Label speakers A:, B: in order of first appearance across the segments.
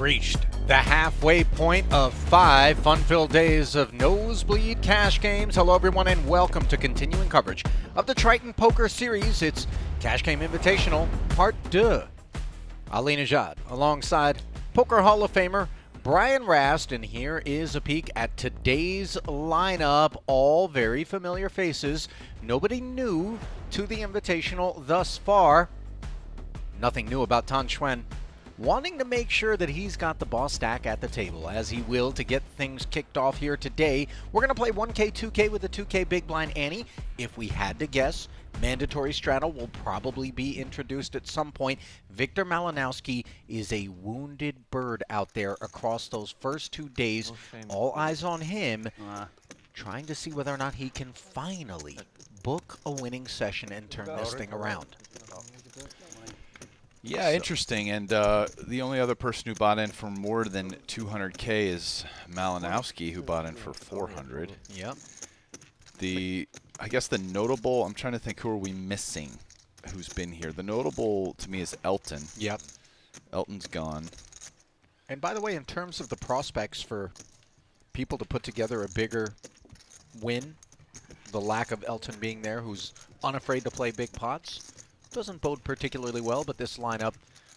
A: reached the halfway point of 5 fun-filled days of nosebleed cash games. Hello everyone and welcome to continuing coverage of the Triton Poker Series. It's Cash Game Invitational Part 2. Ali Nejad alongside Poker Hall of Famer Brian Rast, and here is a peek at today's lineup. All very familiar faces. Nobody new to the Invitational thus far. Nothing new about Tan Xuan wanting to make sure that he's got the boss stack at the table, as he will, to get things kicked off here today. We're going to play 1K, 2K with a 2K Big Blind Ante. If we had to guess, mandatory straddle will probably be introduced at some point. Victor Malinowski is a wounded bird out there across those first 2 days. All eyes on him, trying to see whether or not he can finally book a winning session and turn this thing around.
B: Yeah, interesting. And the only other person who bought in for more than 200K is Malinowski, who bought in for 400.
A: Yep.
B: I guess the notable, I'm trying to think, who are we missing who's been here? The notable to me is Elton.
A: Yep.
B: Elton's gone.
A: And by the way, in terms of the prospects for people to put together a bigger win, the lack of Elton being there, who's unafraid to play big pots, doesn't bode particularly well, but this lineup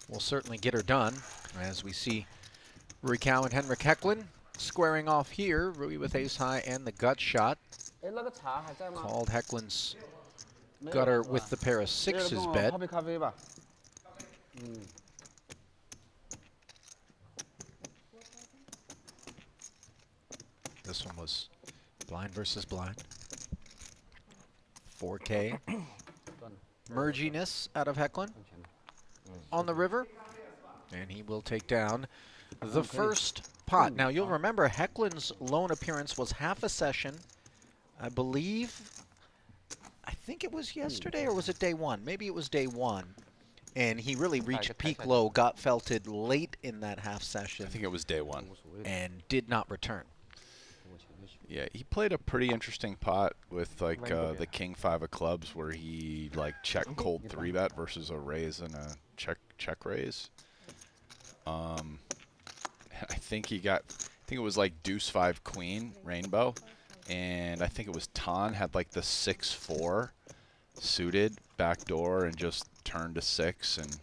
A: will certainly get her done, as we see Rui Cao and Henrik Hecklin squaring off here. Rui with ace high and the gut shot. Called Hecklin's gutter with the pair of sixes bet. This one was blind versus blind. 4K. Merginess out of Hecklin on the river, and he will take down the first pot. Now you'll remember Hecklin's lone appearance was half a session, I believe. I think it was yesterday, or was it day one? Maybe it was day one, and he really reached peak low, got felted late in that half session.
B: I think it was day one,
A: and did not return.
B: Yeah, he played a pretty interesting pot with like the king five of clubs, where he like check cold 3-bet versus a raise and a check raise. I think it was like deuce 5 queen rainbow, and I think it was Tan had like the 6-4 suited backdoor and just turned to 6 and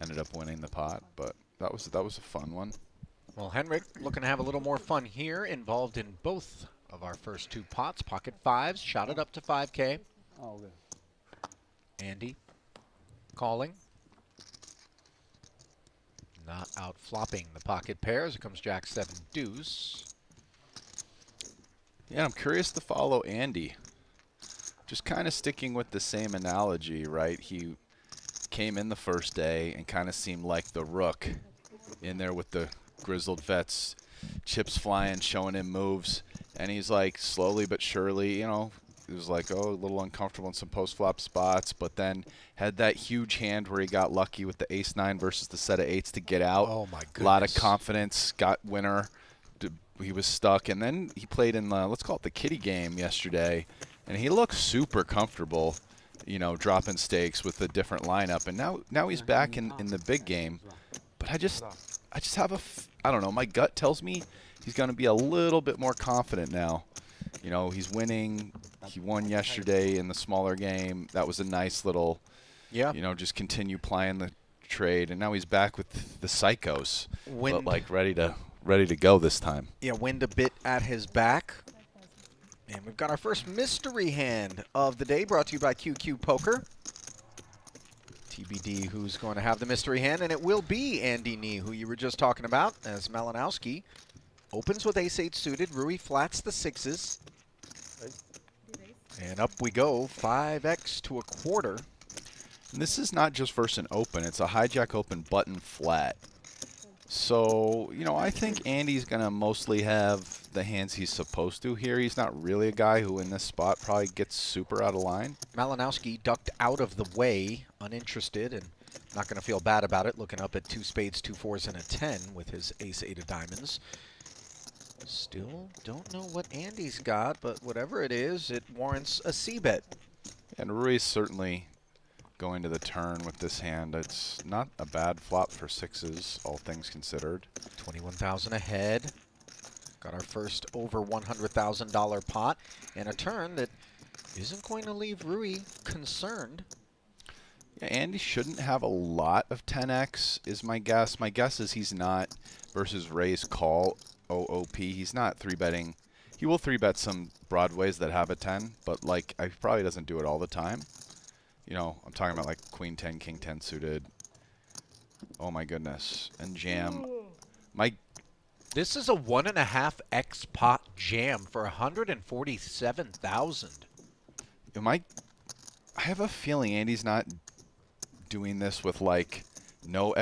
B: ended up winning the pot. But that was a fun one.
A: Well, Henrik looking to have a little more fun here, involved in both of our first 2 pots. Pocket fives, shot it up to 5K. Andy calling. Not out flopping the pocket pairs. Here comes Jack 7 deuce.
B: Yeah, I'm curious to follow Andy. Just kind of sticking with the same analogy, right? He came in the first day and kind of seemed like the rook in there with the grizzled vets, chips flying, showing him moves, and he's like slowly but surely, you know, it was like, oh, a little uncomfortable in some post-flop spots, but then had that huge hand where he got lucky with the ace-9 versus the set of eights to get out.
A: Oh my goodness.
B: A lot of confidence, got winner. He was stuck, and then he played in the, let's call it the kiddie game yesterday, and he looked super comfortable, you know, dropping stakes with a different lineup, and now he's back in the big game. But I just have I don't know, my gut tells me he's going to be a little bit more confident now. You know, he's winning. He won yesterday in the smaller game. That was a nice little, you know, just continue playing the trade. And now he's back with the psychos, but like ready to go this time.
A: Yeah, wind a bit at his back. And we've got our first mystery hand of the day, brought to you by QQ Poker. TBD who's going to have the mystery hand, and it will be Andy Nee, who you were just talking about, as Malinowski opens with ace-8 suited. Rui flats the sixes. And up we go, 5x to a quarter.
B: And this is not just versus an open, it's a hijack open button flat. So, you know, I think Andy's going to mostly have the hands he's supposed to here. He's not really a guy who in this spot probably gets super out of line.
A: Malinowski ducked out of the way, uninterested, and not going to feel bad about it, looking up at 2 spades, 2 fours, and a 10 with his ace-8 of diamonds. Still don't know what Andy's got, but whatever it is, it warrants a C-bet.
B: And Rui's certainly going to the turn with this hand. It's not a bad flop for sixes, all things considered.
A: 21,000 ahead. Got our first over $100,000 pot, and a turn that isn't going to leave Rui concerned.
B: Yeah, Andy shouldn't have a lot of 10x, is my guess. My guess is he's not, versus Ray's call OOP, he's not 3-betting. He will 3-bet some Broadways that have a 10, but like he probably doesn't do it all the time. You know, I'm talking about like Queen 10, King 10 suited. Oh my goodness. And jam.
A: This is a 1.5x pot jam for 147,000.
B: I have a feeling Andy's not doing this with like no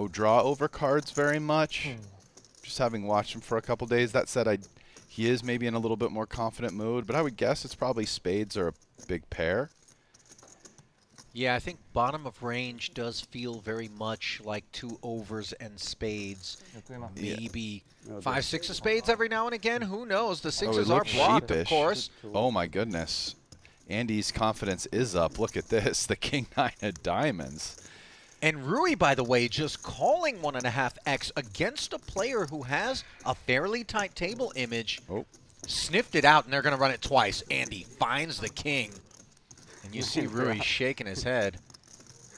B: draw over cards very much. Just having watched him for a couple days. That said, he is maybe in a little bit more confident mood, but I would guess it's probably spades or a big pair.
A: Yeah, I think bottom of range does feel very much like 2 overs and spades. Maybe 5, 6 of spades every now and again. Who knows? The sixes are blocked, of course.
B: Oh my goodness. Andy's confidence is up. Look at this. The King 9 of diamonds.
A: And Rui, by the way, just calling 1.5x against a player who has a fairly tight table image.
B: Oh.
A: Sniffed it out, and they're going to run it twice. Andy finds the king. And you see Rui shaking his head.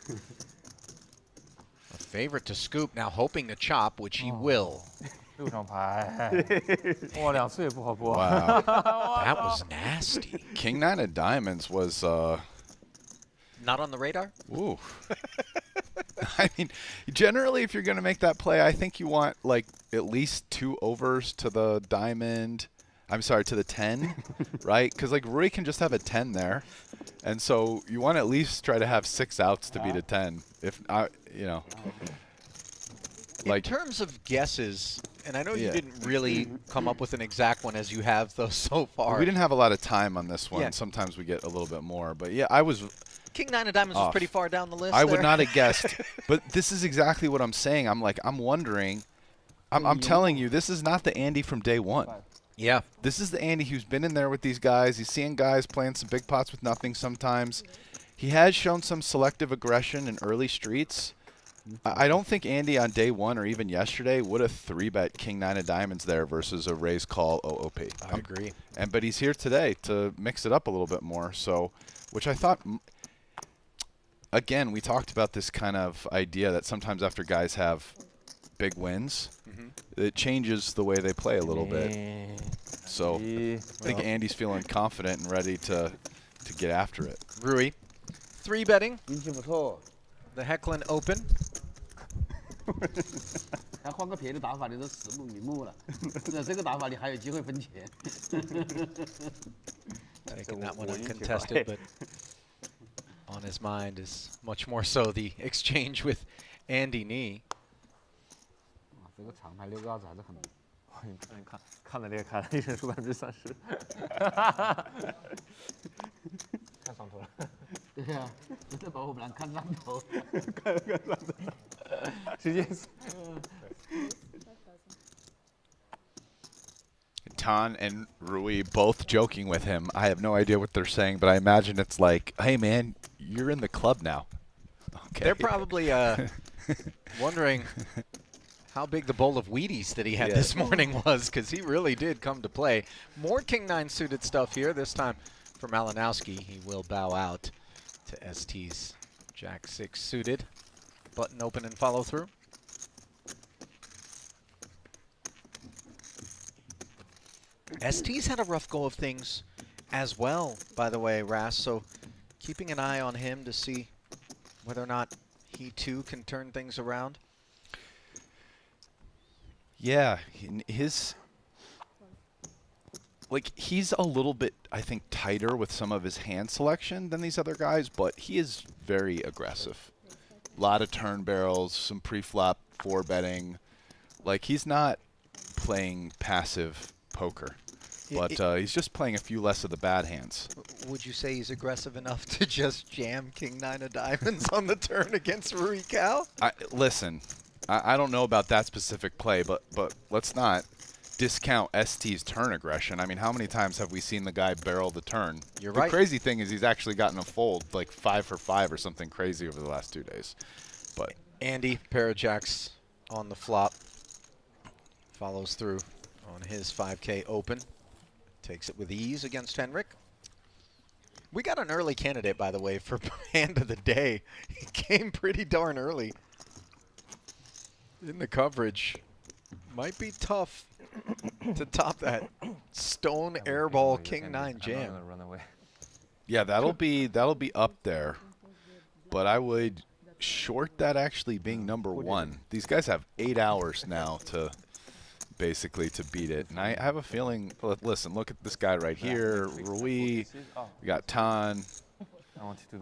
A: A favorite to scoop, now hoping to chop, which he will.
B: Wow.
A: That was nasty.
B: King 9 of diamonds was...
A: Not on the radar?
B: Ooh. I mean, generally, if you're going to make that play, I think you want like at least 2 overs to the diamond. I'm sorry, to the 10, right? Because like Rui can just have a 10 there, and so you want to at least try to have 6 outs to beat a 10. If not, you know.
A: Like, in terms of guesses, and I know you didn't really come up with an exact one as you have those so far.
B: We didn't have a lot of time on this one. Yeah. Sometimes we get a little bit more, but yeah, I was.
A: King 9 of diamonds was pretty far down the list.
B: I would not have guessed, but this is exactly what I'm saying. I'm wondering. I'm telling you, this is not the Andy from day one.
A: Yeah.
B: This is the Andy who's been in there with these guys. He's seeing guys playing some big pots with nothing sometimes. He has shown some selective aggression in early streets. I don't think Andy on day one or even yesterday would have 3-bet King 9 of diamonds there versus a raise call OOP.
A: I agree.
B: But he's here today to mix it up a little bit more. So, which I thought, again, we talked about this kind of idea that sometimes after guys have big wins, it changes the way they play a little bit. So I think Andy's feeling confident and ready to get after it.
A: Rui, 3-betting. The Hecklen Open. Taking that one uncontested, but on his mind is much more so the exchange with Andy Nee.
C: 这个长牌6个子还是很，你看了这个看，一人输30%，看上头了。对呀，真的把我们俩看上头，看上头，直接。
B: Tan and Rui both joking with him. I have no idea what they're saying, but I imagine it's like, "Hey man, you're in the club now." Okay.
A: They're probably wondering how big the bowl of Wheaties that he had this morning was, because he really did come to play. More King 9 suited stuff here, this time for Malinowski. He will bow out to ST's Jack 6 suited. Button open and follow through. ST's had a rough go of things as well, by the way, Rast, so keeping an eye on him to see whether or not he too can turn things around.
B: Yeah, he's a little bit, I think, tighter with some of his hand selection than these other guys, but he is very aggressive. A lot of turn barrels, some pre-flop 4-betting. Like, he's not playing passive poker, but he's just playing a few less of the bad hands.
A: Would you say he's aggressive enough to just jam King 9 of diamonds on the turn against Rui Cal?
B: Listen. I don't know about that specific play, but let's not. discount ST's turn aggression. I mean, how many times have we seen the guy barrel the turn?
A: You're
B: the
A: right.
B: crazy thing is he's actually gotten a fold like 5 for 5 or something crazy over the last 2 days. But
A: Andy, pair of jacks on the flop. Follows through on his 5K open. Takes it with ease against Henrik. We got an early candidate, by the way, for hand of the day. He came pretty darn early in the coverage. Might be tough to top that stone airball king 9 jam.
B: yeah, that'll be up there. But I would short that actually being number 1. These guys have 8 hours now to basically to beat it. And I have a feeling, listen, look at this guy right here, Rui, we got Tan,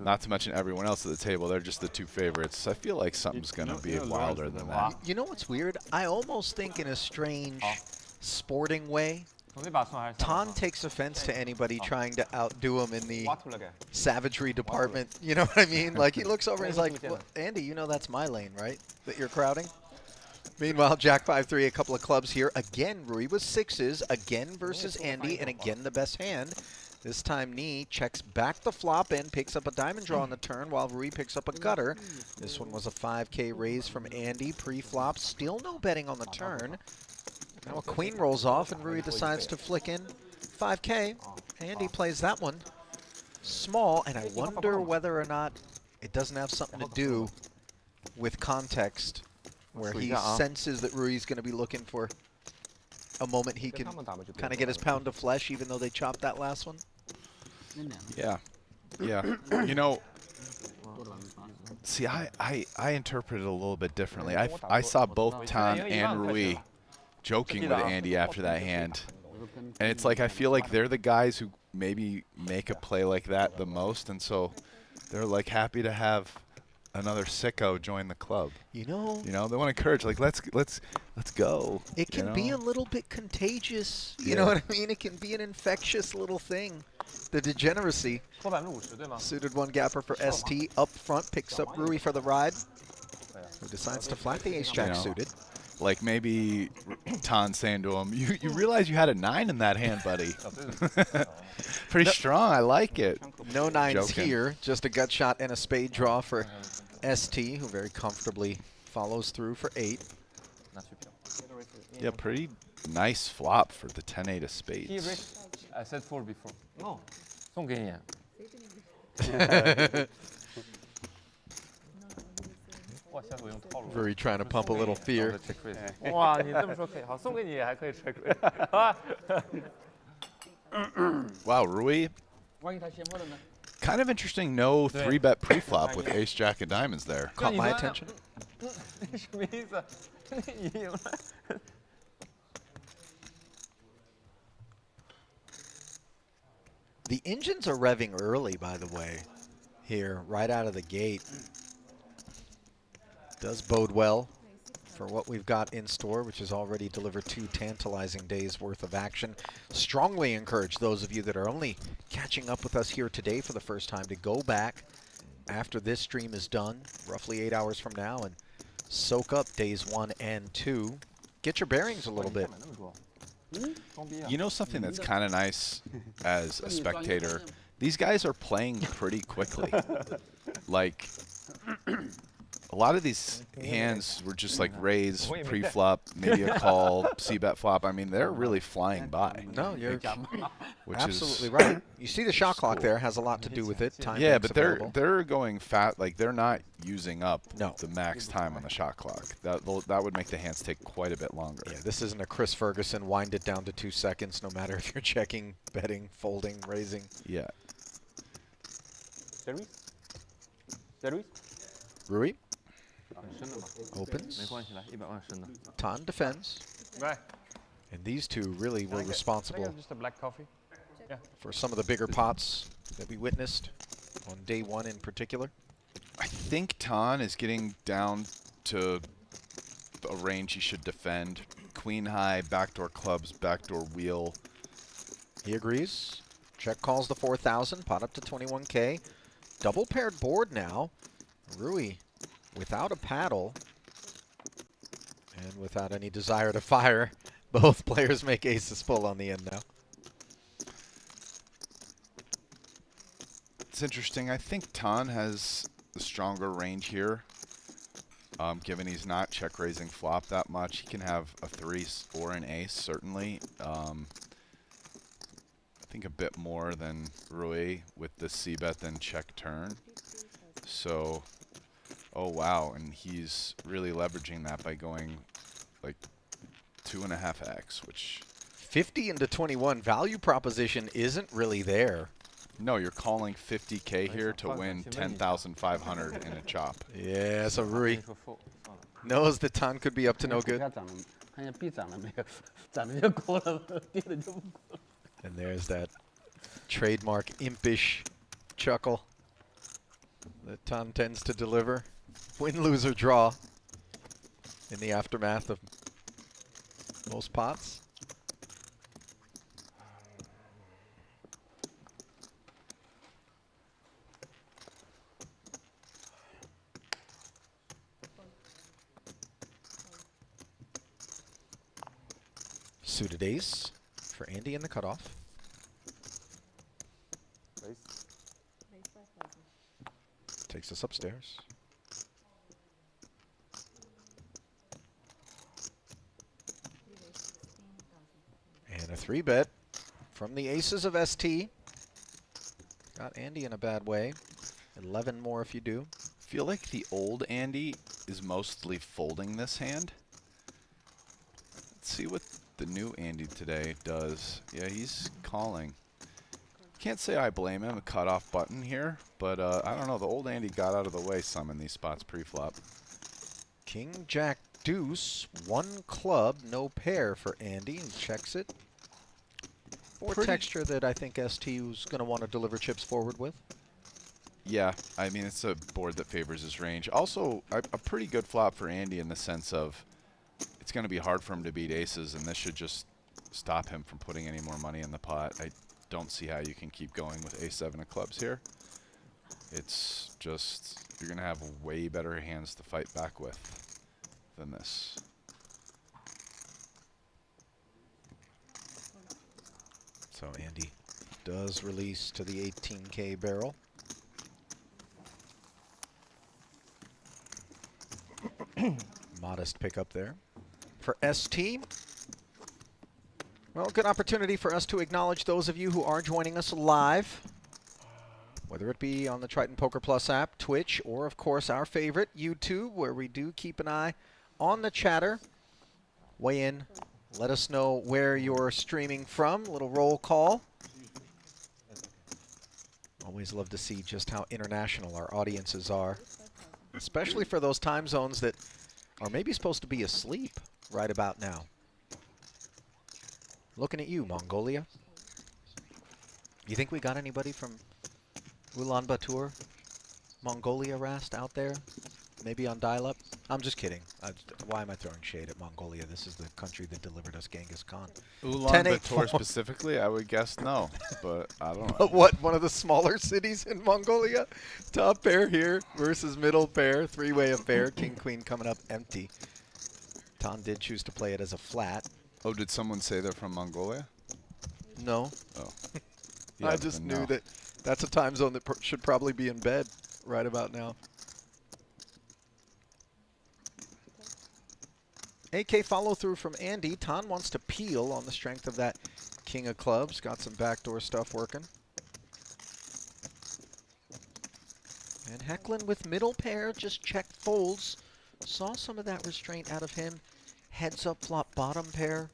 B: not to mention everyone else at the table. They're just the 2 favorites. I feel like something's going to be wilder than that.
A: You know what's weird? I almost think in a strange sporting way, Tan takes offense to anybody trying to outdo him in the savagery department. You know what I mean? Like, he looks over and he's like, well, Andy, you know that's my lane, right? That you're crowding? Meanwhile, Jack 5-3, a couple of clubs here. Again, Rui with 6s. Again versus Andy, and again the best hand. This time, Nee checks back the flop and picks up a diamond draw on the turn while Rui picks up a gutter. This one was a 5K raise from Andy pre-flop. Still no betting on the turn. Now a queen rolls off and Rui decides to flick in 5K. Andy plays that one small, and I wonder whether or not it doesn't have something to do with context, where he senses that Rui's going to be looking for a moment he can kind of get his pound of flesh, even though they chopped that last one.
B: Yeah. Yeah. You know, see, I interpret it a little bit differently. I saw both Tan and Rui joking with Andy after that hand. And it's like I feel like they're the guys who maybe make a play like that the most, and so they're like happy to have another sicko join the club.
A: You know,
B: they want to encourage, like, let's go.
A: It can be a little bit contagious. You know what I mean? It can be an infectious little thing. The degeneracy. Suited one gapper for ST up front, picks up Rui for the ride, who decides to flat the ace jack suited.
B: Like maybe Tan saying to him, you realize you had a 9 in that hand, buddy. Pretty strong. I like it.
A: No 9s here, just a gut shot and a spade draw for ST, who very comfortably follows through for 8.
B: Yeah, pretty nice flop for the 10-8 of spades.
C: I said 4 before. No. 送给你。
A: Very trying to pump a little fear.
C: 哇，你这么说可以，好，送给你也还可以 check raise。
B: Wow, Rui.
C: 万一他先问了呢？
B: Kind of interesting, no 3-bet pre-flop with ace jack of diamonds there.
A: Caught my attention.
C: 什么意思？你赢了。
A: The engines are revving early, by the way, here, right out of the gate. Does bode well for what we've got in store, which has already delivered 2 tantalizing days worth of action. Strongly encourage those of you that are only catching up with us here today for the first time to go back after this stream is done, roughly 8 hours from now, and soak up days 1 and 2. Get your bearings a little bit.
B: You know something that's kind of nice as a spectator? These guys are playing pretty quickly. Like, a lot of these hands were just like raise, pre-flop, maybe a call, c-bet flop. I mean, they're really flying by.
A: No, you're
B: which
A: absolutely
B: is
A: right. You see the shot clock there has a lot to do with it. Time
B: yeah, but they're going fat. Like, they're not using up
A: No.
B: the max time on the shot clock. That would make the hands take quite a bit longer.
A: Yeah, this isn't a Chris Ferguson wind it down to 2 seconds, no matter if you're checking, betting, folding, raising.
B: Yeah.
A: Rui opens. Tan defends. And these two really were responsible
C: Just a black coffee.
A: for some of the bigger pots that we witnessed on day 1 in particular.
B: I think Tan is getting down to a range he should defend. Queen high, backdoor clubs, backdoor wheel.
A: He agrees. Check calls the 4,000, pot up to 21K. Double paired board now. Rui without a paddle and without any desire to fire Both players make aces full on the end now.
B: It's interesting. I think Tan has the stronger range here. Given he's not check raising flop that much, he can have a 3 or an ace, certainly. I think a bit more than Rui with the c-bet than check turn. So, oh wow, and he's really leveraging that by going like 2.5x, which
A: 50 into 21 value proposition isn't really there.
B: no, you're calling 50K here to win 10,500 in a chop.
A: Yeah, so Rui knows that Tan could be up to no good. And there's that trademark impish chuckle that Tan tends to deliver. Win, lose, or draw in the aftermath of most pots. Suited ace for Andy in the cutoff. Takes us upstairs. And a 3-bet from the aces of ST. Got Andy in a bad way. 11 more if you do.
B: Feel like the old Andy is mostly folding this hand. Let's see what the new Andy today does. Yeah, he's calling. Can't say I blame him. A cutoff button here, but I don't know. The old Andy got out of the way some in these spots pre-flop.
A: King, Jack, Deuce, 1 club, no pair for Andy. He checks it. Or texture that I think ST was going to want to deliver chips forward with.
B: Yeah, I mean, it's a board that favors his range. Also, a pretty good flop for Andy in the sense of it's going to be hard for him to beat aces, and this should just stop him from putting any more money in the pot. I don't see how you can keep going with a7 of clubs here. It's just, you're going to have way better hands to fight back with than this.
A: So Andy does release to the 18K barrel. Modest pickup there for ST. Well, good opportunity for us to acknowledge those of you who are joining us live, whether it be on the Triton Poker Plus app, Twitch, or of course our favorite, YouTube, where we do keep an eye on the chatter. Weigh in. Let us know where you're streaming from. Little roll call. Always love to see just how international our audiences are, especially for those time zones that are maybe supposed to be asleep right about now. Looking at you, Mongolia. You think we got anybody from Ulaanbaatar, Mongolia, Rast, out there? Maybe on dial-up? I'm just kidding. Why am I throwing shade at Mongolia? This is the country that delivered us Genghis Khan.
B: Ulaanbaatar specifically, I would guess no, but I don't know.
A: But what, one of the smaller cities in Mongolia? Top pair here versus middle pair. 3-way affair. King, queen coming up empty. Tan did choose to play it as a flat.
B: Oh, did someone say they're from Mongolia?
A: No.
B: Oh.
A: Yeah, I just knew that that's a time zone that should probably be in bed right about now. AK follow through from Andy. Tan wants to peel on the strength of that king of clubs. Got some backdoor stuff working. And Hecklin with middle pair, just check folds. Saw some of that restraint out of him. Heads up flop bottom pair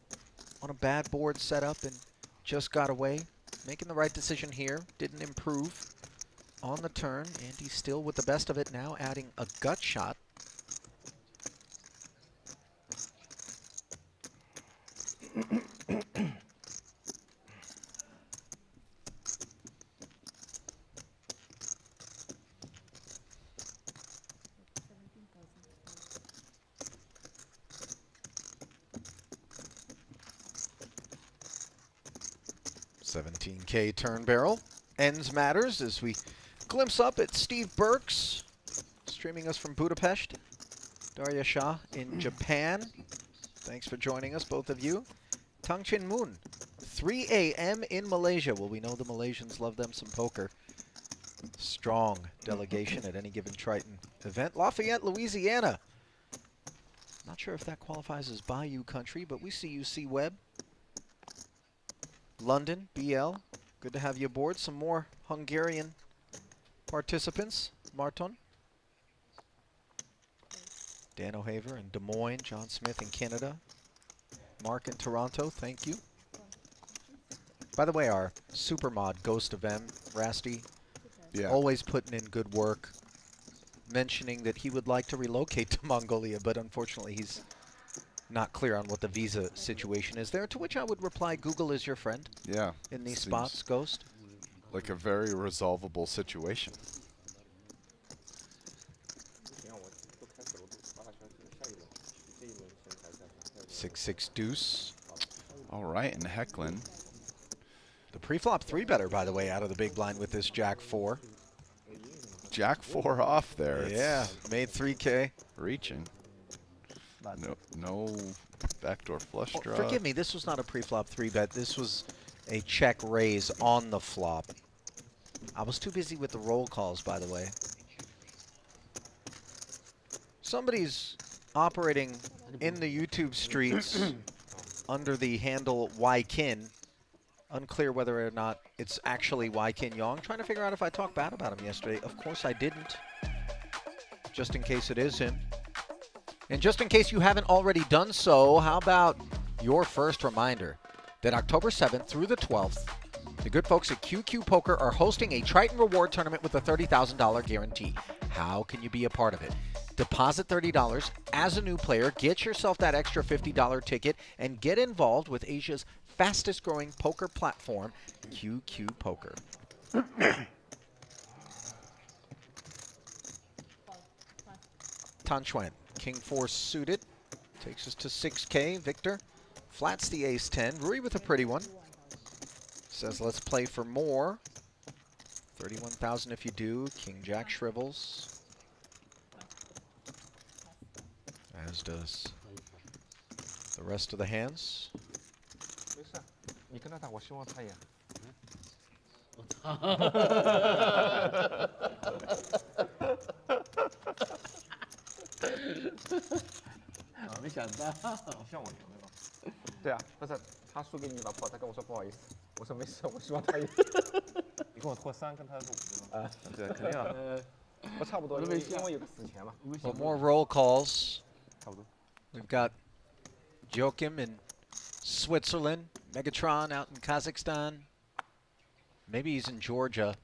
A: on a bad board setup and just got away. Making the right decision here. Didn't improve on the turn. Andy still with the best of it now, adding a gut shot. $17K turn barrel. Ends matters as we glimpse up at Steve Burks, streaming us from Budapest. Darya Shah in Japan. Thanks for joining us, both of you. Tang Chin Moon, 3 a.m. in Malaysia. Well, we know the Malaysians love them some poker. Strong delegation at any given Triton event. Lafayette, Louisiana. Not sure if that qualifies as Bayou country, but we see you, C-Web. London, BL. Good to have you aboard. Some more Hungarian participants. Marton. Dan O'Haver in Des Moines. John Smith in Canada. Mark in Toronto, thank you. By the way, our super mod, Ghost of M, Rasty, always putting in good work, mentioning that he would like to relocate to Mongolia, but unfortunately he's not clear on what the visa situation is there, to which I would reply, Google is your friend.
B: Yeah.
A: In these spots, Ghost.
B: Like a very resolvable situation.
A: 6-6 deuce.
B: All right, and Hecklin.
A: The pre-flop 3-better, by the way, out of the big blind with this Jack 4.
B: Jack 4 off there.
A: Yeah, made 3K.
B: Reaching. No backdoor flush draw.
A: Forgive me, this was not a pre-flop 3-bet. This was a check raise on the flop. I was too busy with the roll calls, by the way. Somebody's operating in the YouTube streets under the handle Ykin. Unclear whether or not it's actually Ykin Yong. Trying to figure out if I talked bad about him yesterday. Of course I didn't. Just in case it is him. And just in case you haven't already done so, how about your first reminder that October 7th through the 12th, the good folks at QQ Poker are hosting a Triton Reward Tournament with a $30,000 guarantee. How can you be a part of it? Deposit $30 as a new player, get yourself that extra $50 ticket, and get involved with Asia's fastest growing poker platform, QQ Poker. Tan Xuan, King 4 suited, takes us to 6K. Victor flats the ace-10. Rui with a pretty one. Says, let's play for more. 31,000 if you do. King Jack shrivels. As does the rest of the hands.
C: 你跟他打，我希望他也。没想到，像我赢对吧？对啊，不是他输给你一把炮，他跟我说不好意思，我说没事，我希望他赢。你跟我拖3，跟他是5对吧？对，肯定啊。不差不多，因为有个死钱嘛。
A: Well, more roll calls. We've got Joachim in Switzerland, Megatron out in Kazakhstan. Maybe he's in Georgia.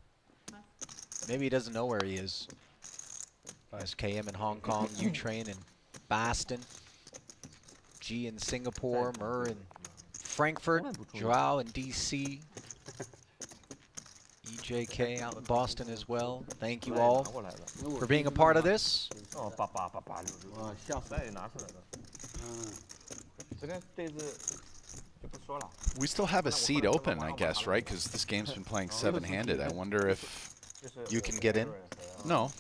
A: Maybe he doesn't know where he is. SKM in Hong Kong, U-Train in Boston, G in Singapore, Mur in Frankfurt, Joao in DC, EJK out in Boston as well. Thank you all for being a part of this.
B: We still have a seat open, I guess, right? Because this game's been playing 7-handed. I wonder if
A: you can get in.
B: No.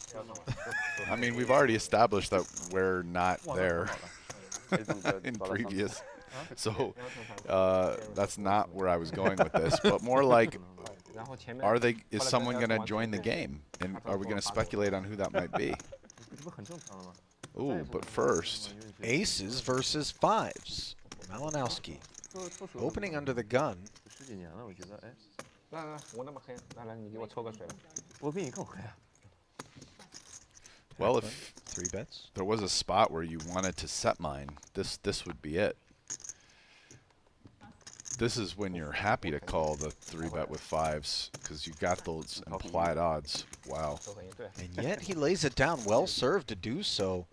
B: I mean, we've already established that we're not there in previous. So that's not where I was going with this, but more like, is someone going to join the game? And are we going to speculate on who that might be? Ooh, but first.
A: Aces versus 5s. Malinowski opening under the gun.
B: Well, if
A: 3 bets.
B: there was a spot where you wanted to set mine, this would be it. This is when you're happy to call the 3-bet with 5s because you got those implied odds. Wow.
A: And yet he lays it down. Well served to do so.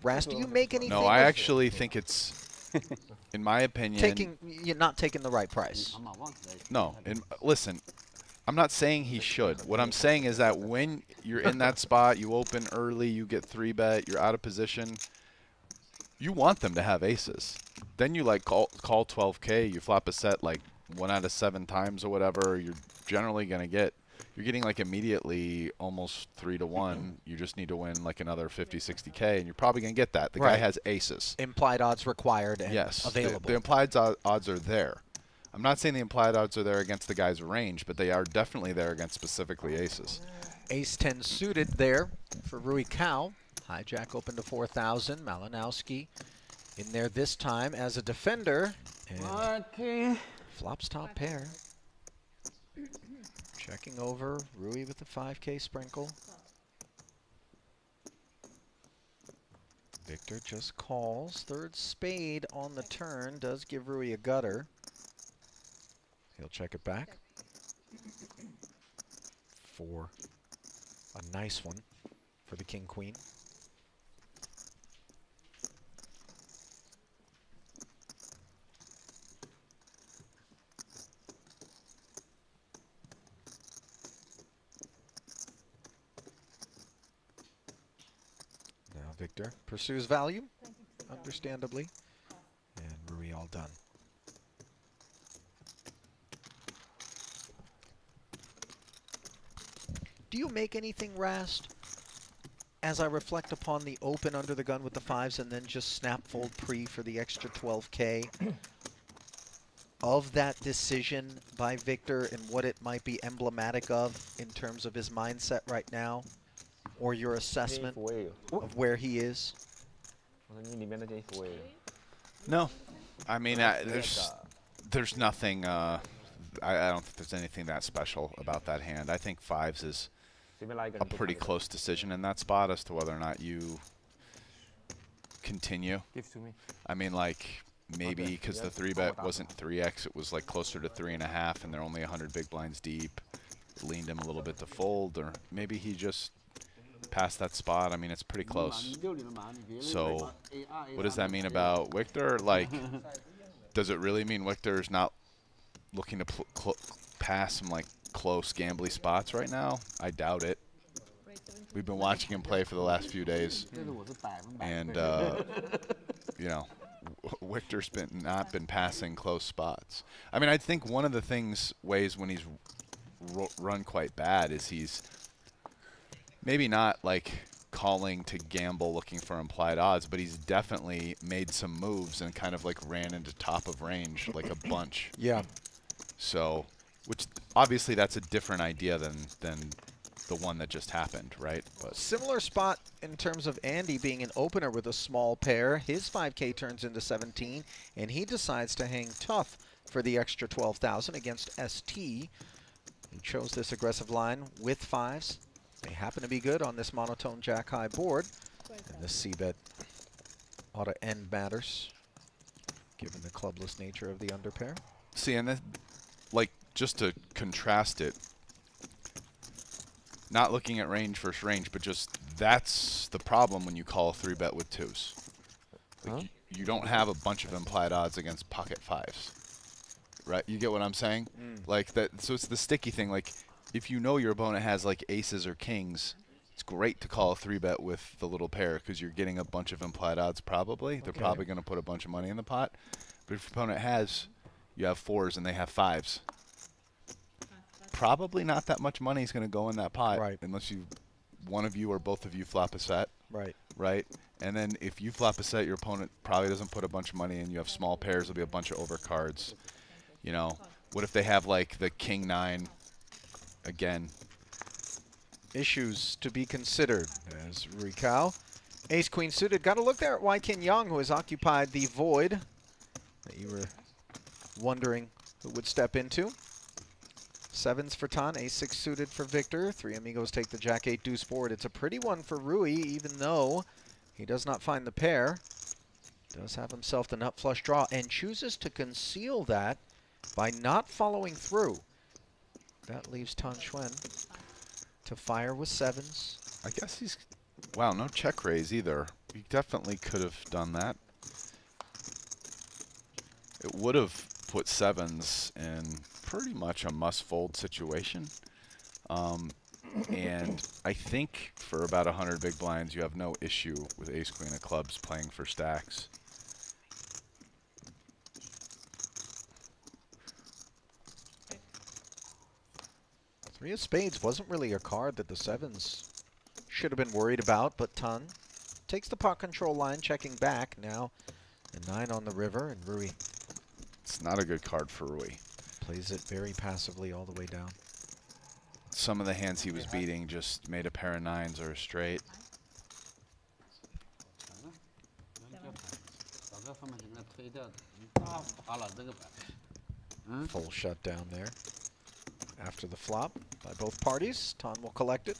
A: Rast, do you make anything?
B: No, I actually think it's, in my opinion,
A: you're not taking the right price.
B: No, listen, I'm not saying he should. What I'm saying is that when you're in that spot, you open early, you get 3-bet, you're out of position, you want them to have aces. Then you like call 12K, you flop a set like 1 out of 7 times or whatever, you're generally going to get you're getting like immediately almost 3-1. You just need to win like another 50, 60K, and you're probably going to get that. The guy has aces.
A: Implied odds required and
B: yes,
A: available.
B: The implied odds are there. I'm not saying the implied odds are there against the guy's range, but they are definitely there against specifically aces.
A: Ace-10 suited there for Rui Cao. Hijack open to 4,000. Malinowski in there this time as a defender. And flops top pair. Checking over, Rui with the 5K sprinkle. Victor just calls. Third spade on the turn does give Rui a gutter. He'll check it back for a nice one for the king-queen. Victor pursues value, understandably, and Rui all done. Do you make anything, Rast, as I reflect upon the open under the gun with the 5s and then just snap fold pre for the extra 12K of that decision by Victor and what it might be emblematic of in terms of his mindset right now? Or your assessment of where he is?
B: No, I mean there's nothing. I don't think there's anything that special about that hand. I think 5s is a pretty close decision in that spot as to whether or not you continue. I mean, like maybe because the 3-bet wasn't 3x, it was like closer to 3.5, and they're only 100 big blinds deep. It leaned him a little bit to fold, or maybe he just past that spot. I mean, it's pretty close. So what does that mean about Victor? Like, does it really mean Victor's not looking to pass some like close gambly spots right now? I doubt it. We've been watching him play for the last few days, and you know, Victor's not been passing close spots. I mean, I think one of the ways when he's run quite bad is he's maybe not like calling to gamble looking for implied odds, but he's definitely made some moves and kind of like ran into top of range like a bunch.
A: Yeah.
B: So, which obviously that's a different idea than the one that just happened, right? But
A: similar spot in terms of Andy being an opener with a small pair. His 5K turns into 17, and he decides to hang tough for the extra 12,000 against ST. He chose this aggressive line with 5s. They happen to be good on this monotone jack-high board. And this c-bet ought to end matters, given the clubless nature of the underpair.
B: See, and then, like, just to contrast it, not looking at range versus range, but just that's the problem when you call a 3-bet with 2s. Like, you don't have a bunch of implied odds against pocket 5s, right? You get what I'm saying? Like that. So it's the sticky thing. Like, if you know your opponent has like aces or kings, it's great to call a 3-bet with the little pair because you're getting a bunch of implied odds probably. They're probably going to put a bunch of money in the pot. But if your opponent you have 4s and they have 5s, probably not that much money is going to go in that pot unless one of you or both of you flop a set. Right? And then if you flop a set, your opponent probably doesn't put a bunch of money in. You have small pairs. There'll be a bunch of overcards. You know, what if they have like the king 9 again?
A: Issues to be considered as Ricao. Ace Queen suited. Got to look there at Wai Kin Young, who has occupied the void that you were wondering who would step into. 7s for Tan, Ace 6 suited for Victor. 3 amigos take the Jack 8 deuce board. It's a pretty one for Rui, even though he does not find the pair. Does have himself the nut flush draw and chooses to conceal that by not following through. That leaves Tan Xuan to fire with 7s.
B: I guess he's, wow, no check raise either. He definitely could have done that. It would have put 7s in pretty much a must-fold situation. And I think for about 100 big blinds, you have no issue with ace queen of clubs playing for stacks.
A: Three of spades wasn't really a card that the sevens should have been worried about, but Tan takes the pot control line, checking back. Now a 9 on the river, and Rui
B: It's not a good card for Rui.
A: plays it very passively all the way down.
B: Some of the hands he was beating just made a pair of 9s or a straight.
A: Full shutdown there. After the flop by both parties, Tan will collect it.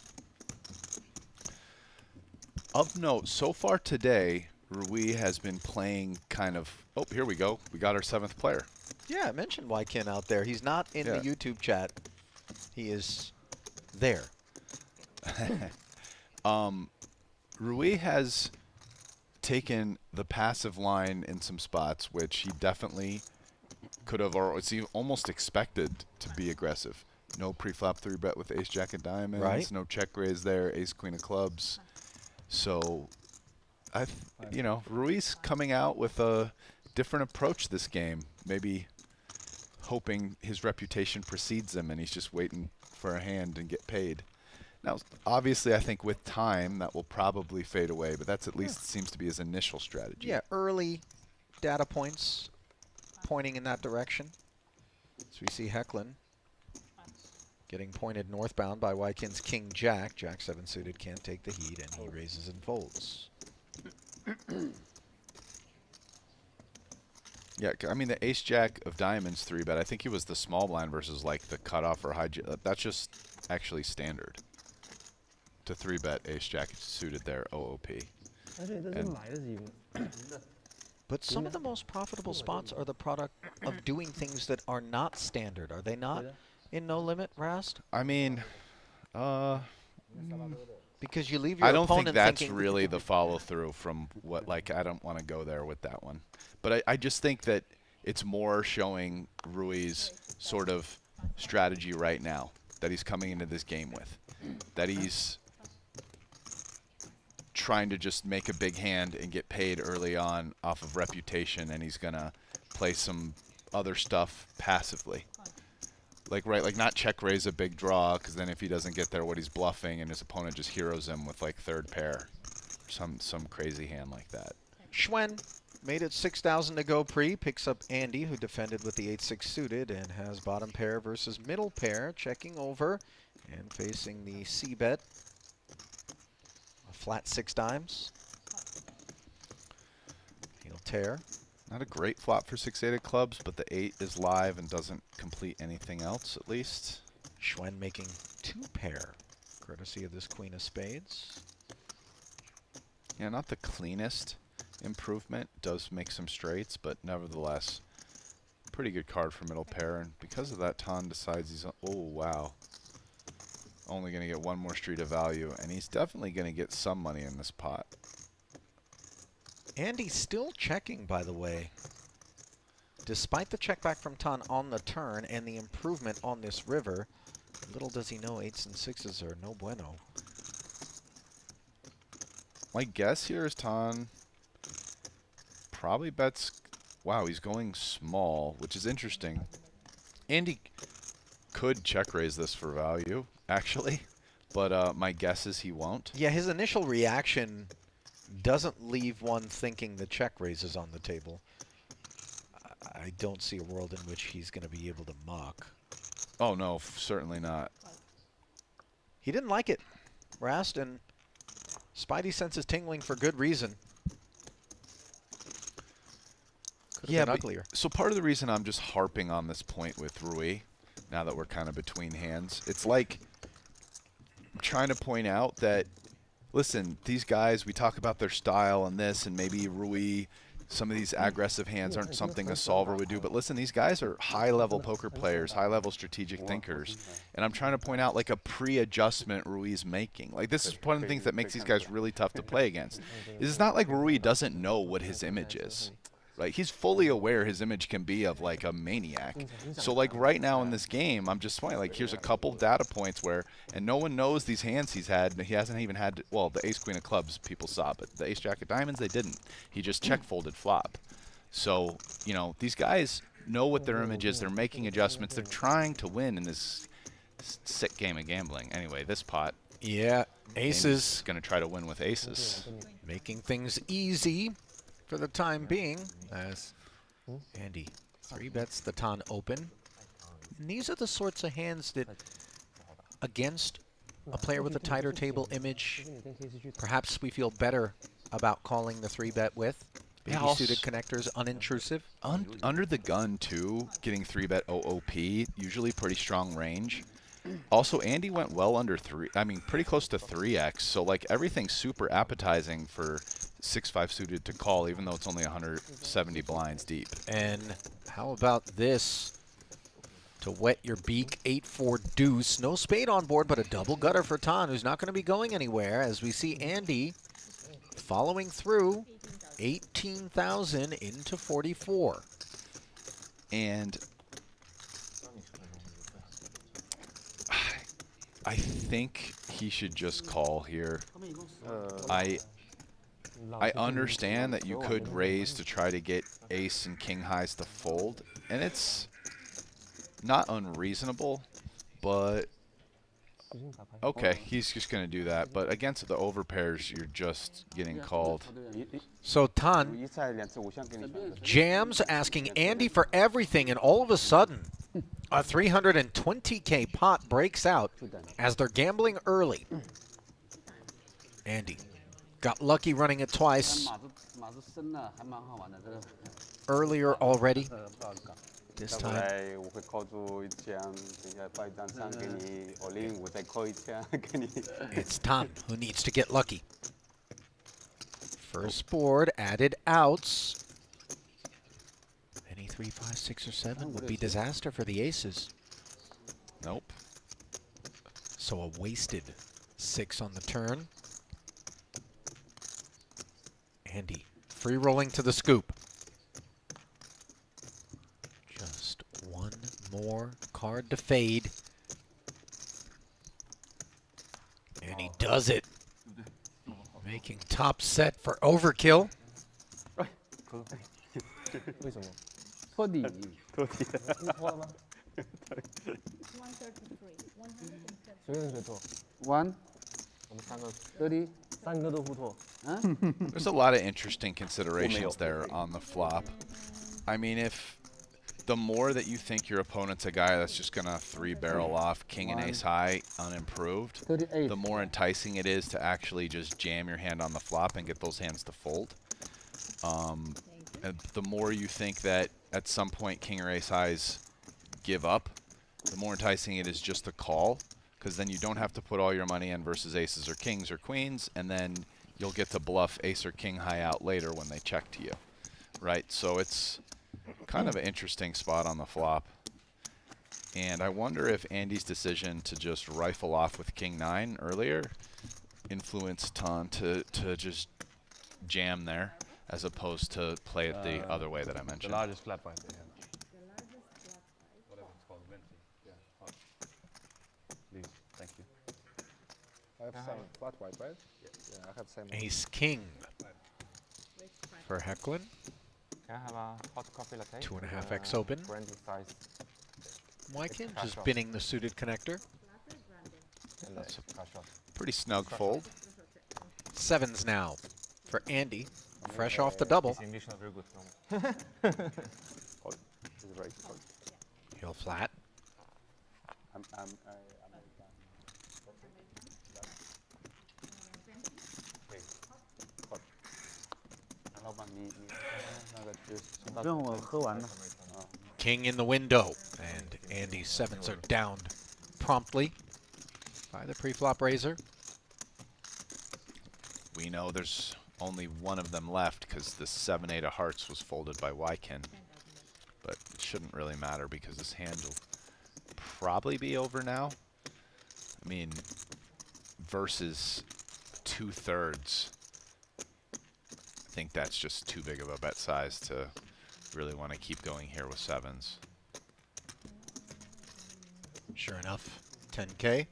B: Of note, so far today, Rui has been playing kind of, oh, here we go. We got our 7th player.
A: Yeah, I mentioned Wykin out there. He's not in the YouTube chat. He is there.
B: Rui has taken the passive line in some spots, which he definitely could have, or it's almost expected to be aggressive. No pre-flop 3-bet with ace jack of diamonds.
A: Right.
B: No check raise there. Ace queen of clubs. So, you know, Rui's coming out with a different approach this game. Maybe hoping his reputation precedes him, and he's just waiting for a hand and get paid. Now, obviously, I think with time that will probably fade away, but that's at least seems to be his initial strategy.
A: Yeah, early data points pointing in that direction. So we see Hecklin getting pointed northbound by Wykin's King Jack. Jack 7 suited can't take the heat, and he raises and folds.
B: Yeah, I mean, the ace jack of diamonds 3-bet, I think he was the small blind versus like the cutoff or high. That's just actually standard to 3-bet ace jack suited there, OOP.
A: But some of the most profitable spots are the product of doing things that are not standard, are they not? In No Limit, Rast?
B: I mean,
A: Because you leave your
B: I don't
A: opponent
B: think that's
A: thinking
B: really the follow-through from what, like, I don't want to go there with that one. But I just think that it's more showing Rui's sort of strategy right now that he's coming into this game with. That he's trying to just make a big hand and get paid early on off of reputation, and he's going to play some other stuff passively. Like, right, like not check raise a big draw, because then if he doesn't get there, what he's bluffing, and his opponent just heroes him with like 3rd pair. Some crazy hand like that.
A: Schwen made it 6,000 to go pre, picks up Andy, who defended with the 8-6 suited and has bottom pair versus middle pair, checking over and facing the C-bet. A flat 6 dimes. He'll tear.
B: Not a great flop for 6-8 of clubs, but the 8 is live and doesn't complete anything else, at least.
A: Schwen making 2 pair, courtesy of this queen of spades.
B: Yeah, not the cleanest improvement. Does make some straights, but nevertheless, pretty good card for middle pair. And because of that, Tan decides he's, oh, wow. Only going to get 1 more street of value, and he's definitely going to get some money in this pot.
A: Andy still checking, by the way. Despite the check back from Tan on the turn and the improvement on this river, little does he know 8s and 6s are no bueno.
B: My guess here is Tan probably bets, wow, he's going small, which is interesting. Andy could check raise this for value, actually, but my guess is he won't.
A: Yeah, his initial reaction doesn't leave one thinking the check raise is on the table. I don't see a world in which he's going to be able to muck.
B: Oh, no, certainly not.
A: He didn't like it, Rast, and Spidey sense is tingling for good reason. Could have been uglier.
B: So part of the reason I'm just harping on this point with Rui, now that we're kind of between hands, it's like I'm trying to point out that, listen, these guys, we talk about their style and this, and maybe Rui, some of these aggressive hands aren't something a solver would do. But listen, these guys are high-level poker players, high-level strategic thinkers. And I'm trying to point out, like, a pre-adjustment Rui's making. Like, this is one of the things that makes these guys really tough to play against. It's not like Rui doesn't know what his image is. Like, he's fully aware his image can be of, like, a maniac. So, like, right now in this game, I'm just pointing, like, here's a couple data points where, and no one knows these hands he's had. He hasn't even had, well, the ace-queen of clubs people saw, but the ace-jack of diamonds, they didn't. He just check-folded flop. So, you know, these guys know what their image is. They're making adjustments. They're trying to win in this Sick game of gambling. Anyway, this pot.
A: Yeah, aces.
B: Going to try to win with aces.
A: Making things easy for the time being as Andy 3-bets the ton open. And these are the sorts of hands that, against a player with a tighter table image, perhaps we feel better about calling the 3-bet with. Baby suited connectors, unintrusive.
B: Under the gun, too, getting 3-bet OOP, usually pretty strong range. Also, Andy went well under 3, I mean, pretty close to 3x, so like everything's super appetizing for 6-5 suited to call, even though it's only 170 blinds deep.
A: And how about this? To wet your beak, 8-4 deuce. No spade on board, but a double gutter for Tan, who's not going to be going anywhere, as we see Andy following through 18,000 into 44.
B: And I think he should just call here. I understand that you could raise to try to get ace and king highs to fold, and it's not unreasonable, but okay, he's just going to do that. But against the overpairs, you're just getting called.
A: So Tan jams, asking Andy for everything, and all of a sudden, a 320K pot breaks out as they're gambling early. Andy got lucky running it twice. Earlier already. This time. It's Tan who needs to get lucky. First board, added outs. Any 3, 5, 6, or 7 would be disaster for the aces.
B: Nope.
A: So a wasted 6 on the turn. Andy, free rolling to the scoop. Just one more card to fade. And he does it. Making top set for overkill.
B: There's a lot of interesting considerations there on the flop. I mean, if the more that you think your opponent's a guy that's just going to 3-barrel off king and ace high unimproved, the more enticing it is to actually just jam your hand on the flop and get those hands to fold. And the more you think that at some point king or ace highs give up, the more enticing it is just to call, because then you don't have to put all your money in versus aces or kings or queens, and then you'll get to bluff ace or king high out later when they check to you, right? So it's kind of an interesting spot on the flop. And I wonder if Andy's decision to just rifle off with king 9 earlier influenced Tan to just jam there, as opposed to play it the other way that I mentioned.
C: The largest flat by the hand. Please, thank you.
D: I have some flat white, right? Yeah, I have same.
A: Ace king for Hecklin.
C: Can I have a hot coffee latte?
A: 2.5x open.
C: Brandy size.
A: Wykin just spinning the suited connector.
B: That's a pretty snug fold.
A: 7s now for Andy. Fresh off the double.
C: His English not very good.
A: He'll flat. King in the window, and Andy's 7s are downed promptly by the pre-flop raiser.
B: We know there's only one of them left because the 7-8 of hearts was folded by Wykin, but it shouldn't really matter because this hand will probably be over now. I mean, versus 2/3. I think that's just too big of a bet size to really want to keep going here with 7s.
A: Sure enough, 10K.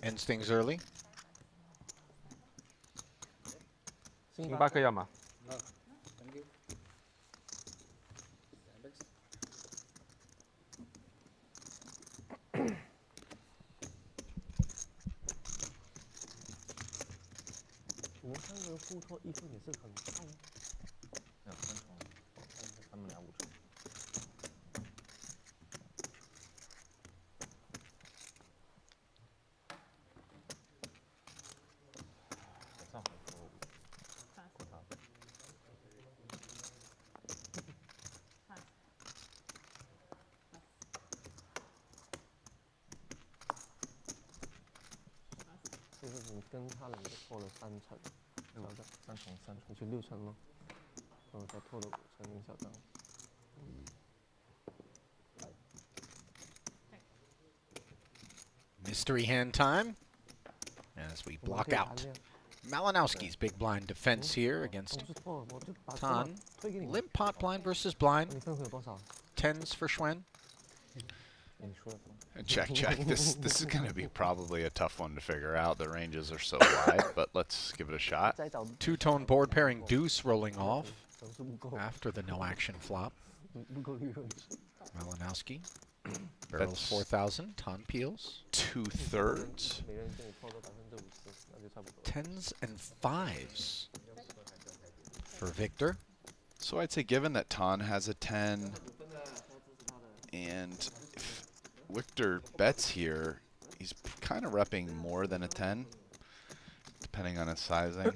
A: Ends things early.
C: King 8个要吗？
D: Thank you.
C: 付出一分也是很大呀。没有3重，他们俩5重。上回说就是你跟他人就拖了3层，小张3重，你去6层了，然后再拖了5层，你小张。
A: Mystery hand time as we block out Malinowski's big blind defense here against Tan. Limp pot blind versus blind.
C: 你分会有多少？
A: Tens for Schwen.
C: 你说了。
B: Check, check. This is going to be probably a tough one to figure out. The ranges are so wide, but let's give it a shot.
A: Two-tone board pairing deuce rolling off after the no action flop. Malinowski barrels 4,000. Tan peels.
B: 2/3.
C: 每人跟你凑够50%，那就差不多。
A: Tens and fives for Victor.
B: So I'd say given that Tan has a 10 and if Victor bets here, he's kind of repping more than a 10, depending on his sizing.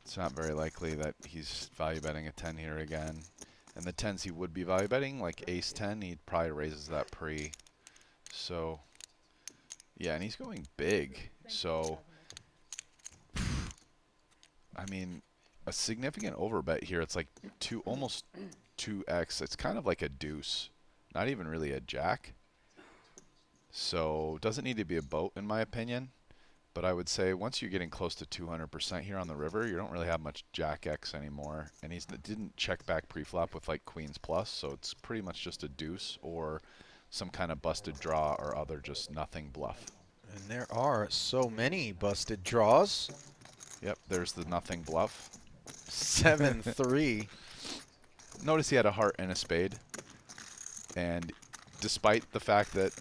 B: It's not very likely that he's value betting a 10 here again. And the 10s he would be value betting, like ace 10, he probably raises that pre. So, yeah, and he's going big. So, I mean, a significant overbet here. It's like almost 2x. It's kind of like a deuce, not even really a jack. So doesn't need to be a boat in my opinion, but I would say once you're getting close to 200% here on the river, you don't really have much jack X anymore. And he didn't check back pre-flop with like queens plus, so it's pretty much just a deuce or some kind of busted draw or other just nothing bluff.
A: And there are so many busted draws.
B: Yep, there's the nothing bluff.
A: 7-3.
B: Notice he had a heart and a spade, and despite the fact that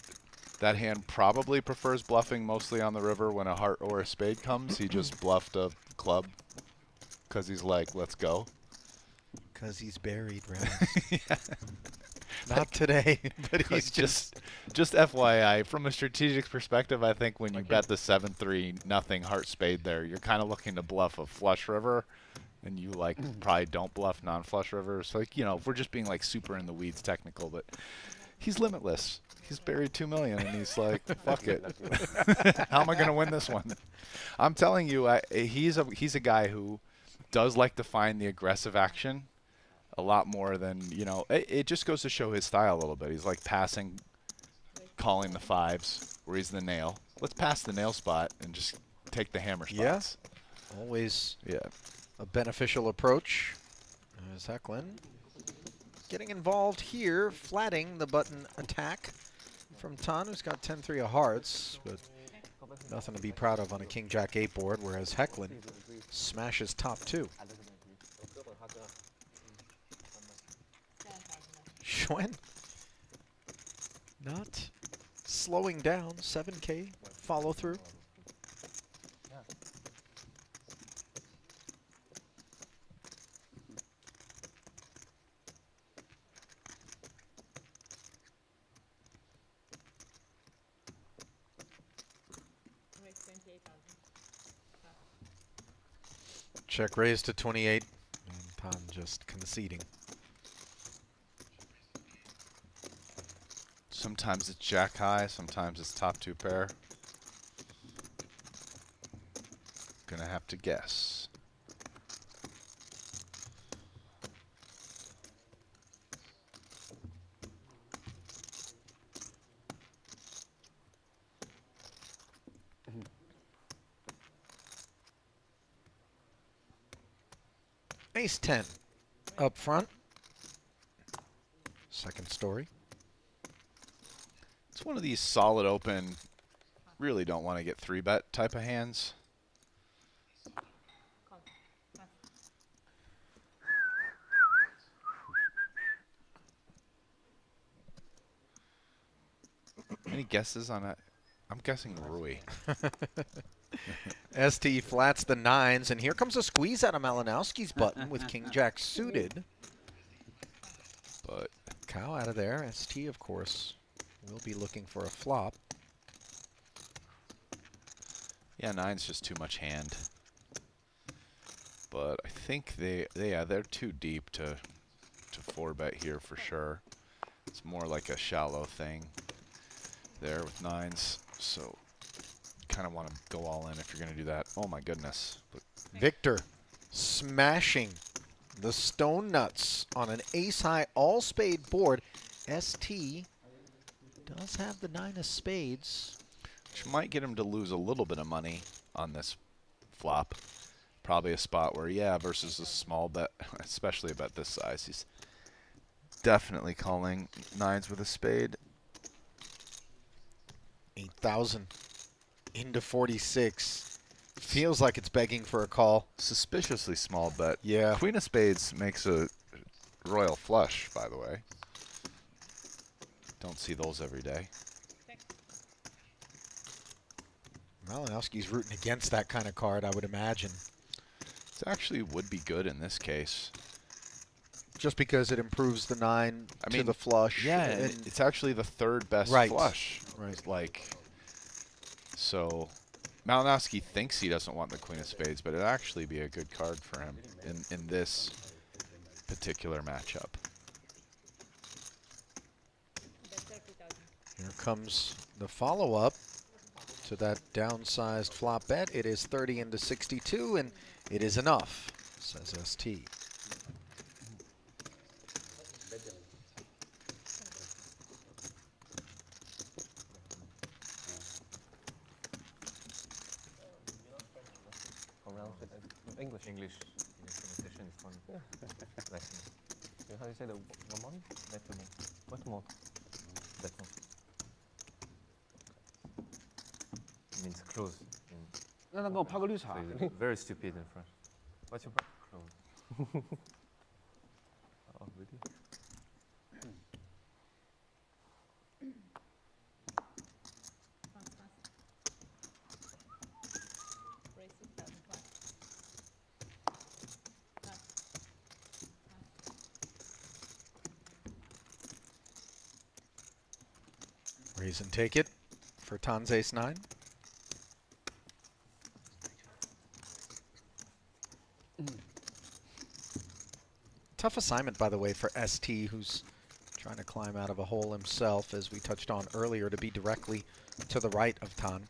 B: that hand probably prefers bluffing mostly on the river when a heart or a spade comes, he just bluffed a club because he's like, let's go.
A: Because he's buried, right? Yeah. Not today, but he's
B: just FYI, from a strategic perspective, I think when you bet the 7-3 nothing heart spade there, you're kind of looking to bluff a flush river, and you like probably don't bluff non-flush rivers. So, like, you know, if we're just being like super in the weeds technical, but he's limitless. He's buried 2 million, and he's like, fuck it. How am I going to win this one? I'm telling you, he's a guy who does like to find the aggressive action a lot more than, you know, it just goes to show his style a little bit. He's like passing, calling the fives where he's the nail. Let's pass the nail spot and just take the hammer spots.
A: Yes. Always a beneficial approach. There's Hecklin getting involved here, flatting the button attack from Tan, who's got 10-3 of hearts, but nothing to be proud of on a King-Jack-8 board, whereas Hecklin smashes top 2. Schwen not slowing down, 7K follow through. Check raise to 28, and Tan just conceding.
B: Sometimes it's jack high, sometimes it's top 2 pair. Gonna have to guess.
A: Ace 10 up front. Second story.
B: It's one of these solid open, really don't want to get 3-bet type of hands. Any guesses on that? I'm guessing Rui.
A: ST flats the 9s, and here comes a squeeze out of Malinowski's button with King Jack suited.
B: But
A: Cow out of there. ST, of course, will be looking for a flop.
B: yeah, 9's just too much hand. But I think they're too deep to 4-bet here for sure. It's more like a shallow thing there with 9s. So kind of want to go all in if you're going to do that. Oh my goodness. But
A: Victor smashing the stone nuts on an ace-high all-spade board. ST does have the 9 of spades.
B: which might get him to lose a little bit of money on this flop. Probably a spot where, yeah, versus a small bet, especially a bet this size, he's definitely calling 9s with a spade.
A: 8,000 into 46. Feels like it's begging for a call.
B: Suspiciously small bet.
A: Yeah.
B: Queen of spades makes a royal flush, by the way. Don't see those every day.
A: Malinowski's rooting against that kind of card, I would imagine.
B: It actually would be good in this case.
A: Just because it improves the 9
B: I
A: to
B: mean,
A: the flush.
B: Yeah, and it's actually the third best
A: Right.
B: flush.
A: Right.
B: Like, so Malinowski thinks he doesn't want the Queen of Spades, but it'd actually be a good card for him in this particular matchup.
A: Here comes the follow-up to that downsized flop bet. It is 30 into 62, and it is enough, says ST.
C: English. English. Invitation is fun. Lesson. How do you say the one more? What more? That one. Means close.
D: 让他给我泡个绿茶。
C: So he's very stupid in French. What's your close? Oh, really?
A: Raise and take it for Tan's ace 9. Tough assignment, by the way, for ST, who's trying to climb out of a hole himself, as we touched on earlier, to be directly to the right of Tan.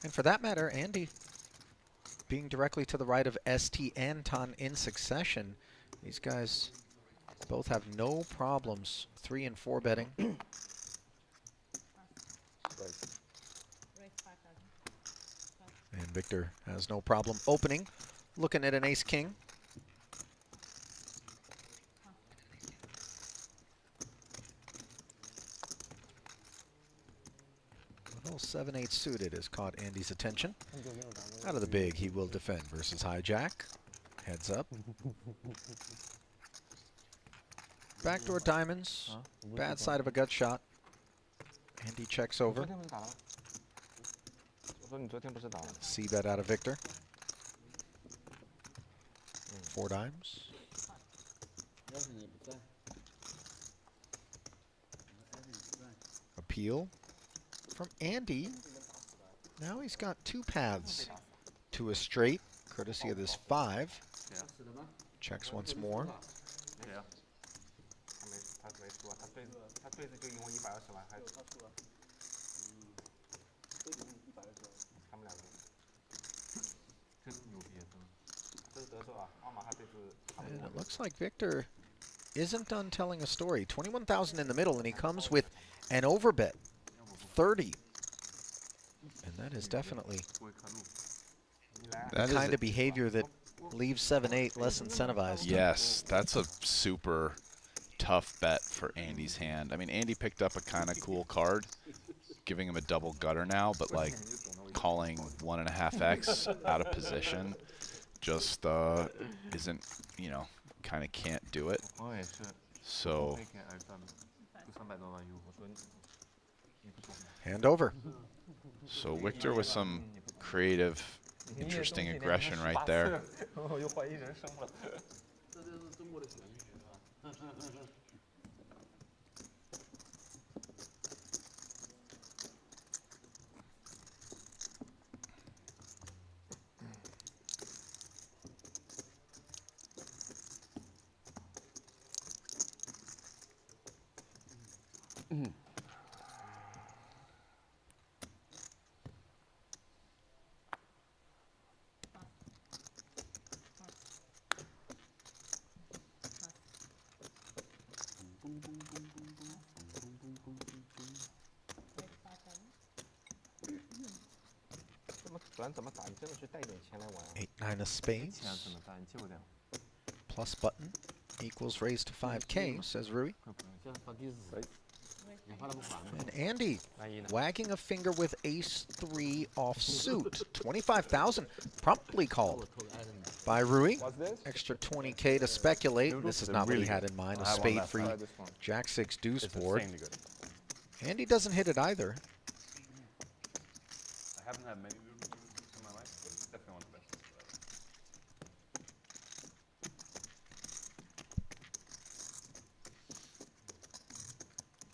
A: And for that matter, Andy being directly to the right of ST and Tan in succession. These guys both have no problems 3 and 4 betting. And Victor has no problem opening, looking at an ace-king. Little 7-8 suited has caught Andy's attention. Out of the big, he will defend versus hijack. Heads up. Backdoor diamonds. Bad side of a gut shot. Andy checks over. C-bet out of Victor. 4 dimes. Appeal from Andy. Now he's got 2 paths to a straight, courtesy of this 5. Checks once more. And it looks like Victor isn't done telling a story. 21,000 in the middle, and he comes with an overbet, 30. And that is definitely the kind of behavior that leaves 7-8 less incentivized.
B: Yes, that's a super tough bet for Andy's hand. I mean, Andy picked up a kind of cool card, giving him a double gutter now, but like calling 1.5x out of position just isn't, you know, kind of can't do it. So
A: Hand over.
B: So Victor with some creative, interesting aggression right there.
C: 我又怀疑人生了。
E: 这就是中国的玄学啊。
C: 不然怎么打？你真的去带点钱来玩啊？
A: 8-9 of spades.
C: 钱怎么打？你借我点。
A: Plus button equals raise to 5K, says Rui.
C: 现在放低是谁？你怕他不还
A: And Andy
C: 万一呢？
A: wagging a finger with ace-3 offsuit. 25,000 promptly called by Rui.
D: What's this?
A: Extra 20K to speculate. This is not what he had in mind. A spade-free
D: Try this one.
A: Jack-6 deuce
C: It's
A: board.
C: insanely good.
A: Andy doesn't hit it either.
C: I haven't had many in my life, but it's definitely one of the best.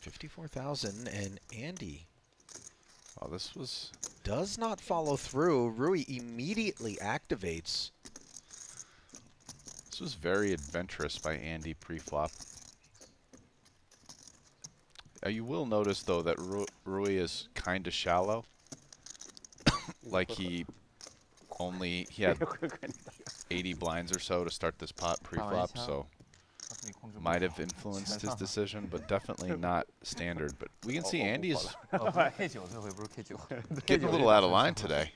A: 54,000, and Andy
B: Wow, this was
A: does not follow through. Rui immediately activates.
B: very adventurous by Andy pre-flop. You will notice though that Rui is kind of shallow. Like he had 80 blinds or so to start this pot pre-flop, so might have influenced his decision, but definitely not standard. But we can see Andy's getting a little out of line today.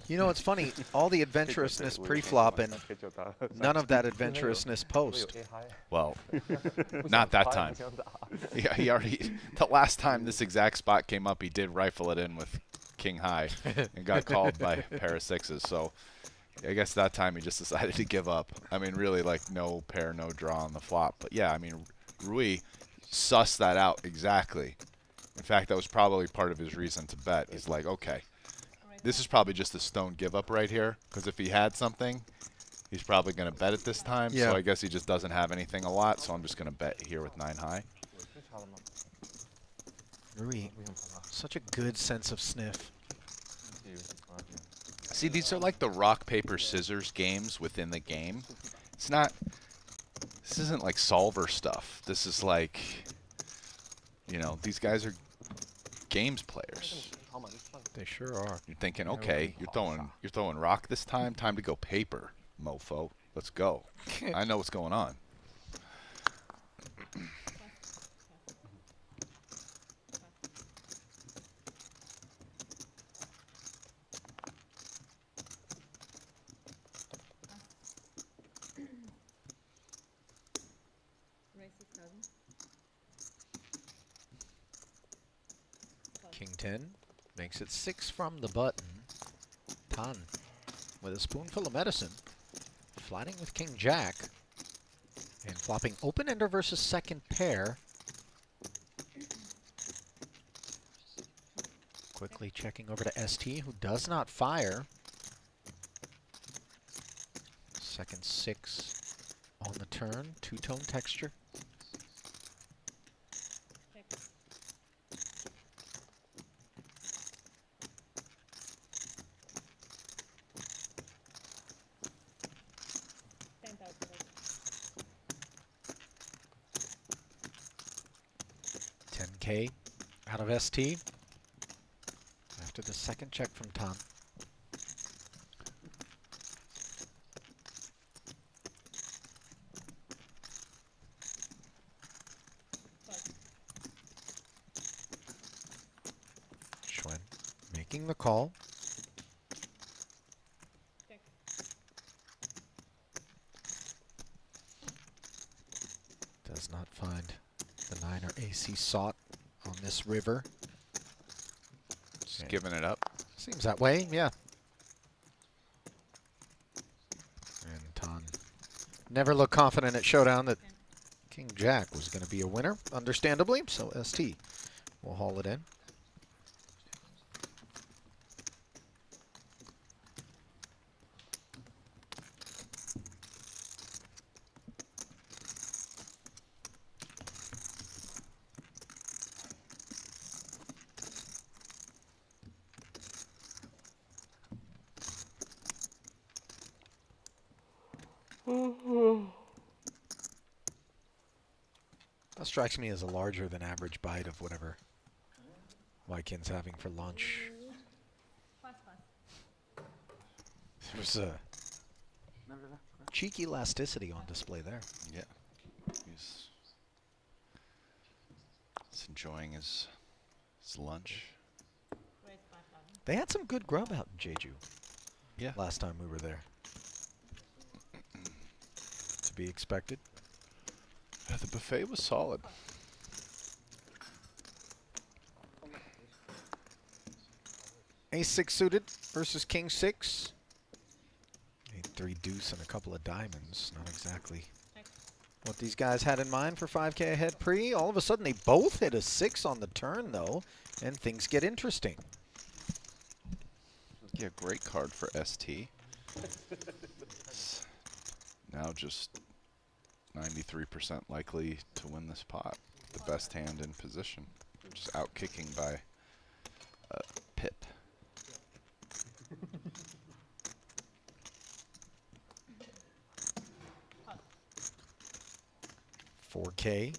A: You know, it's funny. All the adventurousness pre-flop and none of that adventurousness post.
B: Well, not that time. Yeah, he already. The last time this exact spot came up, he did rifle it in with king high and got called by a pair of sixes. So I guess that time he just decided to give up. I mean, really, like no pair, no draw on the flop. But yeah, I mean, Rui sussed that out exactly. In fact, that was probably part of his reason to bet. He's like, okay, this is probably just a stone give up right here, because if he had something, he's probably going to bet it this time.
A: Yeah.
B: So I guess he just doesn't have anything a lot, so I'm just going to bet here with 9 high.
A: Rui, such a good sense of sniff.
B: See, these are like the rock, paper, scissors games within the game. It's not, this isn't like solver stuff. This is like, you know, these guys are games players.
A: They sure are.
B: You're thinking, okay, you're throwing rock this time. Time to go paper, mofo. Let's go. I know what's going on.
A: King 10 makes it 6 from the button. Tan with a spoonful of medicine, flatting with King Jack, and flopping open ender versus second pair. Quickly checking over to ST, who does not fire. Second 6 on the turn, two-tone texture. $10K out of ST after the second check from Tan. Schwen making the call. Does not find the 9 or AC sought on this river.
B: Just giving it up.
A: Seems that way, yeah. And Tan never looked confident at Showdown that King Jack was going to be a winner, understandably, so ST will haul it in. That strikes me as a larger than average bite of whatever Wykin's having for lunch. There's a cheeky elasticity on display there.
B: Yeah. He's enjoying his lunch.
A: They had some good grub out in Jeju.
B: Yeah.
A: Last time we were there. To be expected.
B: Yeah, the buffet was solid.
A: Ace-6 suited versus King-6. 8-3 deuce and a couple of diamonds. Not exactly what these guys had in mind for 5K ahead pre. All of a sudden, they both hit a 6 on the turn, though, and things get interesting.
B: Yeah, great card for ST. Now just 93% likely to win this pot. The best hand in position. Just out kicking by a pip.
A: $4K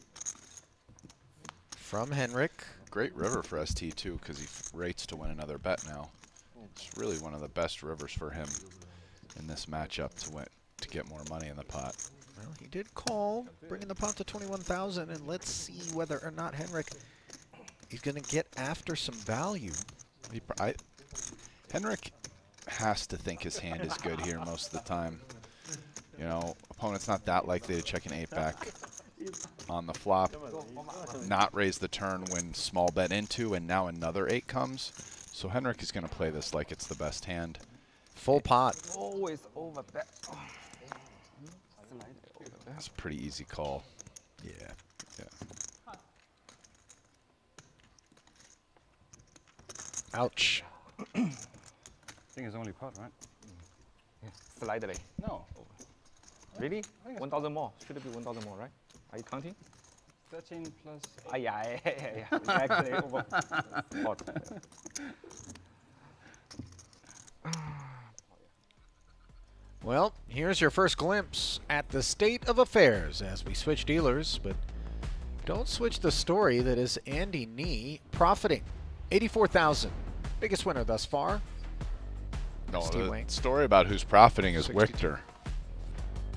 A: from Henrik.
B: Great river for ST too, because he rates to win another bet now. It's really one of the best rivers for him in this matchup to get more money in the pot.
A: Well, he did call, bringing the pot to 21,000, and let's see whether or not Henrik is going to get after some value.
B: Henrik has to think his hand is good here most of the time. You know, opponent's not that likely to check an 8-back on the flop, not raise the turn when small bet into, and now another 8 comes. So Henrik is going to play this like it's the best hand.
A: Full pot.
C: Always over bet.
B: That's a pretty easy call.
A: Yeah.
B: Yeah.
A: Ouch.
F: I think it's only pot, right?
C: Slightly.
F: No.
C: Really? 1,000 more. Should it be 1,000 more, right? Are you counting?
F: 13 plus 8.
C: Ah, yeah. Exactly. Over. Pot.
A: Well, here's your first glimpse at the state of affairs as we switch dealers, but don't switch the story that is Andy Nee profiting. 84,000. Biggest winner thus far.
B: No,
A: Steve Wang.
B: the story about who's profiting is
A: 62.
B: Wichter.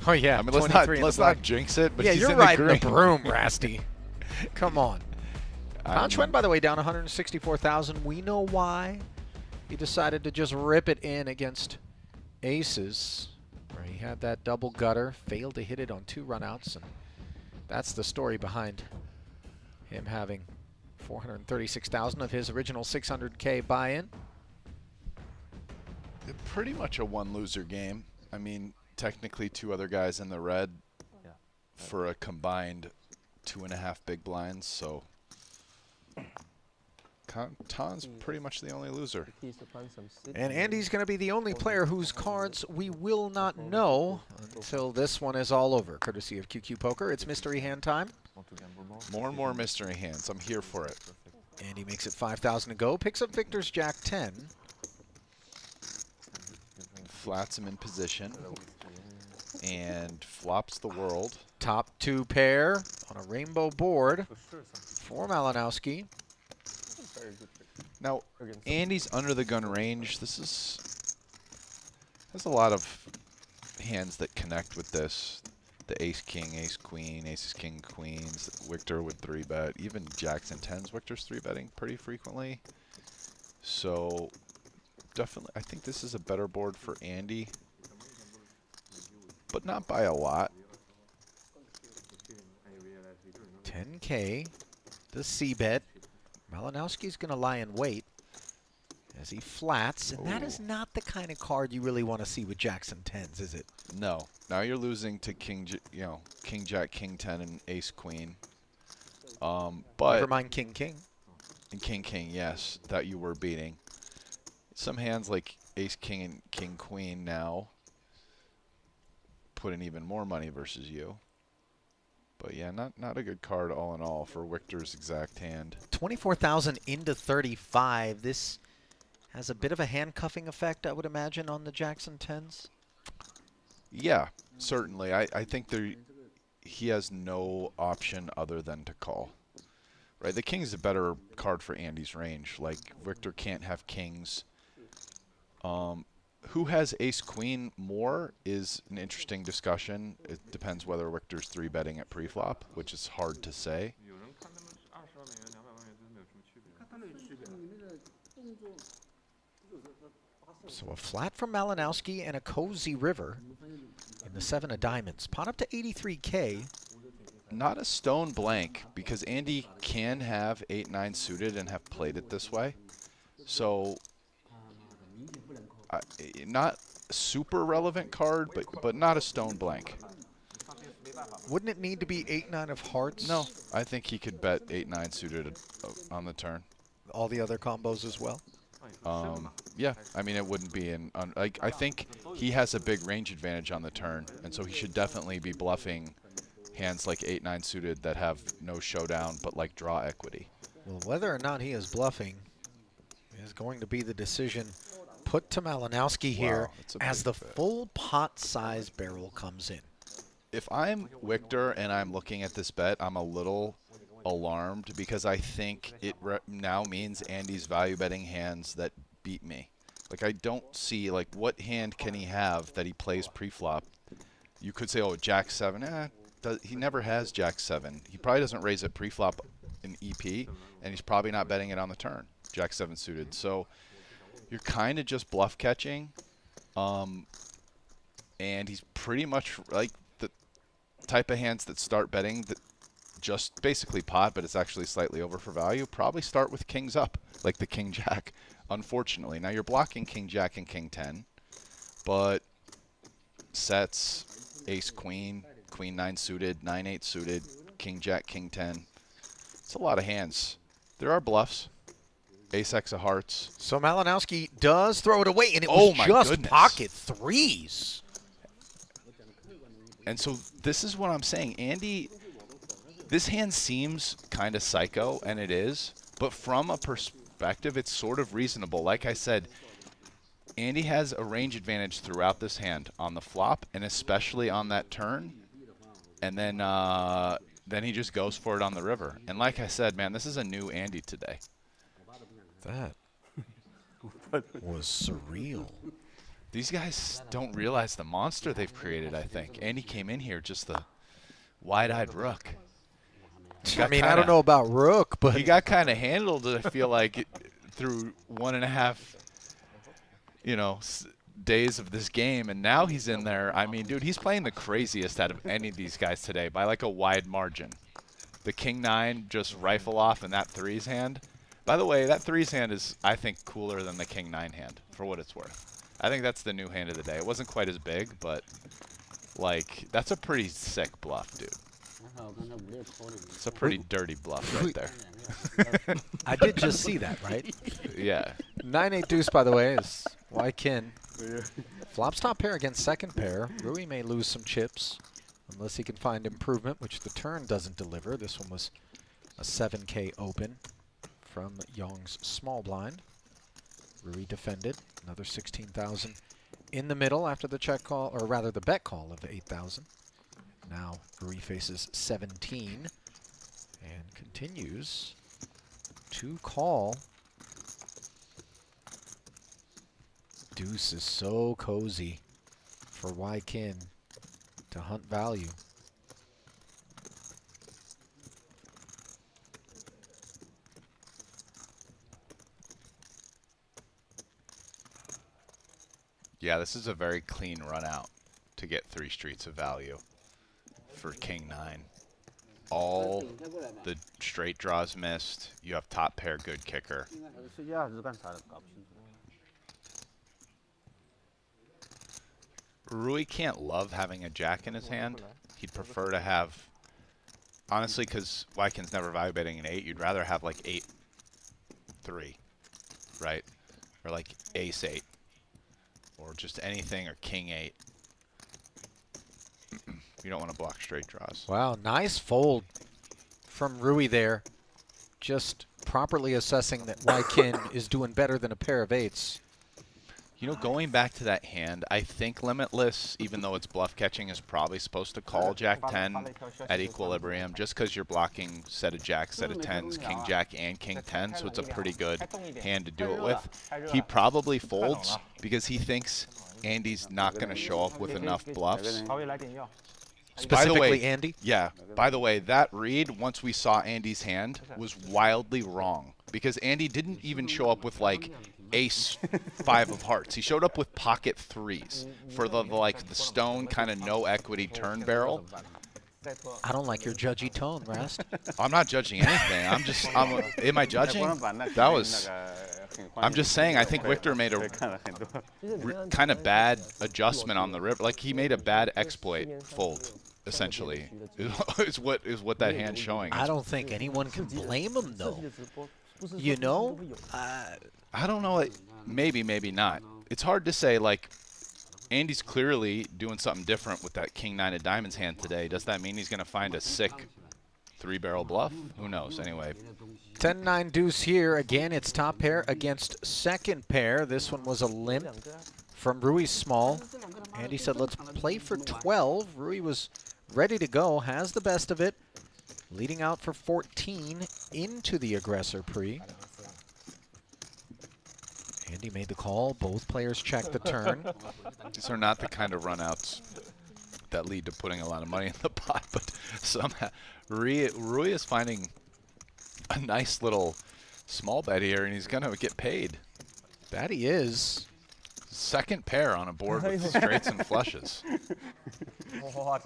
A: Oh, yeah.
B: I mean, let's
A: 23 in the
B: not
A: black.
B: jinx it, but
A: yeah,
B: he's
A: you're
B: in
A: riding
B: the
A: the
B: green.
A: broom, Rasty. Come on. Conchwen,
B: I'm-
A: by the way, down 164,000. We know why. He decided to just rip it in against aces, where he had that double gutter, failed to hit it on 2 runouts, and that's the story behind him having 436,000 of his original 600K buy-in.
B: Pretty much a one-loser game. I mean, technically 2 other guys in the red for a combined 2.5 big blinds, so Tan's pretty much the only loser.
A: And Andy's going to be the only player whose cards we will not know until this one is all over. Courtesy of QQ Poker, it's mystery hand time.
B: More and more mystery hands. I'm here for it.
A: Andy makes it 5,000 to go, picks up Victor's Jack 10.
B: Flats him in position and flops the world.
A: Top 2 pair on a rainbow board for Malinowski.
B: Now, Andy's under the gun range. This has a lot of hands that connect with this. The ace king, ace queen, aces king queens. Victor would 3-bet. Even jacks and 10s. Victor's 3-betting pretty frequently. So definitely, I think this is a better board for Andy, but not by a lot.
A: 10K, the C-bet. Malinowski's going to lie in wait as he flats, and that is not the kind of card you really want to see with jacks and 10s, is it?
B: No. Now you're losing to king jack, king 10, and ace queen. But
A: Never mind king king.
B: and king, yes, that you were beating. Some hands like ace king and king queen now put in even more money versus you. But yeah, not a good card all in all for Victor's exact hand.
A: 24,000 into 35. This has a bit of a handcuffing effect, I would imagine, on the jacks and 10s.
B: Yeah, certainly. I think he has no option other than to call. Right, the king's a better card for Andy's range. Like, Victor can't have kings. Who has ace-queen more is an interesting discussion. It depends whether Victor's 3-betting at preflop, which is hard to say.
A: So a flat from Malinowski and a cozy river in the 7 of diamonds. Pot up to 83K.
B: Not a stone blank, because Andy can have 8-9 suited and have played it this way. So, not super relevant card, but not a stone blank.
A: Wouldn't it need to be 8-9 of hearts?
B: No, I think he could bet 8-9 suited on the turn.
A: All the other combos as well?
B: Yeah, I mean, it wouldn't be I think he has a big range advantage on the turn, and so he should definitely be bluffing hands like 8-9 suited that have no showdown but like draw equity.
A: Well, whether or not he is bluffing is going to be the decision put to Malinowski here as the full pot size barrel comes in.
B: If I'm Victor and I'm looking at this bet, I'm a little alarmed because I think it now means Andy's value betting hands that beat me. Like, I don't see, like, what hand can he have that he plays pre-flop? You could say, oh, Jack 7. He never has Jack 7. He probably doesn't raise it pre-flop in EP, and he's probably not betting it on the turn. Jack 7 suited. So you're kind of just bluff catching, and he's pretty much like the type of hands that start betting that just basically pot, but it's actually slightly over for value. Probably start with kings up, like the king jack, unfortunately. Now you're blocking king jack and king 10, but sets, ace queen, queen 9 suited, 9-8 suited, king jack, king 10. It's a lot of hands. There are bluffs. Ace X of hearts.
A: So Malinowski does throw it away, and it was just pocket threes.
B: And so this is what I'm saying. Andy, this hand seems kind of psycho, and it is, but from a perspective, it's sort of reasonable. Like I said, Andy has a range advantage throughout this hand on the flop, and especially on that turn. And then he just goes for it on the river. And like I said, man, this is a new Andy today.
A: That was surreal.
B: These guys don't realize the monster they've created, I think. Andy came in here just the wide-eyed rook.
A: I mean, I don't know about rook, but
B: he got kind of handled, I feel like, through 1.5, days of this game, and now he's in there. I mean, dude, he's playing the craziest out of any of these guys today by like a wide margin. The king 9 just rifle off in that threes hand. By the way, that threes hand is, I think, cooler than the king 9 hand, for what it's worth. I think that's the new hand of the day. It wasn't quite as big, but, like, that's a pretty sick bluff, dude. It's a pretty dirty bluff right there.
A: I did just see that, right?
B: Yeah.
A: 9-8 deuce, by the way, is why Kin. Flops top pair against second pair. Rui may lose some chips unless he can find improvement, which the turn doesn't deliver. This one was a 7K open from Young's small blind. Rui defended. Another 16,000 in the middle after the check call, or rather the bet call of 8,000. Now Rui faces 17 and continues to call. Deuce is so cozy for Kin to hunt value.
B: Yeah, this is a very clean run out to get 3 streets of value for king 9. All the straight draws missed. You have top pair, good kicker. Rui can't love having a jack in his hand. He'd prefer to have, honestly, because Wykin's never value betting an 8, you'd rather have like 8-3, right? Or like ace 8, or just anything, or king 8. You don't want to block straight draws.
A: Wow, nice fold from Rui there. Just properly assessing that Kin is doing better than a pair of 8s.
B: You know, going back to that hand, I think Limitless, even though it's bluff catching, is probably supposed to call Jack 10 at equilibrium, just because you're blocking set of jacks, set of 10s, King Jack, and King 10, so it's a pretty good hand to do it with. He probably folds because he thinks Andy's not going to show up with enough bluffs.
A: Specifically, Andy?
B: Yeah. By the way, that read, once we saw Andy's hand, was wildly wrong. Because Andy didn't even show up with, like, ace 5 of hearts. He showed up with pocket 3s for the stone kind of no equity turn barrel.
A: I don't like your judgy tone, Rast.
B: I'm not judging anything. Am I judging? That was... I'm just saying, I think Victor made a kind of bad adjustment on the river. Like, he made a bad exploit fold, essentially, is what that hand's showing.
A: I don't think anyone can blame him, though. You know?
B: I don't know. Maybe, maybe not. It's hard to say, like, Andy's clearly doing something different with that King 9 of Diamonds hand today. Does that mean he's going to find a sick 3-barrel bluff? Who knows? Anyway.
A: 10-9 deuce here. Again, it's top pair against second pair. This one was a limp from Rui Small. Andy said, let's play for 12. Rui was ready to go, has the best of it. Leading out for 14 into the aggressor pre. Andy made the call. Both players checked the turn.
B: These are not the kind of runouts that lead to putting a lot of money in the pot, but somehow Rui is finding a nice little small bet here, and he's going to get paid.
A: That he is.
B: Second pair on a board with straights and flushes.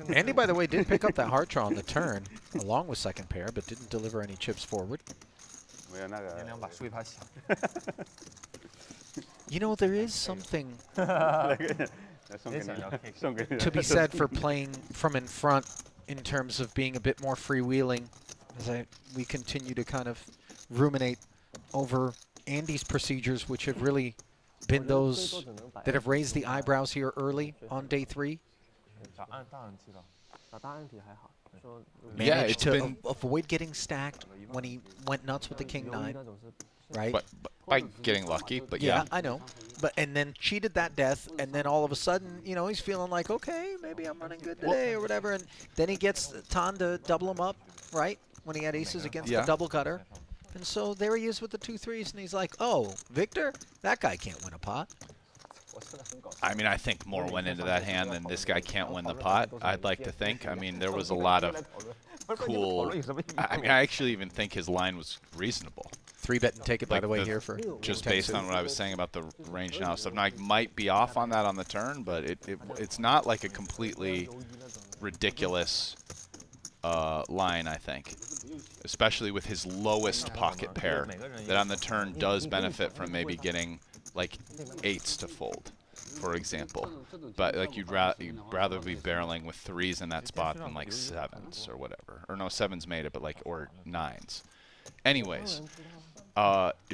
A: Andy, by the way, did pick up that heart draw on the turn, along with second pair, but didn't deliver any chips forward. You know, there is something to be said for playing from in front in terms of being a bit more freewheeling, as we continue to kind of ruminate over Andy's procedures, which have really been those that have raised the eyebrows here early on day 3. Managed to avoid getting stacked when he went nuts with the King 9, right?
B: But by getting lucky, but yeah.
A: I know. And then cheated that death, and then all of a sudden, you know, he's feeling like, okay, maybe I'm running good today or whatever, and then he gets Tan to double him up, right, when he had aces against the double cutter. And so there he is with the 2 3s, and he's like, oh, Victor, that guy can't win a pot.
B: I mean, I think more went into that hand than this guy can't win the pot, I'd like to think. I mean, there was a lot of cool... I mean, I actually even think his line was reasonable.
A: 3-bet and take it, by the way, here for...
B: Just based on what I was saying about the range now. So I might be off on that on the turn, but it's not like a completely ridiculous line, I think. Especially with his lowest pocket pair, that on the turn does benefit from maybe getting like 8s to fold, for example. But like you'd rather be barreling with 3s in that spot than like 7s or whatever. Or no, 7s made it, but like, or 9s. Anyways,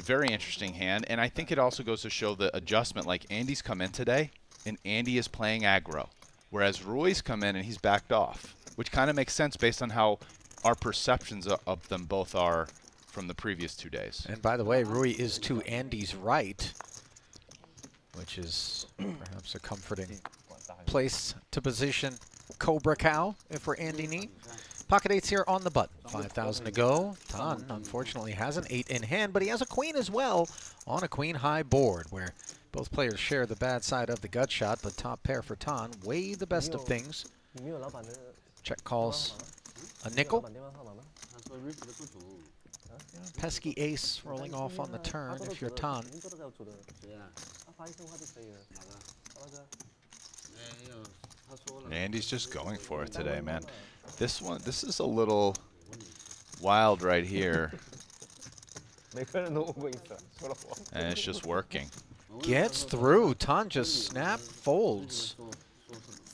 B: very interesting hand, and I think it also goes to show the adjustment. Like, Andy's come in today, and Andy is playing aggro, whereas Rui's come in and he's backed off, which kind of makes sense based on how our perceptions of them both are from the previous 2 days.
A: And by the way, Rui is to Andy's right, which is perhaps a comforting place to position Cobra Cow if we're Andy neat. Pocket 8s here on the button. 5,000 to go. Tan, unfortunately, has an 8 in hand, but he has a queen as well on a queen-high board, where both players share the bad side of the gut shot, but top pair for Tan, way the best of things. Check calls a nickel. Pesky ace rolling off on the turn if you're Tan.
B: Andy's just going for it today, man. This is a little wild right here. And it's just working.
A: Gets through. Tan just snap folds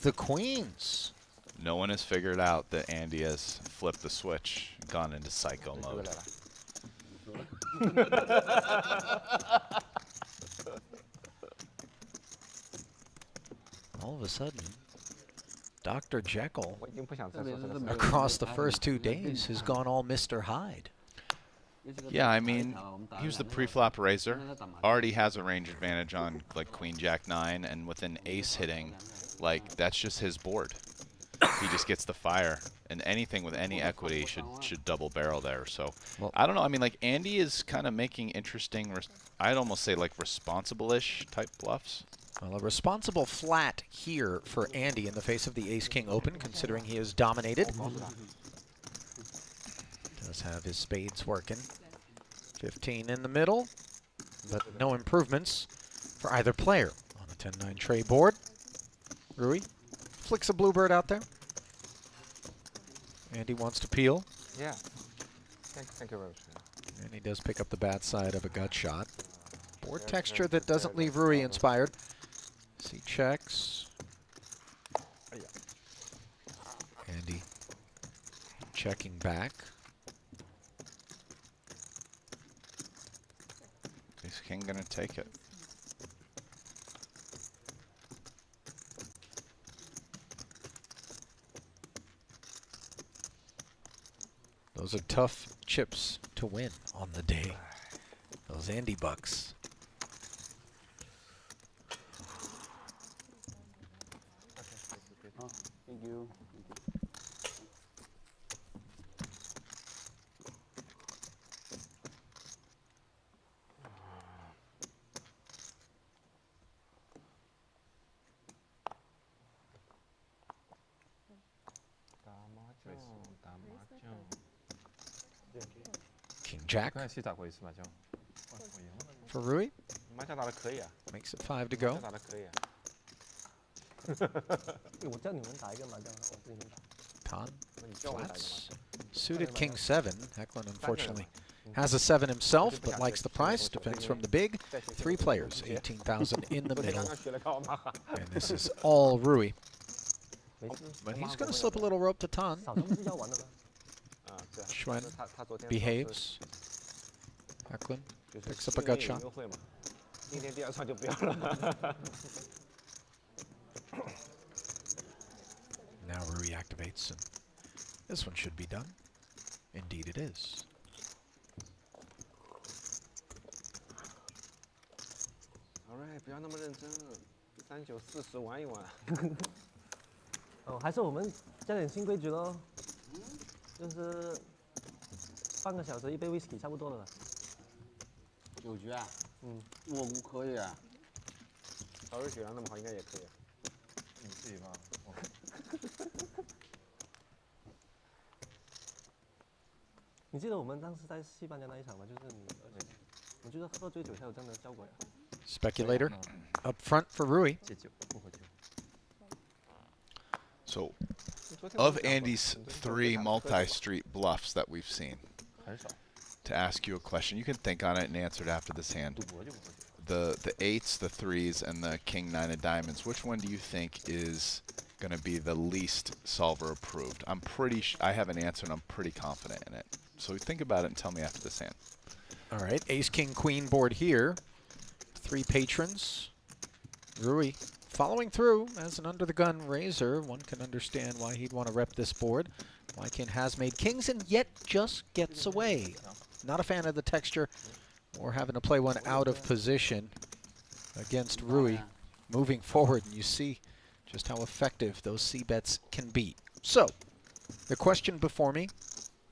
A: the queens.
B: No one has figured out that Andy has flipped the switch, gone into psycho mode.
A: All of a sudden, Dr. Jekyll, across the first 2 days, has gone all Mr. Hyde.
B: Yeah, I mean, he was the pre-flop raiser. Already has a range advantage on like Queen Jack 9, and with an ace hitting, like that's just his board. He just gets the fire, and anything with any equity should double barrel there. So
A: Well,
B: I don't know. I mean, like Andy is kind of making interesting. I'd almost say like responsible-ish type bluffs.
A: Well, a responsible flat here for Andy in the face of the Ace-King open, considering he is dominated. Does have his spades working. 15 in the middle, but no improvements for either player on a 10-9 tray board. Rui flicks a bluebird out there. Andy wants to peel,
C: Yeah. Thank you very much.
A: and he does pick up the bad side of a gut shot. Board texture that doesn't leave Rui inspired. He checks. Andy checking back.
B: Ace King gonna take it.
A: Those are tough chips to win on the day. Those Andy bucks.
F: Thank you.
A: King Jack
C: 刚才其实打过一次麻将，
A: for Rui.
C: 麻将打得可以啊，
A: Makes it 5 to
C: 麻
A: go.
C: 将打得可以啊。
G: 我教你们打一个麻将，我自己能打。
A: Tan
C: 那你教我打一个麻
A: flats.
C: 将。
A: Suited King 7. Hecklin unfortunately has a 7 himself, but likes the price. Defense from the big. 3 players, 18,000 in the
C: 昨天刚
A: middle.
C: 刚学了高马哈。
A: And this is all Rui.
G: 没事，
A: But he's going to slip a little rope to Tan.
G: 早上不是要玩的吗？
C: 啊，对啊。
A: Schwen
C: 他昨天
A: behaves. Hecklin
C: 就是
A: picks up a gut
C: 新
A: shot.
C: 年优惠嘛，今天第二场就不要了。
A: Now Rui activates, and this one should be done. Indeed it is.
C: 好嘞，不要那么认真，39、40玩一玩。
G: 哦，还是我们加点新规矩喽，就是半个小时一杯 whisky 差不多了吧？
E: 酒局啊，
G: 嗯，
E: 我估可以啊。
C: 早日血量那么好，应该也可以。
D: 你自己吧。
G: 你记得我们当时在西班牙那一场吗？就是你，我觉得喝醉酒才有这样的效果呀。
A: Speculator up front for Rui.
F: 戒酒，不喝酒。
B: So, of Andy's 3 multi-street bluffs that we've seen,
F: 很少，
B: to ask you a question, you can think on it and answer it after this hand.
F: 赌博就不喝酒。
B: The 8s, the 3s, and the King 9 of diamonds, which one do you think is going to be the least solver approved? I'm pretty I have an answer and I'm pretty confident in it. So think about it and tell me after this hand.
A: All right, Ace, King, Queen board here. 3 patrons. Rui following through as an under-the-gun raiser. One can understand why he'd want to rep this board. Wykin has made kings and yet just gets away. Not a fan of the texture or having to play one out of position against Rui. Moving forward, and you see just how effective those C-bets can be. So, the question before me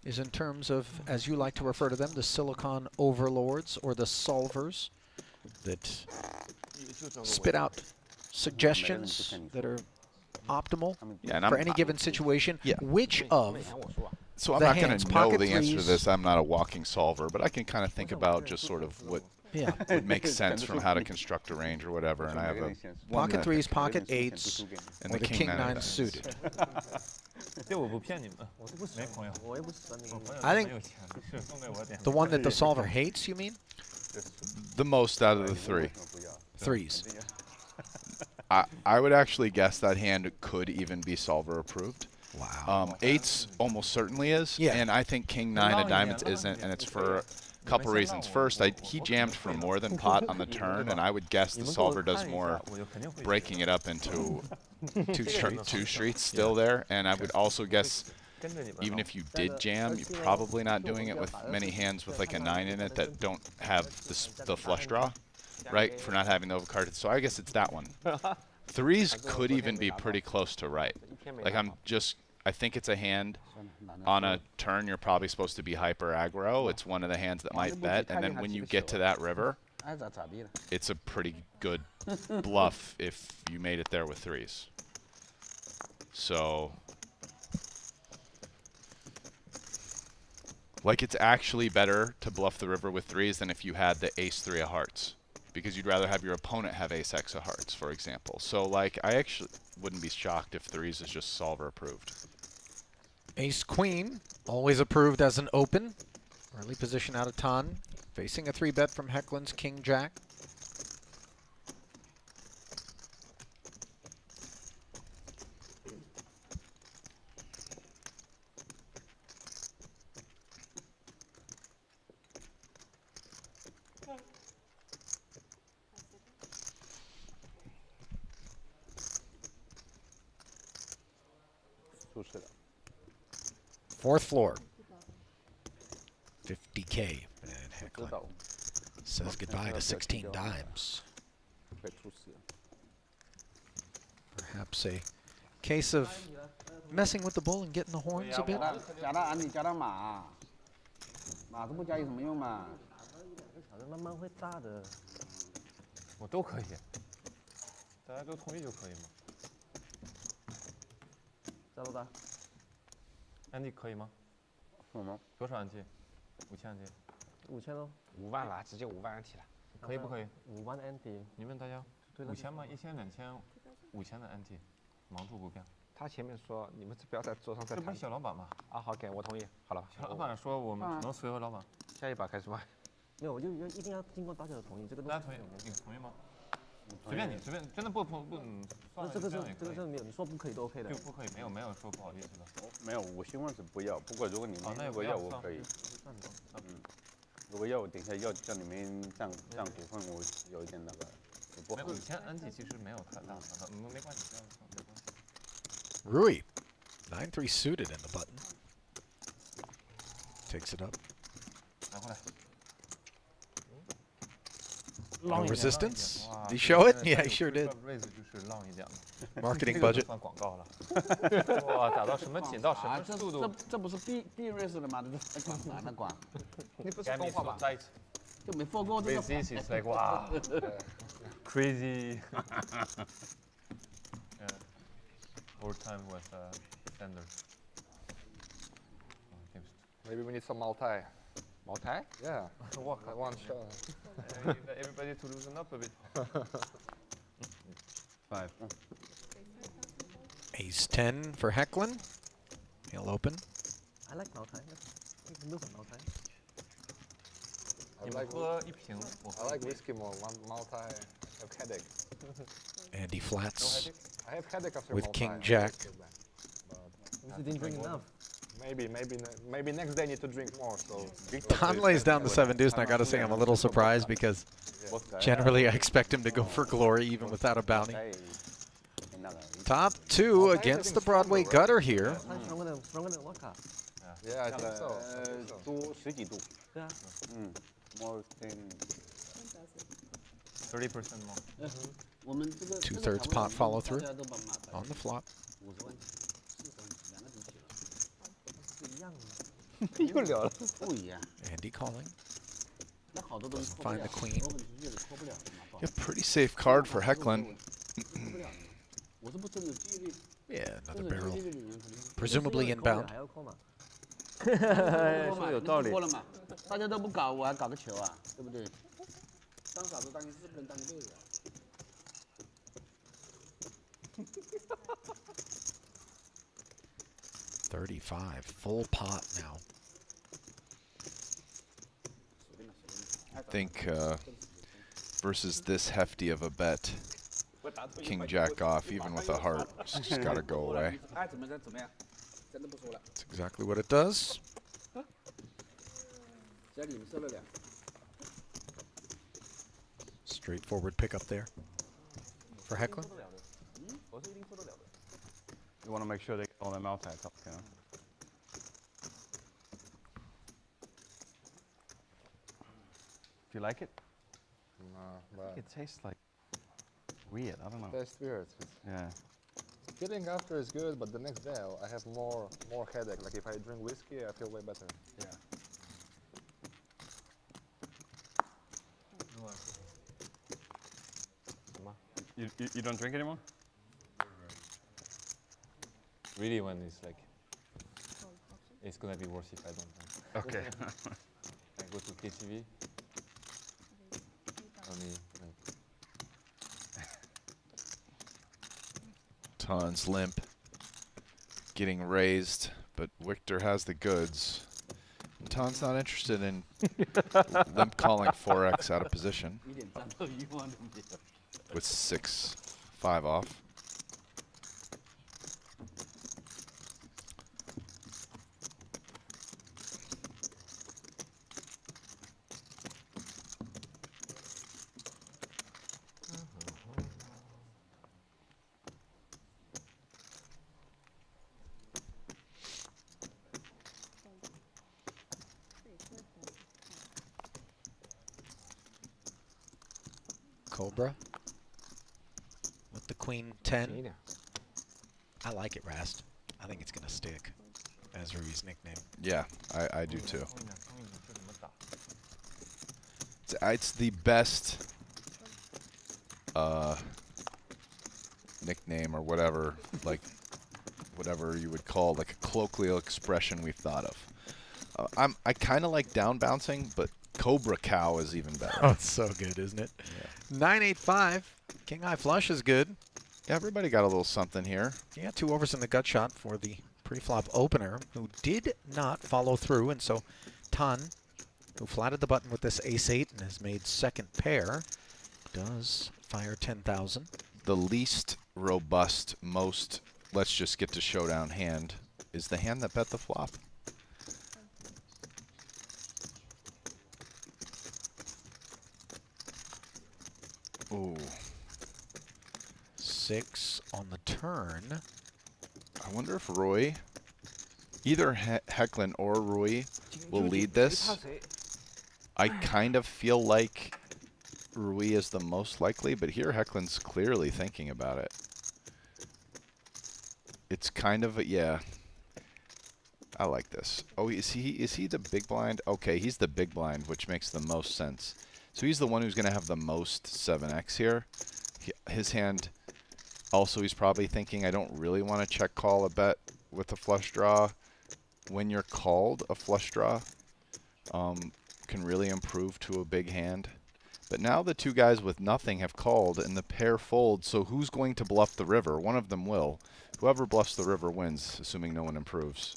A: is in terms of, as you like to refer to them, the silicon overlords or the solvers that spit out suggestions that are optimal
B: Yeah, and
A: for any given situation.
B: Yeah.
A: Which of
B: So I'm
A: the
B: not going
A: hands,
B: to know
A: pocket
B: the answer to
A: threes.
B: this. I'm not a walking solver, but I can kind of think about just sort of what
A: yeah,
B: would make sense from how to construct a range or whatever. And I have a one
A: pocket
B: that-
A: threes, pocket eights,
B: and
A: or the King 9
B: 9
A: suited.
D: 这我不骗你们，
G: 我是不喜欢
D: 没朋友，
G: 我也不喜欢那个。
D: 我朋友
A: I
D: 很
A: think
D: 有钱，是送给我点。
A: The one that the solver hates, you mean?
B: The most out of the 3.
A: Threes.
B: I would actually guess that hand could even be solver approved.
A: Wow.
B: 8s almost certainly is,
A: Yeah.
B: and I think King 9 of diamonds isn't, and it's for a couple reasons. First, he jammed for more than pot on the turn, and I would guess the solver does more breaking it up into two streets still there, and I would also guess even if you did jam, you're probably not doing it with many hands with like a 9 in it that don't have the flush draw, right? For not having the overcard. So I guess it's that one. Threes could even be pretty close to right. Like I think it's a hand on a turn you're probably supposed to be hyper aggro. It's one of the hands that might bet, and then when you get to that river, it's a pretty good bluff if you made it there with threes. So, like, it's actually better to bluff the river with threes than if you had the ace-3 of hearts, because you'd rather have your opponent have ace-x of hearts, for example. So, like, I actually wouldn't be shocked if threes is just solver approved.
A: Ace-queen, always approved as an open. Early position out of ton. Facing a 3-bet from Hecklin's king-jack. Fourth floor. 50K. And Hecklin says goodbye to 16 dimes. Perhaps a case of messing with the bull and getting the horns a bit.
G: 慢慢会大的。
F: 我都可以，大家都同意就可以嘛。
G: 加多大？
F: 安迪可以吗？多少安迪？5000安迪。
G: 5000喽。
C: 5万了，直接5万安提了。
F: 可以不可以
G: ？5万安迪。
F: 你问大家，5000吗？1000、2000、5000的安迪，盲注不变。
C: 他前面说你们不要在桌上再谈。
F: 这不是小老板吗？
C: 啊，好，给我同意。好了，
F: 小老板说我们只能随和老板。
C: 下一把开始吧。
G: 没有，我就一定要经过大家的同意，这个。
F: 大家同意，你同意吗？随便你，随便，真的不。算了，
G: 这个是没有，你说不可以都 OK 的。
F: 不可以，没有说不好意思的。
D: 没有，我希望是不要。不过如果你们如果要，我可以。如果要，我等一下要叫你们占股份，我有一点那个。
F: 没有，5000安迪其实没有太大的，没关系，没关系。
A: Rui, 9-3 suited in the button. Takes it up. No resistance? Did he show it? Yeah, he sure did. Marketing budget.
F: 算广告了。哇，打到什么紧到什么速度？
E: 这不是 B race 的吗？这管哪能管？
C: 你不是动画吧？
E: 就没放过这个。
F: This is like wow, crazy. All time with standard.
C: Maybe we need some multi. Multi? Yeah. One shot.
F: Everybody to loosen up a bit.
C: 5.
A: Ace-10 for Hecklin. He'll open.
G: I like multi. You can lose a multi.
F: I
C: like whiskey more. One multi. I have headache.
A: And he flats
C: I have headache after
A: with
C: multi.
A: king-jack.
G: You didn't drink enough.
C: Maybe next day need to drink more. So
A: Tom lays down the 7-deuce, and I gotta say I'm a little surprised because generally I expect him to go for glory even without a bounty. Top 2 against the Broadway gutter here.
G: Stronger than vodka.
C: Yeah, I think so.
D: 多10几度。
G: 对啊。
D: more than
F: 30% more.
E: 我们这个
A: 2/3 pot follow through on the flop.
C: 又聊了。
E: 不一样。
A: Andy calling.
E: 那好多东西
A: Doesn't find the queen.
E: 扣不了。
B: Yeah, pretty safe card for Hecklin.
E: 我是不真的几率。
A: Yeah, another barrel. Presumably inbound.
G: 说有道理。
E: 过了嘛，大家都不搞，我还搞个球啊，对不对？当傻子当一次不能当一辈子。
A: 35, full pot now.
B: I think versus this hefty of a bet, king jack off, even with a heart, just gotta go away. That's
A: exactly what it does. Straightforward pickup there for Hecklin.
D: You want to make sure they get all them out top, you know?
F: you like it?
C: No, but
D: It tastes like weird. I don't know.
C: tastes weird.
D: Yeah.
C: Feeling after is good, but the next day I have more headache. Like if I drink whiskey, I feel way better.
D: Yeah. You don't drink anymore?
F: Really, when it's like, it's gonna be worse if I don't drink.
D: Okay.
F: I go to KTV. Only like,
B: Tons limp. Getting raised, but Victor has the goods. And Ton's not interested in limp calling 4x out of position
E: 一点战斗欲望都没有。
B: with 6-5 off.
A: Cobra with the queen 10. I like it, Rast. I think it's going to stick as Rui's nickname.
B: Yeah, I do too. It's the best nickname or whatever, like whatever you would call like a colloquial expression we've thought of. I kind of like down bouncing, but Cobra Cow is even better.
A: Oh, it's so good, isn't it?
B: Yeah.
A: 9-8-5. King High Flush is good.
B: Yeah, everybody got a little something here.
A: Yeah, 2 overs in the gut shot for the pre-flop opener, who did not follow through, and so Tan, who flatted the button with this ace-8 and has made second pair, does fire 10,000.
B: The least robust, most let's just get to showdown hand is the hand that bet the flop. Ooh.
A: 6 on the turn.
B: I wonder if Rui, either Hecklin or Rui, will lead this. I kind of feel like Rui is the most likely, but here Hecklin's clearly thinking about it. It's kind of a, yeah. I like this. Oh, is he the big blind? Okay, he's the big blind, which makes the most sense. So he's the one who's going to have the most 7x here. His hand, also he's probably thinking, I don't really want to check call a bet with a flush draw. When you're called, a flush draw can really improve to a big hand. But now the two guys with nothing have called and the pair fold, so who's going to bluff the river? One of them will. Whoever bluffs the river wins, assuming no one improves.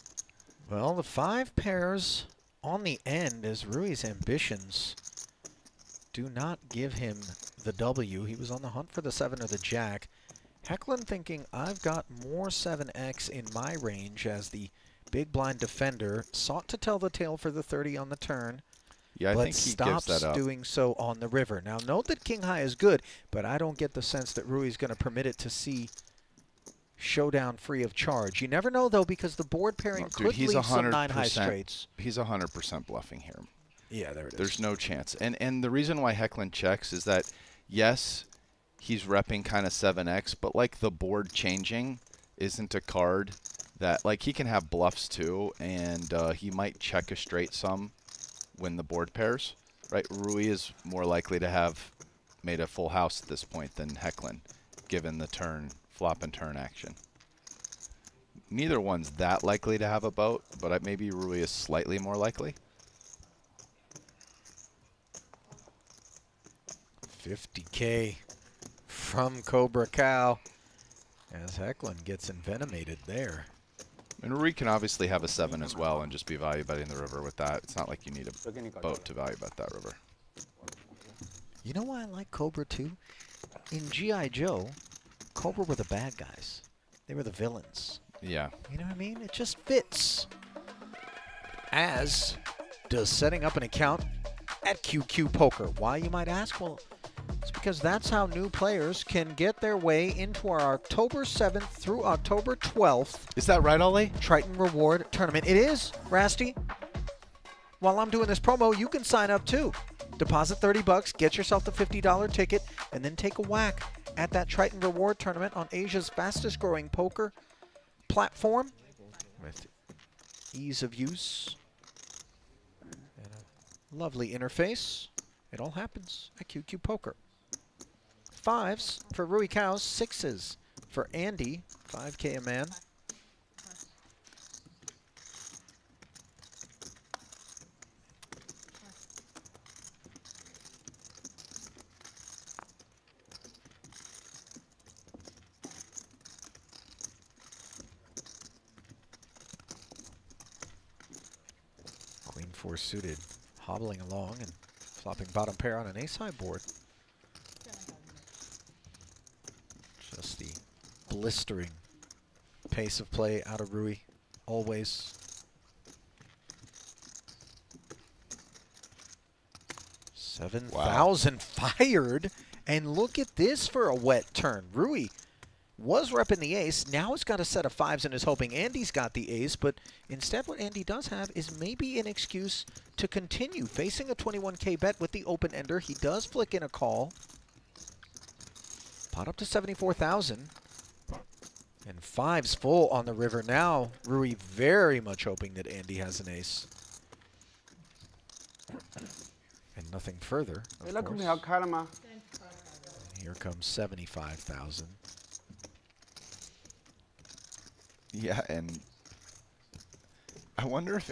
A: Well, the 5 pairs on the end as Rui's ambitions do not give him the W. He was on the hunt for the 7 or the jack. Hecklin thinking, I've got more 7x in my range as the big blind defender. Sought to tell the tale for the 30 on the turn.
B: Yeah, I
A: but
B: think he
A: stops
B: gives that up.
A: doing so on the river. Now, note that King High is good, but I don't get the sense that Rui's going to permit it to see showdown free of charge. You never know, though, because the board pairing could leave some 9 high straights.
B: He's 100% bluffing here.
A: Yeah, there it is.
B: There's no chance. And the reason why Hecklin checks is that, yes, he's repping kind of 7x, but like the board changing isn't a card that, like, he can have bluffs too, and he might check a straight some when the board pairs, right? Rui is more likely to have made a full house at this point than Hecklin, given the turn, flop and turn action. Neither one's that likely to have a boat, but maybe Rui is slightly more likely.
A: 50K from Cobra Cow as Hecklin gets envenomated there.
B: And Rui can obviously have a 7 as well and just be value betting the river with that. It's not like you need a boat to value bet that river.
A: You know why I like Cobra too? In G.I. Joe, Cobra were the bad guys. They were the villains.
B: Yeah.
A: You know what I mean? It just fits. As does setting up an account at QQ Poker. Why, you might ask? Well, it's because that's how new players can get their way into our October 7th through October 12th.
B: Is that right, Ollie?
A: Triton Reward Tournament. It is, Rasty. While I'm doing this promo, you can sign up too. Deposit 30 bucks, get yourself the $50 ticket, and then take a whack at that Triton reward tournament on Asia's fastest growing poker platform with ease of use and a lovely interface. It all happens at QQ Poker. 5s for Rui Cows, 6s for Andy, 5K a man. Queen 4 suited, hobbling along and flopping bottom pair on an ace-high board. Just the blistering pace of play out of Rui, always.
B: Wow.
A: 7,000 fired, and look at this for a wet turn. Rui was repping the ace, now he's got a set of 5s and is hoping Andy's got the ace, but instead what Andy does have is maybe an excuse to continue facing a 21K bet with the open ender. He does flick in a call. Pot up to 74,000. And 5s full on the river now. Rui very much hoping that Andy has an ace. And nothing further, of
E: 那空
A: course.
E: 调开了吗？
A: Here comes 75,000.
B: Yeah, and I wonder if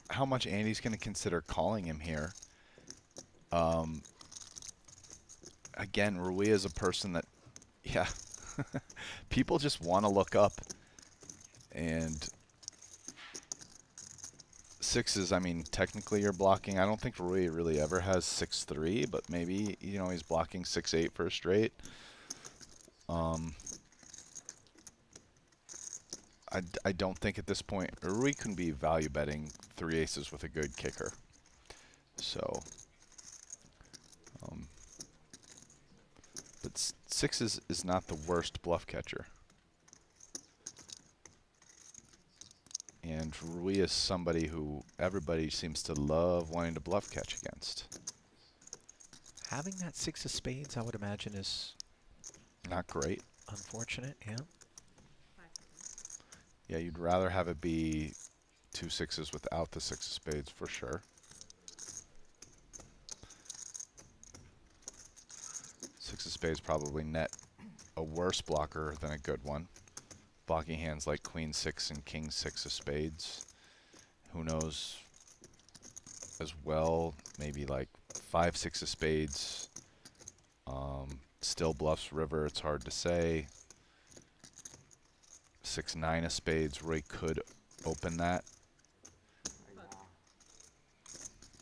B: how much Andy's going to consider calling him here. Again, Rui is a person that, yeah, people just want to look up. And 6s, I mean, technically you're blocking. I don't think Rui really ever has 6-3, but maybe, you know, he's blocking 6-8 for a straight. I don't think at this point Rui can be value betting 3 aces with a good kicker. So, but 6s is not the worst bluff catcher. And Rui is somebody who everybody seems to love wanting to bluff catch against.
A: Having that 6 of spades, I would imagine, is
B: Not great.
A: unfortunate, yeah.
B: Yeah, you'd rather have it be 2 6s without the 6 of spades for sure. 6 of spades probably net a worse blocker than a good one. Blocking hands like Queen 6 and King 6 of spades. Who knows as well, maybe like 5 6 of spades. Still bluffs river, it's hard to say. 6 9 of spades, Rui could open that.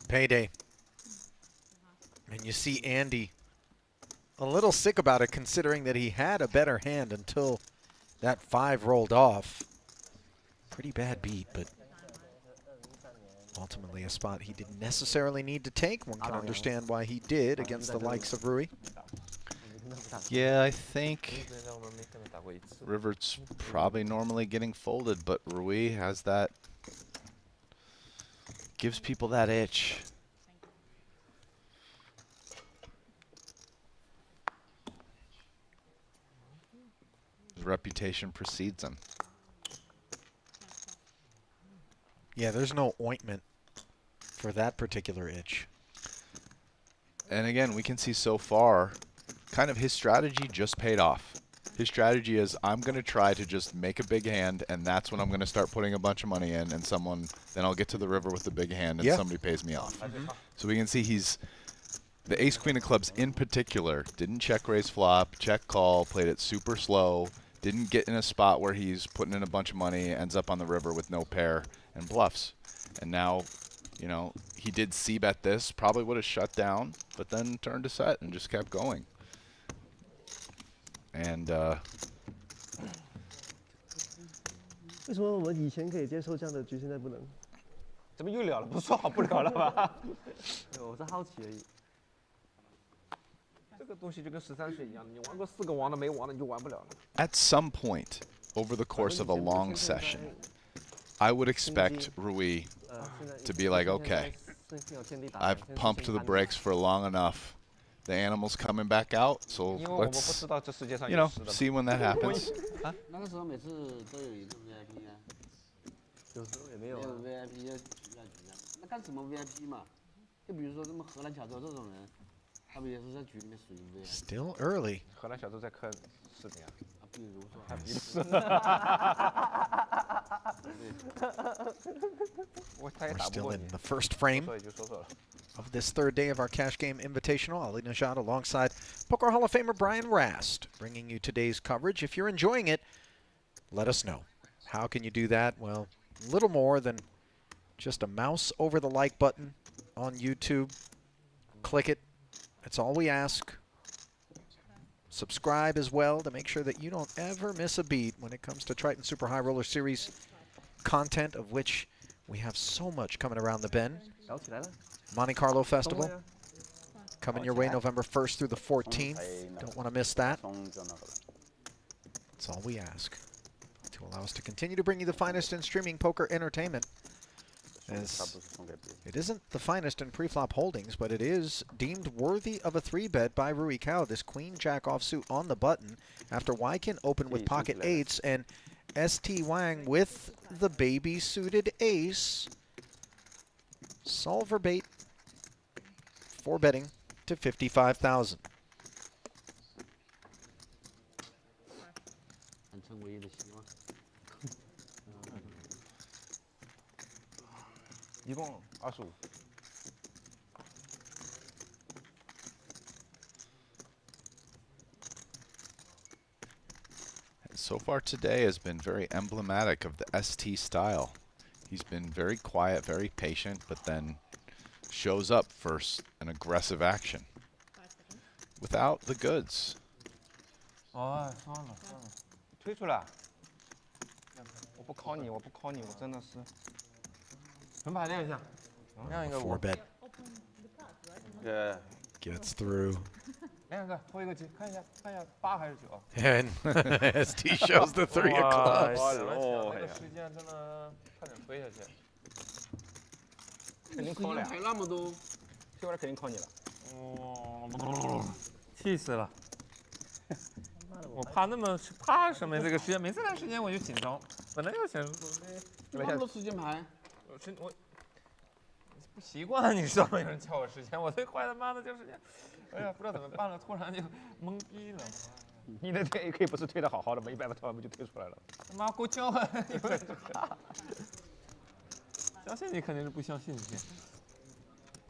A: Payday. And you see Andy a little sick about it, considering that he had a better hand until that 5 rolled off. Pretty bad beat, but ultimately a spot he didn't necessarily need to take. One can understand why he did against the likes of Rui.
B: Yeah, I think river's probably normally getting folded, but Rui has that, gives people that itch. His reputation precedes him.
A: Yeah, there's no ointment for that particular itch.
B: And again, we can see so far, kind of his strategy just paid off. His strategy is, I'm going to try to just make a big hand, and that's when I'm going to start putting a bunch of money in, and then I'll get to the river with the big hand, and somebody pays me off. So we can see the ace queen of clubs in particular, didn't check raise flop, check call, played it super slow, didn't get in a spot where he's putting in a bunch of money, ends up on the river with no pair, and bluffs. And now, you know, he did c-bet this, probably would have shut down, but then turned to set and just kept going. And
G: 为什么我们以前可以接受这样的局，现在不能？
C: 怎么又聊了？不说好不聊了吗？
G: 我是好奇而已。
C: 这个东西就跟13岁一样，你玩过4个王的没玩的你就玩不了了。
B: at some point over the course of a long session, I would expect Rui to be like, okay, I've pumped the brakes for long enough. The animal's coming back out, so
C: 因为我们不
B: let's
C: 知道这世界上
B: you
C: 有
B: know
C: 事的。
B: see when that happens.
E: 那个时候每次都有一个 VIP 啊，
G: 有时候也没有
E: 没有
G: 啊。
E: VIP 要举啊。那干什么 VIP 嘛？就比如说什么荷兰小周这种人，他们也是在局里面属于 VIP。
A: Still early.
C: 荷兰小周在看视频啊。
E: 啊，比如说，
C: 他也
A: We're
C: 打不
A: still
C: 过
A: in
C: 你，
A: the first frame
C: 所以就说说了。
A: of this third day of our Cash Game Invitational. Ali Nejad alongside Poker Hall of Famer Brian Rast, bringing you today's coverage. If you're enjoying it, let us know. How can you do that? Well, little more than just a mouse over the like button on YouTube. Click it. That's all we ask. Subscribe as well to make sure that you don't ever miss a beat when it comes to Triton Super High Roller Series content, of which we have so much coming around the bend.
G: 搞起来了，
A: Monte Carlo
G: 动了
A: Festival
G: 呀
A: coming your way November 1st through the 14th. Don't want to miss that.
D: 松就那个了。
A: That's all we ask to allow us to continue to bring you the finest in streaming poker entertainment.
D: 他
A: As
D: 不是送给别人。
A: it isn't the finest in pre-flop holdings, but it is deemed worthy of a 3-bet by Rui Cao. This queen jack offsuit on the button after Wykin opened with pocket eights and ST Wang with the baby suited ace. Solver bait for betting to 55,000.
E: 很成唯一的希望。
C: 一共25。
B: So far today has been very emblematic of the ST style. He's been very quiet, very patient, but then shows up for an aggressive action without the goods.
C: 哦，算了算了，退出来。我不考你，我不考你，我真的是。纯牌练一下，亮一个我，
A: 4-bet
D: 对，
A: gets through.
C: 亮一个拖一个机，看一下8还是9。
A: And ST shows the 3 of
C: 哇，
A: clubs.
C: 想了那个时间真的快点推下去。肯定考了呀，
E: 牌那么多，
C: 这会儿肯定考你了。哦，气死了！我怕怕什么呀？这个时间，每次来时间我就紧张，本来就想
E: 那么多时间牌，
C: 我不习惯，你知道吗？有人叫我时间，我最坏的妈的就是这样。哎呀，不知道怎么办了，突然就懵逼了。你的推 AK 不是推的好好的吗？100把突然不就推出来了？他妈给我叫啊！相信你肯定是不相信你。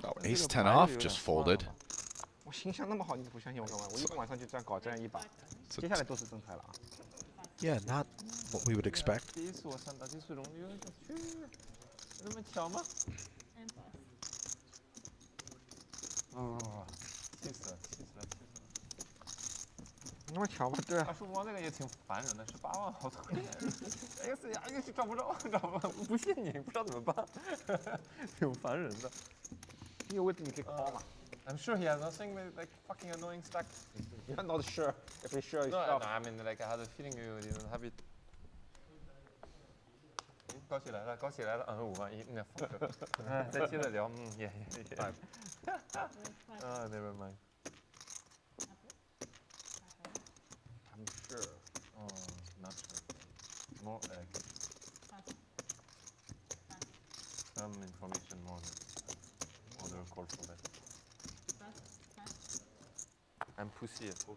B: Oh, ace 10 off just folded.
C: 我形象那么好，你不相信我干嘛？我一个晚上就这样搞这样一把，接下来都是正牌了啊。
A: Yeah, not what we would expect.
C: 第一次我上大气水龙鱼，去，那么巧吗？哦，气死了，气死了，气死了！那么巧吗？对啊。叔王这个也挺烦人的，18万好讨厌。X 呀，又找不着，不信你，不知道怎么办，挺烦人的。你有位置你可以 call 嘛。I'm sure he has nothing like fucking annoying stack. You're not sure. If you're sure, no, I mean like I had a feeling you didn't have it. 搞起来了，搞起来了，5万1，那放着，再接着聊，也。Never mind. I'm sure. Oh, not sure. More like some information more than other call for that. I'm pussy at all.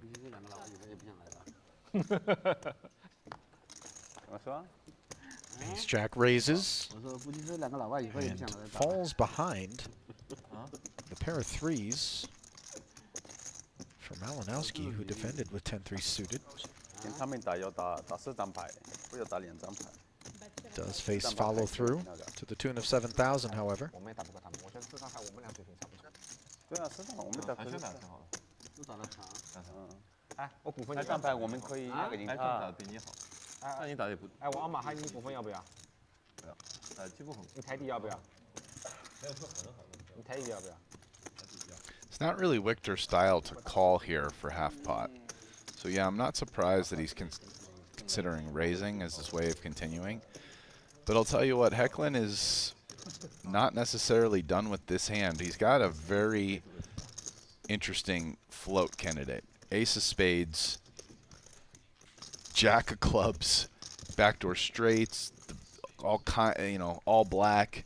E: 估计这两个老外以后也不想来了。
D: 怎么说？
A: Ace Jack raises
E: 我说估计这两个老外以后也不
A: and
E: 想来打。
A: falls behind the pair of threes for Malinowski, who defended with 10-3 suited.
D: 跟他们打要打4张牌，不要打2张牌。
A: Does face follow through to the tune of 7,000, however.
C: 我们也打不过他们，我觉得这张牌我们俩水平差不多。
D: 对啊，4张我们打可以打。
C: 挺好的。
E: 都打得长。
C: 哎，我股份
D: 3张牌我们可以那个赢
F: 打得
D: 他。
F: 比你好，
C: 哎，
F: 那你打也不
C: 哎，我阿玛哈，你股份要不要？
F: 不要，几乎很。
C: 你台底要不要？
F: 没有说很好的。
C: 你台底要不要？
B: It's not really Victor's style to call here for half pot. So yeah, I'm not surprised that he's considering raising as his way of continuing. But I'll tell you what, Hecklin is not necessarily done with this hand. He's got a very interesting float candidate. Ace of spades, jack of clubs, backdoor straights, all black,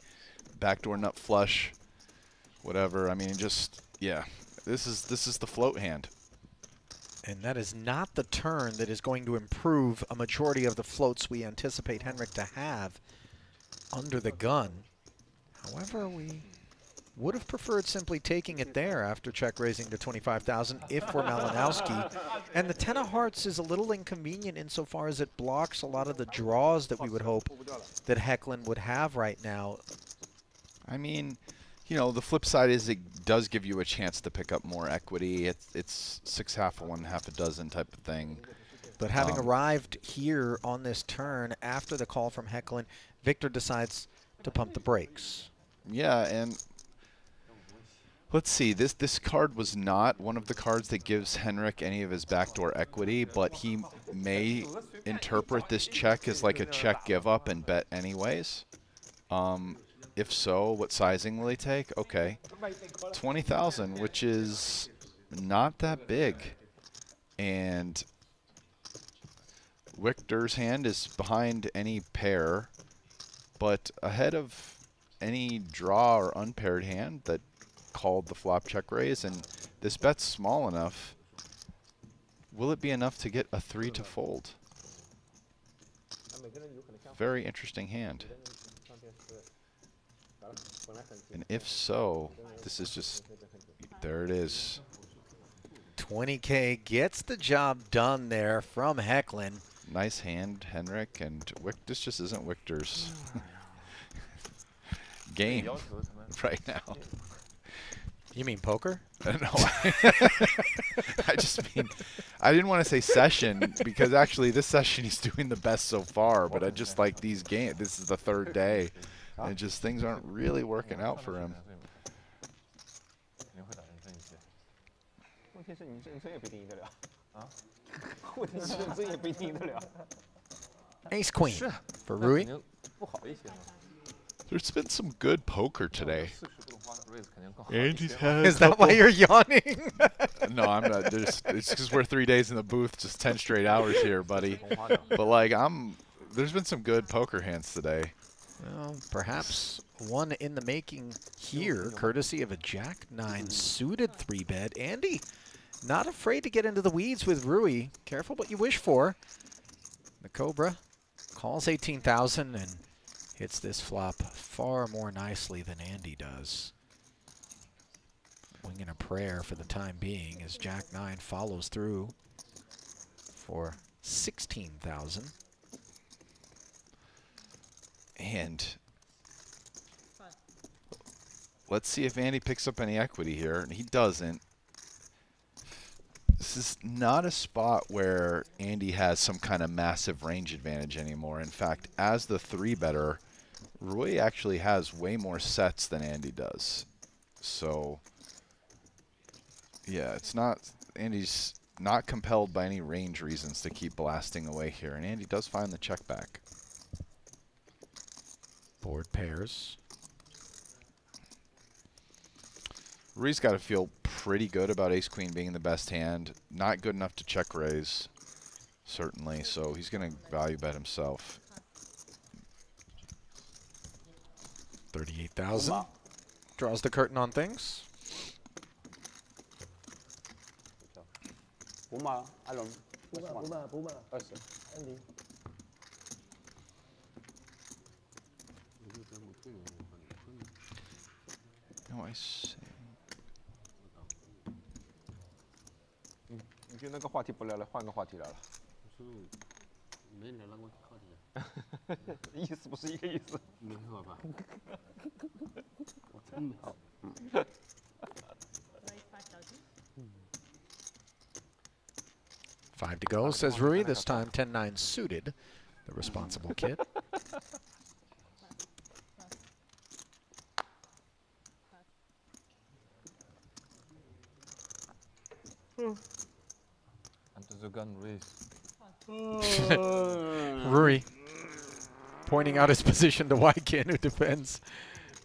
B: backdoor nut flush, whatever. I mean, just yeah, this is the float hand.
A: And that is not the turn that is going to improve a majority of the floats we anticipate Henrik to have under the gun. However, we would have preferred simply taking it there after check raising to 25,000 if we're Malinowski. And the 10 of hearts is a little inconvenient insofar as it blocks a lot of the draws that we would hope that Hecklin would have right now.
B: I mean, you know, the flip side is it does give you a chance to pick up more equity. It's 6 half of 1 half a dozen type of thing.
A: But having arrived here on this turn after the call from Hecklin, Victor decides to pump the brakes.
B: Yeah, and let's see. This card was not one of the cards that gives Henrik any of his backdoor equity, but he may interpret this check as like a check give up and bet anyways. If so, what sizing will he take? Okay, 20,000, which is not that big. And Victor's hand is behind any pair, but ahead of any draw or unpaired hand that called the flop check raise, and this bet's small enough. Will it be enough to get a 3 to fold? Very interesting hand. And if so, this is just, there it is.
A: 20K gets the job done there from Hecklin.
B: Nice hand, Henrik, and this just isn't Victor's game right now.
A: You mean poker?
B: No, I just mean, I didn't want to say session because actually this session he's doing the best so far, but I just like these games. This is the 3rd day, and just things aren't really working out for him.
A: Ace queen for Rui.
B: There's been some good poker today.
A: Is that why you're yawning?
B: No, I'm not. It's because we're 3 days in the booth, just 10 straight hours here, buddy. But like, there's been some good poker hands today.
A: Well, perhaps one in the making here, courtesy of a Jack-9 suited 3-bet. Andy, not afraid to get into the weeds with Rui. Careful what you wish for. The Cobra calls 18,000 and hits this flop far more nicely than Andy does. Winging a prayer for the time being as Jack-9 follows through for 16,000.
B: And let's see if Andy picks up any equity here. And he doesn't. This is not a spot where Andy has some kind of massive range advantage anymore. In fact, as the 3-better, Rui actually has way more sets than Andy does. So, yeah, it's not, Andy's not compelled by any range reasons to keep blasting away here. And Andy does find the check back.
A: Board pairs.
B: Rui's got to feel pretty good about ace-queen being the best hand. Not good enough to check raise, certainly, so he's going to value bet himself.
A: 38,000. Draws the curtain on things.
B: No, I see.
C: 你觉得那个话题不聊了，换个话题聊了。
E: 没聊那个话题。
C: 意思不是一个意思。
E: 没好吧？我真没好。
A: 5 to go, says Rui. This time 10-9 suited, the responsible kid.
F: Under the gun raise.
A: Rui Pointing out his position to Wykin, who defends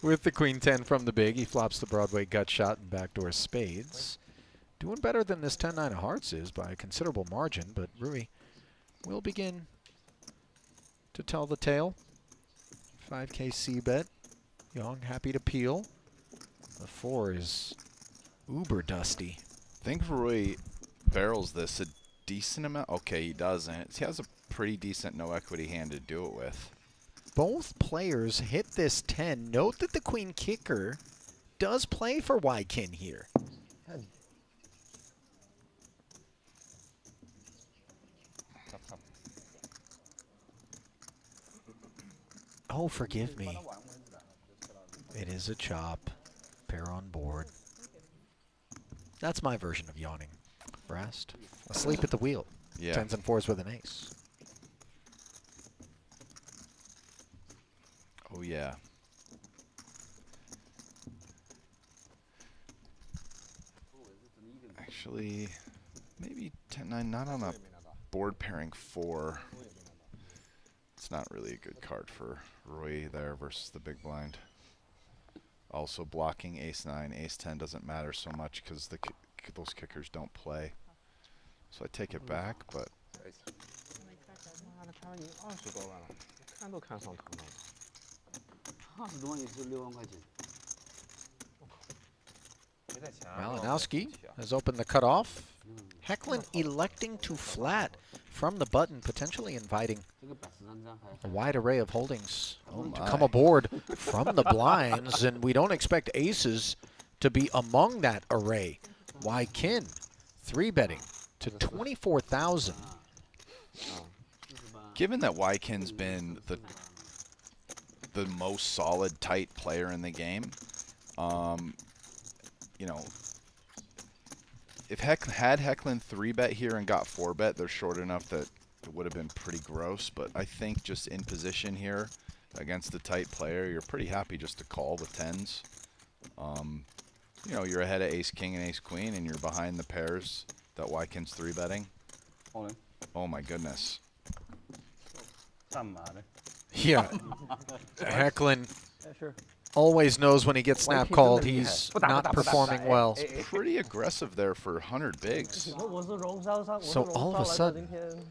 A: with the queen 10 from the big. He flops the Broadway gut shot and backdoor spades. Doing better than this 10-9 of hearts is by a considerable margin, but Rui will begin to tell the tale. 5K C bet. Young happy to peel. The 4 is uber dusty.
B: I think Rui barrels this a decent amount. Okay, he doesn't. He has a pretty decent no equity hand to do it with.
A: Both players hit this 10. Note that the queen kicker does play for Wykin here. Oh, forgive me. It is a chop. Pair on board. That's my version of yawning. Rast, asleep at the wheel.
B: Yeah.
A: 10s and 4s with an ace.
B: Oh, yeah. Actually, maybe 10-9, not on a board pairing 4. It's not really a good card for Rui there versus the big blind. Also blocking ace-9, ace-10 doesn't matter so much because those kickers don't play. So I take it back, but...
E: 20多万也是6万块钱。
A: Malinowski has opened the cutoff. Hecklin electing to flat from the button, potentially inviting a wide array of holdings to come aboard from the blinds, and we don't expect aces to be among that array. Wykin 3-betting to 24,000.
B: Given that Wykin's been the most solid, tight player in the game, you know, if had Hecklin 3-bet here and got 4-bet, they're short enough that it would have been pretty gross. But I think just in position here against the tight player, you're pretty happy just to call with 10s. You know, you're ahead of ace-king and ace-queen, and you're behind the pairs that Wykin's 3-betting. Oh my goodness.
A: Yeah, Hecklin always knows when he gets snap called, he's not performing well.
B: Pretty aggressive there for 100 bigs.
A: So all of a sudden,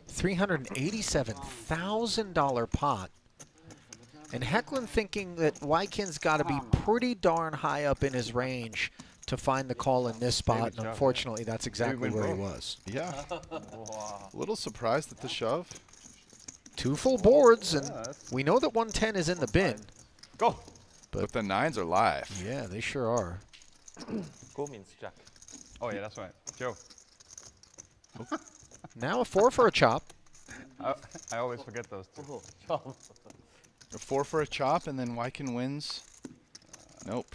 A: $387,000 pot. And Hecklin thinking that Wykin's got to be pretty darn high up in his range to find the call in this spot. And unfortunately, that's exactly where he was.
B: Yeah. A little surprised at the shove.
A: 2 full boards, and we know that 110 is in the bin.
F: Go!
B: But the 9s are live.
A: Yeah, they sure are.
F: Go means jack. Oh yeah, that's right. Joe.
A: Now a 4 for a chop.
F: I always forget those two.
B: A 4 for a chop, and then Wykin wins. Nope.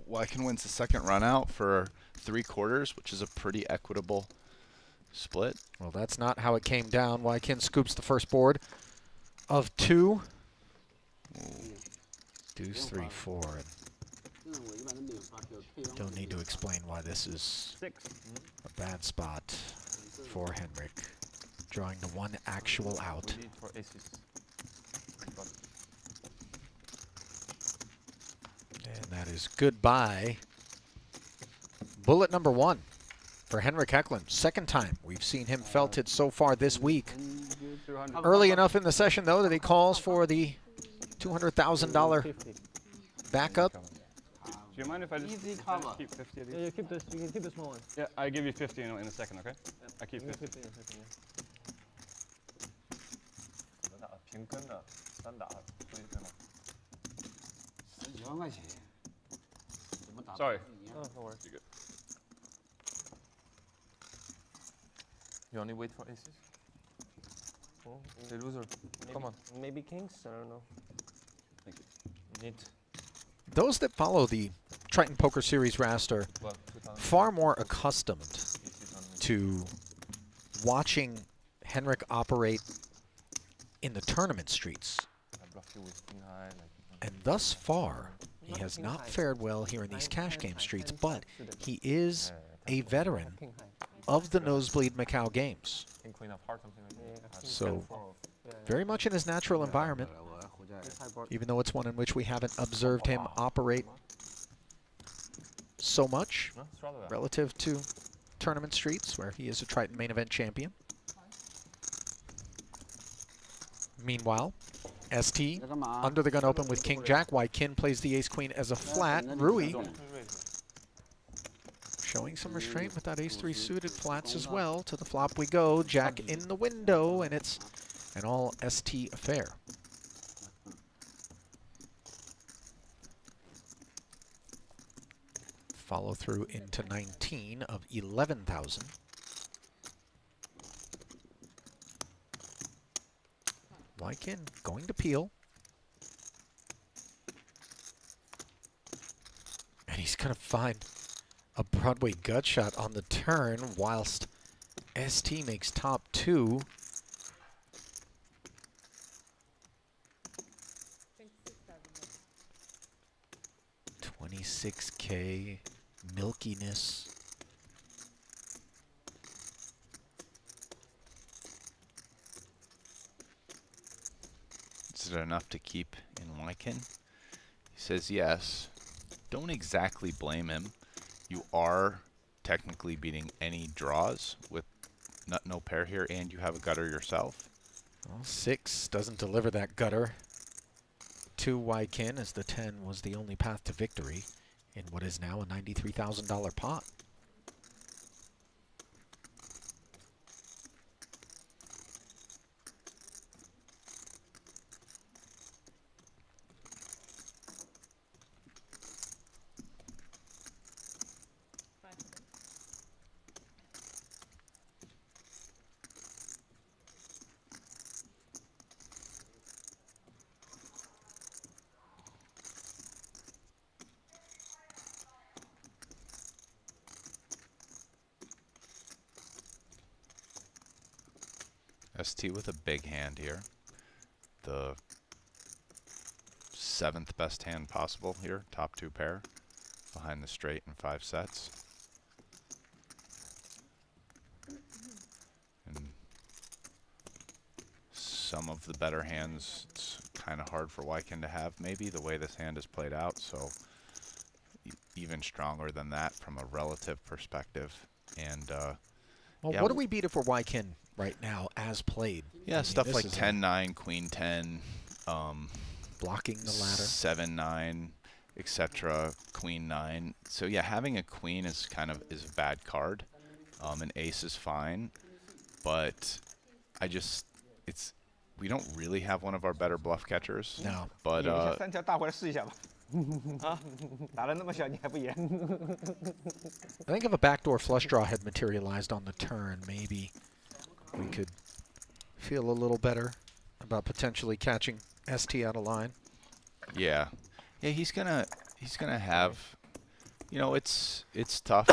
B: Wykin wins the second run out for 3/4, which is a pretty equitable split.
A: Well, that's not how it came down. Wykin scoops the first board of 2. Deuce 3, 4. Don't need to explain why this is a bad spot for Henrik. Drawing the 1 actual out. And that is goodbye. Bullet number 1 for Henrik Hecklin. Second time we've seen him felted so far this week. Early enough in the session, though, that he calls for the $200,000 backup.
F: Do you mind if I just keep 50 of these?
G: Yeah, you can keep the small one.
F: Yeah, I give you 50 in a second, okay? I keep 50.
G: 50 in a second, yeah.
F: 平跟的单打推是吗
E: 10几万块钱，怎么打
F: ？Sorry.
G: Oh, no worries.
F: You good. You only wait for aces? The loser. Come on.
G: Maybe kings? I don't know.
F: Thank you. Neat.
A: Those that follow the Triton Poker Series Rast are
F: Well,
A: far more accustomed to watching Henrik operate in the tournament streets. And thus far, he has not fared well here in these cash game streets, but he is a veteran of the Nosebleed Macau games. So very much in his natural environment, even though it's one in which we haven't observed him operate so much relative to tournament streets, where he is a Triton main event champion. Meanwhile, ST under the gun open with King Jack. Wai Kin plays the Ace Queen as a flat. Rui showing some restraint with that Ace 3 suited flats as well. To the flop we go. Jack in the window, and it's an all ST affair. Follow through into 19 of 11,000. Wai Kin going to peel. And he's going to find a Broadway gut shot on the turn whilst ST makes top 2. $26K milkiness.
B: Is it enough to keep in Wai Kin? He says yes. Don't exactly blame him. You are technically beating any draws with no pair here, and you have a gutter yourself.
A: Well, 6 doesn't deliver that gutter to Wai Kin, as the 10 was the only path to victory in what is now a $93,000 pot.
B: ST with a big hand here. The 7th best hand possible here. Top 2 pair. Behind the straight in 5 sets. And some of the better hands, it's kind of hard for Wai Kin to have, maybe, the way this hand is played out. So even stronger than that from a relative perspective. And
A: well,
B: yeah,
A: what do we beat it for Wai Kin right now as played?
B: Yeah,
A: I mean,
B: stuff like 10-9, Queen 10,
A: blocking the ladder,
B: 7-9, etc. Queen 9. So yeah, having a queen is kind of a bad card. An ace is fine, but we don't really have one of our better bluff catchers.
A: No,
B: but
C: I
A: think if a backdoor flush draw had materialized on the turn, maybe we could feel a little better about potentially catching ST out of line.
B: Yeah, he's gonna have, you know, it's tough.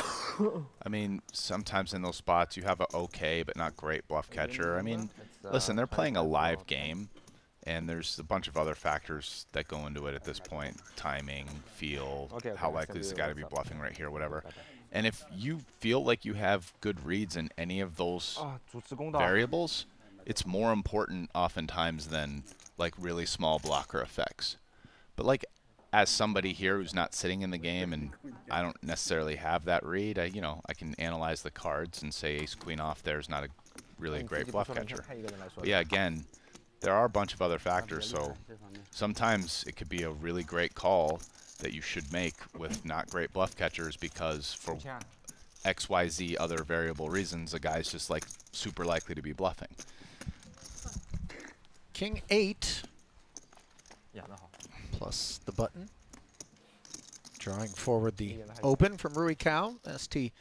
B: I mean, sometimes in those spots you have a okay but not great bluff catcher. I mean, listen, they're playing a live game, and there's a bunch of other factors that go into it at this point: timing, feel, how likely is the guy to be bluffing right here, whatever. And if you feel like you have good reads in any of those variables, it's more important oftentimes than like really small blocker effects. But like, as somebody here who's not sitting in the game and I don't necessarily have that read, I can analyze the cards and say ace queen off there is not a really great bluff catcher. But yeah, again, there are a bunch of other factors, so sometimes it could be a really great call that you should make with not great bluff catchers, because for XYZ other variable reasons, a guy's just like super likely to be bluffing.
A: King 8 plus the button. Drawing forward the open from Rui Cao. ST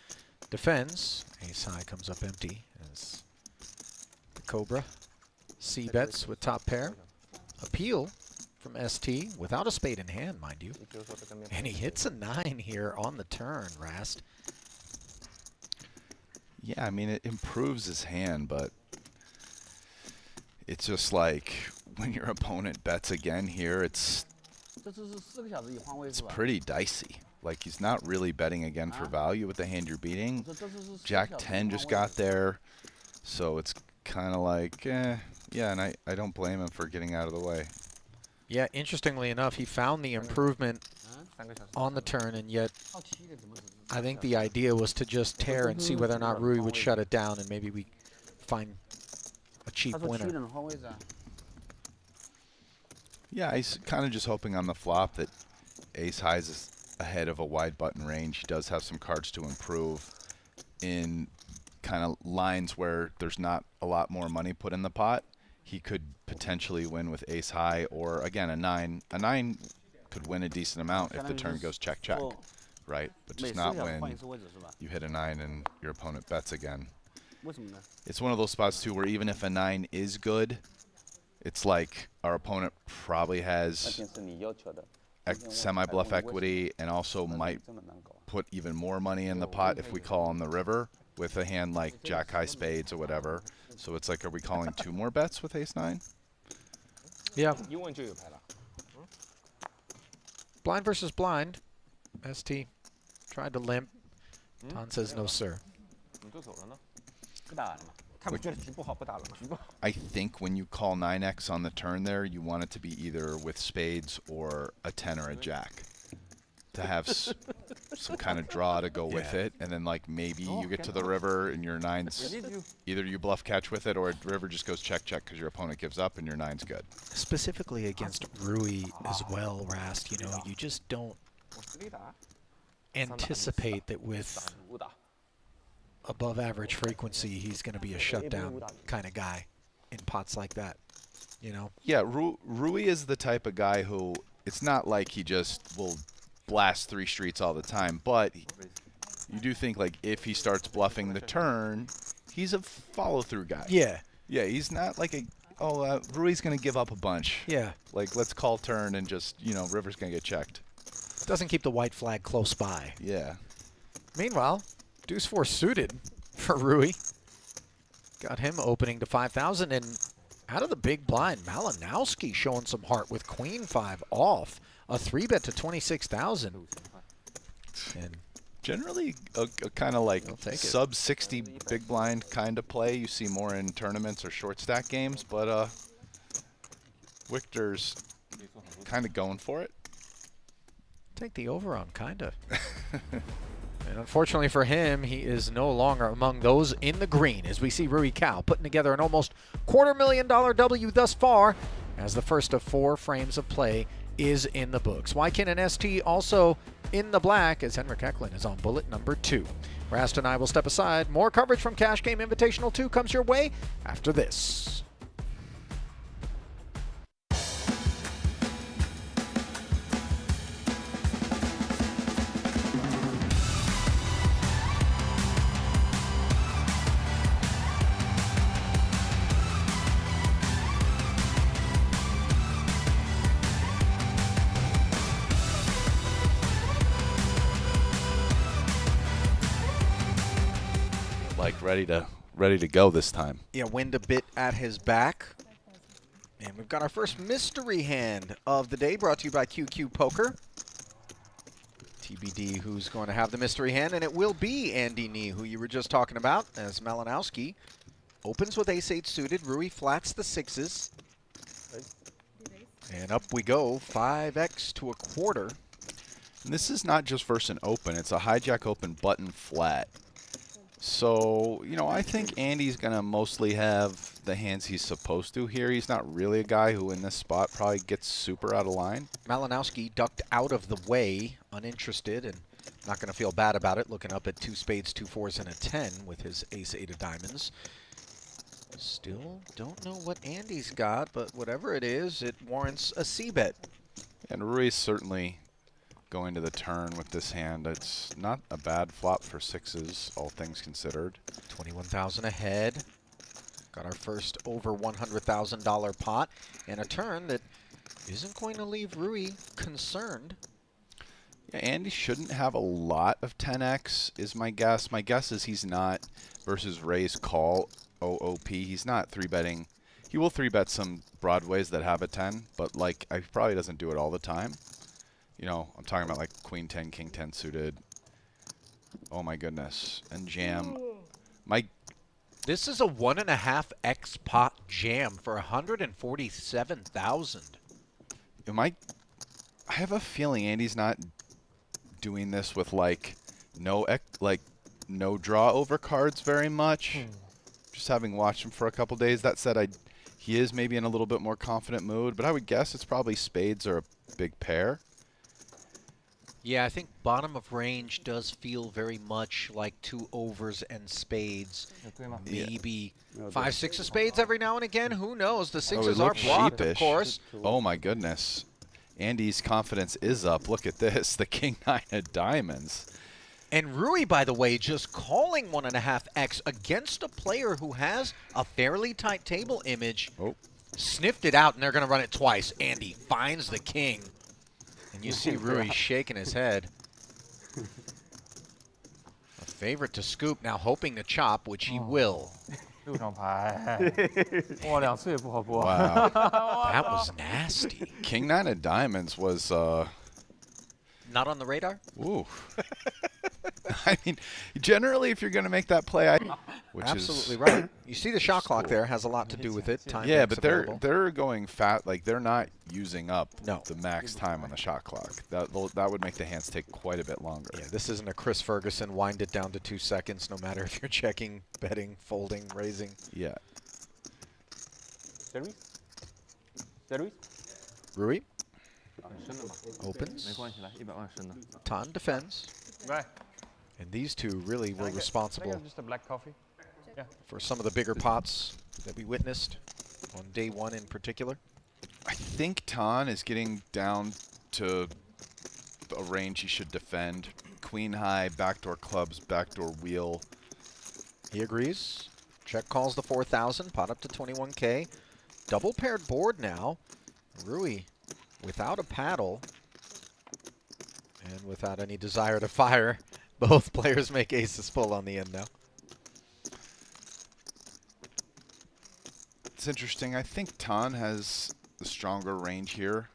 A: defends. Ace high comes up empty as the Cobra C bets with top pair. Appeal from ST without a spade in hand, mind you. And he hits a 9 here on the turn, Rast.
B: Yeah, I mean, it improves his hand, but it's just like when your opponent bets again here, it's pretty dicey. Like, he's not really betting again for value with the hand you're beating. Jack 10 just got there, so it's kind of like, yeah, and I don't blame him for getting out of the way.
A: Yeah, interestingly enough, he found the improvement on the turn, and yet I think the idea was to just tear and see whether or not Rui would shut it down, and maybe we find a cheap winner.
B: Yeah, he's kind of just hoping on the flop that ace highs is ahead of a wide button range. He does have some cards to improve in kind of lines where there's not a lot more money put in the pot. He could potentially win with ace high, or again a 9. A 9 could win a decent amount if the turn goes check check, right? But just not when you hit a 9 and your opponent bets again. It's one of those spots too where even if a 9 is good, it's like our opponent probably has semi-bluff equity and also might put even more money in the pot if we call on the river with a hand like jack high spades or whatever. So it's like, are we calling 2 more bets with ace 9?
A: Yeah. Blind versus blind. ST tried to limp. Tan says no, sir. I think when you call 9x on the turn there, you want it to be either with spades or a 10 or a jack to have some kind of draw to go with it. And then like maybe you get to the river and your 9's either you bluff catch with it or the river just goes check check because your opponent gives up and your 9's good. Specifically against Rui as well, Rast, you know, you just don't anticipate that with above average frequency, he's going to be a shutdown kind of guy in pots like that, you know?
B: Yeah, Rui is the type of guy who, it's not like he just will blast 3 streets all the time, but you do think like if he starts bluffing the turn, he's a follow-through guy.
A: Yeah.
B: Yeah, he's not like Rui's going to give up a bunch.
A: Yeah.
B: Like, let's call turn and just, you know, river's going to get checked.
A: Doesn't keep the white flag close by.
B: Yeah.
A: Meanwhile, deuce 4 suited for Rui. Got him opening to 5,000, and out of the big blind, Malinowski showing some heart with queen 5 off. A 3-bet to 26,000. And
B: generally a kind of like sub 60 big blind kind of play you see more in tournaments or short stack games, but Victor's kind of going for it.
A: Take the over on kinda. And unfortunately for him, he is no longer among those in the green as we see Rui Cao putting together an almost $250,000 W thus far as the first of 4 frames of play is in the books. Wykin and ST also in the black as Henrik Eklund is on bullet number 2. Rast and I will step aside. More coverage from Cash Game Invitational 2 comes your way after this.
B: Like ready to go this time.
A: Yeah, wind a bit at his back. And we've got our first mystery hand of the day brought to you by QQ Poker. TBD who's going to have the mystery hand, and it will be Andy Nee, who you were just talking about, as Malinowski opens with ace-8 suited. Rui flats the 6s. And up we go, 5x to a quarter.
B: And this is not just versus an open, it's a hijack open button flat. So, you know, I think Andy's going to mostly have the hands he's supposed to here. He's not really a guy who in this spot probably gets super out of line.
A: Malinowski ducked out of the way, uninterested, and not going to feel bad about it, looking up at 2 spades, 2 4s, and a 10 with his ace-8 of diamonds. Still don't know what Andy's got, but whatever it is, it warrants a C-bet.
B: And Rui's certainly going to the turn with this hand. It's not a bad flop for 6s, all things considered.
A: 21,000 ahead. Got our first over $100,000 pot, and a turn that isn't going to leave Rui concerned.
B: Yeah, Andy shouldn't have a lot of 10x, is my guess. My guess is he's not, versus Ray's call OOP, he's not 3-betting. He will 3-bet some broadways that have a 10, but like, he probably doesn't do it all the time. You know, I'm talking about like queen 10, king 10 suited. Oh my goodness. And jam.
A: This is a 1.5x pot jam for 147,000.
B: I have a feeling Andy's not doing this with like no draw over cards very much. Just having watched him for a couple days. That said, he is maybe in a little bit more confident mood, but I would guess it's probably spades or a big pair.
A: Yeah, I think bottom of range does feel very much like 2 overs and spades. Maybe 5, 6 of spades every now and again. Who knows? The 6s are blocked, of course.
B: Oh my goodness. Andy's confidence is up. Look at this. The king 9 of diamonds.
A: And Rui, by the way, just calling 1.5x against a player who has a fairly tight table image.
B: Oh.
A: Sniffed it out, and they're going to run it twice. Andy finds the king. And you see Rui shaking his head. A favorite to scoop, now hoping to chop, which he will.
F: 6张牌，哇，2次也不好播。
B: Wow.
A: That was nasty.
B: King 9 of diamonds was
A: Not on the radar?
B: ooh. I mean, generally, if you're going to make that play,
A: Absolutely right. You see the shot clock there has a lot to do with it. Time
B: yeah,
A: banks
B: but
A: available.
B: they're going fat. Like they're not using up
A: No.
B: the max time on the shot clock. That would make the hands take quite a bit longer.
A: Yeah, this isn't a Chris Ferguson wind it down to 2 seconds, no matter if you're checking, betting, folding, raising.
B: Yeah.
D: Service? Service?
A: Rui
F: 深的嘛，没
A: opens.
F: 关系，来100万深的。
A: Tan defends.
F: Right.
A: And these two really were responsible
F: Just a black coffee.
A: for some of the bigger pots that we witnessed on day 1 in particular.
B: I think Tan is getting down to a range he should defend. Queen high, backdoor clubs, backdoor wheel.
A: He agrees. Check calls the 4,000, pot up to 21K. Double paired board now. Rui without a paddle and without any desire to fire. Both players make aces full on the end now.
B: It's interesting. I think Tan has the stronger range here.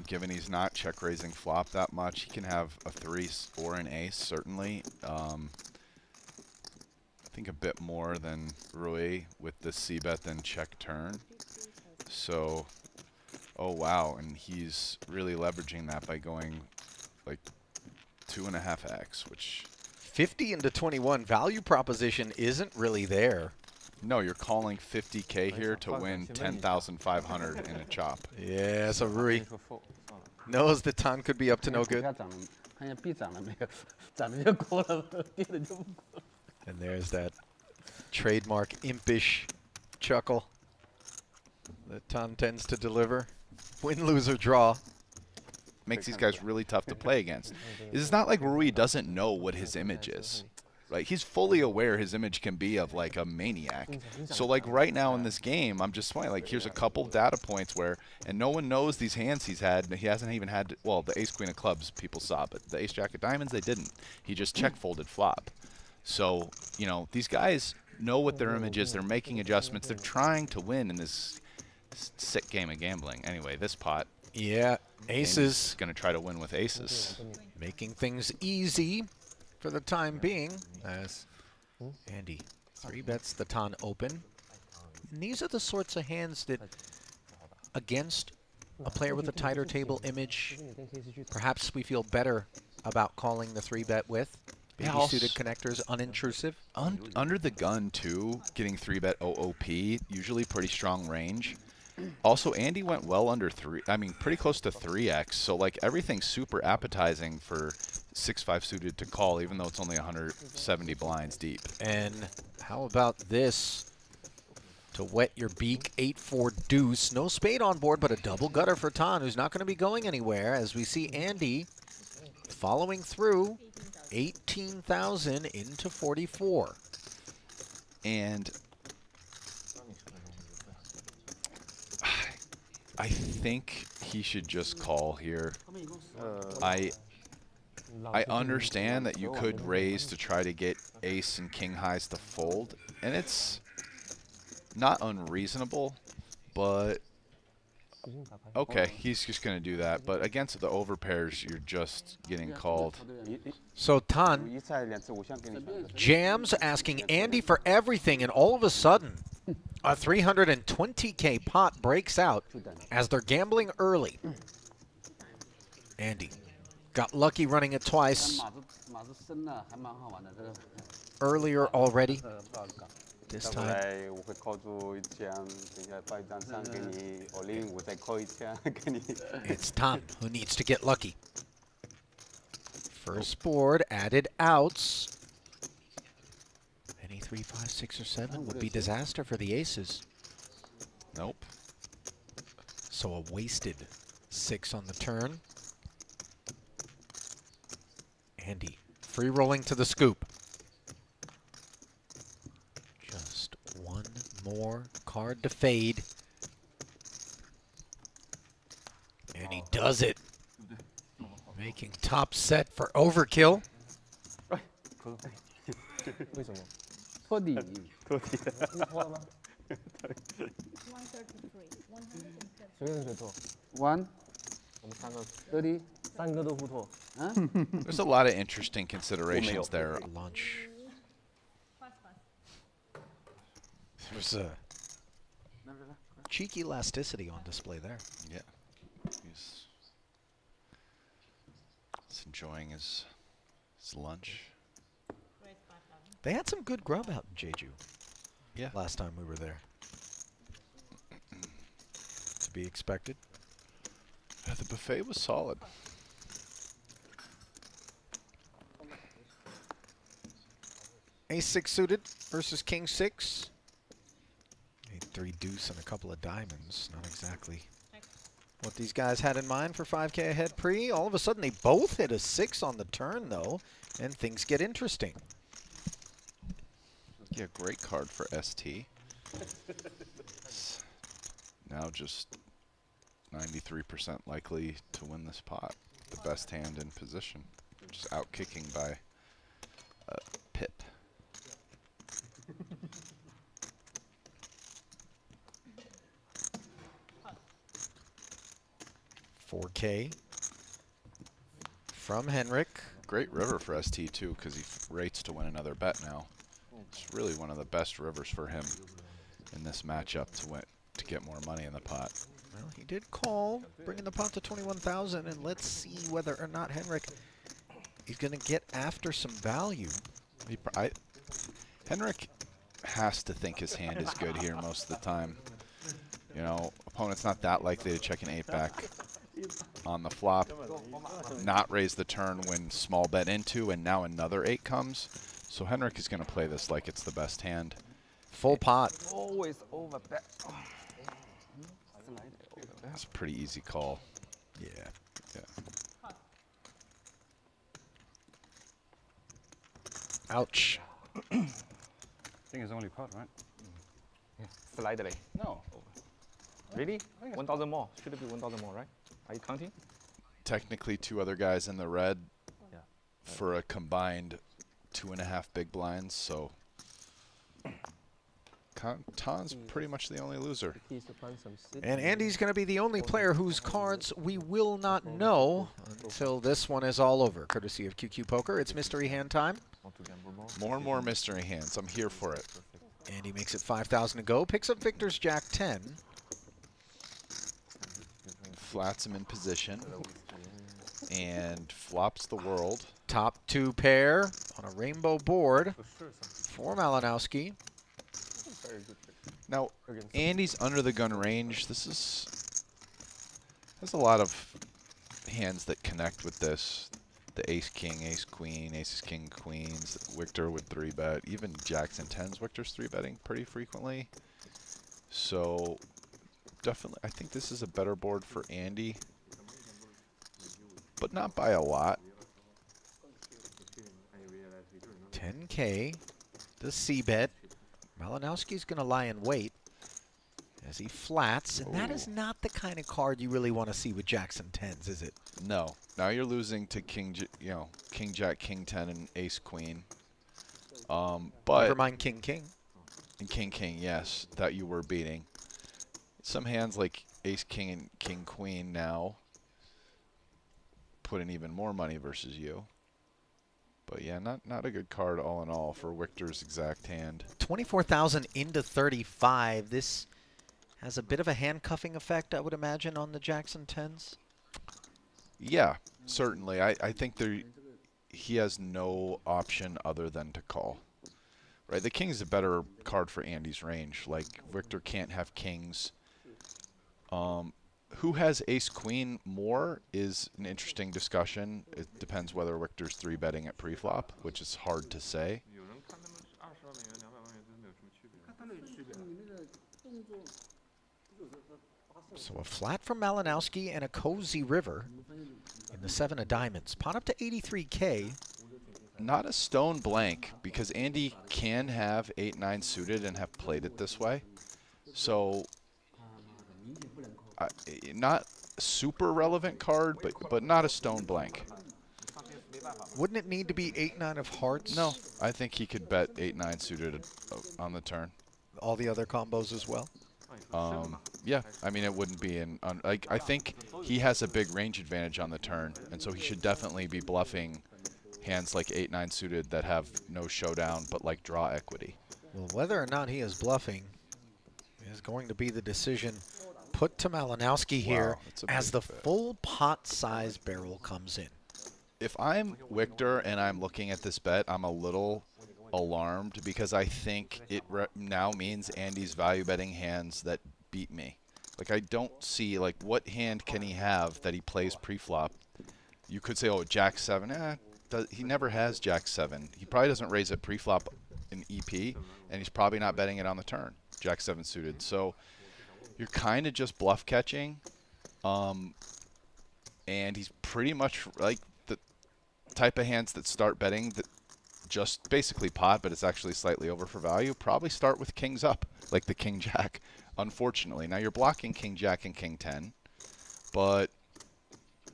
B: Given he's not check raising flop that much, he can have a 3 or an ace, certainly. I think a bit more than Rui with the c-bet than check turn. So, oh wow, and he's really leveraging that by going like 2.5x, which
A: 50 into 21 value proposition isn't really there.
B: no, you're calling 50K here to win 10,500 in a chop.
A: Yeah, so Rui
F: 说 fold， 算了。
A: knows that Tan could be up to no good.
E: 看一下 B 涨了没有？涨了就过了，跌了就不过了。
A: And there's that trademark impish chuckle that Tan tends to deliver. Win, lose, or draw.
B: Makes these guys really tough to play against. It's not like Rui doesn't know what his image is. Right? He's fully aware his image can be of like a maniac. So like right now in this game, I'm just playing like here's a couple data points where, and no one knows these hands he's had. He hasn't even had, well, the ace queen of clubs people saw, but the ace jack of diamonds they didn't. He just check folded flop. So, you know, these guys know what their image is. They're making adjustments. They're trying to win in this sick game of gambling. Anyway, this pot.
A: Yeah, aces.
B: Going to try to win with aces.
A: Making things easy for the time being as Andy 3-bets the Tan open. And these are the sorts of hands that, against a player with a tighter table image, perhaps we feel better about calling the 3-bet with. Baby suited connectors, unintrusive.
B: Under the gun, too, getting 3-bet OOP, usually pretty strong range. Also, Andy went well under 3, I mean, pretty close to 3x, so like everything's super appetizing for 6-5 suited to call, even though it's only 170 blinds deep.
A: And how about this? To wet your beak, 8-4 deuce. No spade on board, but a double gutter for Tan, who's not going to be going anywhere, as we see Andy following through 18,000 into 44.
B: And I think he should just call here. I understand that you could raise to try to get ace and king highs to fold, and it's not unreasonable, but Okay, he's just going to do that. But against the overpairs, you're just getting called.
A: So Tan
D: 一菜2次5项给你选择。
A: jams, asking Andy for everything, and all of a sudden, a 320K pot breaks out as they're gambling early. Andy got lucky running it twice
E: 马子深了，还蛮好玩的这个。
A: earlier already.
E: 不好搞。
A: This
D: 再过
A: time,
D: 来我会扣住1枪，等一下发一张3给你，all in 我再扣1枪给你。
A: it's Tan who needs to get lucky. First board, added outs. Any 3, 5, 6, or 7 would be disaster for the aces.
B: Nope.
A: So a wasted 6 on the turn. Andy, free rolling to the scoop. Just one more card to fade. And he does it. Making top set for overkill.
G: 为什么？
E: 托底。
G: 误破了吗？谁跟谁错？
E: One
G: 我们三个，
E: 30.
G: 三个都互错。
B: There's a lot of interesting considerations there.
A: Lunch. There was a cheeky elasticity on display there.
B: Yeah. He's enjoying his lunch.
A: They had some good grub out in Jeju.
B: Yeah.
A: Last time we were there. To be expected.
B: Yeah, the buffet was solid.
A: Ace-6 suited versus King-6. Made 3 deuce and a couple of diamonds. Not exactly what these guys had in mind for 5K ahead pre. All of a sudden, they both hit a 6 on the turn, though, and things get interesting.
B: Yeah, great card for ST. Now just 93% likely to win this pot. The best hand in position. Just out kicking by a pip.
A: $4K from Henrik.
B: Great river for ST too, because he rates to win another bet now. It's really one of the best rivers for him in this matchup to get more money in the pot.
A: Well, he did call, bringing the pot to 21,000, and let's see whether or not Henrik is going to get after some value.
B: Henrik has to think his hand is good here most of the time. You know, opponent's not that likely to check an 8-back on the flop, not raise the turn when small bet into, and now another 8 comes. So Henrik is going to play this like it's the best hand.
A: Full pot.
C: Always over bet.
B: That's a pretty easy call.
A: Yeah.
B: Yeah.
A: Ouch.
D: I think it's only pot, right?
C: Slightly.
D: No.
C: Really? 1,000 more. Should it be 1,000 more, right? Are you counting?
B: Technically 2 other guys in the red
C: Yeah.
B: for a combined 2.5 big blinds, so Tan's pretty much the only loser.
A: And Andy's going to be the only player whose cards we will not know until this one is all over. Courtesy of QQ Poker, it's mystery hand time.
F: Want to gamble more?
B: More and more mystery hands. I'm here for it.
A: Andy makes it 5,000 to go, picks up Victor's Jack 10.
B: Flats him in position and flops the world.
A: Top 2 pair on a rainbow board for Malinowski.
B: Now, Andy's under the gun range. This has a lot of hands that connect with this. The ace king, ace queen, aces king, queens. Victor would 3-bet. Even jacks and 10s, Victor's 3-betting pretty frequently. So definitely, I think this is a better board for Andy, but not by a lot.
A: 10K, the C-bet. Malinowski's going to lie in wait as he flats, and that is not the kind of card you really want to see with jacks and 10s, is it?
B: No. Now you're losing to king, king jack, king 10, and ace queen. But
A: Never mind king king.
B: and king king, yes, that you were beating. Some hands like ace king and king queen now put in even more money versus you. But yeah, not a good card all in all for Victor's exact hand.
A: 24,000 into 35. This has a bit of a handcuffing effect, I would imagine, on the Jackson 10s.
B: Yeah, certainly. I think he has no option other than to call. Right, the king is a better card for Andy's range. Like, Victor can't have kings. Who has ace-queen more is an interesting discussion. It depends whether Victor's 3-betting at preflop, which is hard to say.
A: So a flat from Malinowski and a cozy river in the 7 of diamonds. Pot up to 83K.
B: Not a stone blank, because Andy can have 8-9 suited and have played it this way. So, not super relevant card, but not a stone blank.
A: Wouldn't it need to be 8-9 of hearts?
B: No, I think he could bet 8-9 suited on the turn.
A: All the other combos as well?
B: Yeah, I mean, it wouldn't be I think he has a big range advantage on the turn, and so he should definitely be bluffing hands like 8-9 suited that have no showdown but like draw equity.
A: Well, whether or not he is bluffing is going to be the decision put to Malinowski here as the full pot size barrel comes in.
B: If I'm Victor and I'm looking at this bet, I'm a little alarmed because I think it now means Andy's value betting hands that beat me. Like, I don't see, like, what hand can he have that he plays pre-flop? You could say, oh, Jack 7. He never has Jack 7. He probably doesn't raise it pre-flop in EP, and he's probably not betting it on the turn, Jack 7 suited. So you're kind of just bluff catching, and he's pretty much like the type of hands that start betting that just basically pot, but it's actually slightly over for value. Probably start with kings up, like the king jack, unfortunately. Now you're blocking king jack and king 10, but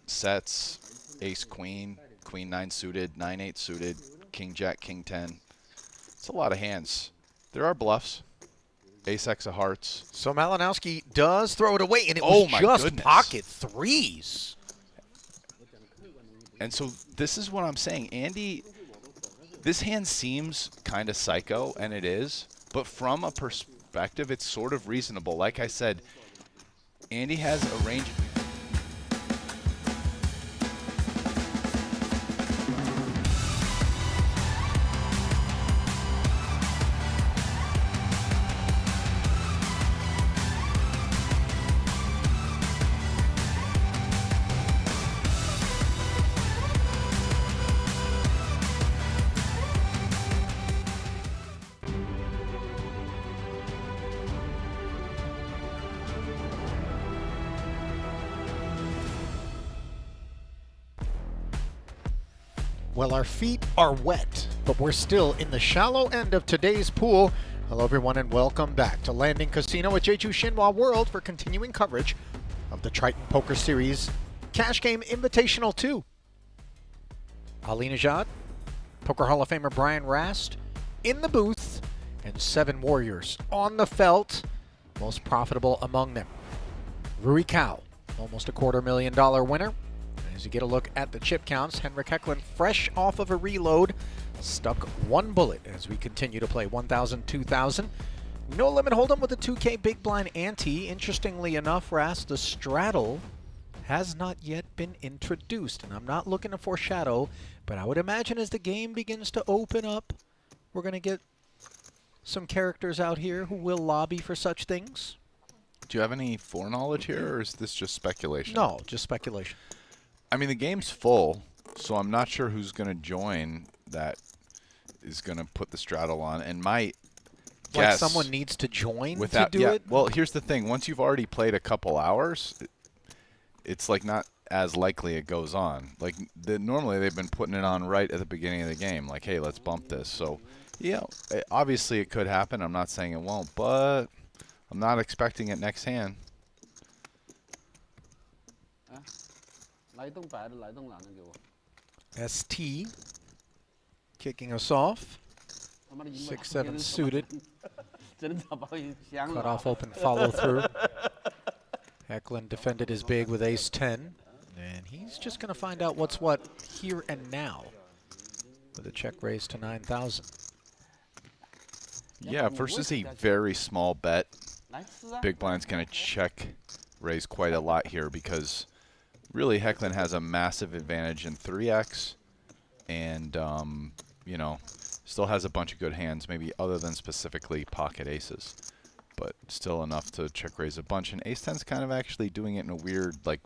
B: sets, ace queen, queen 9 suited, 9-8 suited, king jack, king 10. It's a lot of hands. There are bluffs. Ace X of hearts.
A: So Malinowski does throw it away, and it was just pocket threes.
B: And so this is what I'm saying. Andy, this hand seems kind of psycho, and it is. But from a perspective, it's sort of reasonable. Like I said, Andy has a range.
A: Well, our feet are wet, but we're still in the shallow end of today's pool. Hello, everyone, and welcome back to Landing Casino at Jeju Shinhwa World for continuing coverage of the Triton Poker Series Cash Game Invitational 2. Ali Nejad, Poker Hall of Famer Brian Rast in the booth, and 7 warriors on the felt, most profitable among them. Rui Cao, almost a $250,000 winner. As you get a look at the chip counts, Henrik Hecklin, fresh off of a reload, stuck 1 bullet as we continue to play 1,000, 2,000. No limit hold'em with a 2K big blind ante. Interestingly enough, Rast, the straddle has not yet been introduced, and I'm not looking to foreshadow, but I would imagine as the game begins to open up, we're going to get some characters out here who will lobby for such things.
B: Do you have any foreknowledge here, or is this just speculation?
A: No, just speculation.
B: I mean, the game's full, so I'm not sure who's going to join that is going to put the straddle on. And my guess...
A: Like someone needs to join to do it?
B: Well, here's the thing. Once you've already played a couple hours, it's like not as likely it goes on. Like, normally they've been putting it on right at the beginning of the game. Like, hey, let's bump this. So, yeah, obviously it could happen. I'm not saying it won't, but I'm not expecting it next hand.
A: ST kicking us off. 6-7 suited. Cut off open follow through. Hecklin defended his big with ace-10, and he's just going to find out what's what here and now with a check raise to 9,000.
B: Yeah, versus a very small bet, Big Blind's going to check raise quite a lot here because really Hecklin has a massive advantage in 3x and, you know, still has a bunch of good hands, maybe other than specifically pocket aces, but still enough to check raise a bunch. And ace-10's kind of actually doing it in a weird, like,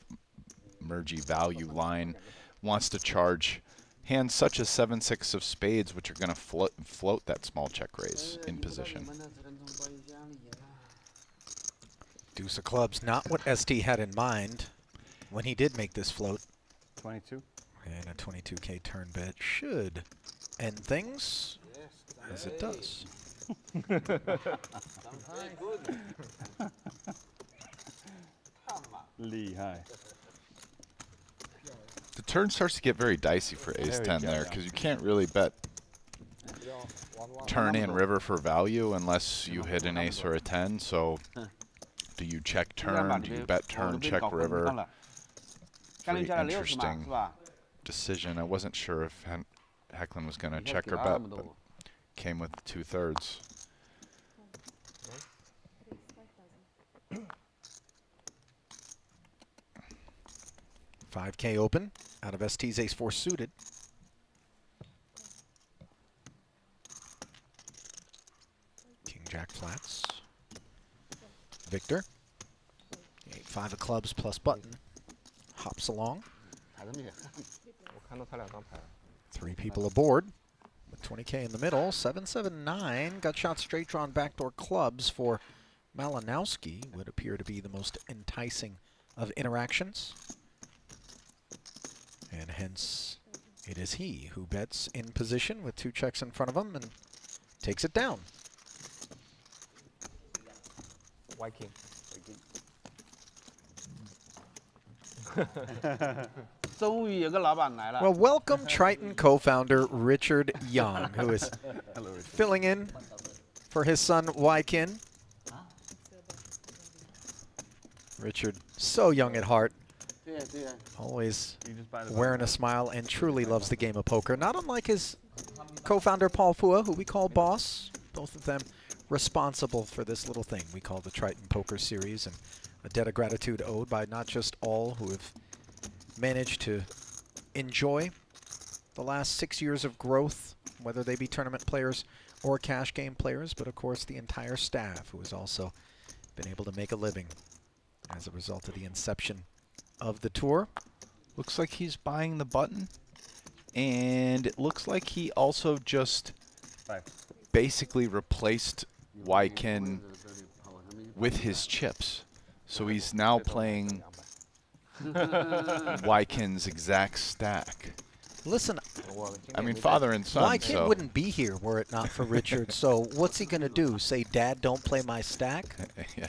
B: mergy value line. Wants to charge hands such as 7-6 of spades, which are going to float that small check raise in position.
A: Deuce of clubs, not what ST had in mind when he did make this float.
D: 22.
A: And a 22K turn bet should end things as it does.
B: The turn starts to get very dicey for ace-10 there because you can't really bet turn and river for value unless you hit an ace or a 10. So do you check turn? Do you bet turn, check river? Pretty interesting decision. I wasn't sure if Hecklin was going to check or bet, but came with 2/3.
A: $5K open out of ST's ace-4 suited. King-jack flats. Victor. 8-5 of clubs plus button. Hops along. 3 people aboard with 20K in the middle. 7-7-9. Gut shot straight drawn backdoor clubs for Malinowski would appear to be the most enticing of interactions. And hence, it is he who bets in position with 2 checks in front of him and takes it down.
C: White king.
A: Well, welcome Triton co-founder Richard Young, who is filling in for his son Wykin. Richard, so young at heart. Always wearing a smile and truly loves the game of poker. Not unlike his co-founder Paul Fua, who we call boss. Both of them responsible for this little thing we call the Triton Poker Series, and a debt of gratitude owed by not just all who have managed to enjoy the last 6 years of growth, whether they be tournament players or cash game players, but of course the entire staff who has also been able to make a living as a result of the inception of the tour.
B: Looks like he's buying the button, and it looks like he also just basically replaced Wykin with his chips. So he's now playing Wykin's exact stack.
A: Listen,
B: I mean, father and son.
A: Wykin
B: so.
A: wouldn't be here were it not for Richard. So what's he going to do? Say, Dad, don't play my stack?
B: Yeah.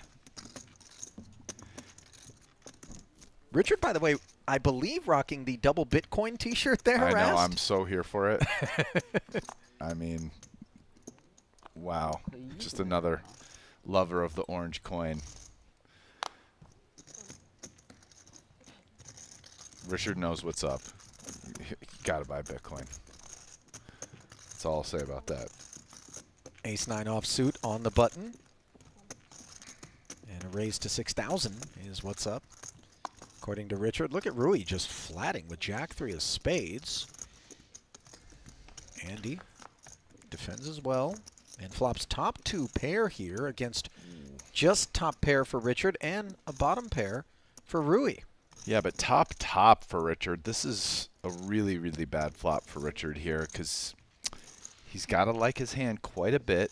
A: Richard, by the way, I believe rocking the double Bitcoin T-shirt there,
B: I know,
A: Rast.
B: I'm so here for it. I mean, wow. Just another lover of the orange coin. Richard knows what's up. You gotta buy Bitcoin. That's all I'll say about that.
A: Ace-9 offsuit on the button. And a raise to 6,000 is what's up. According to Richard, look at Rui just flatting with Jack-3 of spades. Andy defends as well and flops top 2 pair here against just top pair for Richard and a bottom pair for Rui.
B: Yeah, but top for Richard. This is a really, really bad flop for Richard here because he's got to like his hand quite a bit.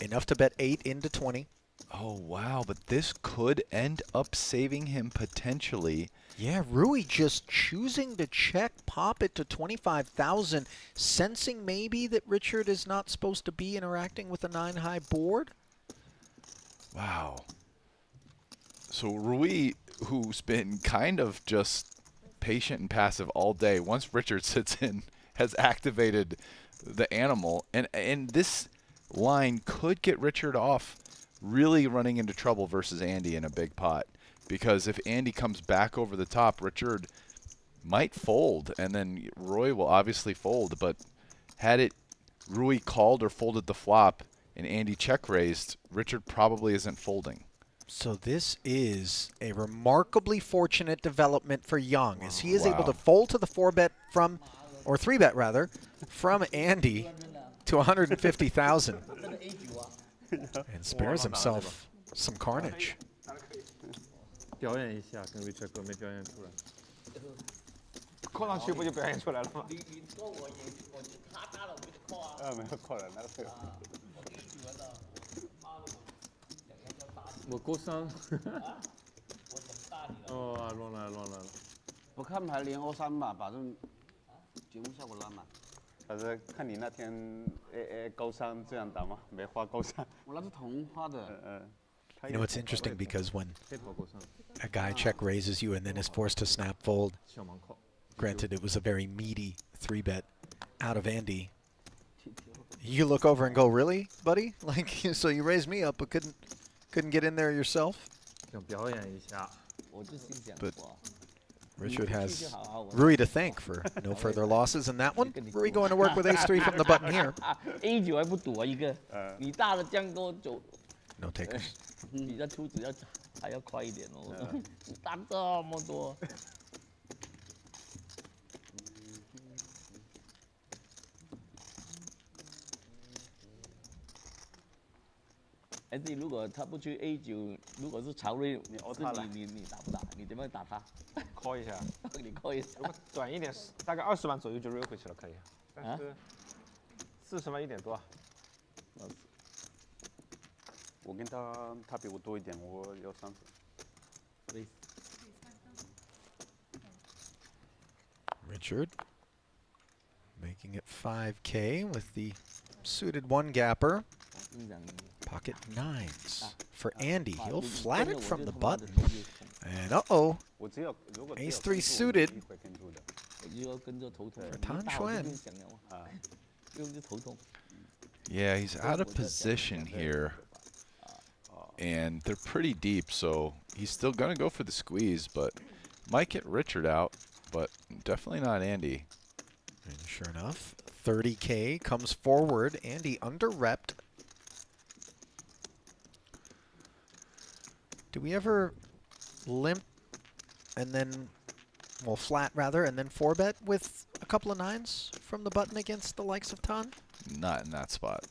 A: Enough to bet 8 into 20.
B: Oh, wow, but this could end up saving him potentially.
A: Yeah, Rui just choosing to check, pop it to 25,000, sensing maybe that Richard is not supposed to be interacting with a 9-high board.
B: Wow. So Rui, who's been kind of just patient and passive all day, once Richard sits in, has activated the animal. And this line could get Richard off really running into trouble versus Andy in a big pot. because if Andy comes back over the top, Richard might fold, and then Roy will obviously fold. But had it Rui called or folded the flop and Andy check raised, Richard probably isn't folding.
A: So this is a remarkably fortunate development for Young, as he is able to fold to the 4-bet from, or 3-bet rather, from Andy to 150,000, and spares himself some carnage.
F: 表演一下，跟 Richard 哥没表演出来。
C: 扣上去不就表现出来了吗？
E: 你说我也他大了我就扣啊。
D: 没有扣了，那个没有。
E: 我第一局玩的，妈的，两个要打你。
F: 我勾三。
E: 我怎么打你了？
F: 哦，乱来了。
E: 不看牌连欧3吧，把这节目效果拉满。
D: 但是看你那天勾三这样打吗？没花勾三。
E: 我那是同花的。
A: You know, it's interesting because when a guy check raises you and then is forced to snap fold, granted it was a very meaty 3-bet out of Andy, you look over and go, really, buddy? Like, so you raised me up but couldn't get in there yourself?
F: 想表演一下。
E: 我就心想，
A: But Richard has Rui to thank for no further losses in that one. Rui going to work with ace-3 from the button here.
E: A9还不赌啊一个，你大的将多走。
A: No takers.
E: 你的出子还要快一点哦，你打这么多。哎，你如果他不去 A9，如果是曹睿，你打不打？你怎么打他？call
C: 一下，
E: 你call一下。
C: 如果短一点，大概20万左右就 real 回去了，可以。但是40万1点多。
D: 我跟他比我多一点，我要30。
A: Richard making it 5K with the suited 1-gapper. Pocket 9s for Andy. He'll flat it from the button. And uh-oh. Ace-3 suited for Tan Xuan.
B: Yeah, he's out of position here. And they're pretty deep, so he's still going to go for the squeeze, but might get Richard out, but definitely not Andy.
A: And sure enough, 30K comes forward. Andy under-repped. Do we ever limp and then, well, flat rather, and then 4-bet with a couple of 9s from the button against the likes of Tan?
B: Not in that spot.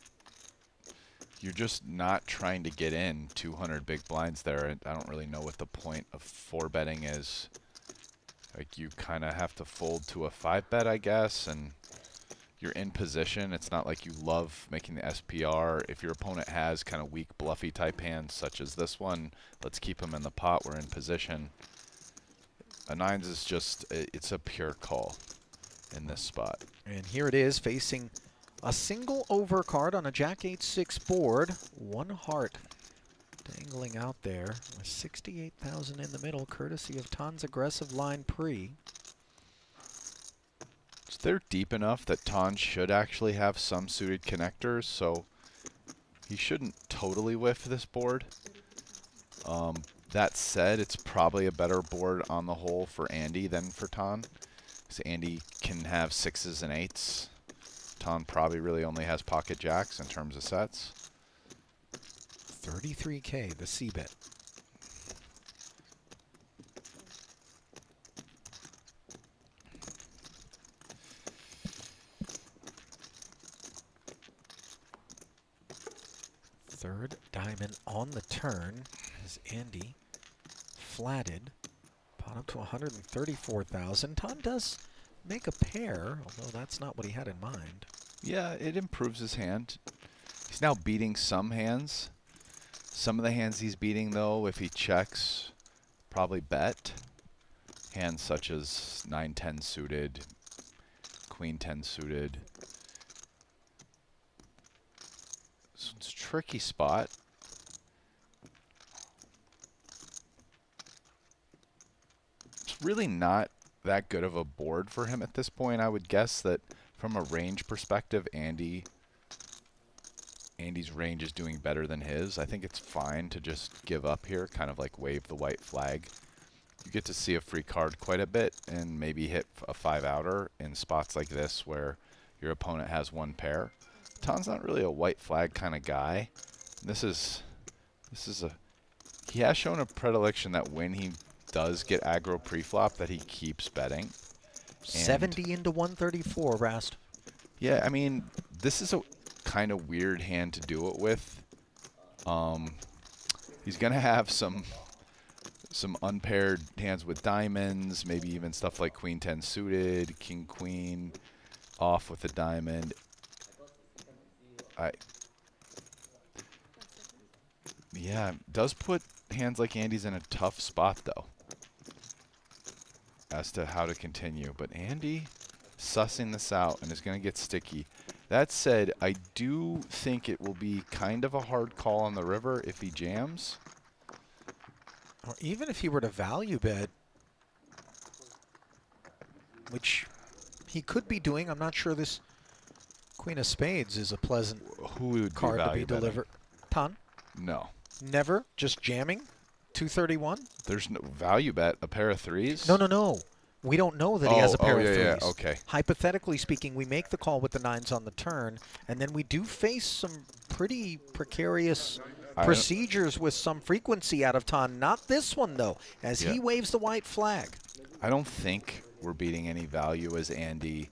B: You're just not trying to get in 200 big blinds there. I don't really know what the point of 4-betting is. Like, you kind of have to fold to a 5-bet, I guess, and you're in position. It's not like you love making the SPR. If your opponent has kind of weak, bluffy type hands, such as this one, let's keep him in the pot. We're in position. A 9s is just, it's a pure call in this spot.
A: And here it is, facing a single overcard on a Jack 8-6 board. 1 heart dangling out there with 68,000 in the middle, courtesy of Tan's aggressive line pre.
B: So they're deep enough that Tan should actually have some suited connectors, so he shouldn't totally whiff this board. That said, it's probably a better board on the whole for Andy than for Tan, because Andy can have 6s and 8s. Tan probably really only has pocket jacks in terms of sets.
A: 33K, the C-bet. Third diamond on the turn as Andy flatted. Pot up to 134,000. Tan does make a pair, although that's not what he had in mind.
B: Yeah, it improves his hand. He's now beating some hands. Some of the hands he's beating, though, if he checks, probably bet. Hands such as 9-10 suited, Queen 10 suited. So it's a tricky spot. It's really not that good of a board for him at this point. I would guess that from a range perspective, Andy Andy's range is doing better than his. I think it's fine to just give up here, kind of like wave the white flag. You get to see a free card quite a bit and maybe hit a 5-outer in spots like this where your opponent has one pair. Tan's not really a white flag kind of guy. He has shown a predilection that when he does get aggro pre-flop that he keeps betting.
A: 70 into 134, Rast.
B: Yeah, I mean, this is a kind of weird hand to do it with. He's going to have some unpaired hands with diamonds, maybe even stuff like Queen 10 suited, King Queen off with a diamond. Yeah, does put hands like Andy's in a tough spot though as to how to continue. But Andy sussing this out and is going to get sticky. That said, I do think it will be kind of a hard call on the river if he jams.
A: Or even if he were to value bet, which he could be doing. I'm not sure this Queen of Spades is a pleasant card to be delivered. Tan?
B: No.
A: Never? Just jamming? 231?
B: There's no value bet, a pair of threes?
A: No. We don't know that he has a pair of threes.
B: Yeah, okay.
A: Hypothetically speaking, we make the call with the nines on the turn, and then we do face some pretty precarious procedures with some frequency out of Tan. Not this one, though, as he waves the white flag.
B: I don't think we're beating any value as Andy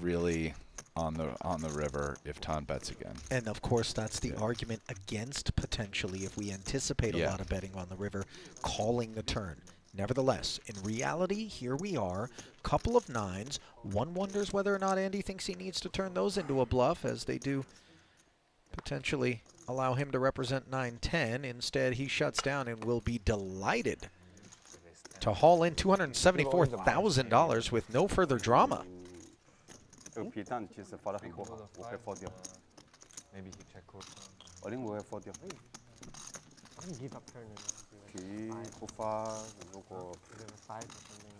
B: really on the river if Tan bets again.
A: And, of course, that's the argument against potentially, if we anticipate a lot of betting on the river, calling the turn. Nevertheless, in reality, here we are, couple of nines. One wonders whether or not Andy thinks he needs to turn those into a bluff, as they do potentially allow him to represent 9-10. Instead, he shuts down and will be delighted to haul in $274,000 with no further drama.
D: Maybe he check call. I think we have 40.
G: I can give up turn.
D: 皮不发，如果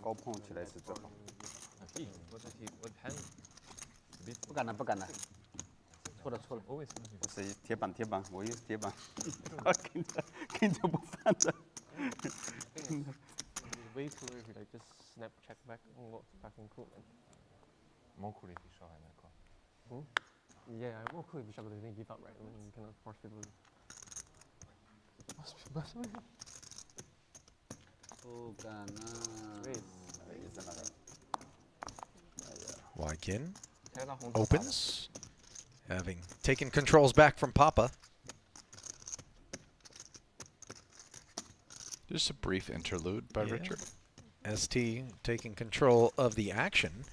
D: 高碰起来是最好。
E: 不敢了，错了。
D: 我是铁板，我也是铁板，跟着不放的。
G: Way too early, like just snap check back and go fucking cool, man.
F: More cool if you shove in that call.
G: Yeah, more cool if you shove it and give up, right? I mean, you cannot force people.
A: Waikin opens, having taken controls back from Papa.
B: Just a brief interlude by Richard.
A: ST taking control of the action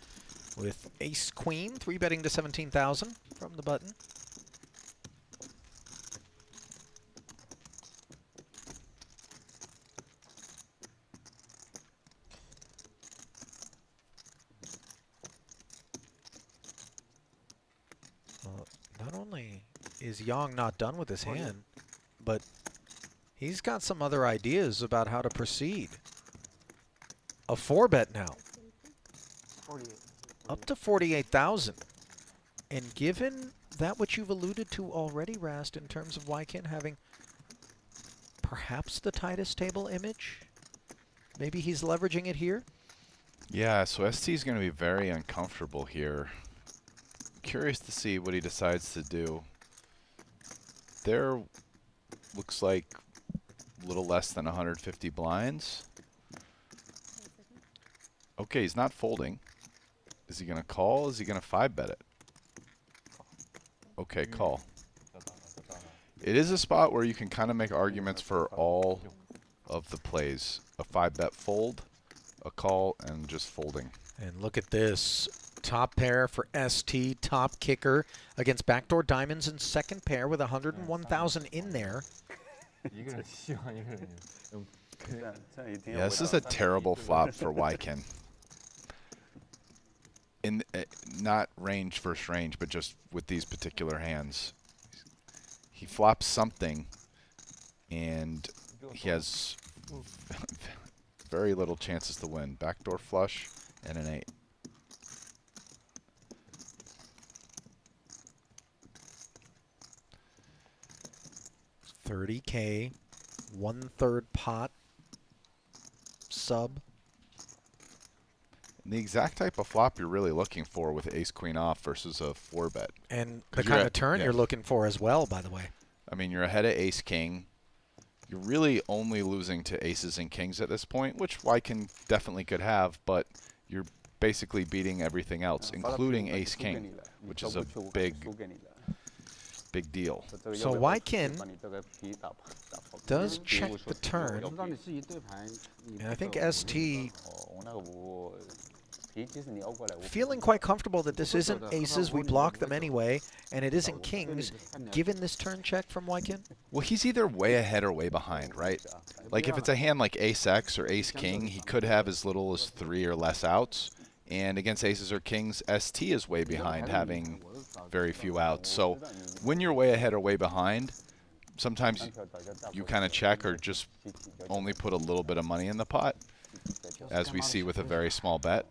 A: with Ace Queen, 3-betting to 17,000 from the button. Not only is Yang not done with his hand, but he's got some other ideas about how to proceed. A 4-bet now.
G: 48.
A: Up to 48,000. And given that which you've alluded to already, Rast, in terms of Waikin having perhaps the tightest table image, maybe he's leveraging it here?
B: Yeah, so ST is going to be very uncomfortable here. Curious to see what he decides to do. There looks like a little less than 150 blinds. Okay, he's not folding. Is he going to call? Is he going to 5-bet it? Okay, call. It is a spot where you can kind of make arguments for all of the plays. A 5-bet fold, a call, and just folding.
A: And look at this. Top pair for ST, top kicker against backdoor diamonds and second pair with 101,000 in there.
B: Yeah, this is a terrible flop for Waikin. In not range versus range, but just with these particular hands. He flops something, and he has very little chances to win. Backdoor flush and an 8.
A: 30K, 1/3 pot, sub.
B: And the exact type of flop you're really looking for with ace queen off versus a 4-bet.
A: And
B: 'Cause
A: the
B: you're
A: kind
B: at-
A: of turn
B: yeah.
A: you're looking for as well, by the way.
B: I mean, you're ahead of ace king. You're really only losing to aces and kings at this point, which Wykin definitely could have, but you're basically beating everything else, including ace king, which is a big deal.
A: So Wykin does check the turn.
E: 让你自己对牌，你
A: And I think ST
D: 我那个我皮其实你熬过来，我
A: feeling quite comfortable that this isn't aces, we block them anyway, and it isn't kings, given this turn check from Wykin.
B: Well, he's either way ahead or way behind, right? Like if it's a hand like ace X or ace king, he could have as little as 3 or less outs. And against aces or kings, ST is way behind, having very few outs. So when you're way ahead or way behind, sometimes you kind of check or just only put a little bit of money in the pot, as we see with a very small bet.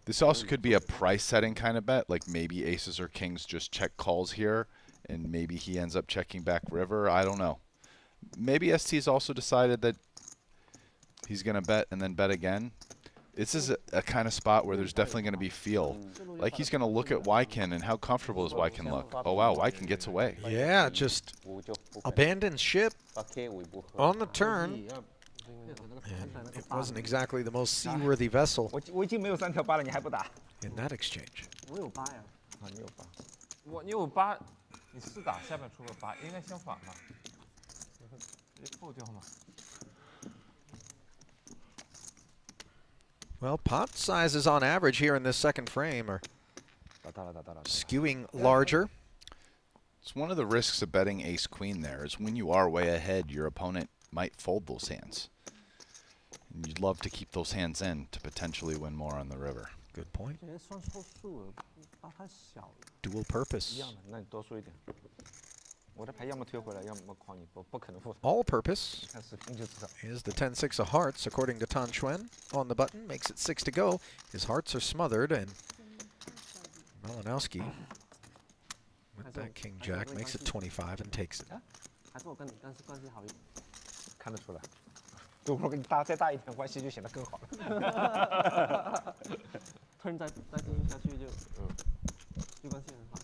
B: This also could be a price setting kind of bet, like maybe aces or kings just check calls here, and maybe he ends up checking back river. I don't know. Maybe ST's also decided that he's going to bet and then bet again. This is a kind of spot where there's definitely going to be feel. Like he's going to look at Wykin, and how comfortable does Wykin look? Oh, wow, Wykin gets away.
A: Yeah, just abandoned ship
D: 把 K 尾部喝。
A: on the turn. And it wasn't exactly the most seaworthy vessel
C: 我已经没有3条8了，你还不打？
A: in that exchange.
G: 我有8呀。
C: 啊，你有8。
F: 你有8，你4打下面出个8，应该相反吧？直接扣掉嘛。
A: Well, pot sizes on average here in this second frame are
C: 打大了，打大了。
A: skewing larger.
B: It's one of the risks of betting ace queen there is when you are way ahead, your opponent might fold those hands. And you'd love to keep those hands in to potentially win more on the river.
A: Good point.
G: 这些算错数了，8太小了。
A: Dual purpose.
C: 一样的，那你多输一点。我的牌要么推回来，要么诓你，不可能负。
A: All purpose
C: 看视频就知道。
A: is the 10-6 of hearts, according to Tan Xuan. On the button, makes it 6 to go. His hearts are smothered, and Malinowski, with that king jack, makes it 25 and takes it.
G: 还是我跟你关系好一点。
C: 看得出来。如果跟你再大一点，关系就显得更好了。
G: turn 再进行下去就关系很好。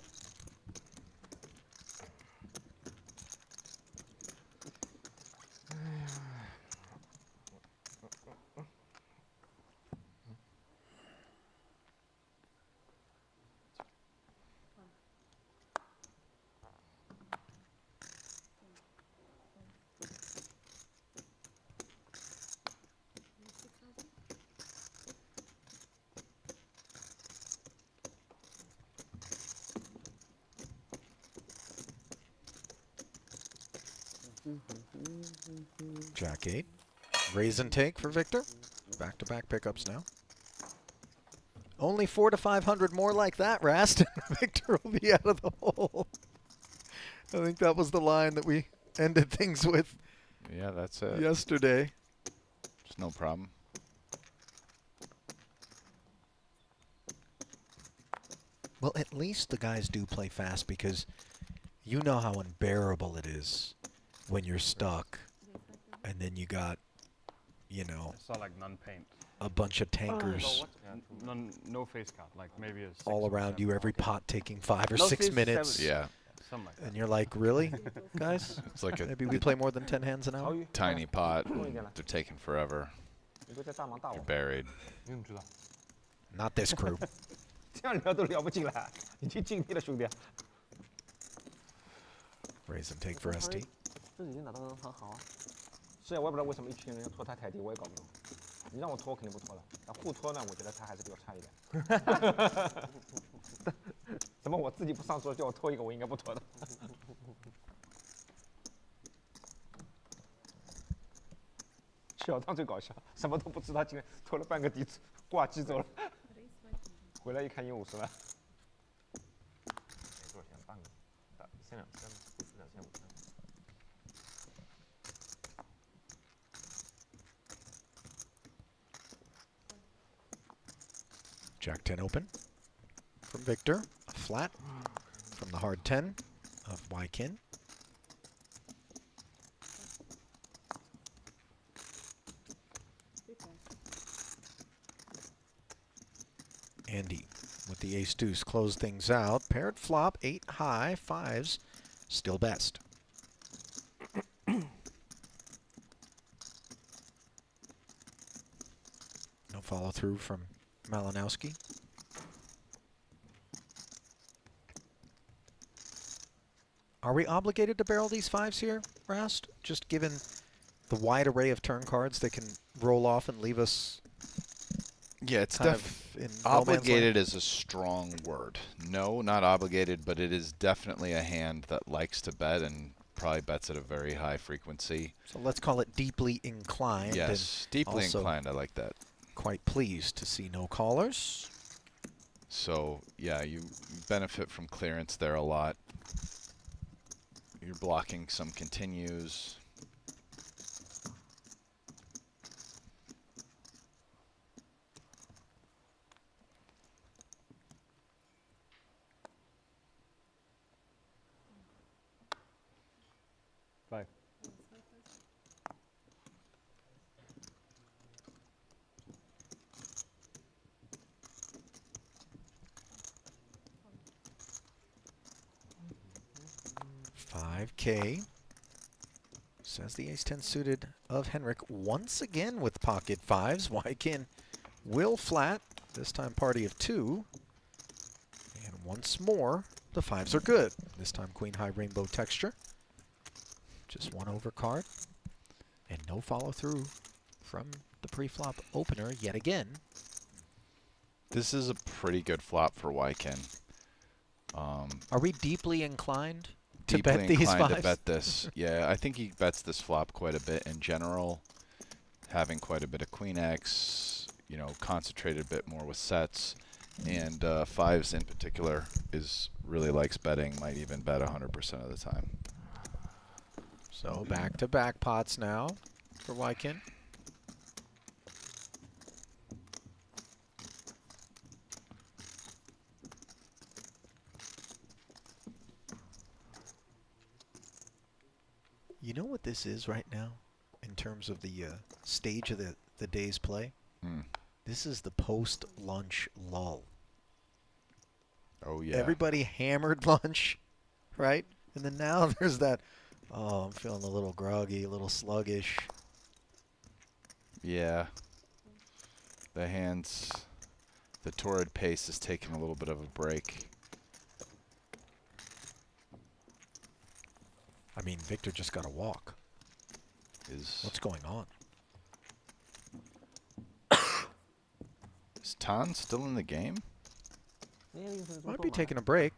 A: Jack 8. Raise and take for Victor. Back-to-back pickups now. Only 400 to 500 more like that, Rast. Victor will be out of the hole. I think that was the line that we ended things with
B: Yeah, that's it.
A: yesterday.
B: It's no problem.
A: Well, at least the guys do play fast because you know how unbearable it is when you're stuck and then you got, you know,
H: I saw like non-paint.
A: a bunch of tankers
H: Yeah, no face count, like maybe a 6
A: all
H: or
A: around
H: 7.
A: you, every pot taking 5 or
E: No
A: 6
E: face,
A: minutes.
E: 7.
B: Yeah.
H: Something like that.
A: And you're like, really, guys?
B: It's like a
A: Maybe we play more than 10 hands an hour?
B: tiny pot. They're taking forever.
C: 你不在大忙大
B: You're
C: 我，
B: buried.
F: 你怎么知道？
A: Not this crew.
C: 这样聊都聊不进来，已经尽力了，兄弟。
A: Raise and take for ST.
G: 这几天打得很好啊。
C: 是啊，我也不知道为什么一群人要拖他台底，我也搞不懂。你让我拖，我肯定不拖了。那互拖呢，我觉得他还是比我差一点。怎么我自己不上桌叫我拖一个，我应该不拖的。小汤最搞笑，什么都不知道，今天拖了半个底挂机走了。回来一看，150万。多少钱？半个？先2500。
A: Jack 10 open from Victor. A flat from the hard 10 of Wykin. Andy with the ace deuce close things out. Paired flop, 8 high, 5s, still best. No follow through from Malinowski. Are we obligated to barrel these 5s here, Rast? Just given the wide array of turn cards that can roll off and leave us.
B: Yeah, it's
A: in
B: obligated is a strong word. No, not obligated, but it is definitely a hand that likes to bet and probably bets at a very high frequency.
A: So let's call it deeply inclined.
B: Yes, deeply inclined. I like that.
A: Quite pleased to see no callers.
B: So yeah, you benefit from clearance there a lot. You're blocking some continues.
H: Five.
A: $5K. Says the ace-10 suited of Henrik once again with pocket 5s. Wykin will flat, this time party of 2. And once more, the 5s are good. This time queen high rainbow texture. Just one overcard. And no follow through from the pre-flop opener yet again.
B: This is a pretty good flop for Wykin.
A: Are we deeply inclined to
B: Deeply
A: bet these
B: inclined
A: 5s?
B: to bet this. Yeah, I think he bets this flop quite a bit in general. Having quite a bit of queen X, you know, concentrated a bit more with sets. And 5s in particular really likes betting, might even bet 100% of the time.
A: So back-to-back pots now for Wykin. You know what this is right now in terms of the stage of the day's play? This is the post-lunch lull.
B: Oh, yeah.
A: Everybody hammered lunch, right? And then now there's that, oh, I'm feeling a little groggy, a little sluggish.
B: Yeah. The torrid pace is taking a little bit of a break.
A: I mean, Victor just got a walk. What's going on?
B: Is Tan still in the game?
A: Might be taking a break.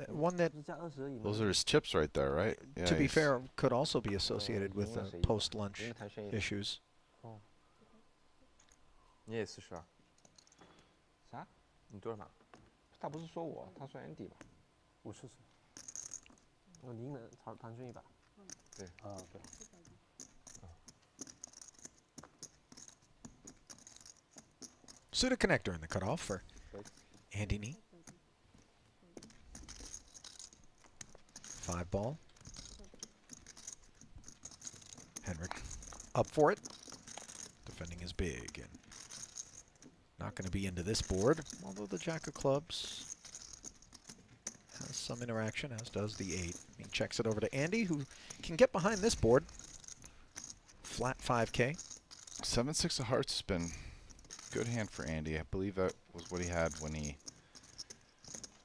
A: One that,
B: Those are his chips right there, right? Yeah,
A: to be fair, could also be associated with post-lunch issues.
C: 你也42。啥？你多少码？他不是说我，他说 Andy 吧？50。
G: 我赢了唐顺一把。
C: 对。啊，对。
A: Suited connector in the cutoff for Andy Nee. 5 ball. Henrik up for it. Defending is big and not going to be into this board, although the jack of clubs has some interaction, as does the 8. He checks it over to Andy, who can get behind this board. Flat 5K.
B: 7-6 of hearts has been a good hand for Andy. I believe that was what he had when he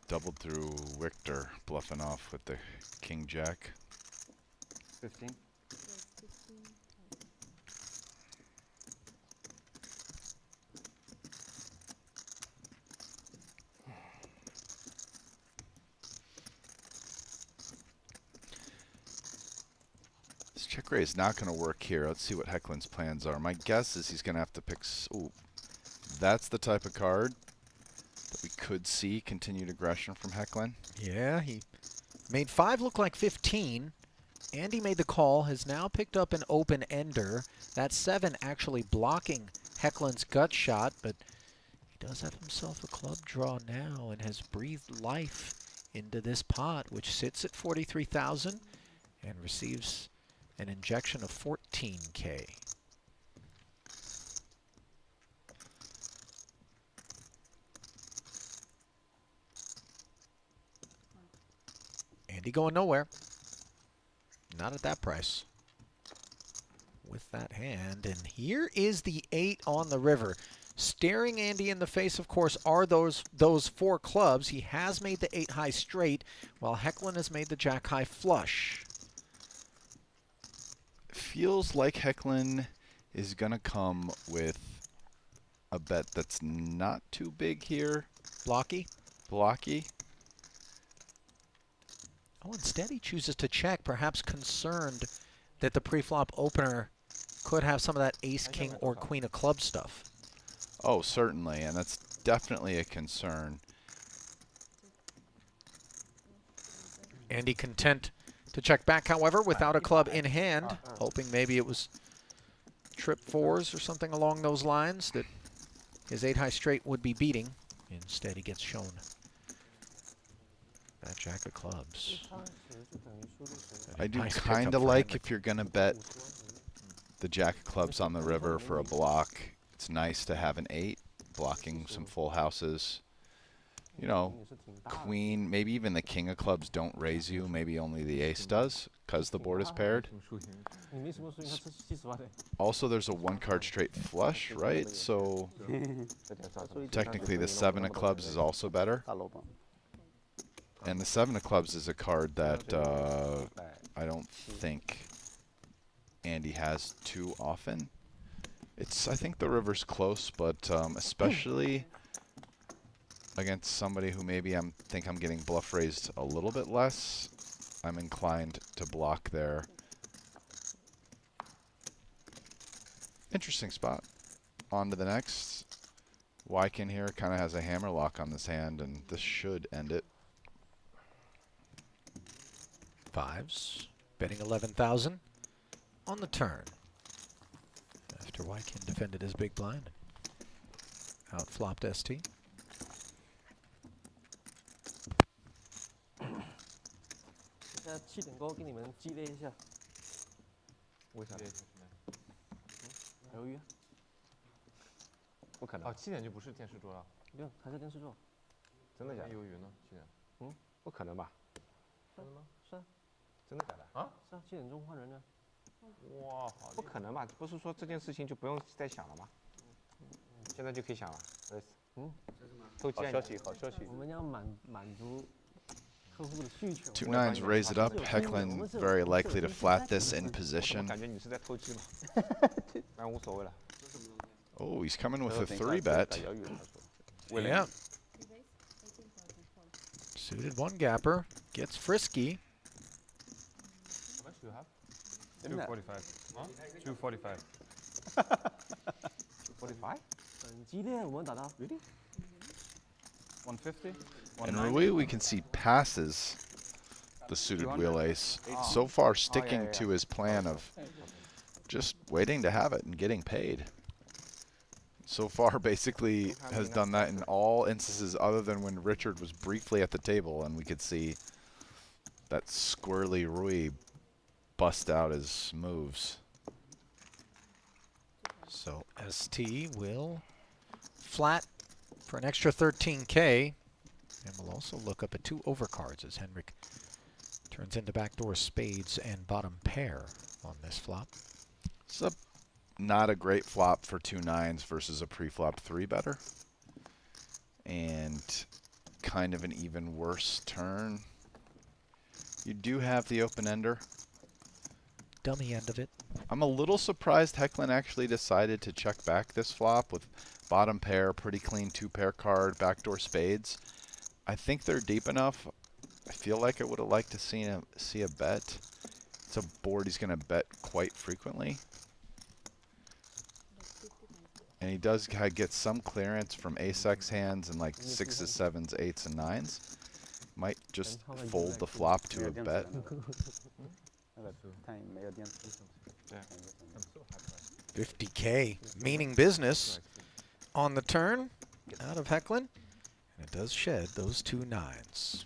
B: doubled through Victor, bluffing off with the king jack.
H: 15.
B: This check raise is not going to work here. Let's see what Hecklin's plans are. My guess is he's going to have to pick... Ooh, that's the type of card that we could see continued aggression from Hecklin.
A: Yeah, he made 5 look like 15. Andy made the call, has now picked up an open ender. That 7 actually blocking Hecklin's gut shot, but he does have himself a club draw now and has breathed life into this pot, which sits at 43,000 and receives an injection of 14K. Andy going nowhere. Not at that price. With that hand, and here is the 8 on the river. Staring Andy in the face, of course, are those 4 clubs. He has made the 8 high straight, while Hecklin has made the jack high flush.
B: Feels like Hecklin is gonna come with a bet that's not too big here.
A: Blocky.
B: Blocky.
A: Oh, instead he chooses to check, perhaps concerned that the pre-flop opener could have some of that ace, king, or queen of clubs stuff.
B: Oh, certainly, and that's definitely a concern.
A: Andy content to check back, however, without a club in hand, hoping maybe it was trip 4s or something along those lines that his 8 high straight would be beating. Instead, he gets shown that jack of clubs.
B: I do
A: Nice
B: kind
A: pickup
B: of
A: for
B: like
A: Henrik.
B: if you're going to bet the jack of clubs on the river for a block. It's nice to have an 8 blocking some full houses. You know, queen, maybe even the king of clubs don't raise you. Maybe only the ace does because the board is paired. Also, there's a 1-card straight flush, right? So technically the 7 of clubs is also better. And the 7 of clubs is a card that I don't think Andy has too often. I think the river's close, but especially against somebody who maybe think I'm getting bluff raised a little bit less, I'm inclined to block there. Interesting spot. On to the next. Wykin here kind of has a hammer lock on this hand, and this should end it.
A: 5s, betting 11,000 on the turn. After Wykin defended his big blind. Out flopped ST.7
F: 点就不是电视桌了，
G: 不用，还是电视桌。
F: 真的假的？鱿鱼呢？7点？
C: 不可能吧？
G: 真的吗？是啊，
C: 真的假的？
F: 啊？
G: 是啊，7点钟换人呢。
F: 哇，好
C: 不可能吧？不是说这件事情就不用再想了吗？现在就可以想了。偷鸡
D: 好消息，好消息。
G: 我们要满足客户的需求。
B: 2 9s raise it up. Hecklin very likely to flat this in position.
C: 感觉你是在偷鸡嘛？那无所谓了。
B: Oh, he's coming with a 3 bet.
A: Yeah. Suited 1-gapper. Gets frisky.
F: How much do you have? 245. Huh? 245.
C: 245?
G: 很激烈，我们打到。Really?
F: 150.
B: And Rui, we can see passes the suited wheel ace. So far, sticking to his plan of just waiting to have it and getting paid. So far, basically has done that in all instances other than when Richard was briefly at the table and we could see that squirrely Rui bust out his moves.
A: So ST will flat for an extra 13K. And we'll also look up at 2 overcards as Henrik turns into backdoor spades and bottom pair on this flop.
B: It's not a great flop for 2 9s versus a pre-flop 3-better. And kind of an even worse turn. You do have the open-ender.
A: Dummy end of it.
B: I'm a little surprised Hecklin actually decided to check back this flop with bottom pair, pretty clean 2-pair card, backdoor spades. I think they're deep enough. I feel like I would have liked to see a bet. It's a board he's going to bet quite frequently. And he does get some clearance from ace-x hands and like 6s, 7s, 8s, and 9s. Might just fold the flop to a bet.
A: 50K, meaning business on the turn out of Hecklin. And it does shed those 2 9s.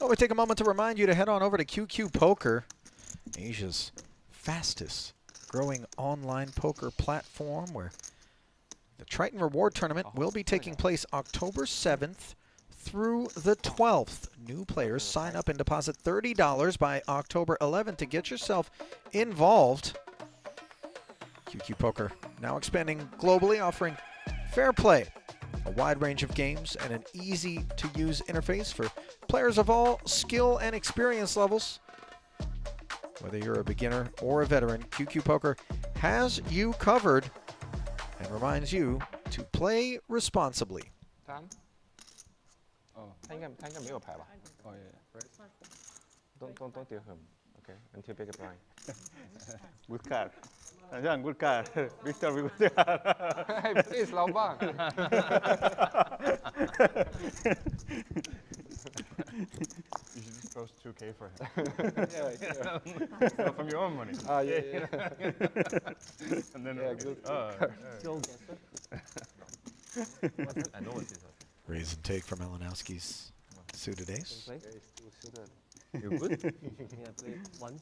A: Oh, we take a moment to remind you to head on over to QQ Poker, Asia's fastest growing online poker platform, where the Triton Reward Tournament will be taking place October 7th through the 12th. New players sign up and deposit $30 by October 11th to get yourself involved. QQ Poker now expanding globally, offering fair play, a wide range of games, and an easy-to-use interface for players of all skill and experience levels. Whether you're a beginner or a veteran, QQ Poker has you covered and reminds you to play responsibly.
C: 他应该没有牌吧？
D: Oh yeah.
C: Don't deal him. Okay, until big blind.
D: Good card. Jangan good card. Victor, good card.
C: Hey, please, 老板。
F: You should just post 2K for him.
C: Yeah.
F: From your own money.
C: Yeah.
F: And then
C: Yeah, good.
G: Still guesser.
F: I know what these are.
A: Raise and take from Malinowski's suited ace.
G: Play?
C: You good?
G: Yeah, I played once.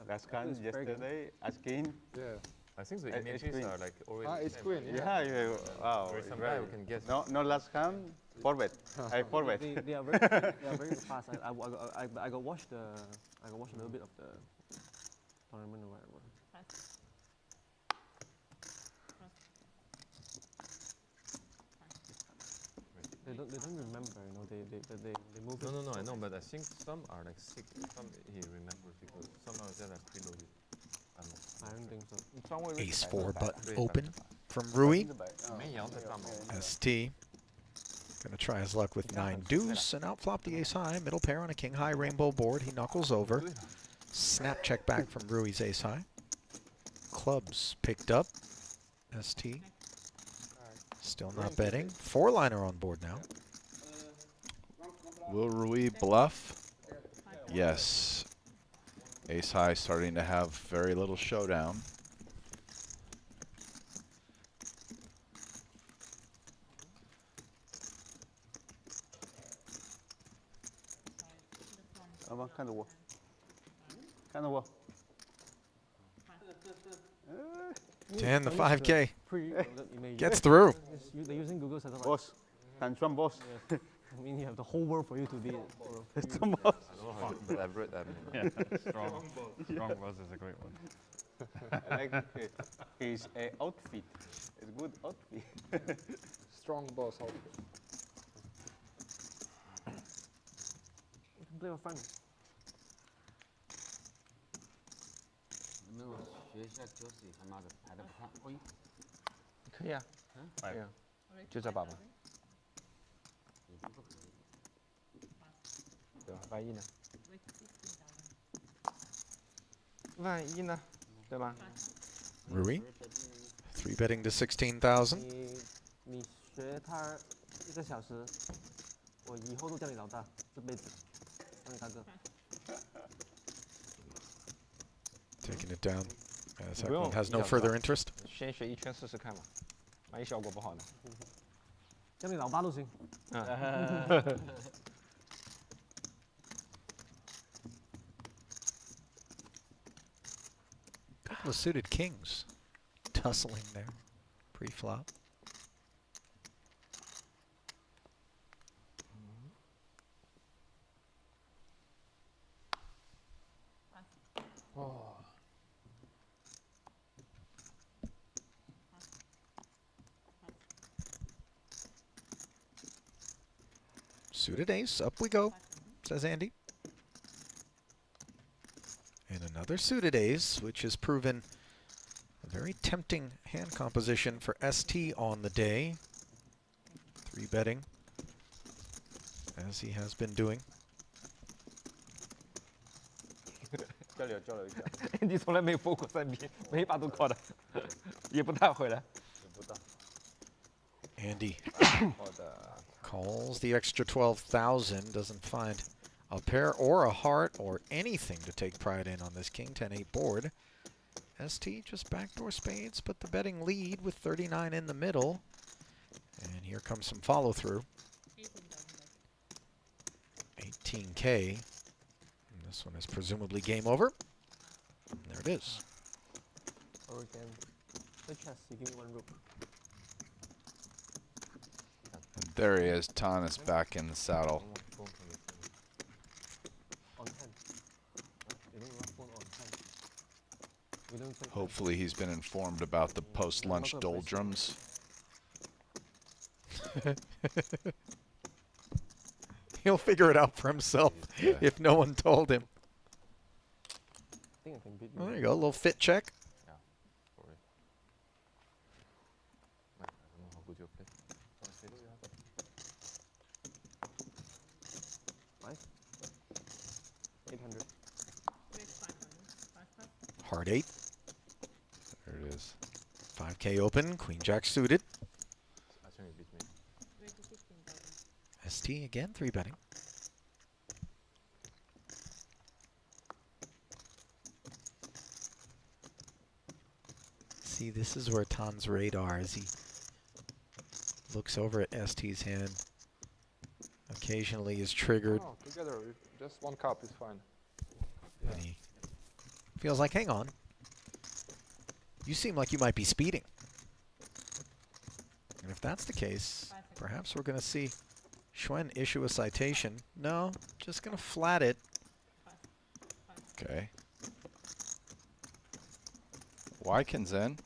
D: Last card yesterday, asking.
C: Yeah.
F: I think the
D: It's
F: images
D: green.
F: are like always.
C: It's queen. Yeah.
D: Yeah, wow.
F: Or sometimes we can guess.
D: No last hand, forward. I forward.
G: They are very fast. I got watch a little bit of the tournament or whatever. They don't remember, you know. They move.
F: No, I know, but I think some are like sick. Some he remembers because some of them are preloaded.
G: I don't think so.
A: Ace 4 button open from Rui.
F: 没摇在上面。
A: ST gonna try his luck with 9 deuce and outflop the ace high. Middle pair on a king high rainbow board. He knuckles over. Snap check back from Rui's ace high. Clubs picked up. ST still not betting. 4-liner on board now.
B: Will Rui bluff? Yes. Ace high starting to have very little showdown.
D: Come on, 看着我，看着我。
A: 10, the 5K
G: Pre-loaded
A: gets through.
G: They're using Google Satellite.
D: Boss, tansuan boss.
G: I mean, you have the whole world for you to be.
D: Tansuan boss.
F: I don't know how, but I've read that. Strong buzz is a great one.
D: I like his outfit. It's good outfit.
C: Strong boss outfit.
G: You can play for fun.
E: 有没有学一下 Josie 他妈的排的不看？哎，
C: 可以啊。可以啊。就这把吧。
E: 你不可以。
C: 对吧？万一呢？万一呢？对吗？
A: Rui 3 betting to 16,000.
G: 你学他1个小时，我以后都叫你老大，这辈子，当你大哥。
A: Taking it down. As
C: 不用
A: Ekman has no
C: 1小时
A: further interest.
C: 先学1圈试试看嘛，万一效果不好呢？
G: 叫你老爸都行。
A: Couple of suited kings tussling there pre-flop. Suited ace, up we go, says Andy. And another suited ace, which has proven a very tempting hand composition for ST on the day. 3 betting, as he has been doing.
C: 交流一下。你从来没有播过3笔，每一把都靠的，也不大回来。
A: Andy calls the extra 12,000, doesn't find a pair or a heart or anything to take pride in on this king 10-8 board. ST just backdoor spades, but the betting lead with 39 in the middle. And here comes some follow through. 18K. And this one is presumably game over. And there it is.
G: Or we can play chess. You give me 1 rook.
B: There he is. Tan is back in the saddle. Hopefully he's been informed about the post-lunch doldrums.
A: He'll figure it out for himself if no one told him. Well, there you go, a little fit check. Hard 8.
B: There it is.
A: 5K open, Queen Jack suited. ST again, 3 betting. See, this is where Tan's radar as he looks over at ST's hand. Occasionally is triggered.
F: Oh, together, just 1 cup is fine.
A: And he feels like, hang on. You seem like you might be speeding. And if that's the case, perhaps we're going to see Schwen issue a citation. No, just going to flat it.
B: Okay. Wykin's in.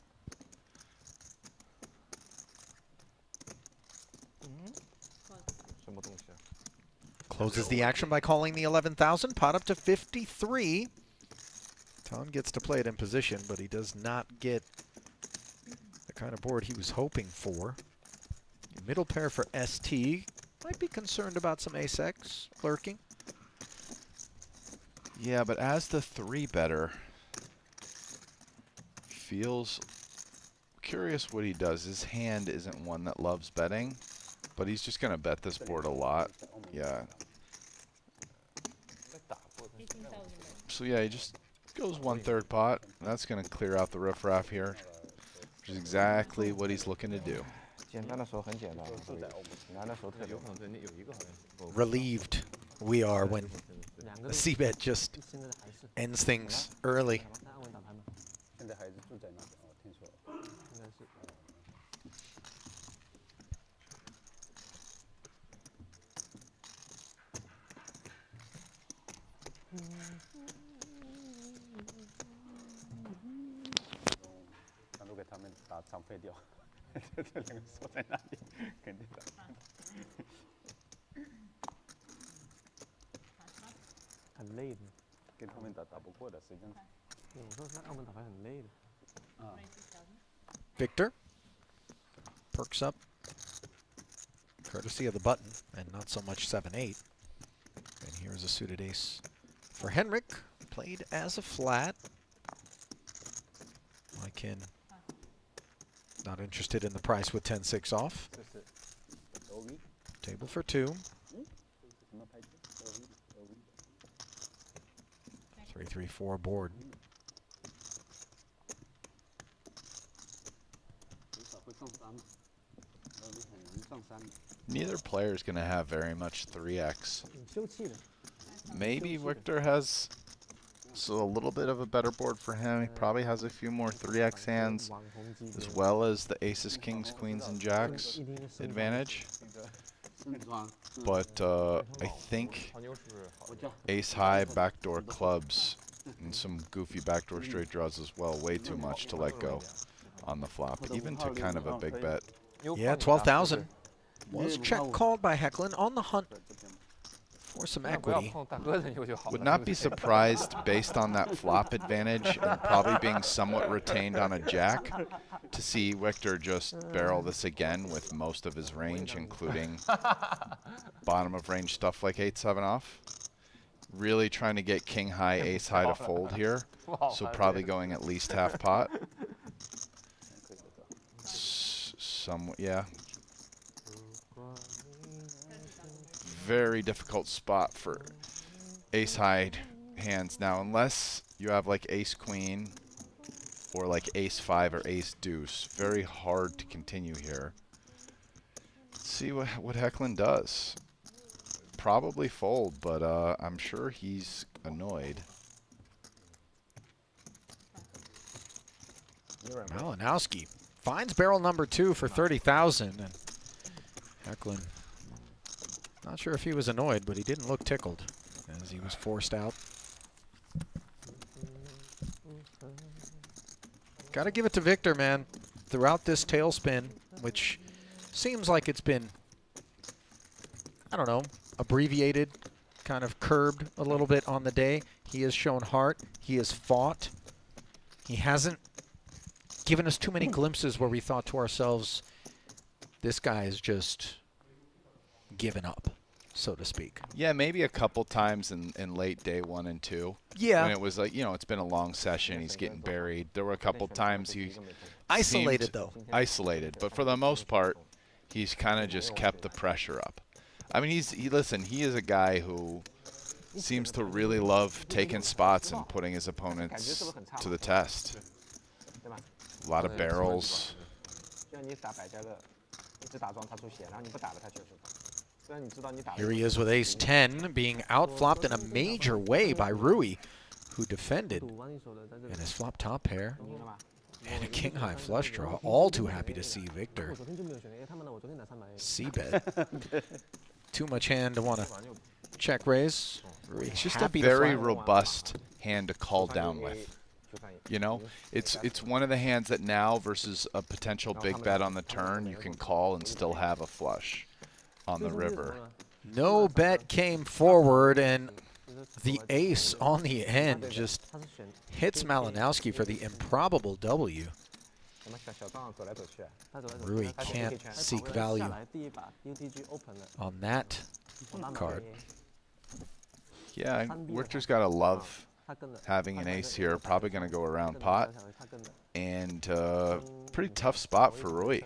A: Closes the action by calling the 11,000. Pot up to 53. Tan gets to play it in position, but he does not get the kind of board he was hoping for. Middle pair for ST. Might be concerned about some ace-X lurking.
B: Yeah, but as the 3-better, feels curious what he does. His hand isn't one that loves betting, but he's just going to bet this board a lot. Yeah. So yeah, he just goes 1/3 pot. That's going to clear out the riffraff here, which is exactly what he's looking to do.
A: Relieved we are when the C-bet just ends things early. Victor perks up, courtesy of the button, and not so much 7-8. And here's a suited ace for Henrik, played as a flat. Lycan not interested in the price with 10-6 off. Table for 2. 3-3-4 board.
B: Neither player is going to have very much 3x. Maybe Victor has a little bit of a better board for him. He probably has a few more 3x hands, as well as the aces, kings, queens, and jacks advantage. But I think ace high backdoor clubs and some goofy backdoor straight draws as well. Way too much to let go on the flop, even to kind of a big bet.
A: Yeah, 12,000. Was check called by Hecklin on the hunt for some equity.
B: Would not be surprised, based on that flop advantage and probably being somewhat retained on a jack, to see Victor just barrel this again with most of his range, including bottom of range stuff like 8-7 off. Really trying to get king high, ace high to fold here, so probably going at least half pot. Yeah. Very difficult spot for ace high hands now, unless you have like ace queen or like ace 5 or ace deuce. Very hard to continue here. Let's see what Hecklin does. Probably fold, but I'm sure he's annoyed.
A: Malinowski finds barrel number 2 for 30,000, and Hecklin Not sure if he was annoyed, but he didn't look tickled as he was forced out. Got to give it to Victor, man. Throughout this tailspin, which seems like it's been, I don't know, abbreviated, kind of curbed a little bit on the day. He has shown heart. He has fought. He hasn't given us too many glimpses where we thought to ourselves, this guy is just given up, so to speak.
B: Yeah, maybe a couple times in late day 1 and 2.
A: Yeah.
B: When it was like, you know, it's been a long session. He's getting buried. There were a couple times he
A: Isolated, though.
B: Isolated. But for the most part, he's kind of just kept the pressure up. I mean, listen, he is a guy who seems to really love taking spots and putting his opponents to the test. A lot of barrels.
A: Here he is with ace-10, being outflopped in a major way by Rui, who defended. And his flop top pair. And a king-high flush draw. All too happy to see Victor c-bet. Too much hand to want to check raise. Rui
B: It's just a
A: happy to
B: very
A: find-
B: robust hand to call down with. You know, it's one of the hands that now versus a potential big bet on the turn, you can call and still have a flush on the river.
A: No bet came forward, and the ace on the end just hits Malinowski for the improbable W. Rui can't seek value on that card.
B: Yeah, Victor's got to love having an ace here. Probably going to go around pot. And pretty tough spot for Rui,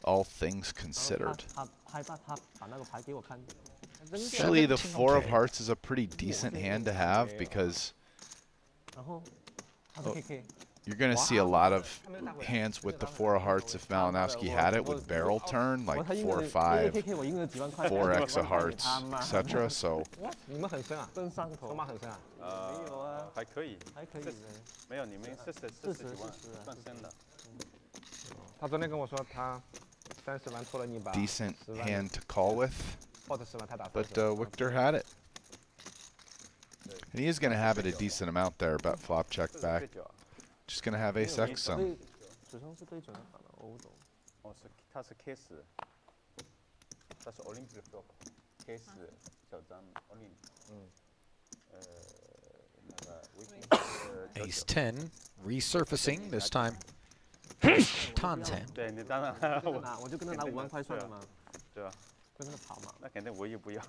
B: all things considered. Actually, the 4 of hearts is a pretty decent hand to have because you're going to see a lot of hands with the 4 of hearts if Malinowski had it with barrel turn, like 4 5, 4x of hearts, etc. So
D: 还可以，没有你们40几万算深的。
C: 他昨天跟我说他30万拖了你把
B: decent
C: 10万
B: hand to call with,
C: 或者10万他打
B: but
C: 30万
B: Victor had it. And he is going to have it a decent amount there, bet flop check back. Just going to have ace x some.
D: 哦，他是 K 10，他是 Olympic flop K 10小张 Olympic，那个
A: Ace-10 resurfacing, this time Tan's hand.
D: 对你当然
G: 我就跟他拿5万块算了嘛，
D: 对吧？
G: 跟他跑嘛。
D: 那肯定我也不要。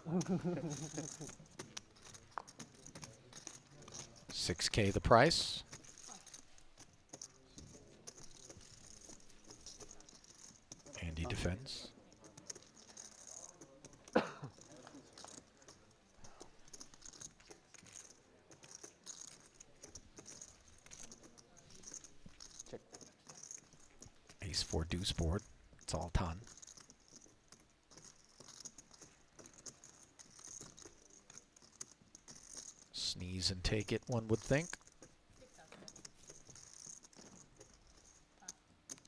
A: 6K the price. And he defends. Ace-4 deuce board. It's all Tan. Sneeze and take it, one would think.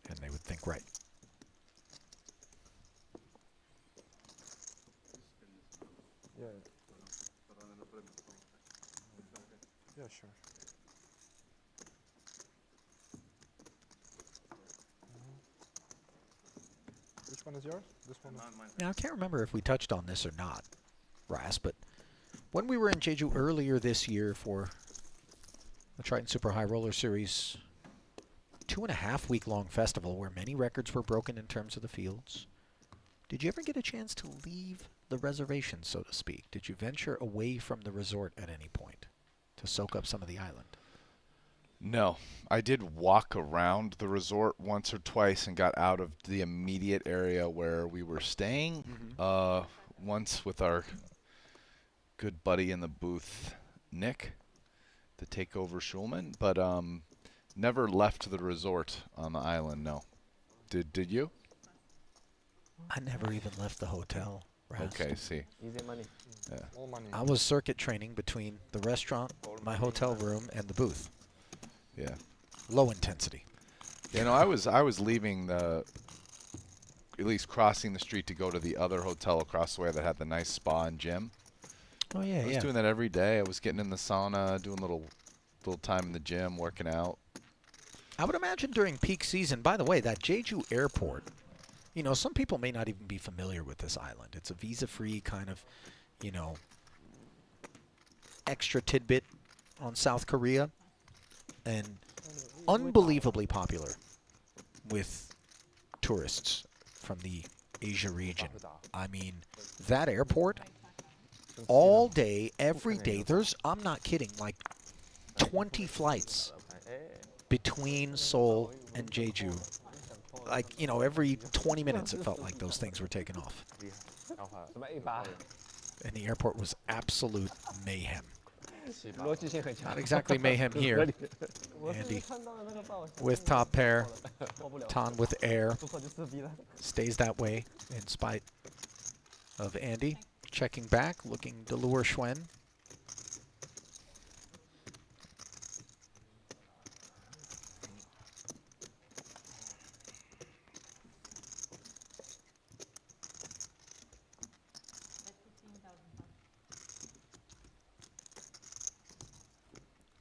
A: And they would think right.
C: Yeah. Yeah, sure. Which one is yours? This one?
A: Now, I can't remember if we touched on this or not, Rast, but when we were in Jeju earlier this year for the Triton Super High Roller Series 2.5-week-long festival where many records were broken in terms of the fields, did you ever get a chance to leave the reservation, so to speak? Did you venture away from the resort at any point to soak up some of the island?
B: No, I did walk around the resort once or twice and got out of the immediate area where we were staying. Once with our good buddy in the booth, Nick, to take over Schulman, but never left the resort on the island. No, did you?
A: I never even left the hotel, Rast.
B: Okay, see.
C: Easy money.
B: Yeah.
C: All money.
A: I was circuit training between the restaurant, my hotel room, and the booth.
B: Yeah.
A: Low intensity.
B: You know, I was leaving the at least crossing the street to go to the other hotel across the way that had the nice spa and gym.
A: Oh yeah,
B: I was doing that every day. I was getting in the sauna, doing little time in the gym, working out.
A: I would imagine during peak season. By the way, that Jeju airport, you know, some people may not even be familiar with this island. It's a visa-free kind of, you know, extra tidbit on South Korea, and unbelievably popular with tourists from the Asia region. I mean, that airport, all day, every day, I'm not kidding, like 20 flights between Seoul and Jeju. Like, you know, every 20 minutes it felt like those things were taking off. And the airport was absolute mayhem. Not exactly mayhem here. Andy with top pair, Tan with air. Stays that way in spite of Andy. Checking back, looking to lure Schwen.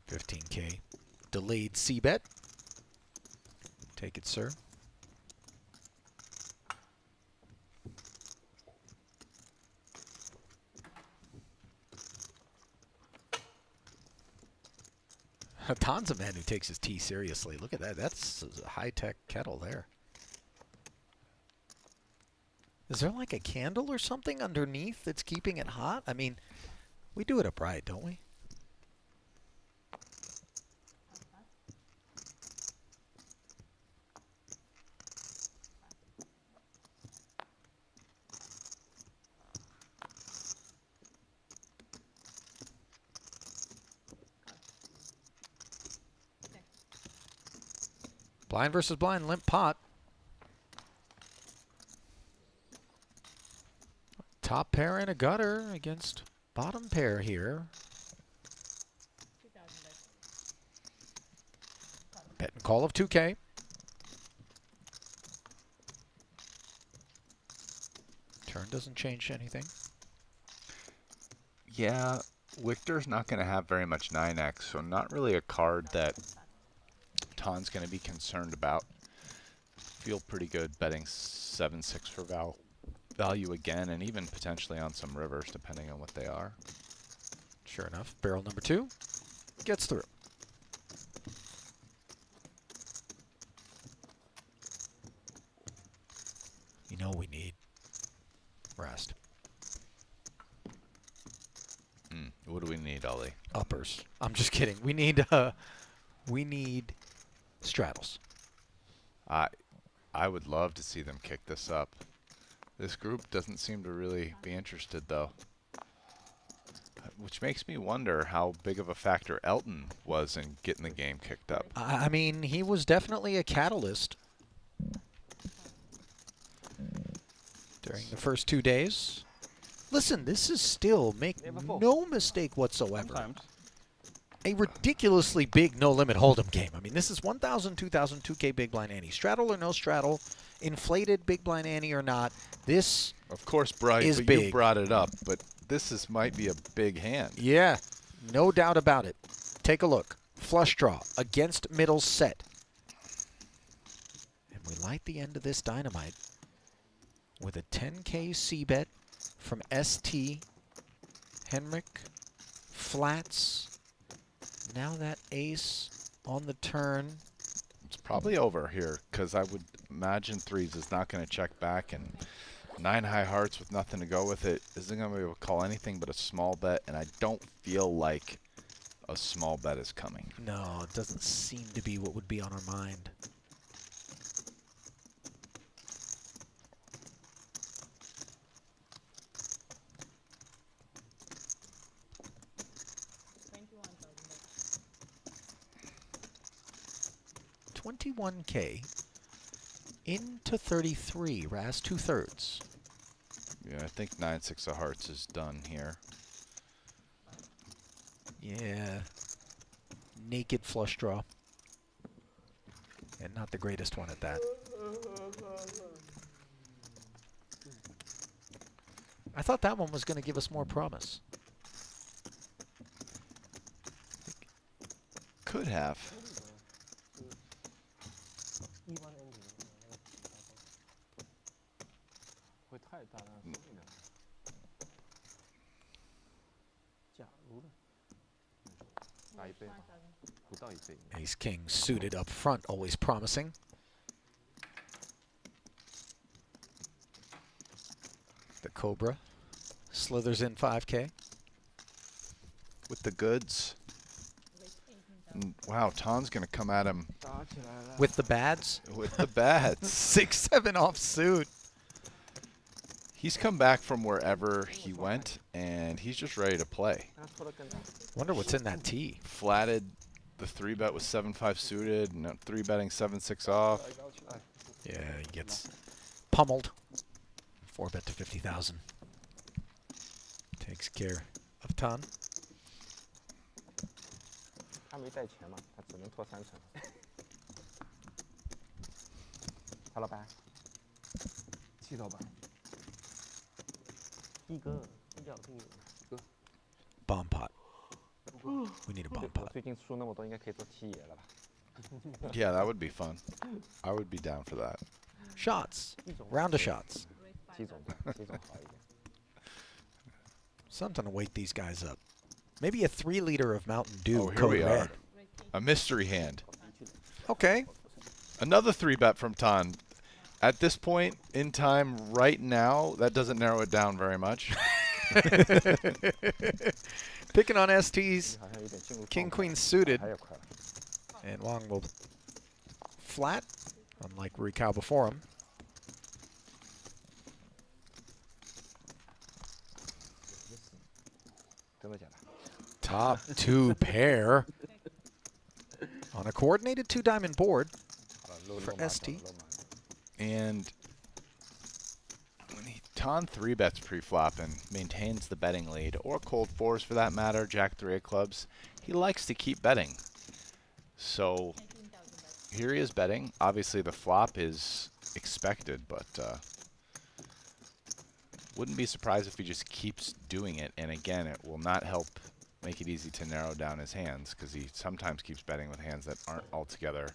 A: $15K. Delayed C-bet. Take it, sir. Tan's a man who takes his tea seriously. Look at that. That's a high-tech kettle there. Is there like a candle or something underneath that's keeping it hot? I mean, we do it upright, don't we? Blind versus blind, limp pot. Top pair and a gutter against bottom pair here. Bet and call of 2K. Turn doesn't change anything.
B: Yeah, Victor's not going to have very much 9x, so not really a card that Tan's going to be concerned about. Feel pretty good betting 7-6 for value again, and even potentially on some rivers, depending on what they are.
A: Sure enough, barrel number 2 gets through. You know we need Rast.
B: What do we need, Ollie?
A: Uppers. I'm just kidding. We need straddles.
B: I would love to see them kick this up. This group doesn't seem to really be interested, though. Which makes me wonder how big of a factor Elton was in getting the game kicked up.
A: I mean, he was definitely a catalyst during the first 2 days. Listen, this is still, make no mistake whatsoever, a ridiculously big no-limit hold'em game. I mean, this is 1,000, 2,000, 2K big blind ante. Straddle or no straddle, inflated big blind ante or not, this
B: of course, Bryce,
A: is
B: but
A: big.
B: You brought it up, but this might be a big hand.
A: Yeah, no doubt about it. Take a look. Flush draw against middle set. And we light the end of this dynamite with a 10K C-bet from ST. Henrik. Flats. Now that ace on the turn.
B: It's probably over here, because I would imagine threes is not going to check back, and 9 high hearts with nothing to go with it isn't going to be able to call anything but a small bet, and I don't feel like a small bet is coming.
A: No, it doesn't seem to be what would be on our mind. $21K into 33. Rast 2/3.
B: Yeah, I think 9-6 of hearts is done here.
A: Yeah. Naked flush draw. And not the greatest one at that. I thought that one was going to give us more promise.
B: Could have.
G: 1 ending
F: 会太大了，松一点。
G: 假如呢？
F: 打1倍吧，不到1倍。
A: Ace King suited up front, always promising. The Cobra slithers in 5K.
B: With the goods. And wow, Tan's going to come at him
A: With the bads.
B: with the bats.
A: 6-7 off suit.
B: He's come back from wherever he went, and he's just ready to play.
A: Wonder what's in that tee.
B: Flatted the 3-bet with 7-5 suited, and 3-betting 7-6 off.
A: Yeah, he gets pummeled. 4-bet to 50,000. Takes care of Tan.
C: 他没带钱嘛，他只能拖3成。他老板
F: 7到8。
G: 一哥，比较听。
A: Bomb pot. We need a bomb
C: 我
A: pot.
C: 最近输那么多，应该可以做 T 爷了吧？
B: Yeah, that would be fun. I would be down for that.
A: Shots. Round of shots.
C: T 总好一点。
A: Something to wake these guys up. Maybe a 3-liter of Mountain Dew.
B: Oh, here
A: Code
B: we are.
A: Red.
B: A mystery hand.
A: Okay.
B: Another 3-bet from Tan. At this point in time, right now, that doesn't narrow it down very much.
A: Picking on STs.
C: 好像有点进入
A: King
C: 状态
A: Queen suited.
C: 还要快了。
A: And Wang will flat, unlike Rikao before him. Top 2 pair on a coordinated 2-diamond board for ST.
B: And when Tan 3-bets pre-flop and maintains the betting lead, or cold 4s for that matter, Jack 3 of clubs, he likes to keep betting. So here he is betting. Obviously the flop is expected, but wouldn't be surprised if he just keeps doing it. And again, it will not help make it easy to narrow down his hands, because he sometimes keeps betting with hands that aren't altogether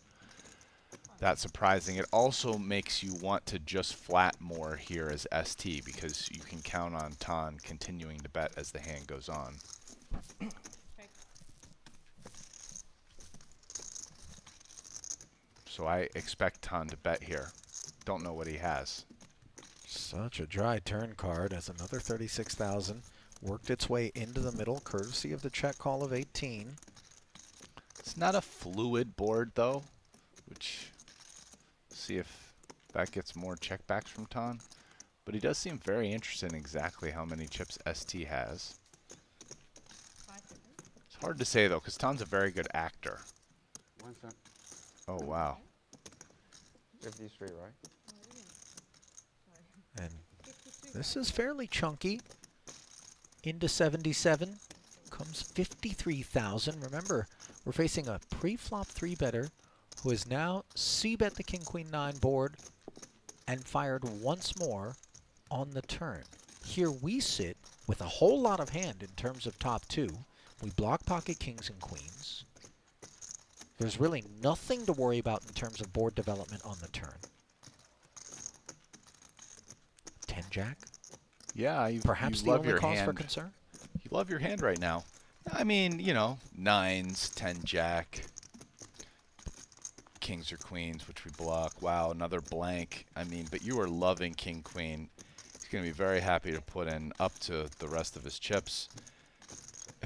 B: that surprising. It also makes you want to just flat more here as ST, because you can count on Tan continuing to bet as the hand goes on. So I expect Tan to bet here. Don't know what he has.
A: Such a dry turn card as another 36,000 worked its way into the middle, courtesy of the check call of 18.
B: It's not a fluid board though, which see if that gets more checkbacks from Tan. But he does seem very interested in exactly how many chips ST has. It's hard to say though, because Tan's a very good actor.
D: 1 cent.
B: Oh wow.
C: 53, right?
A: And this is fairly chunky. Into 77 comes 53,000. Remember, we're facing a pre-flop 3-better who has now c-bet the King Queen 9 board and fired once more on the turn. Here we sit with a whole lot of hand in terms of top 2. We block pocket kings and queens. There's really nothing to worry about in terms of board development on the turn. 10-jack.
B: Yeah, you
A: Perhaps the
B: love
A: only
B: your
A: cause for
B: hand.
A: concern.
B: You love your hand right now. I mean, you know, 9s, 10-jack, kings or queens, which we block. Wow, another blank. I mean, but you are loving King Queen. He's going to be very happy to put in up to the rest of his chips.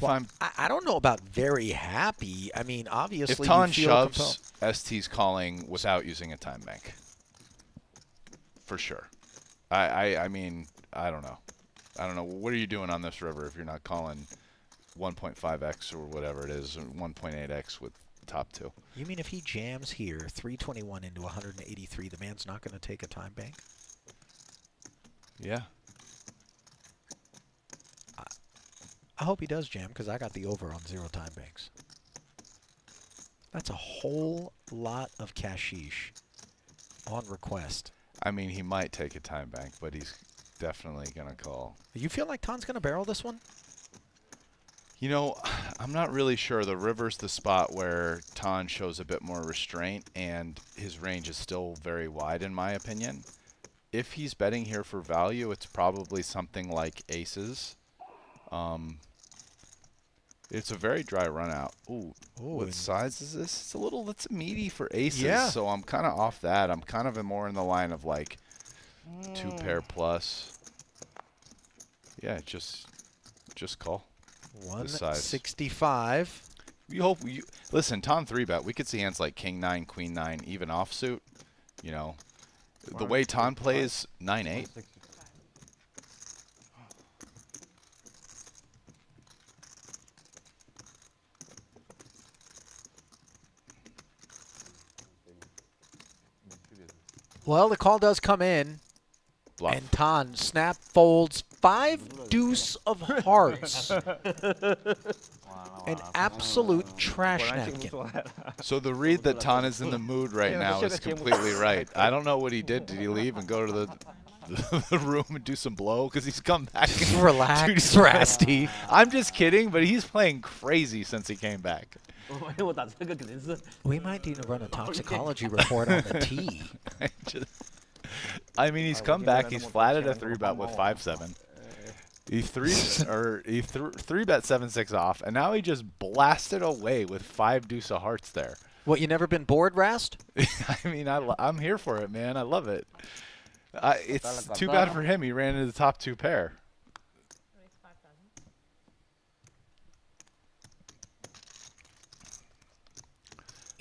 A: Well, I don't know about very happy. I mean, obviously,
B: if Tan
A: you feel
B: shoves, ST's calling without using a time bank. For sure. I mean, I don't know. I don't know. What are you doing on this river if you're not calling 1.5x or whatever it is, or 1.8x with the top 2?
A: You mean if he jams here, 321 into 183, the man's not going to take a time bank?
B: Yeah.
A: I hope he does jam, because I got the over on 0 time banks. That's a whole lot of cashish on request.
B: I mean, he might take a time bank, but definitely gonna call.
A: You feel like Tan's gonna barrel this one?
B: You know, I'm not really sure. The river's the spot where Tan shows a bit more restraint, and his range is still very wide, in my opinion. If he's betting here for value, it's probably something like aces. It's a very dry run out. Ooh, what size is this? It's meaty for aces, so I'm kind of off that. I'm kind of more in the line of like 2 pair plus. Yeah, just call.
A: 165.
B: You hope listen, Tom 3-bet. We could see hands like King 9, Queen 9, even offsuit. You know, the way Tom plays 9-8.
A: Well, the call does come in.
B: Bluff.
A: And Tan snap folds 5 deuce of hearts. An absolute trash napkin.
B: So the read that Tan is in the mood right now is completely right. I don't know what he did. Did he leave and go to the room and do some blow? Because he's come back. And
A: Relax, Rasty.
B: I'm just kidding, but he's playing crazy since he came back.
A: We might need to run a toxicology report on the tee.
B: I mean, he's come back. He's flatted a 3-bet with 5-7. He 3-bet 7-6 off, and now he just blasted away with 5 deuce of hearts there.
A: What, you never been bored, Rast?
B: I mean, I'm here for it, man. I love it. It's too bad for him. He ran into the top 2 pair.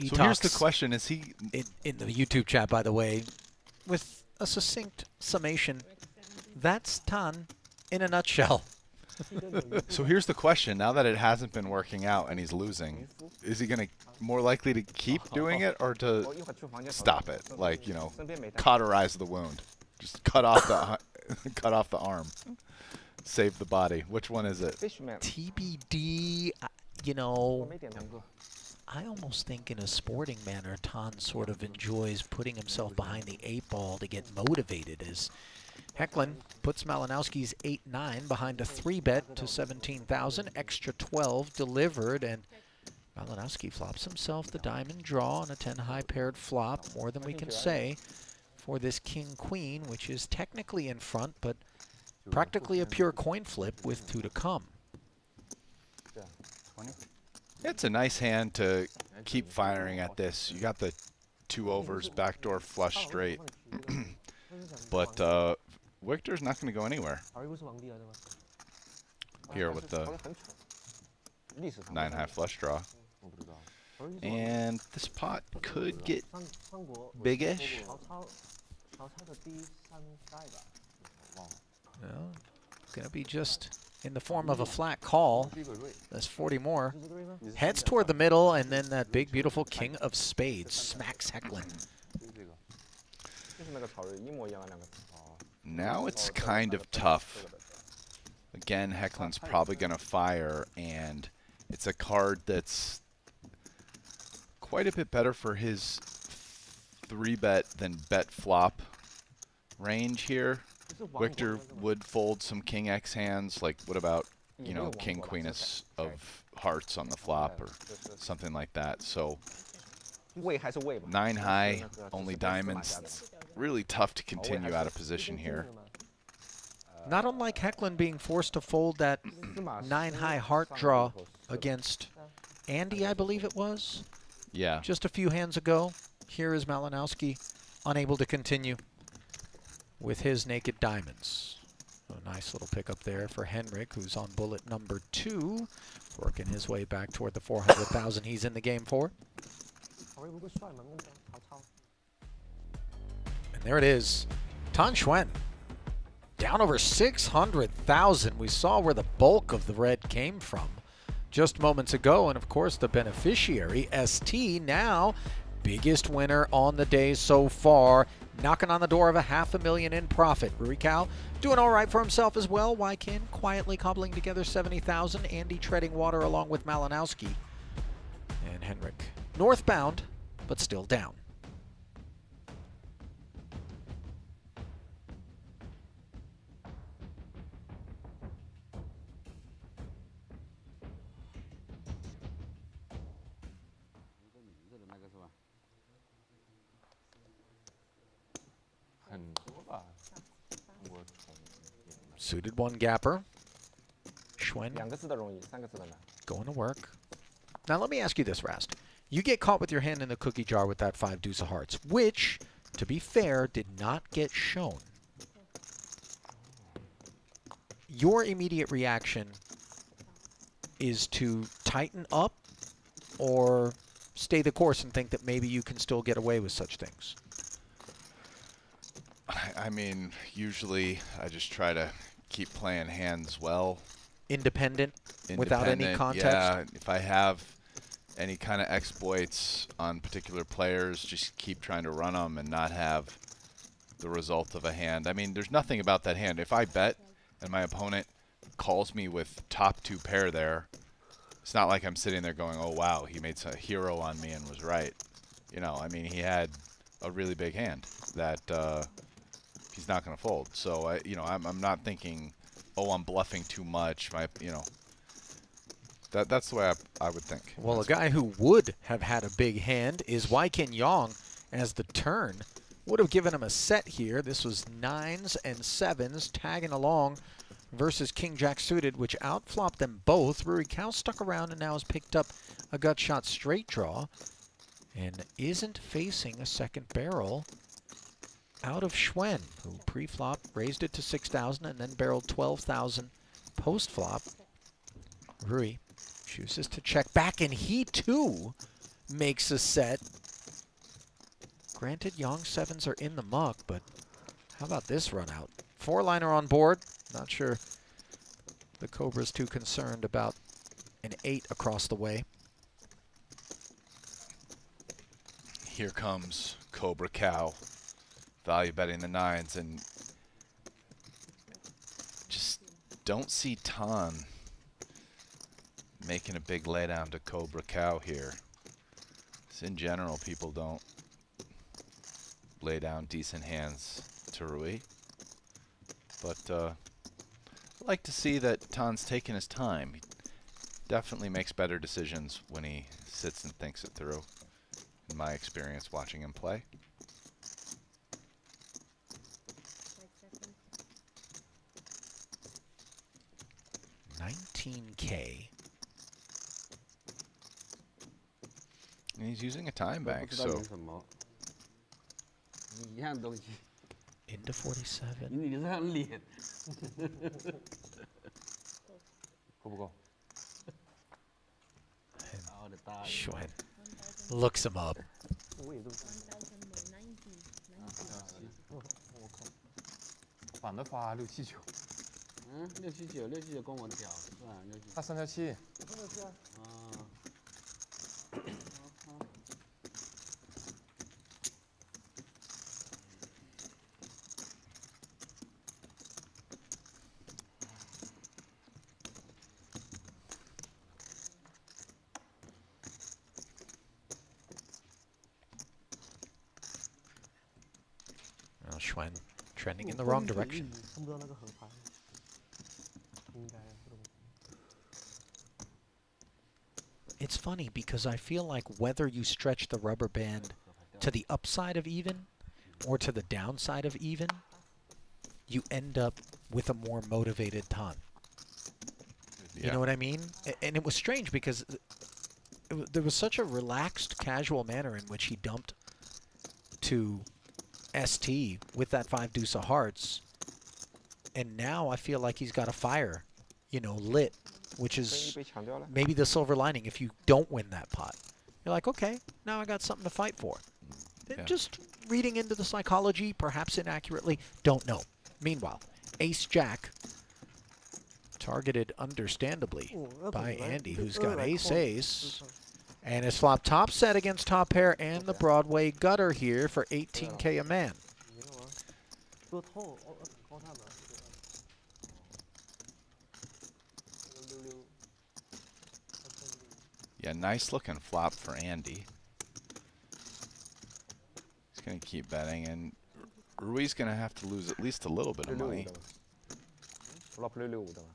B: So here's the question: is he
A: in the YouTube chat? By the way, with a succinct summation, that's Tan in a nutshell.
B: So here's the question: now that it hasn't been working out and he's losing, is he going to more likely to keep doing it or to stop it? Like, you know, cauterize the wound, just cut off the cut off the arm, save the body. Which one is it?
A: TBD. You know, I almost think in a sporting manner, Tan sort of enjoys putting himself behind the 8-ball to get motivated as Hecklin puts Malinowski's 8-9 behind a 3-bet to 17,000, extra 12 delivered, and Malinowski flops himself the diamond draw on a 10-high paired flop, more than we can say for this king-queen, which is technically in front, but practically a pure coin flip with 2 to come.
B: It's a nice hand to keep firing at this. You got the 2 overs, backdoor flush straight. But Victor's not going to go anywhere here with the 9-high flush draw. And this pot could get big-ish.
A: Well, going to be just in the form of a flat call. That's 40 more. Heads toward the middle, and then that big, beautiful king of spades smacks Hecklin.
B: Now it's kind of tough. Again, Hecklin's probably going to fire, and it's a card that's quite a bit better for his 3-bet than bet flop range here. Victor would fold some king X hands, like what about, you know, king queen of hearts on the flop or something like that. So 9-high, only diamonds. It's really tough to continue out of position here.
A: Not unlike Hecklin being forced to fold that 9-high heart draw against Andy, I believe it was.
B: Yeah.
A: Just a few hands ago. Here is Malinowski unable to continue with his naked diamonds. A nice little pickup there for Henrik, who's on bullet number 2, working his way back toward the 400,000 he's in the game for. And there it is. Tan Xuan down over 600,000. We saw where the bulk of the red came from just moments ago, and of course the beneficiary, ST, now biggest winner on the day so far, knocking on the door of $500,000 in profit. Rurikal doing all right for himself as well. Wykin quietly cobbling together 70,000. Andy treading water along with Malinowski. And Henrik northbound, but still down.
F: 法中国宠也难。
A: Suited one gapper. Schwen
C: 2个字的容易，3个字的难。
A: going to work. Now let me ask you this, Rast. You get caught with your hand in the cookie jar with that 5 deuce of hearts, which, to be fair, did not get shown. Your immediate reaction is to tighten up or stay the course and think that maybe you can still get away with such things?
B: I mean, usually I just try to keep playing hands well.
A: Independent, without any context?
B: Yeah, if I have any kind of exploits on particular players, just keep trying to run them and not have the result of a hand. I mean, there's nothing about that hand. If I bet and my opponent calls me with top 2 pair there, it's not like I'm sitting there going, oh, wow, he made a hero on me and was right. You know, I mean, he had a really big hand that he's not going to fold. So, I'm not thinking, oh, I'm bluffing too much. That's the way I would think.
A: Well, a guy who would have had a big hand is Waikin Yong, as the turn would have given him a set here. This was 9s and 7s tagging along versus King Jack suited, which outflopped them both. Rui Cao stuck around and now has picked up a gut shot straight draw and isn't facing a second barrel out of Schwen, who pre-flop raised it to 6,000 and then barreled 12,000 post-flop. Rui chooses to check back, and he too makes a set. Granted, Yong 7s are in the muck, but how about this run out? 4-liner on board. Not sure the Cobra's too concerned about an 8 across the way.
B: Here comes Cobra Cow, value betting the 9s, and just don't see Tan making a big laydown to Cobra Cow here. So in general, people don't lay down decent hands to Rui. But I like to see that Tan's taking his time. He definitely makes better decisions when he sits and thinks it through, in my experience watching him play.
A: $19K.
B: And he's using a time bank, so
A: into 47.
E: 你这张脸，
C: 够不够？
A: Schwen looks him up.
F: 反的发6、7、9。
E: 嗯，6、7、9，6、7、9跟我的表是吧？6、7。
F: 他3条7。
E: 啊。
A: Well, Schwen trending in the wrong direction. It's funny because I feel like whether you stretch the rubber band to the upside of even or to the downside of even, you end up with a more motivated Tan.
B: Yeah.
A: You know what I mean? And it was strange because there was such a relaxed, casual manner in which he dumped to ST with that 5 deuce of hearts. And now I feel like he's got a fire, lit, which is maybe the silver lining if you don't win that pot. You're like, okay, now I got something to fight for.
B: Yeah.
A: Just reading into the psychology, perhaps inaccurately, don't know. Meanwhile, Ace-Jack, targeted understandably by Andy, who's got ace-ace. And it's flop top set against top pair and the Broadway gutter here for 18K a man.
B: Yeah, nice looking flop for Andy. He's going to keep betting, and Rui's going to have to lose at least a little bit of money.
C: flop 665的吧？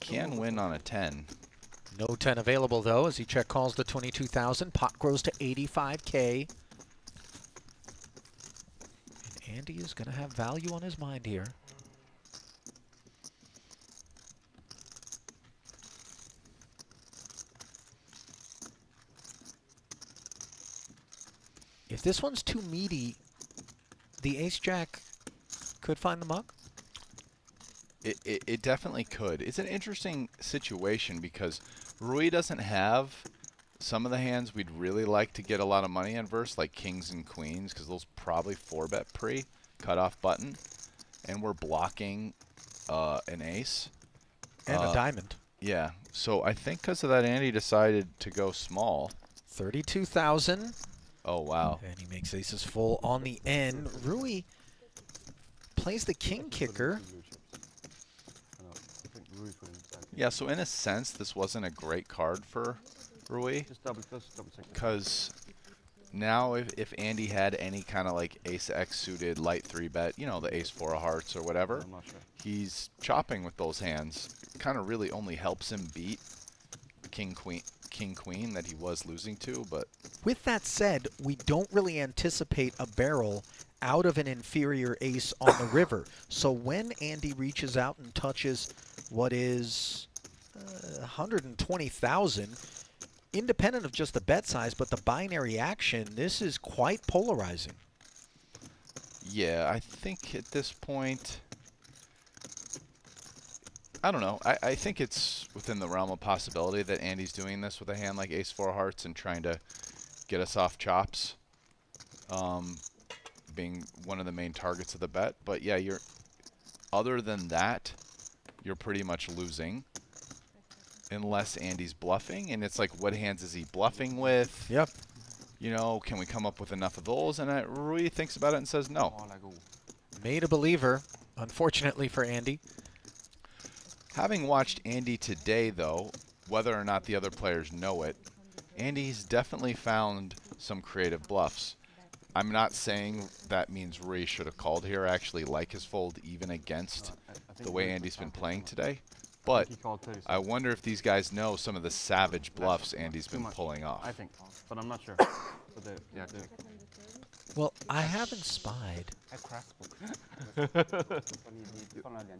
B: Can win on a 10.
A: No 10 available, though, as he check calls to 22,000. Pot grows to 85K. And Andy is going to have value on his mind here. If this one's too meaty, the ace-jack could find the mug?
B: It definitely could. It's an interesting situation because Rui doesn't have some of the hands we'd really like to get a lot of money in versus, like kings and queens, because those probably 4-bet pre, cutoff button, and we're blocking an ace.
A: And a diamond.
B: Yeah, so I think because of that, Andy decided to go small.
A: 32,000.
B: Oh, wow.
A: And he makes aces full on the end. Rui plays the king kicker.
B: Yeah, so in a sense, this wasn't a great card for Rui.
H: Just double check.
B: Because now if Andy had any kind of like ace-x suited light 3-bet, you know, the ace-4 of hearts or whatever,
H: I'm not sure.
B: he's chopping with those hands. Kind of really only helps him beat king-queen that he was losing to, but...
A: With that said, we don't really anticipate a barrel out of an inferior ace on the river. So when Andy reaches out and touches what is 120,000, independent of just the bet size, but the binary action, this is quite polarizing.
B: Yeah, I think at this point... I don't know. I think it's within the realm of possibility that Andy's doing this with a hand like ace-4 hearts and trying to get us off chops, being one of the main targets of the bet. But yeah, other than that, you're pretty much losing unless Andy's bluffing. And it's like, what hands is he bluffing with?
A: Yep.
B: You know, can we come up with enough of those? And Rui thinks about it and says no.
A: Made a believer, unfortunately for Andy.
B: Having watched Andy today, though, whether or not the other players know it, Andy's definitely found some creative bluffs. I'm not saying that means Rui should have called here. I actually like his fold even against the way Andy's been playing today. But I wonder if these guys know some of the savage bluffs Andy's been pulling off.
H: I think, but I'm not sure.
A: Well, I haven't spied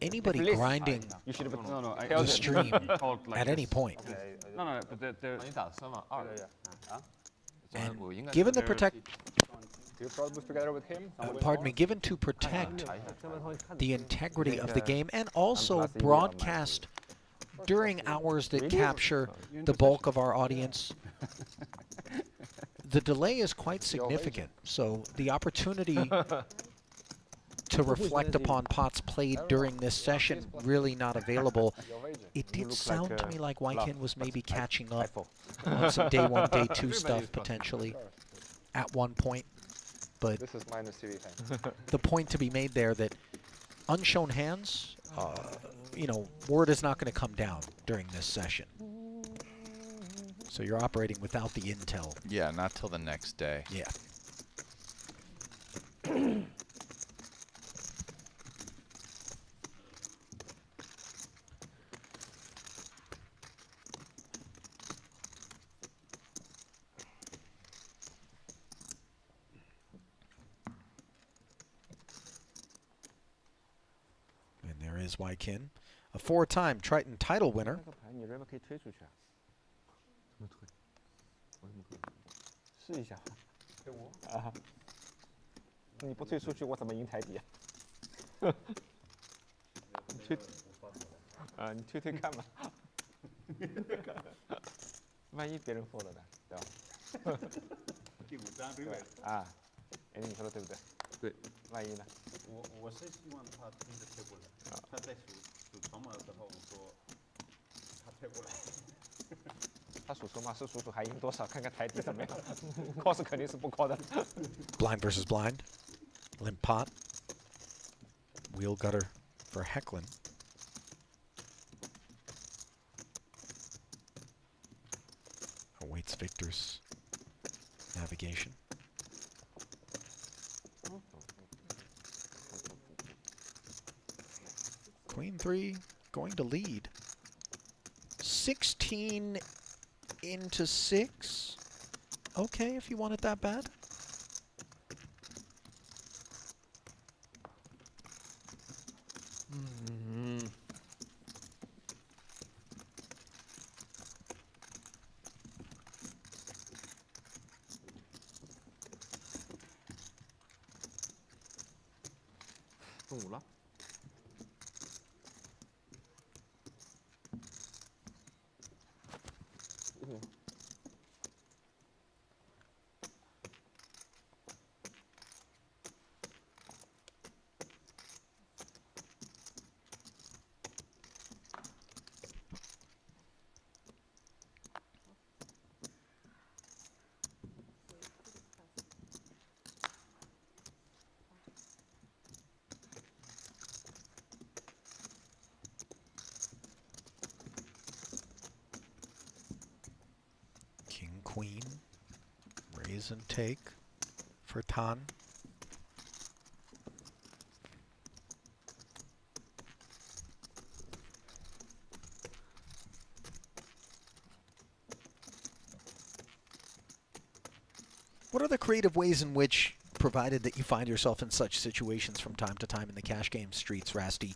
A: anybody grinding the stream at any point.
H: No, but
A: And given the given to protect the integrity of the game and also broadcast during hours that capture the bulk of our audience, the delay is quite significant. So the opportunity to reflect upon pots played during this session really not available. It did sound to me like Whitekin was maybe catching up on some day 1, day 2 stuff potentially at one point. But the point to be made there that unshown hands, you know, word is not going to come down during this session. So you're operating without the intel.
B: Yeah, not till the next day.
A: Yeah. And there is Wykin, a 4-time Triton title winner.
C: 试一下。推我？啊！你不退出去，我怎么赢台底啊？你推啊！你推推看嘛。万一别人 fold 了呢，对吧？第5张对不对？啊，哎，你说的对不对？对。万一呢？我是希望他真的推过来。他在数筹码的时候，我说他推过来。他数筹码是数还赢多少，看看台底怎么样。call 是肯定是不 call 的。
A: Blind versus blind. Limp pot. Wheel gutter for Hecklin. Awaits Victor's navigation. Queen 3 going to lead. 16 into 6. Okay, if you want it that bad. King, queen, raise and take for Tan. What are the creative ways in which, provided that you find yourself in such situations from time to time in the cash game streets, Rasty,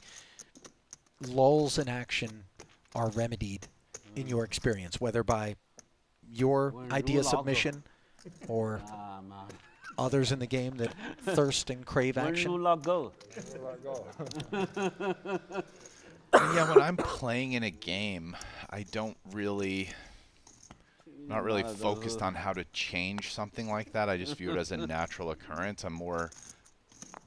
A: lulls in action are remedied in your experience, whether by your idea submission or others in the game that thirst and crave action?
B: Yeah, when I'm playing in a game, I don't really, not really focused on how to change something like that. I just view it as a natural occurrence. I'm more,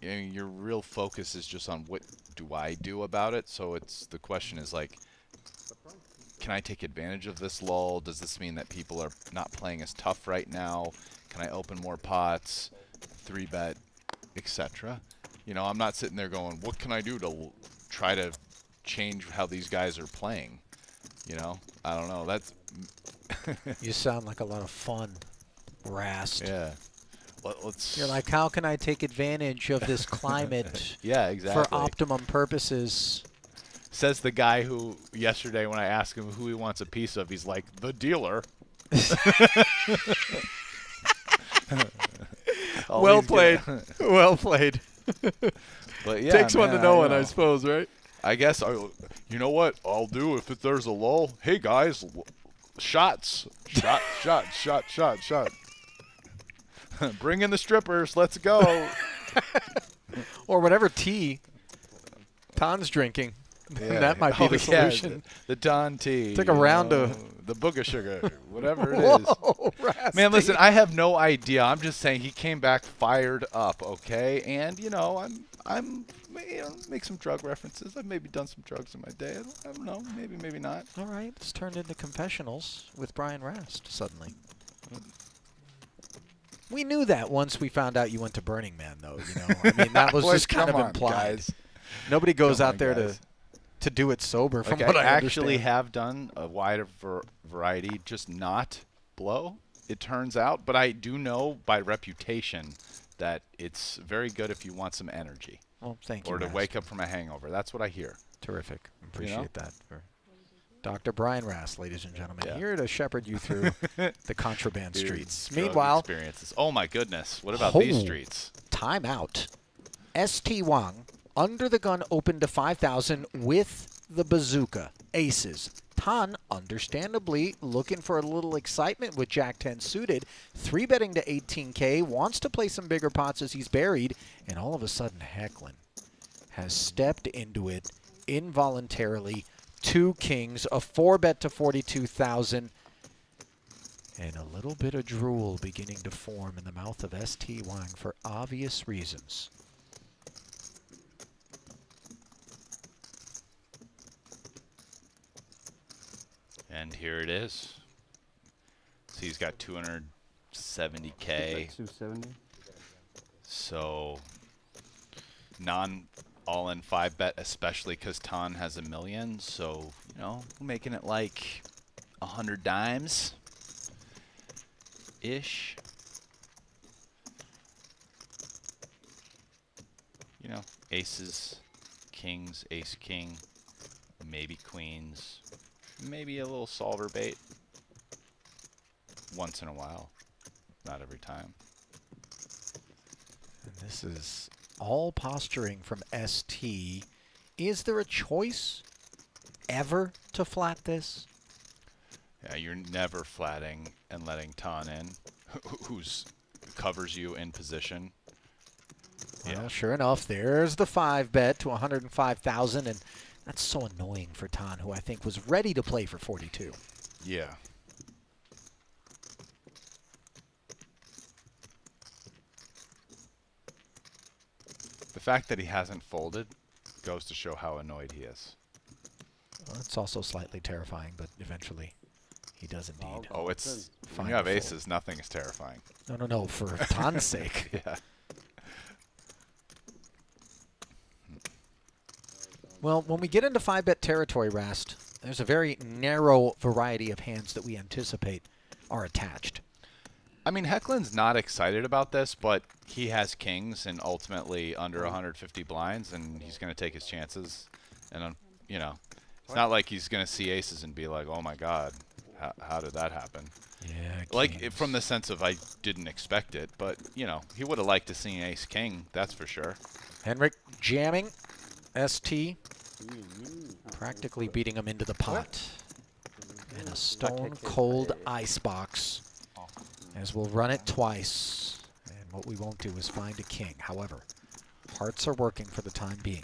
B: you know, your real focus is just on what do I do about it. So it's, the question is like, can I take advantage of this lull? Does this mean that people are not playing as tough right now? Can I open more pots, 3-bet, etc.? You know, I'm not sitting there going, what can I do to try to change how these guys are playing? You know, I don't know. That's
A: You sound like a lot of fun, Rast.
B: yeah. Let's.
A: You're like, how can I take advantage of this climate
B: Yeah, exactly.
A: for optimum purposes?
B: Says the guy who yesterday when I asked him who he wants a piece of, he's like, the dealer.
A: Well played. Well played.
B: But yeah,
A: Takes one
B: man,
A: to know
B: I
A: one, I suppose, right?
B: I guess, you know what I'll do if there's a lull? Hey, guys, shots. Shot. Bring in the strippers. Let's go.
A: Or whatever tea Tan's drinking.
B: Yeah.
A: That might be the solution.
B: Yeah, the Don tea.
A: Take a round of
B: the booger sugar, whatever it is.
A: Whoa, Rasty.
B: Man, listen, I have no idea. I'm just saying he came back fired up, okay? And you know, I'm make some drug references. I've maybe done some drugs in my day. I don't know, maybe not.
A: All right, it's turned into confessionals with Brian Rast suddenly. We knew that once we found out you went to Burning Man, though. You know, I mean, that was
B: Boys,
A: just kind of
B: come on,
A: implied.
B: guys.
A: Nobody goes
B: Come
A: out
B: on,
A: there
B: guys.
A: to do it sober. From
B: Like,
A: what
B: I
A: I
B: actually
A: understand.
B: have done a wider variety, just not blow, it turns out. But I do know by reputation that it's very good if you want some energy.
A: Well, thank you.
B: Or to
A: Rast.
B: wake up from a hangover. That's what I hear.
A: Terrific. Appreciate
B: You know?
A: that. For Dr. Brian Rast, ladies and gentlemen,
B: Yeah.
A: here to shepherd you through the contraband
B: Dude,
A: streets.
B: drug
A: Meanwhile,
B: experiences. Oh my goodness. What about these streets?
A: Time out. ST Wang, under the gun, opened to 5,000 with the bazooka. Aces. Tan, understandably, looking for a little excitement with Jack 10 suited. 3-betting to 18K, wants to play some bigger pots as he's buried, and all of a sudden Hecklin has stepped into it involuntarily. 2 kings, a 4-bet to 42,000, and a little bit of drool beginning to form in the mouth of ST Wang for obvious reasons.
B: And here it is. So he's got 270K.
H: 270.
B: So all-in 5-bet, especially because Tan has $1 million. So, you know, making it like 100 dimes ish. You know, aces, kings, ace, king, maybe queens. maybe a little solver bait. Once in a while. Not every time.
A: And this is all posturing from ST. Is there a choice ever to flat this?
B: Yeah, you're never flatting and letting Tan in, who's covers you in position.
A: Well, sure enough, there's the 5-bet to 105,000, and that's so annoying for Tan, who I think was ready to play for 42.
B: Yeah. The fact that he hasn't folded goes to show how annoyed he is.
A: Well, it's also slightly terrifying, but eventually he does indeed.
B: Oh, it's when
A: Fine
B: you have
A: to fold.
B: aces, nothing is terrifying.
A: No, for Tan's sake.
B: Yeah.
A: Well, when we get into 5-bet territory, Rast, there's a very narrow variety of hands that we anticipate are attached.
B: I mean, Hecklin's not excited about this, but he has kings and ultimately under 150 blinds, and he's going to take his chances. And, you know, it's not like he's going to see aces and be like, oh, my God, how did that happen?
A: Yeah,
B: Like, from the sense of I didn't expect it, but, you know, he would have liked to see an ace-king, that's for sure.
A: Henrik jamming. ST practically beating him into the pot. And a stone-cold icebox, as we'll run it twice. And what we won't do is find a king. However, hearts are working for the time being.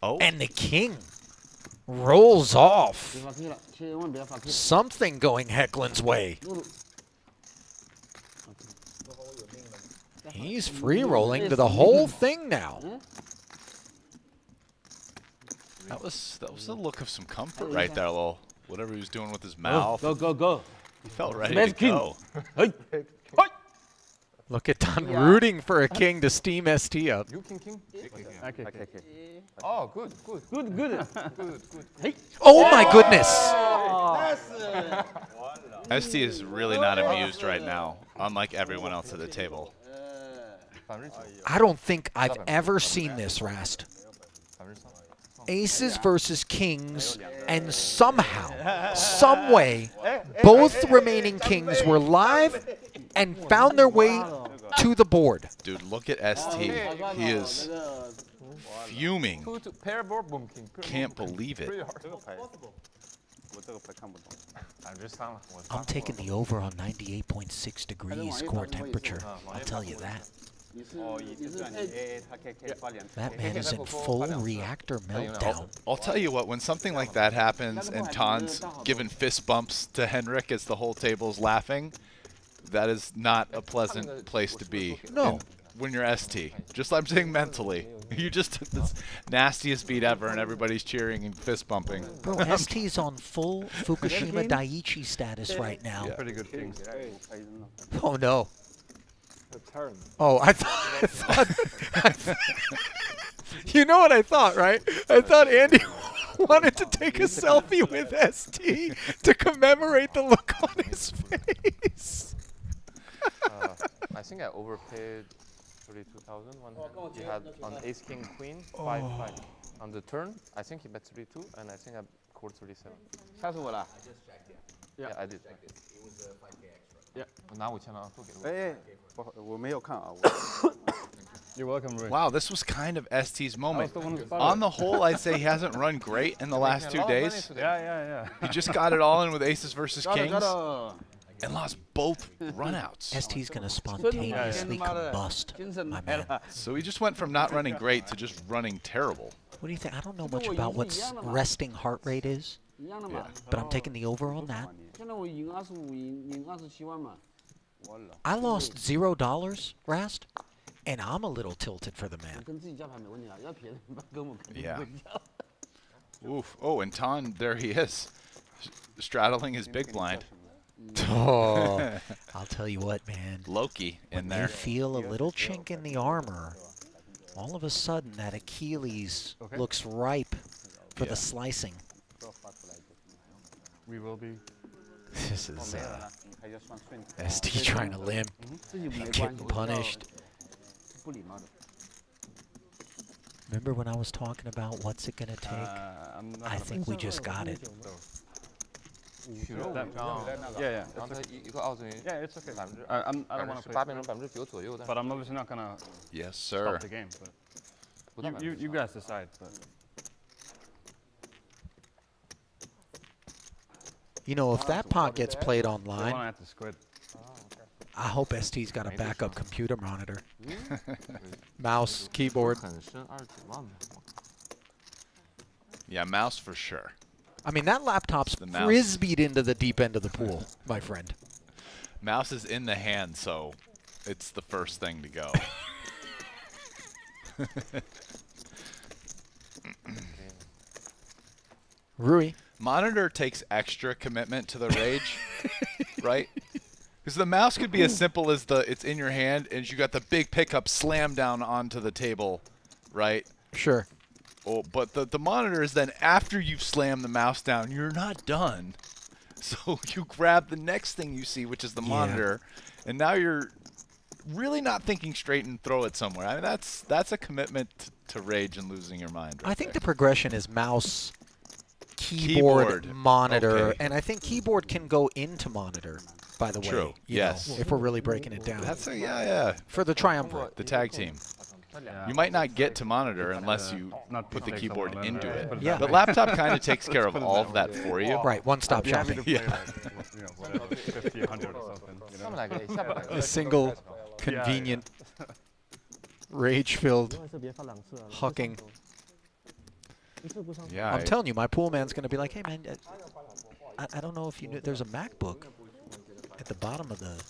B: Oh.
A: And the king rolls off.
E: 别发 K 了，千万别发 K。
A: Something going Hecklin's way. He's free rolling to the whole thing now.
B: That was the look of some comfort right there, little whatever he was doing with his mouth.
E: Go.
B: He felt ready
E: Smash
B: to
E: king.
B: go.
A: Look at Don rooting for a king to steam ST up.
F: You king?
D: Okay.
F: Oh, good.
A: Oh my goodness!
B: ST is really not amused right now, unlike everyone else at the table.
A: I don't think I've ever seen this, Rast. Aces versus kings, and somehow, some way, both remaining kings were live and found their way to the board.
B: Dude, look at ST. He is fuming.
F: Pair board, boom king.
B: Can't believe it.
A: I'm taking the over on 98.6 degrees core temperature. I'll tell you that. That man is in full reactor meltdown.
B: I'll tell you what, when something like that happens and Tan's giving fist bumps to Henrik as the whole table's laughing, that is not a pleasant place to be.
A: No.
B: When you're ST. Just I'm saying mentally. You just took this nastiest beat ever and everybody's cheering and fist bumping.
A: Bro, ST's on full Fukushima Daiichi status right now.
B: Yeah.
F: Pretty good kings.
A: Oh no.
C: The turn.
A: Oh, I thought you know what I thought, right? I thought Andy wanted to take a selfie with ST to commemorate the look on his face.
F: I think I overpaid 32,000 one hand. He had on ace king queen 5-5. On the turn, I think he bet 32, and I think I called 37.
E: 吓死我了。
F: Yeah, I did. Yeah. 我拿5000了，都给了我。
D: 哎，我没有看啊。
F: You're welcome, Ray.
B: Wow, this was kind of ST's moment.
F: the one who started.
B: On the whole, I'd say he hasn't run great in the last 2 days.
F: Yeah.
B: He just got it all in with aces versus kings
E: got it.
B: and lost both runouts.
A: ST's gonna spontaneously combust, my man.
B: So he just went from not running great to just running terrible.
A: What do you think? I don't know much about what resting heart rate is,
E: 一样的嘛。
A: but I'm taking the over on that.
E: 现在我赢25，赢27万嘛。
A: I lost $0, Rast, and I'm a little tilted for the man.
E: 跟自己家牌没问题啊，要别人跟我肯定
B: Yeah.
E: 不一样。
B: Oof. Oh, and Tan, there he is, straddling his big blind.
A: Oh, I'll tell you what, man.
B: Loki in
A: When you
B: there.
A: feel a little chink in the armor, all of a sudden that Achilles looks ripe for the slicing.
F: We will be.
A: This is ST trying to limp,
E: 自己没关
A: getting
E: 系，
A: punished.
E: 不礼貌的。
A: Remember when I was talking about what's it gonna take? I think we just got it.
H: Yeah, it's okay. I don't want to play.
F: 8%-9%左右，
H: But I'm obviously not gonna
B: Yes, sir.
H: stop the game. But you guys decide. But
A: You know, if that pot gets played
H: the one
A: online,
H: at the squid.
A: I hope ST's got a backup computer monitor. Mouse, keyboard.
F: 很深29万。
B: Yeah, mouse for sure.
A: I mean, that laptop's
B: The mouse.
A: frisbeed into the deep end of the pool, my friend.
B: Mouse is in the hand, so it's the first thing to go.
A: Rui.
B: Monitor takes extra commitment to the rage, right? Because the mouse could be as simple as it's in your hand and you got the big pickup slam down onto the table, right?
A: Sure.
B: Oh, but the monitor is then after you've slammed the mouse down, you're not done. So you grab the next thing you see, which is the monitor, and now you're really not thinking straight and throw it somewhere. I mean, that's a commitment to rage and losing your mind. Right
A: I think
B: there.
A: the progression is mouse, keyboard, monitor,
B: Okay.
A: and I think keyboard can go into monitor, by the way.
B: True.
A: you
B: Yes.
A: know, if we're really breaking it down.
B: That's yeah.
A: For the triumvirate.
B: The tag team. You might not get to monitor unless you put the keyboard into it.
A: Yeah.
B: The laptop kind of takes care of all of that for you.
A: Right, one-stop shopping.
B: Yeah.
H: 50, 100 or something. You know?
F: 上面来个，下面来个。
A: A single, convenient, rage-filled
G: 还是别发2次了。
A: hucking.
G: 一次不上。
B: Yeah.
A: I'm telling you, my pool man's going to be like, hey, man, I don't know if you knew, there's a MacBook at the bottom of the,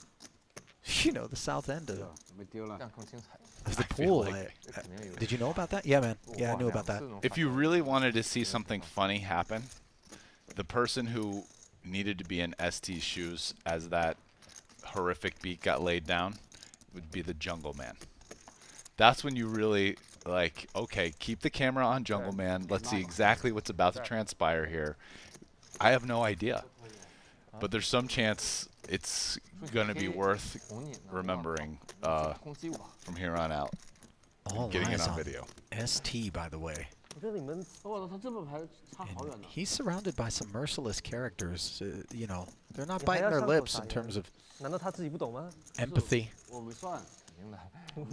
A: you know, the south end of
E: 没丢了。
F: 这样更精彩。
A: the
B: I feel
A: pool.
B: like-
A: Did you know about that? Yeah, man. Yeah, I knew about that.
B: If you really wanted to see something funny happen, the person who needed to be in ST's shoes as that horrific beat got laid down would be the Jungle Man. That's when you really like, okay, keep the camera on Jungle Man. Let's see exactly what's about to transpire here. I have no idea, but there's some chance it's gonna be worth remembering from here on out.
A: All
B: Getting it
A: eyes
B: on
A: on
B: video.
A: ST, by the way.
G: 我觉得你们
E: 哇，他这么牌差好远
A: And
E: 呢。
A: he's surrounded by some merciless characters. You know, they're not
G: Yeah,
A: biting their
G: that's
A: lips
G: not
A: in terms of
G: 难道他自己不懂吗？
A: empathy.
E: 我没算。没，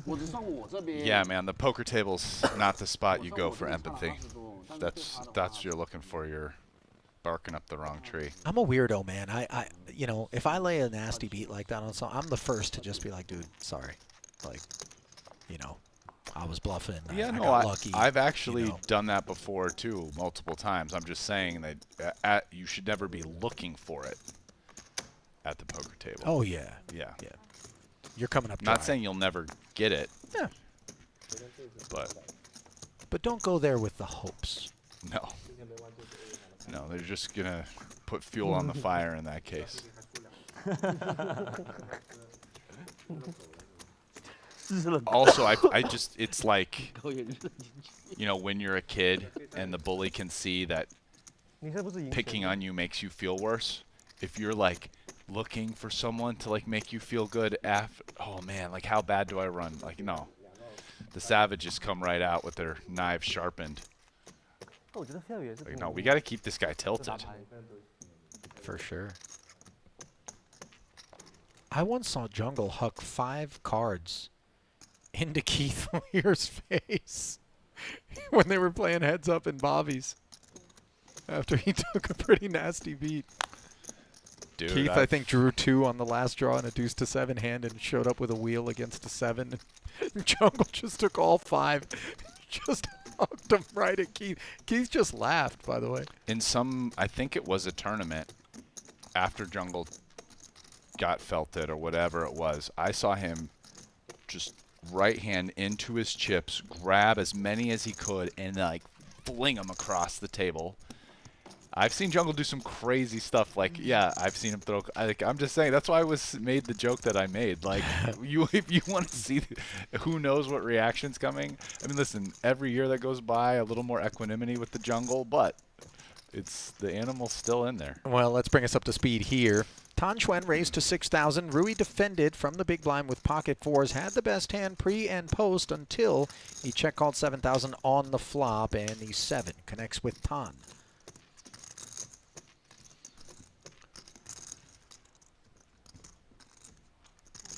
E: 我只算我这边。
B: Yeah, man, the poker table's not the spot you go for empathy. That's you're looking for. You're barking up the wrong tree.
A: I'm a weirdo, man. I you know, if I lay a nasty beat like that on song, I'm the first to just be like, dude, sorry. Like, you know, I was bluffing.
B: Yeah,
A: I
B: no,
A: got lucky.
B: I've actually
A: you know.
B: done that before too, multiple times. I'm just saying that you should never be looking for it at the poker table.
A: Oh yeah,
B: yeah.
A: yeah. You're coming up.
B: Not
A: dry.
B: saying you'll never get it.
A: Yeah. But don't go there with the hopes.
B: No. No, they're just gonna put fuel on the fire in that case. Also, I just, it's like, you know, when you're a kid and the bully can see that
G: 你是不是赢钱
B: picking on you makes you feel worse. If you're like looking for someone to like make you feel good after, oh man, like how bad do I run? Like, no. The savages come right out with their knives sharpened.
G: 我觉得 fair 也是
B: Like,
G: 挺
B: no,
G: 容
B: we
G: 易
B: got to keep this guy
G: 这打
B: tilted.
G: 牌
A: For sure. I once saw Jungle huck 5 cards into Keith Lear's face when they were playing heads up in Bobby's after he took a pretty nasty beat.
B: Dude,
A: Keith, I think, drew 2 on the last draw in a deuce to 7 hand and showed up with a wheel against a 7. And Jungle just took all 5, just hucked them right at Keith. Keith just laughed, by the way.
B: in some, I think it was a tournament after Jungle got felted or whatever it was, I saw him just right hand into his chips, grab as many as he could, and like fling them across the table. I've seen Jungle do some crazy stuff. Like, yeah, I've seen him throw. I'm just saying that's why I made the joke that I made. Like, if you want to see who knows what reaction's coming. I mean, listen, every year that goes by, a little more equanimity with the Jungle, but it's the animal's still in there.
A: Well, let's bring us up to speed here. Tan Xuan raised to 6,000. Rui defended from the big blind with pocket fours. Had the best hand pre and post until he check called 7,000 on the flop, and the 7 connects with Tan.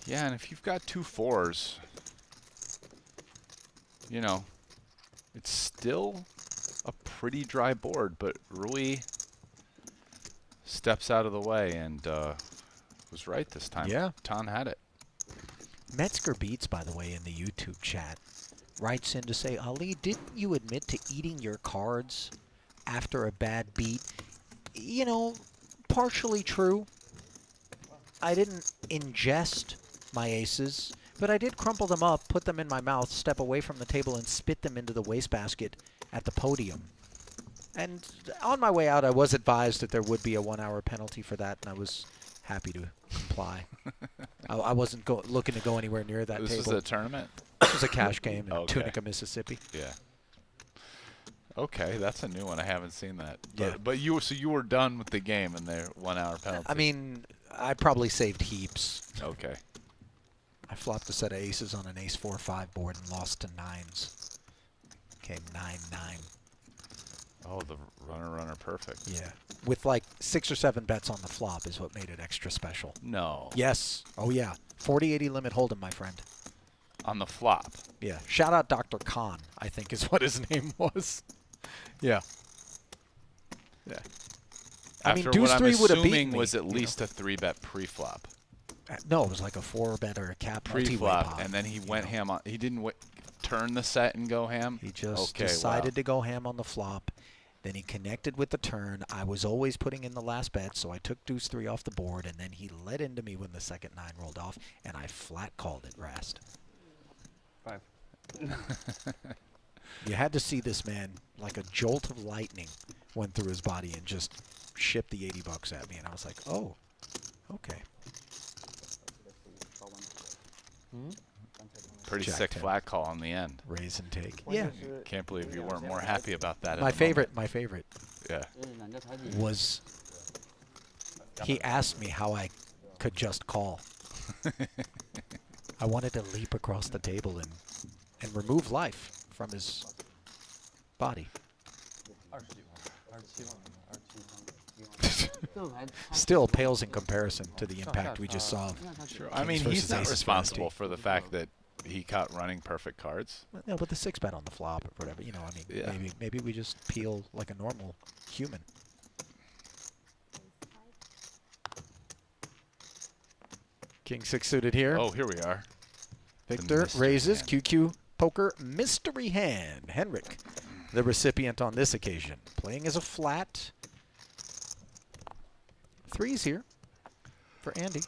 B: Yeah, and if you've got 2 4s, you know, it's still a pretty dry board, but Rui steps out of the way and was right this time.
A: Yeah.
B: Tan had it.
A: Metzger Beats, by the way, in the YouTube chat, writes in to say, Ali, didn't you admit to eating your cards after a bad beat? You know, partially true. I didn't ingest my aces, but I did crumple them up, put them in my mouth, step away from the table, and spit them into the wastebasket at the podium. And on my way out, I was advised that there would be a 1-hour penalty for that, and I was happy to comply. I wasn't looking to go anywhere near that table.
B: This is a tournament?
A: This was a cash game in
B: Okay.
A: Tunica, Mississippi.
B: Yeah. Okay, that's a new one. I haven't seen that.
A: Yeah.
B: But you were done with the game and their 1-hour penalty.
A: I mean, I probably saved heaps.
B: Okay.
A: I flopped a set of aces on an ace 4-5 board and lost to 9s. Came 9-9.
B: Oh, the runner perfect.
A: Yeah. With like 6 or 7 bets on the flop is what made it extra special.
B: No.
A: Yes. Oh, yeah. 40-80 limit hold'em, my friend.
B: On the flop.
A: Yeah. Shout out Dr. Khan, I think is what his name was. Yeah.
B: Yeah.
A: I mean,
B: After
A: deuce
B: what
A: 3
B: I'm
A: would have beaten
B: assuming
A: me.
B: was at least a 3-bet pre-flop.
A: No, it was like a 4-bet or a cap
B: Pre-flop,
A: multi-way pot,
B: and then he went
A: know.
B: ham on. He didn't turn the set and go ham.
A: He just
B: okay,
A: decided
B: wow.
A: to go ham on the flop. Then he connected with the turn. I was always putting in the last bet, so I took deuce 3 off the board, and then he led into me when the second 9 rolled off, and I flat called it, Rast.
C: 5.
A: You had to see this man, like a jolt of lightning went through his body and just shipped the 80 bucks at me, and I was like, oh, okay.
B: Pretty
A: Jack
B: sick
A: 10.
B: flat call on the end.
A: Raise and take. Yeah.
B: Can't believe you weren't more happy about that.
A: My favorite
B: Yeah.
A: was he asked me how I could just call. I wanted to leap across the table and remove life from his body. Still pales in comparison to the impact we just saw.
B: Sure. I mean,
A: Kings
B: he's
A: versus
B: not
A: aces
B: responsible
A: for
B: for the fact that he caught running perfect cards.
A: No, but the 6-bet on the flop or whatever, you know, I mean,
B: Yeah.
A: maybe we just peel like a normal human. King 6 suited here.
B: Oh, here we are.
A: Victor
B: mystery
A: raises
B: hand.
A: QQ poker mystery hand. Henrik, the recipient on this occasion, playing as a flat. 3s here for Andy.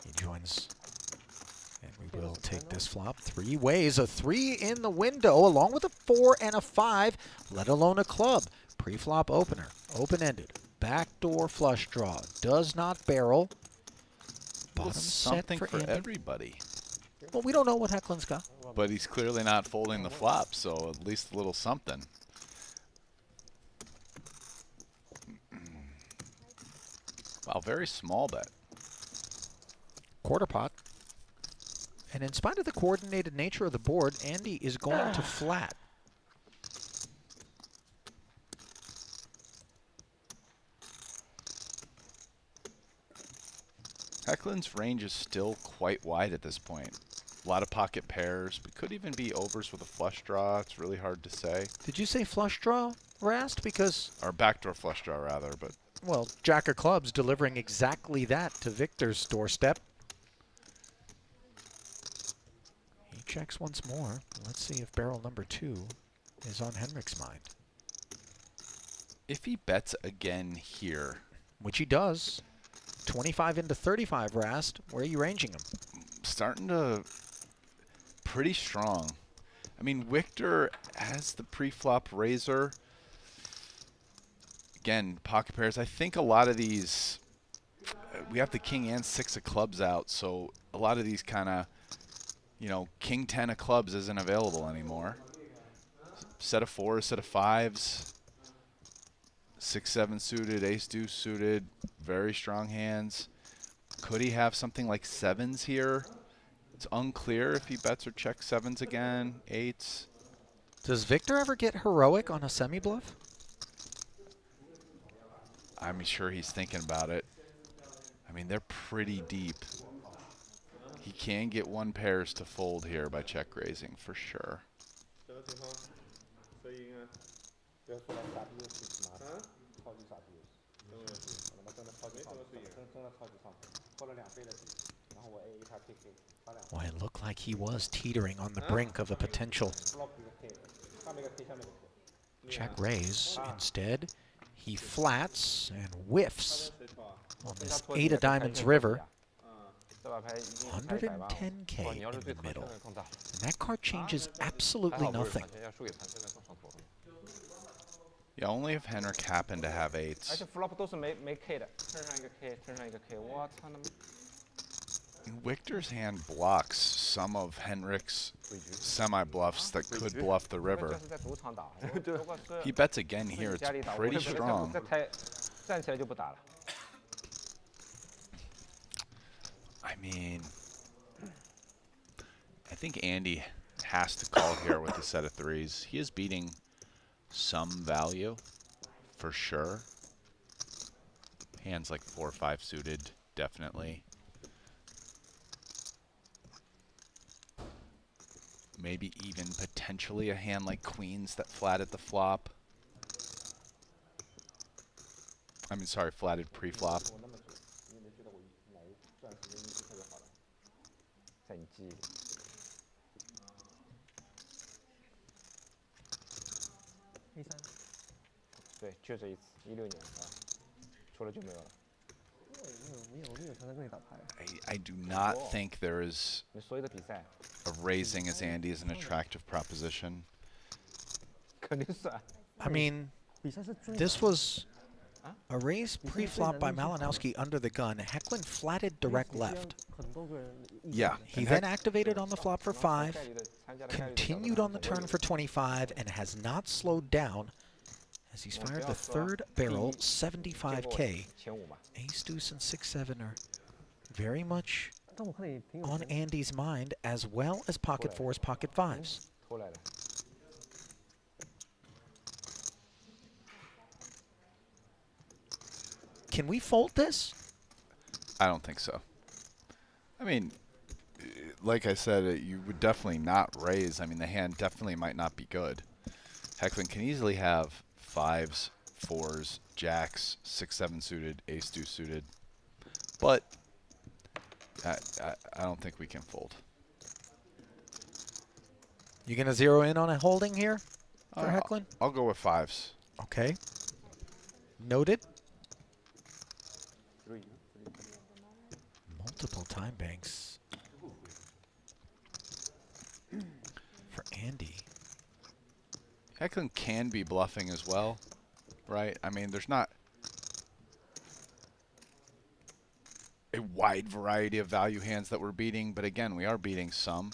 A: He joins, and we will take this flop 3 ways. A 3 in the window, along with a 4 and a 5, let alone a club. Pre-flop opener, open-ended, backdoor flush draw, does not barrel. Bottom
B: Something
A: set
B: for
A: Andy.
B: everybody.
A: Well, we don't know what Hecklin's got.
B: But he's clearly not folding the flop, so at least a little something. Wow, very small bet.
A: Quarter pot. And in spite of the coordinated nature of the board, Andy is going to flat.
B: Hecklin's range is still quite wide at this point. A lot of pocket pairs. We could even be overs with a flush draw. It's really hard to say.
A: Did you say flush draw, Rast? Because,
B: Or backdoor flush draw, rather. But
A: well, Jack of Clubs delivering exactly that to Victor's doorstep. He checks once more. Let's see if barrel number 2 is on Henrik's mind.
B: if he bets again here,
A: Which he does. 25 into 35, Rast. Where are you ranging him?
B: starting to pretty strong. I mean, Victor has the pre-flop razor. Again, pocket pairs. I think a lot of these, we have the king and 6 of clubs out, so a lot of these kind of you know, King 10 of clubs isn't available anymore. Set of 4s, set of 5s. 6-7 suited, ace deuce suited, very strong hands. Could he have something like 7s here? It's unclear if he bets or checks 7s again, 8s.
A: Does Victor ever get heroic on a semi-bluff?
B: I'm sure he's thinking about it. I mean, they're pretty deep. He can get 1 pairs to fold here by check raising for sure.
A: Well, it looked like he was teetering on the brink of a potential check raise. Instead, he flats and whiffs on this 8 of diamonds river. 110K in the middle. And that card changes absolutely nothing.
B: Yeah, only if Henrik happened to have 8s.
C: 而且 flop 都是没 K 的，turn 上一个 K，turn 上一个 K， 我操他妈！
B: Victor's hand blocks some of Henrik's semi-bluffs that could bluff the river.
C: 这是在赌场打，
B: He bets again here. It's pretty strong.
C: 站起来就不打了。
B: I mean, I think Andy has to call here with a set of 3s. He is beating some value, for sure. Hands like 4 or 5 suited, definitely. Maybe even potentially a hand like queens that flatted the flop. I mean, sorry, flatted pre-flop.
C: 在你记忆里。
G: 黑三。
C: 对，就这一次，16年啊，除了就没有了。
G: 我没有常常跟你打牌。
B: I do not think there is of raising as Andy is an attractive proposition.
C: 肯定是啊。
A: I mean, this was a raise pre-flop by Malinowski under the gun. Hecklin flatted direct left.
B: Yeah.
A: He then activated on the flop for 5, continued on the turn for 25, and has not slowed down as he's fired the 3rd barrel, 75K. Ace, deuce, and 6-7 are very much on Andy's mind, as well as pocket 4s, pocket 5s. Can we fold this?
B: I don't think so. I mean, like I said, you would definitely not raise. I mean, the hand definitely might not be good. Hecklin can easily have 5s, 4s, jacks, 6-7 suited, ace deuce suited. But I don't think we can fold.
A: You gonna zero in on a holding here for Hecklin?
B: I'll go with 5s.
A: Okay. Noted. Multiple time banks for Andy.
B: Hecklin can be bluffing as well, right? I mean, there's not a wide variety of value hands that we're beating, but again, we are beating some.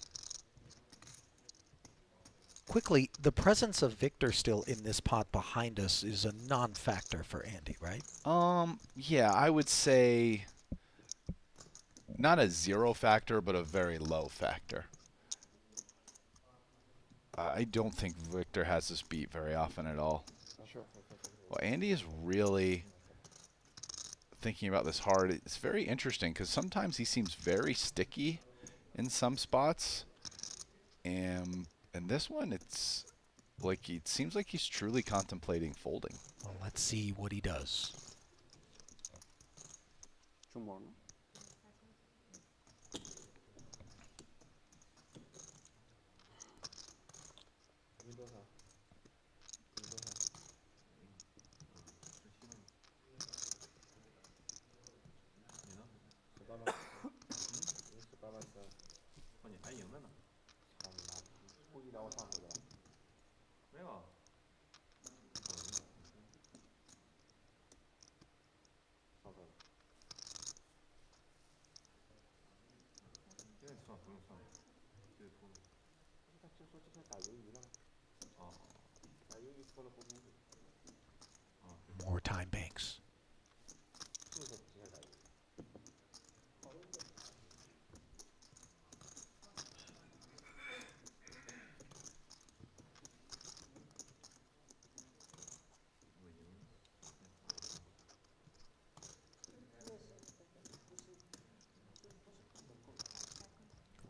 A: Quickly, the presence of Victor still in this pot behind us is a non-factor for Andy, right?
B: Yeah, I would say not a 0 factor, but a very low factor. I don't think Victor has this beat very often at all. Well, Andy is really thinking about this hard. It's very interesting because sometimes he seems very sticky in some spots. And this one, it's like it seems like he's truly contemplating folding.
A: Well, let's see what he does. More time banks.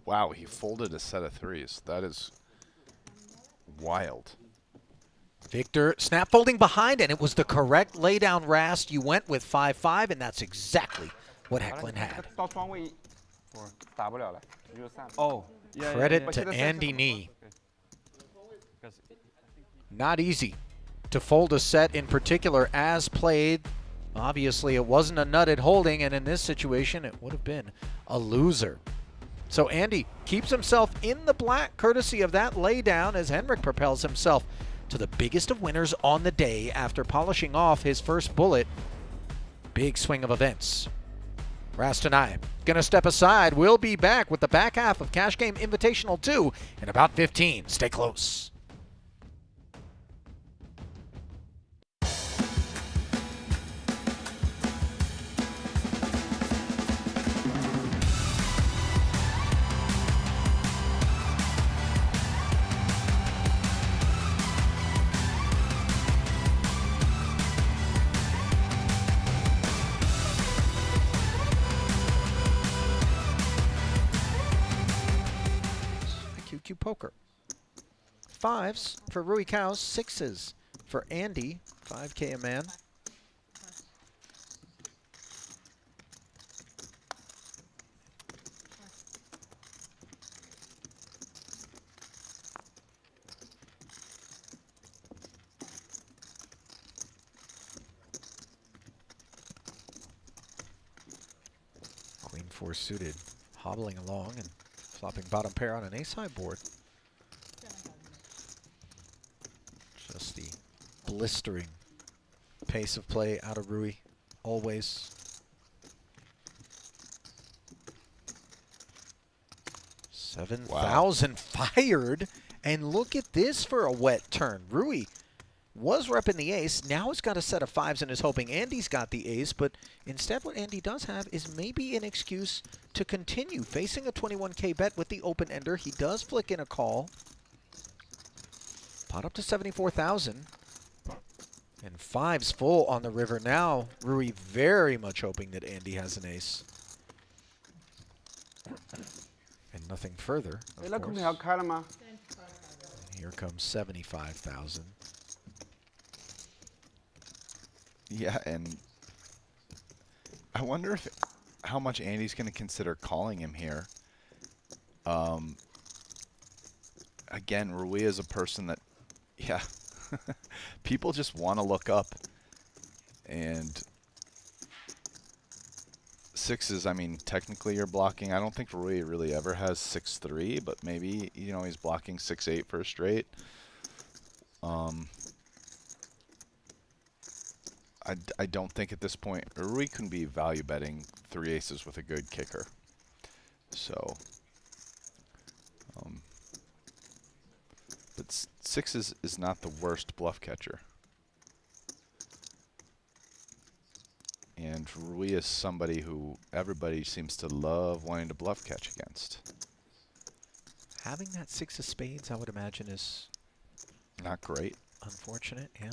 B: Wow, he folded a set of threes. That is wild.
A: Victor snap folding behind, and it was the correct laydown Rast. You went with 5-5, and that's exactly what Hecklin had.
C: 到双位我打不了了，直接就散了。
H: Oh, yeah.
A: Credit
C: But
A: to
C: the
A: Andy
C: second-
A: Nee.
H: Because
A: Not easy to fold a set in particular as played. Obviously, it wasn't a nutted holding, and in this situation, it would have been a loser. So Andy keeps himself in the black courtesy of that laydown as Henrik propels himself to the biggest of winners on the day after polishing off his first bullet. Big swing of events. Rast and I gonna step aside. We'll be back with the back half of Cash Game Invitational 2 in about 15. Stay close. QQ Poker. 5s for Rui Cows, 6s for Andy, 5K a man. Queen 4 suited, hobbling along and flopping bottom pair on an ace-high board. Just the blistering pace of play out of Rui, always.
B: Wow.
A: 7,000 fired, and look at this for a wet turn. Rui was repping the ace, now he's got a set of 5s and is hoping Andy's got the ace, but instead what Andy does have is maybe an excuse to continue facing a 21K bet with the open ender. He does flick in a call. Pot up to 74,000. And 5s full on the river now. Rui very much hoping that Andy has an ace. And nothing further, of
C: 那空
A: course.
C: 调开了吗？
A: Here comes 75,000.
B: Yeah, and I wonder if how much Andy's going to consider calling him here. Again, Rui is a person that, yeah, people just want to look up. And 6s, I mean, technically you're blocking. I don't think Rui really ever has 6-3, but maybe, you know, he's blocking 6-8 for a straight. I don't think at this point Rui can be value betting 3 aces with a good kicker. So, but 6s is not the worst bluff catcher. And Rui is somebody who everybody seems to love wanting to bluff catch against.
A: Having that 6 of spades, I would imagine, is
B: Not great.
A: unfortunate, yeah.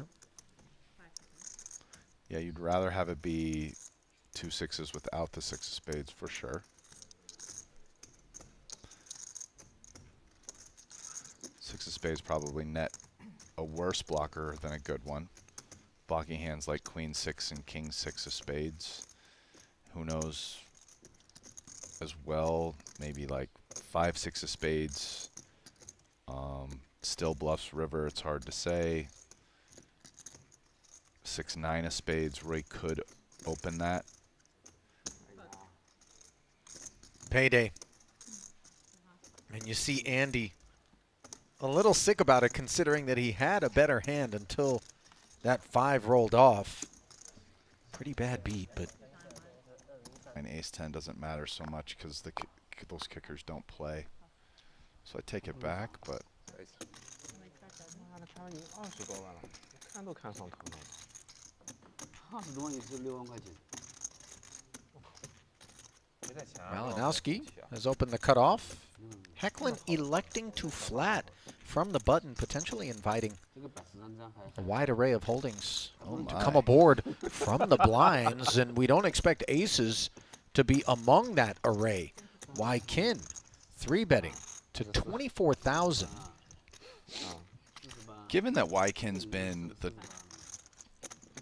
B: Yeah, you'd rather have it be 2 6s without the 6 of spades for sure. 6 of spades probably net a worse blocker than a good one. Blocking hands like Queen 6 and King 6 of spades. Who knows as well, maybe like 5 6 of spades. Still bluffs river, it's hard to say. 6 9 of spades, Rui could open that.
A: Payday. And you see Andy a little sick about it, considering that he had a better hand until that 5 rolled off. Pretty bad beat, but
B: And ace-10 doesn't matter so much because those kickers don't play. So I take it back, but
C: 妈的，差赢20多万了，看都看上头了。
E: 20多万也是6万块钱。
A: Malinowski has opened the cutoff. Hecklin electing to flat from the button, potentially inviting a wide array of holdings to come aboard from the blinds, and we don't expect aces to be among that array. Kin 3-betting to 24,000.
B: Given that Kin's been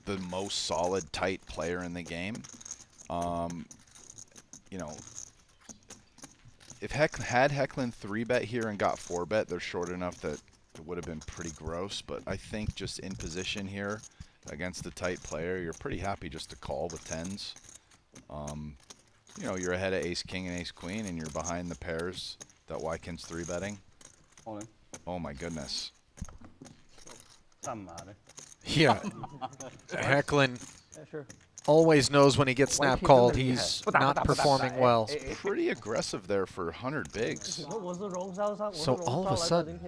B: the most solid tight player in the game, you know, if Hecklin 3-bet here and got 4-bet, they're short enough that it would have been pretty gross. But I think just in position here against the tight player, you're pretty happy just to call with 10s. You know, you're ahead of ace king and ace queen, and you're behind the pairs that Kin's 3-betting. Oh my goodness.
A: Yeah, Hecklin always knows when he gets snap called, he's not performing well.
B: Pretty aggressive there for 100 bigs.
A: So all of a sudden,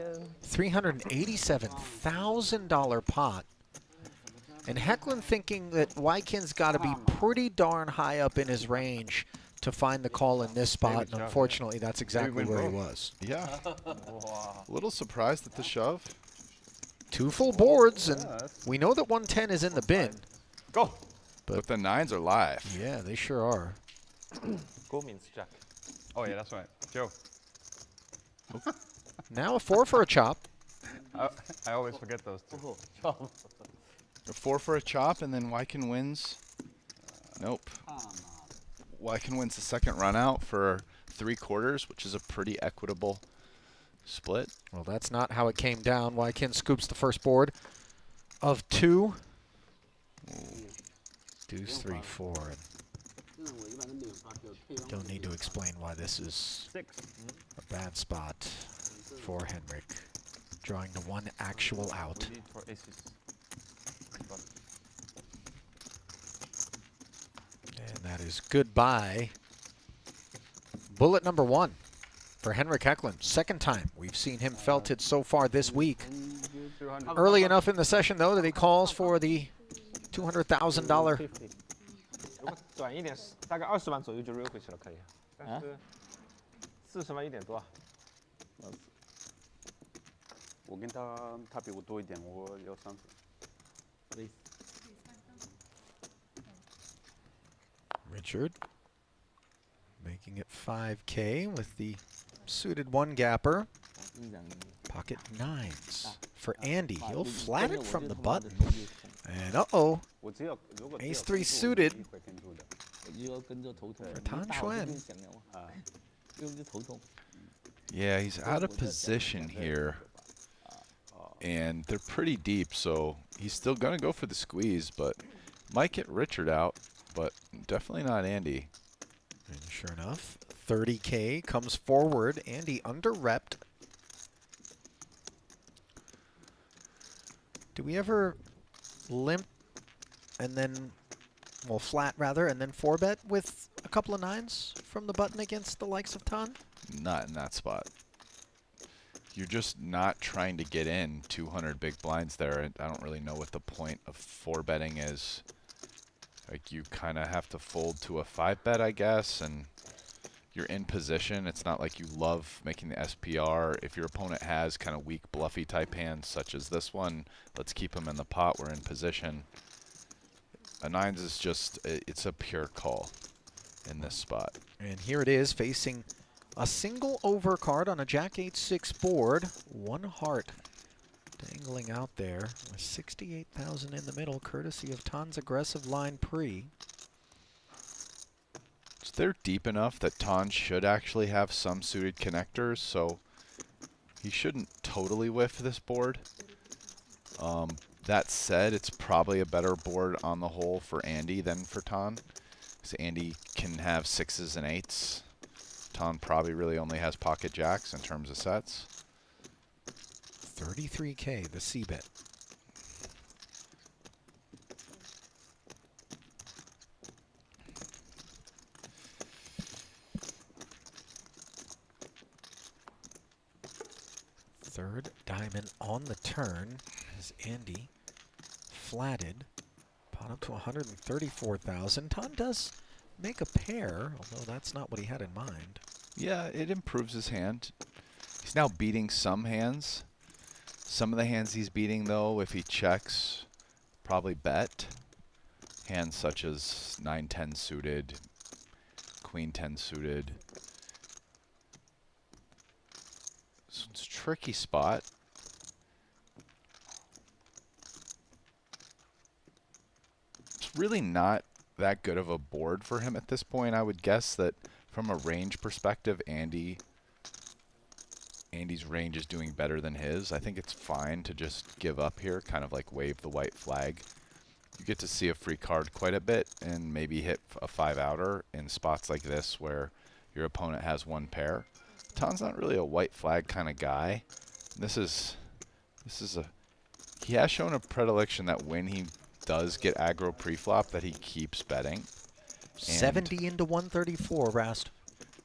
A: $387,000 pot. And Hecklin thinking that Kin's got to be pretty darn high up in his range to find the call in this spot. And unfortunately, that's exactly where he was.
B: Yeah. A little surprised at the shove.
A: 2 full boards, and we know that 110 is in the bin.
B: Go. But the 9s are live.
A: Yeah, they sure are.
F: Go means jack.
H: Oh yeah, that's right. Joe.
A: Now a 4 for a chop.
H: I always forget those two.
B: A 4 for a chop, and then Kin wins. Nope. Kin wins the second run out for 3/4, which is a pretty equitable split.
A: Well, that's not how it came down. Kin scoops the first board of 2. Deuce 3, 4. Don't need to explain why this is a bad spot for Henrik. Drawing the 1 actual out. And that is goodbye. Bullet number 1 for Henrik Hecklin. Second time we've seen him felted so far this week. Early enough in the session, though, that he calls for the $200,000.
C: 如果短一点，大概20万左右就 real 回去了，可以。但是40万1点多。
D: 我跟他比我多一点，我要30。
A: Richard making it 5K with the suited 1-gapper. Pocket 9s for Andy. He'll flat it from the button. And uh-oh, ace 3 suited for Tan Xuan.
B: Yeah, he's out of position here. And they're pretty deep, so he's still going to go for the squeeze, but might get Richard out, but definitely not Andy.
A: And sure enough, 30K comes forward. Andy under-repped. Do we ever limp and then, well, flat rather, and then 4-bet with a couple of 9s from the button against the likes of Tan?
B: Not in that spot. You're just not trying to get in 200 big blinds there. And I don't really know what the point of 4-betting is. Like, you kind of have to fold to a 5-bet, I guess, and you're in position. It's not like you love making the SPR. If your opponent has kind of weak, bluffy type hands, such as this one, let's keep him in the pot. We're in position. A 9s is just, it's a pure call in this spot.
A: And here it is, facing a single overcard on a Jack 8-6 board. 1 heart dangling out there with 68,000 in the middle, courtesy of Tan's aggressive line pre.
B: So they're deep enough that Tan should actually have some suited connectors, so he shouldn't totally whiff this board. That said, it's probably a better board on the whole for Andy than for Tan, because Andy can have 6s and 8s. Tan probably really only has pocket jacks in terms of sets.
A: 33K, the C-bet. Third diamond on the turn as Andy flatted. Pot up to 134,000. Ton does make a pair, although that's not what he had in mind.
B: Yeah, it improves his hand. He's now beating some hands. Some of the hands he's beating, though, if he checks, probably bet. Hands such as 9-10 suited, Queen 10 suited. So it's a tricky spot. It's really not that good of a board for him at this point. I would guess that from a range perspective, Andy's range is doing better than his. I think it's fine to just give up here, kind of like wave the white flag. You get to see a free card quite a bit and maybe hit a 5-outer in spots like this where your opponent has one pair. Ton's not really a white flag kind of guy. He has shown a predilection that when he does get aggro preflop that he keeps betting.
A: 70 into 134, Rast.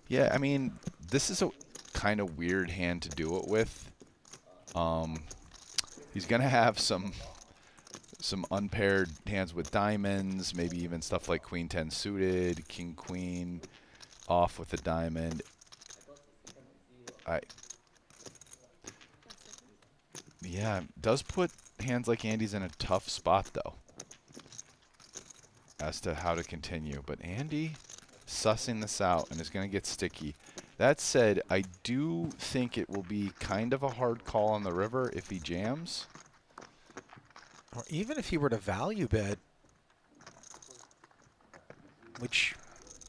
B: Yeah, I mean, this is a kind of weird hand to do it with. He's going to have some unpaired hands with diamonds, maybe even stuff like Queen 10 suited, King Queen off with a diamond. Yeah, does put hands like Andy's in a tough spot though as to how to continue. But Andy sussing this out and is going to get sticky. That said, I do think it will be kind of a hard call on the river if he jams.
A: Or even if he were to value bet, which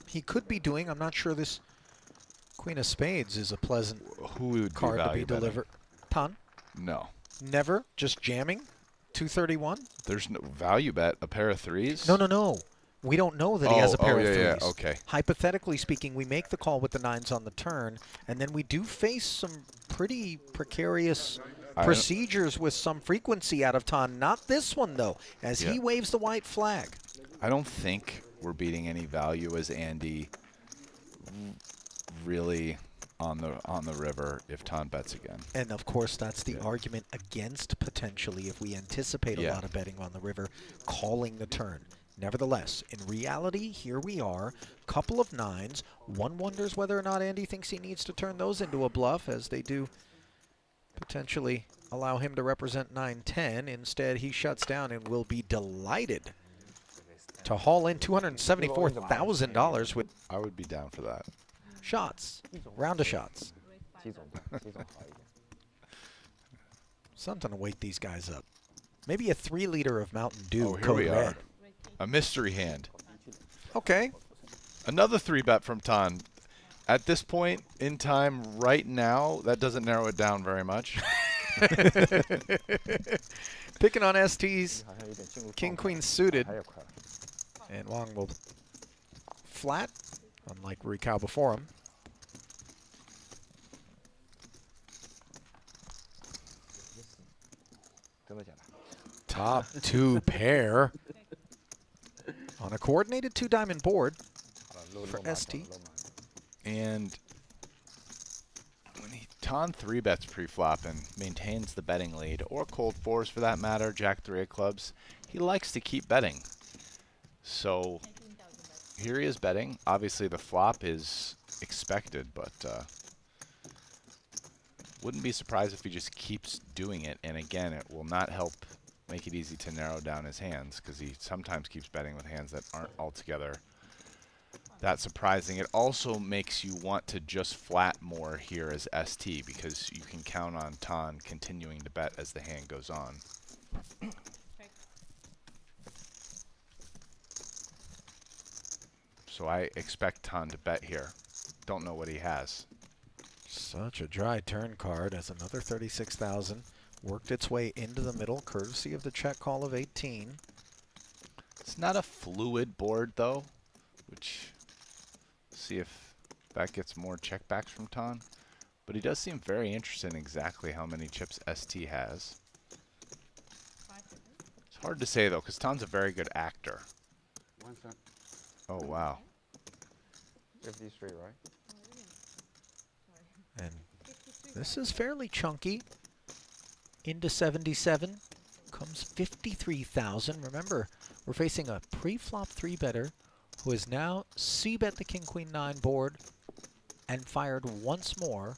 A: he could be doing. I'm not sure this Queen of Spades is a pleasant card to be delivered. Ton?
B: No.
A: Never? Just jamming? 231?
B: There's no value bet. A pair of threes?
A: No. We don't know that he has a pair of threes.
B: Yeah, okay.
A: Hypothetically speaking, we make the call with the nines on the turn, and then we do face some pretty precarious procedures with some frequency out of Ton. Not this one, though, as he waves the white flag.
B: I don't think we're beating any value as Andy really on the river if Ton bets again.
A: And, of course, that's the argument against potentially, if we anticipate a lot of betting on the river, calling the turn. Nevertheless, in reality, here we are, couple of nines. One wonders whether or not Andy thinks he needs to turn those into a bluff, as they do potentially allow him to represent 9-10. Instead, he shuts down and will be delighted to haul in $274,000 with...
B: I would be down for that.
A: Shots. Round of shots. Something to wake these guys up. Maybe a 3-liter of Mountain Dew.
B: Oh, here we are. A mystery hand.
A: Okay.
B: Another 3-bet from Ton. At this point in time, right now, that doesn't narrow it down very much.
A: Picking on STs. King, Queen suited. And Wang will flat, unlike Rikao before him. Top 2 pair on a coordinated 2-diamond board for ST.
B: And when Ton 3-bets pre-flop and maintains the betting lead, or cold fours for that matter, Jack 3 of clubs, he likes to keep betting. So here he is betting. Obviously the flop is expected, but wouldn't be surprised if he just keeps doing it. And again, it will not help make it easy to narrow down his hands, because he sometimes keeps betting with hands that aren't altogether that surprising. It also makes you want to just flat more here as ST, because you can count on Ton continuing to bet as the hand goes on. So I expect Ton to bet here. Don't know what he has.
A: Such a dry turn card as another 36,000 worked its way into the middle, courtesy of the check call of 18.
B: It's not a fluid board, though, which, see if that gets more checkbacks from Ton. But he does seem very interested in exactly how many chips ST has. It's hard to say, though, because Ton's a very good actor. Oh, wow.
H: 53, right?
A: And this is fairly chunky. into 77 comes 53,000. Remember, we're facing a pre-flop 3-better who has now c-bet the king-queen-9 board and fired once more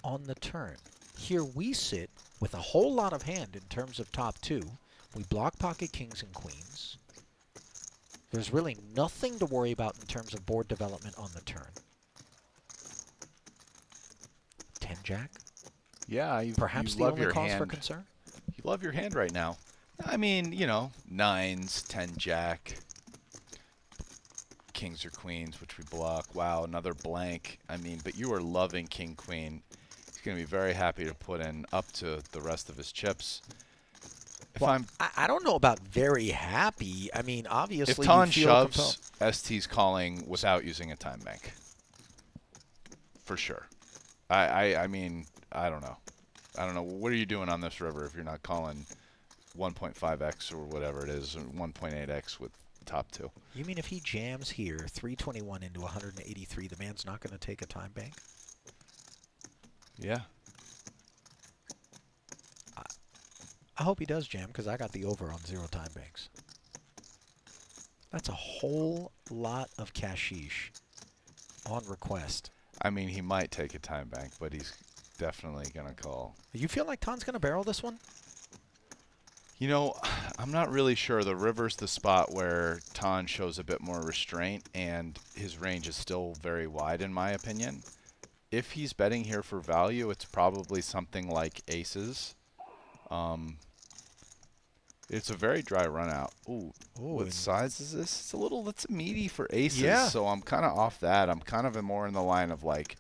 A: on the turn. Here we sit with a whole lot of hand in terms of top 2. We block pocket kings and queens. There's really nothing to worry about in terms of board development on the turn. 10-jack?
B: Yeah,
A: Perhaps
B: you
A: the
B: love
A: only
B: your
A: cause
B: hand.
A: for concern?
B: You love your hand right now. I mean, you know, 9s, 10-jack, kings or queens, which we block. Wow, another blank. I mean, but you are loving king-queen. He's going to be very happy to put in up to the rest of his chips. If
A: Well,
B: I'm,
A: I don't know about very happy. I mean, obviously,
B: if Ton
A: you feel
B: shoves,
A: compelled.
B: ST's calling without using a time bank. For sure. I mean, I don't know. I don't know. What are you doing on this river if you're not calling 1.5x or whatever it is, or 1.8x with top 2?
A: You mean if he jams here, 321 into 183, the man's not going to take a time bank?
B: Yeah.
A: I hope he does jam, because I got the over on 0 time banks. That's a whole lot of cashish on request.
B: I mean, he might take a time bank, but he's definitely going to call.
A: You feel like Ton's going to barrel this one?
B: You know, I'm not really sure. The river's the spot where Ton shows a bit more restraint, and his range is still very wide, in my opinion. If he's betting here for value, it's probably something like aces. It's a very dry run out. Ooh, what size is this? It's a little, it's meaty for aces.
A: Yeah.
B: So I'm kind of off that. I'm kind of more in the line of like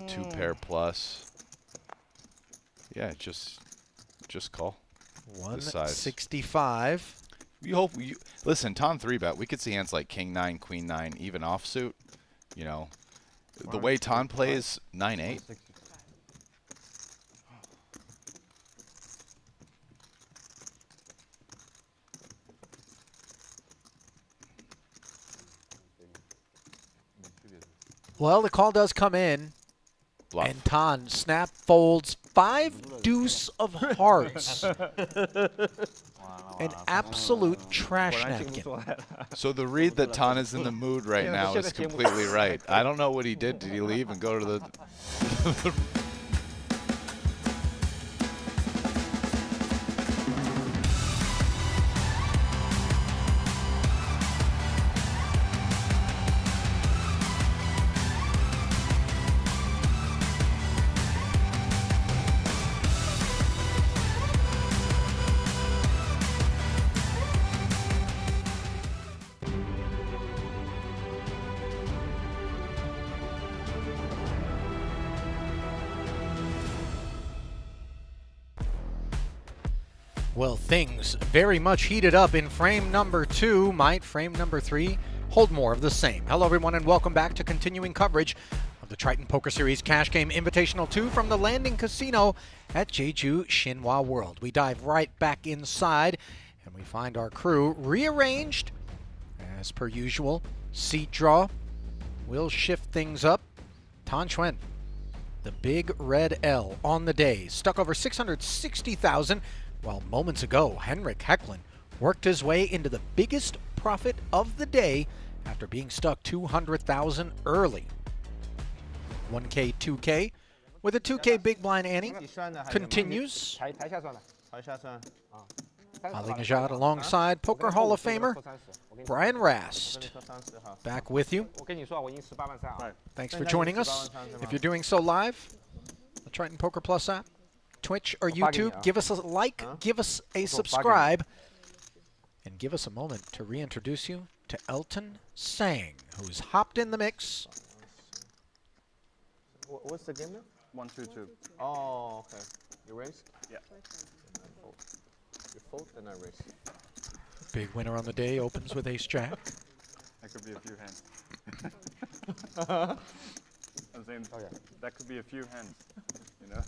B: 2 pair plus. Yeah, just call.
A: 165.
B: You hope you listen. Ton 3-bet. We could see hands like king 9, queen 9, even offsuit. You know, the way Ton plays 9-8.
A: Well, the call does come in.
B: Bluff.
A: And Ton snap folds 5 deuce of hearts. An absolute trash napkin.
B: So the read that Ton is in the mood right now is completely right. I don't know what he did. Did he leave and go to the...
A: Well, things very much heated up in frame number 2. Might frame number 3 hold more of the same. Hello, everyone, and welcome back to continuing coverage of the Triton Poker Series Cash Game Invitational 2 from the Landing Casino at Jeju Shinhwa World. We dive right back inside, and we find our crew rearranged as per usual. Seat draw. We'll shift things up. Tan Chuen, the big red L on the day, stuck over 660,000. While moments ago, Henrik Hecklin worked his way into the biggest profit of the day after being stuck 200,000 early. 1K, 2K, with a 2K big blind Annie continues. Ali Nejad alongside Poker Hall of Famer Brian Rast. Back with you. Thanks for joining us. If you're doing so live, the Triton Poker Plus app, Twitch or YouTube, give us a like, give us a subscribe, and give us a moment to reintroduce you to Elton Sang, who's hopped in the mix.
C: What's the game now?
H: 1, 2, 2.
C: Oh, okay. You raise?
H: Yeah.
C: You fold, then I raise.
A: Big winner on the day opens with ace jack.
H: That could be a few hands. I'm saying, that could be a few hands, you know?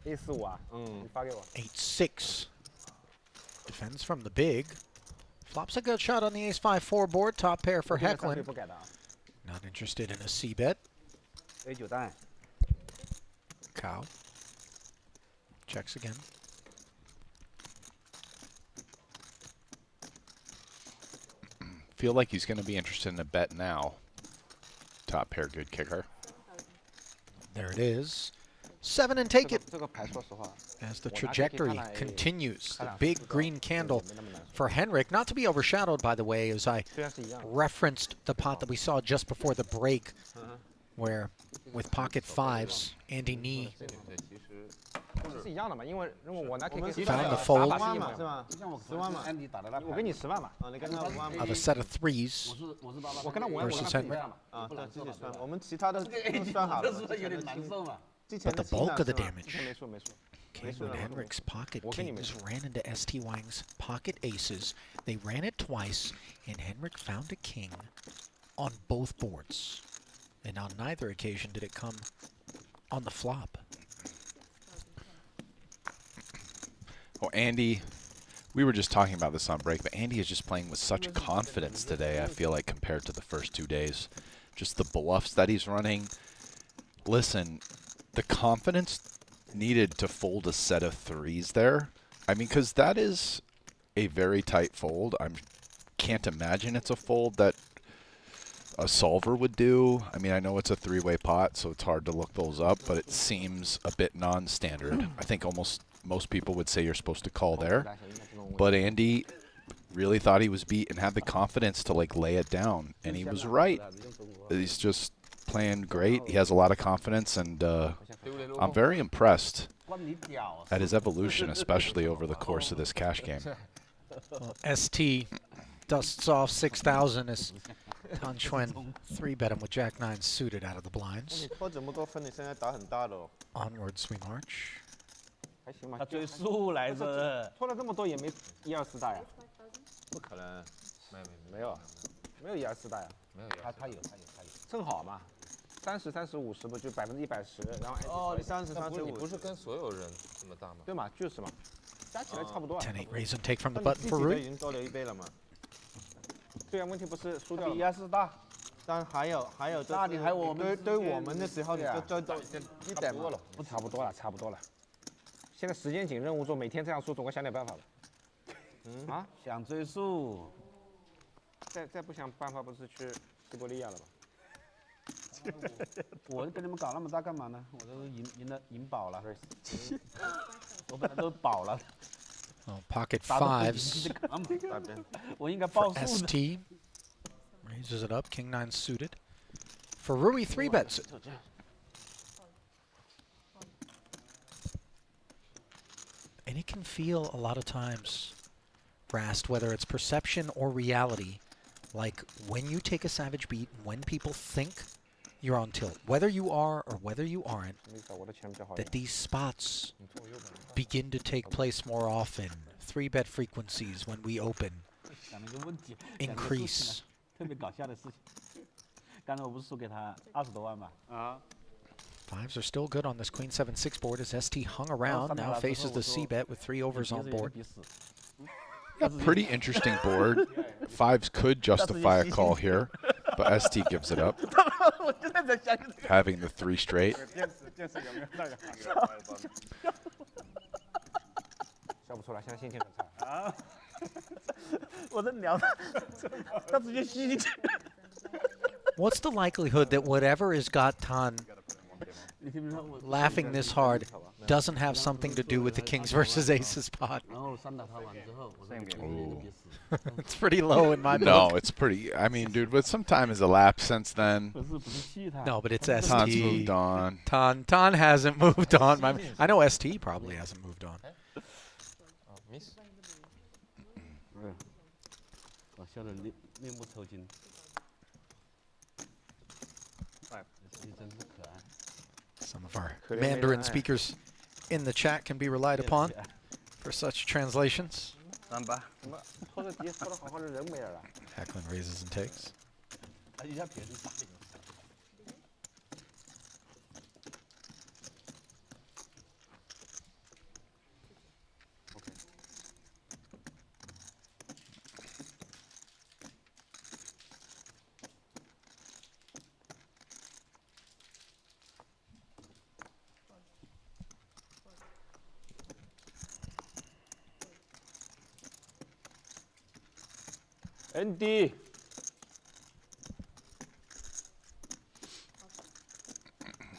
C: 你发给我。
A: 8-6. Defends from the big. Flops a good shot on the ace-5-4 board. Top pair for Hecklin. Not interested in a c-bet.
E: A9蛋。
A: cow. Checks again.
B: Feel like he's going to be interested in a bet now. Top pair, good kicker.
A: There it is. 7 and take it.
C: 这个牌说实话
A: As the trajectory continues. The big green candle for Henrik. Not to be overshadowed, by the way, as I
C: 虽然是一样
A: referenced the pot that we saw just before the break, where with pocket fives, Andy Nee
C: 是一样的嘛，因为我拿 KK
A: found the fold
C: 10万嘛，是吧
E: 就像我
C: 10万嘛，
E: Andy 打的那
C: 我给你10万嘛，你跟他5万嘛
A: of a set of threes.
E: 我是88，
C: 我跟他5万，我跟
A: versus
C: 他
A: Henrik
C: 这继续算，我们其他的都算好了，
E: 是有点难受嘛。
A: But the bulk of the damage
C: 没数没数。
A: came when Henrik's pocket
C: What can you
A: kings
C: make?
A: ran into ST Wang's pocket aces. They ran it twice, and Henrik found a king on both boards. And on neither occasion did it come on the flop.
B: Well, Andy, we were just talking about this on break, but Andy is just playing with such confidence today, I feel like, compared to the first 2 days. Just the bluffs that he's running. Listen, the confidence needed to fold a set of threes there. I mean, because that is a very tight fold. I can't imagine it's a fold that a solver would do. I mean, I know it's a three-way pot, so it's hard to look those up, but it seems a bit non-standard. I think almost most people would say you're supposed to call there. But Andy really thought he was beat and had the confidence to, like, lay it down. And he was right. He's just playing great. He has a lot of confidence, and I'm very impressed at his evolution, especially over the course of this cash game.
A: Well, ST dusts off 6,000 as Tan Xuan 3-bet him with Jack-9 suited out of the blinds.
C: 你拖这么多分，你现在打很大的哦。
A: Onwards we march.
C: 还行吧。
G: 他追数来着。
C: 拖了这么多也没1、2、4大呀？不可能，没有1、2、4大呀？没有他有，正好嘛。 30、30、50不就110%，然后哦，你30、35，
F: 你不是跟所有人这么大吗？
C: 对嘛，就是嘛，加起来差不多。
A: 10-8 raise and take from the button for
C: 已
A: root.
C: 经多留1杯了嘛。对啊，问题不是输掉了。比是大，但还有
E: 那你还我们
C: 对我们的时候，你就一点多了，不差不多了，差不多了。现在时间紧，任务做，每天这样输，总该想点办法了。啊，
E: 想追数，
C: 再不想办法，不是去西伯利亚了吗？
E: 我跟你们搞那么大干嘛呢？我都赢饱了，我本来都饱了。
A: Oh, pocket fives
E: 我应该
A: for
E: 报数的。
A: ST. Raises it up, King-9 suited. For Rui, 3-bets it. And it can feel a lot of times, Rast, whether it's perception or reality, like when you take a savage beat, when people think you're on tilt, whether you are or whether you aren't, that these spots begin to take place more often. 3-bet frequencies when we open increase.
E: 特别搞笑的事情，刚才我不是输给他20多万嘛？啊。
A: Fives are still good on this Queen 7-6 board as ST hung around, now faces the C-bet with 3 overs on board.
B: A pretty interesting board. Fives could justify a call here, but ST gives it up. Having the 3 straight.
C: 笑不出来，现在心情很差。啊！
G: 我在聊他，他直接吸进去。
A: What's the likelihood that whatever has got Tan laughing this hard doesn't have something to do with the Kings versus Aces pot?
E: 然后3打他完之后，我说
A: It's pretty low in my book.
B: No, it's pretty. I mean, dude, but some time has elapsed since then.
E: 不是气他。
A: No, but it's
B: Tan's
A: ST.
B: moved on.
A: Tan hasn't moved on. I know ST probably hasn't moved on.
F: Miss.
E: 我笑得面目抽筋。真是可爱。
A: Some of our Mandarin speakers in the chat can be relied upon for such translations.
C: 38。拖着底拖得好好的人没了。
A: Heckling raises and takes.
E: 一下别人打赢。
C: 我 Andy.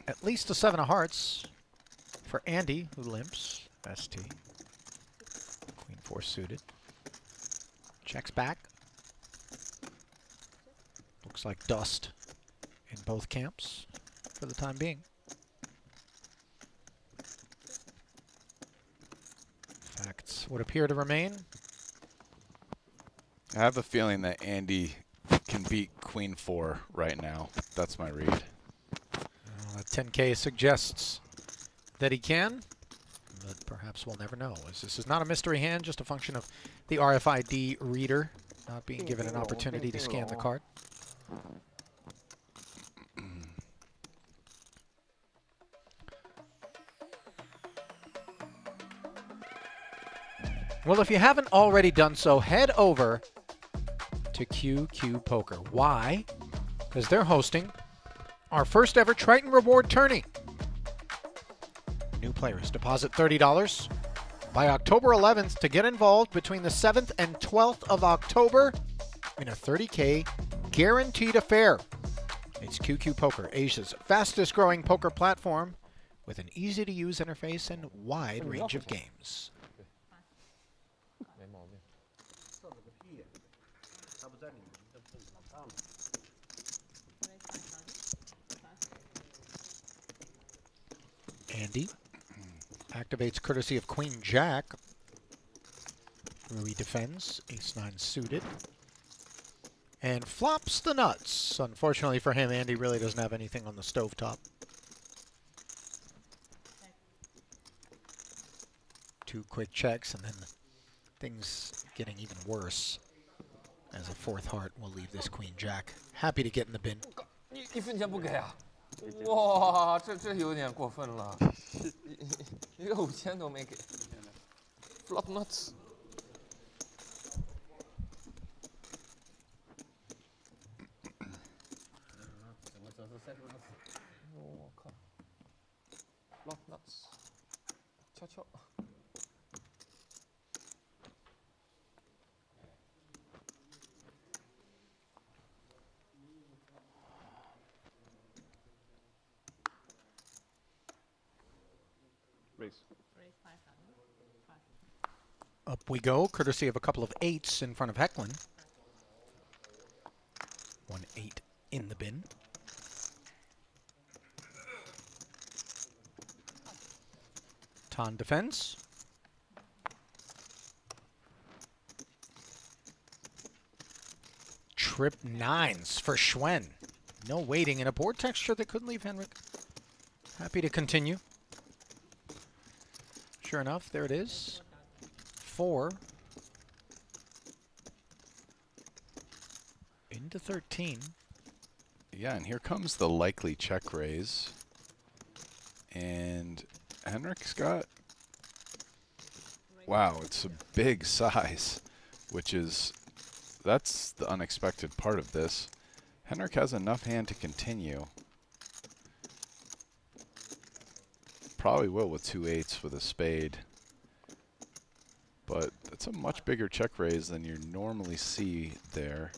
A: At least a 7 of hearts for Andy, who limps. ST. Queen 4 suited. Checks back. Looks like dust in both camps for the time being. Facts would appear to remain.
B: I have a feeling that Andy can beat Queen 4 right now. That's my read.
A: That 10K suggests that he can, but perhaps we'll never know, as this is not a mystery hand, just a function of the RFID reader not being given an opportunity to scan the card. Well, if you haven't already done so, head over to QQ Poker. Why? Because they're hosting our first ever Triton Reward Tourney. New players deposit $30 by October 11th to get involved between the 7th and 12th of October in a 30K guaranteed affair. It's QQ Poker, Asia's fastest growing poker platform with an easy to use interface and wide range of games. Andy activates courtesy of Queen Jack. Rui defends, Ace-9 suited. And flops the nuts. Unfortunately for him, Andy really doesn't have anything on the stovetop. Two quick checks, and then things getting even worse. As a 4th heart will leave this Queen Jack. Happy to get in the bin.
F: 一分钱不给啊！哇，这有点过分了，一个5000都没给。Flop nuts。我靠 ！Flop nuts，悄悄。
A: Up we go, courtesy of a couple of 8s in front of Hecklin. 1 8 in the bin. Tan defends. Trip 9s for Schwen. No waiting in a board texture that couldn't leave Henrik. Happy to continue. Sure enough, there it is. 4 into 13.
B: Yeah, and here comes the likely check raise. And Henrik's got, wow, it's a big size, which is, that's the unexpected part of this. Henrik has enough hand to continue. Probably will with 2 8s with a spade. But it's a much bigger check raise than you normally see there.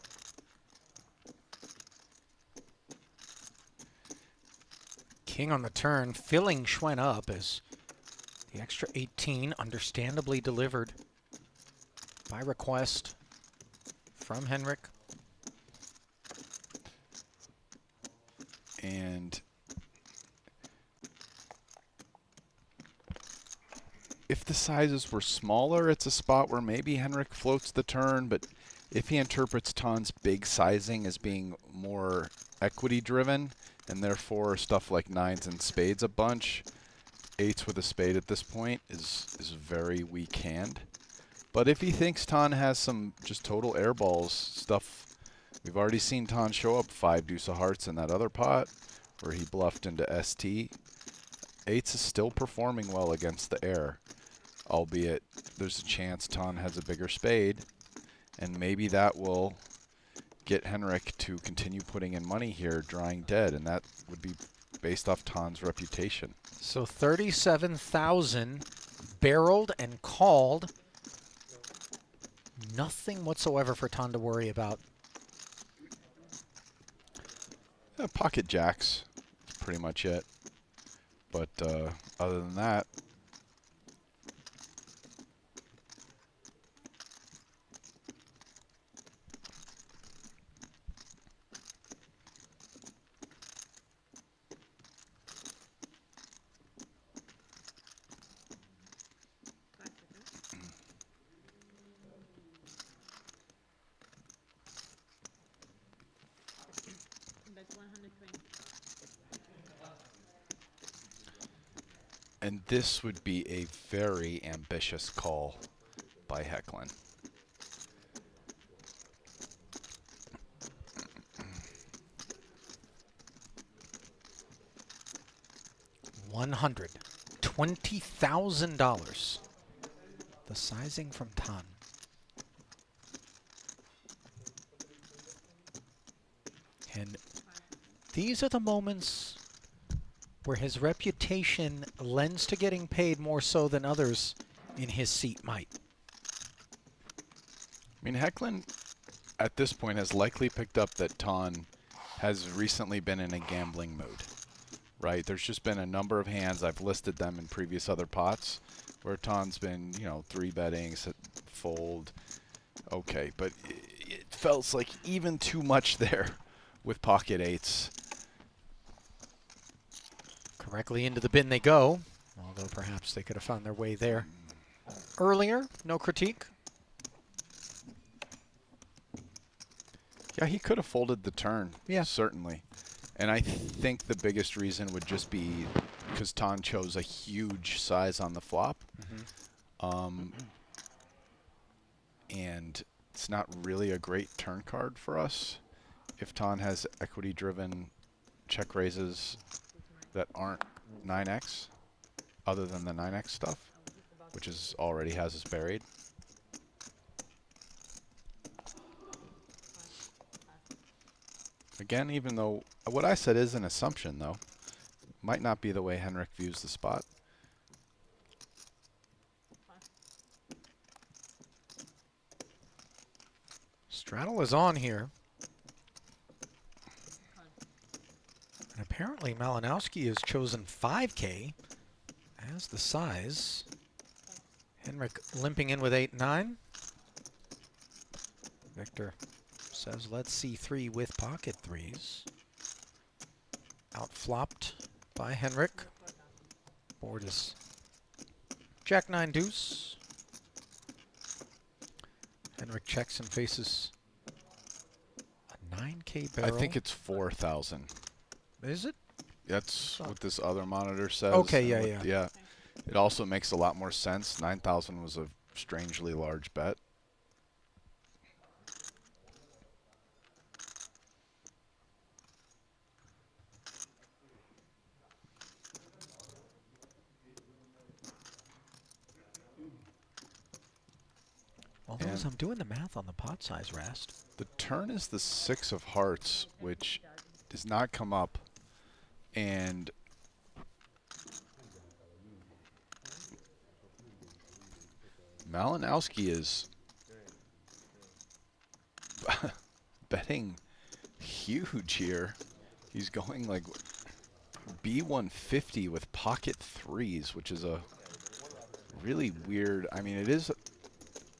A: King on the turn, filling Schwen up as the extra 18 understandably delivered by request from Henrik.
B: And if the sizes were smaller, it's a spot where maybe Henrik floats the turn, but if he interprets Tan's big sizing as being more equity driven, and therefore stuff like 9s and spades a bunch, 8s with a spade at this point is very weak hand. But if he thinks Tan has some just total airballs stuff, we've already seen Tan show up 5 deuce of hearts in that other pot where he bluffed into ST. 8s is still performing well against the air, albeit there's a chance Tan has a bigger spade, and maybe that will get Henrik to continue putting in money here, drawing dead, and that would be based off Tan's reputation.
A: So 37,000 barreled and called. nothing whatsoever for Ton to worry about.
B: Pocket jacks, that's pretty much it. But other than that, and this would be a very ambitious call by Hecklin.
A: $120,000. The sizing from Ton. And these are the moments where his reputation lends to getting paid more so than others in his seat might.
B: I mean, Hecklin, at this point, has likely picked up that Ton has recently been in a gambling mood, right? There's just been a number of hands, I've listed them in previous other pots, where Ton's been, you know, 3-betting, fold, okay. But it felt like even too much there with pocket eights.
A: Correctly into the bin they go, although perhaps they could have found their way there earlier. No critique.
B: Yeah, he could have folded the turn,
A: yeah,
B: certainly. And I think the biggest reason would just be because Ton chose a huge size on the flop. And it's not really a great turn card for us if Ton has equity-driven check raises that aren't 9x, other than the 9x stuff, which is already has us buried. Again, even though what I said is an assumption, though, might not be the way Henrik views the spot.
A: Straddle is on here. And apparently Malinowski has chosen 5K as the size. Henrik limping in with 8-9. Victor says, let's see 3 with pocket threes. Outflopped by Henrik. Board is Jack-9 deuce. Henrik checks and faces a 9K barrel.
B: I think it's 4,000.
A: Is it?
B: That's what this other monitor says.
A: Okay, yeah.
B: Yeah. It also makes a lot more sense. 9,000 was a strangely large bet.
A: Although as I'm doing the math on the pot size, Rast.
B: The turn is the 6 of hearts, which does not come up. And Malinowski is betting huge here. He's going like B150 with pocket threes, which is a really weird, I mean, it is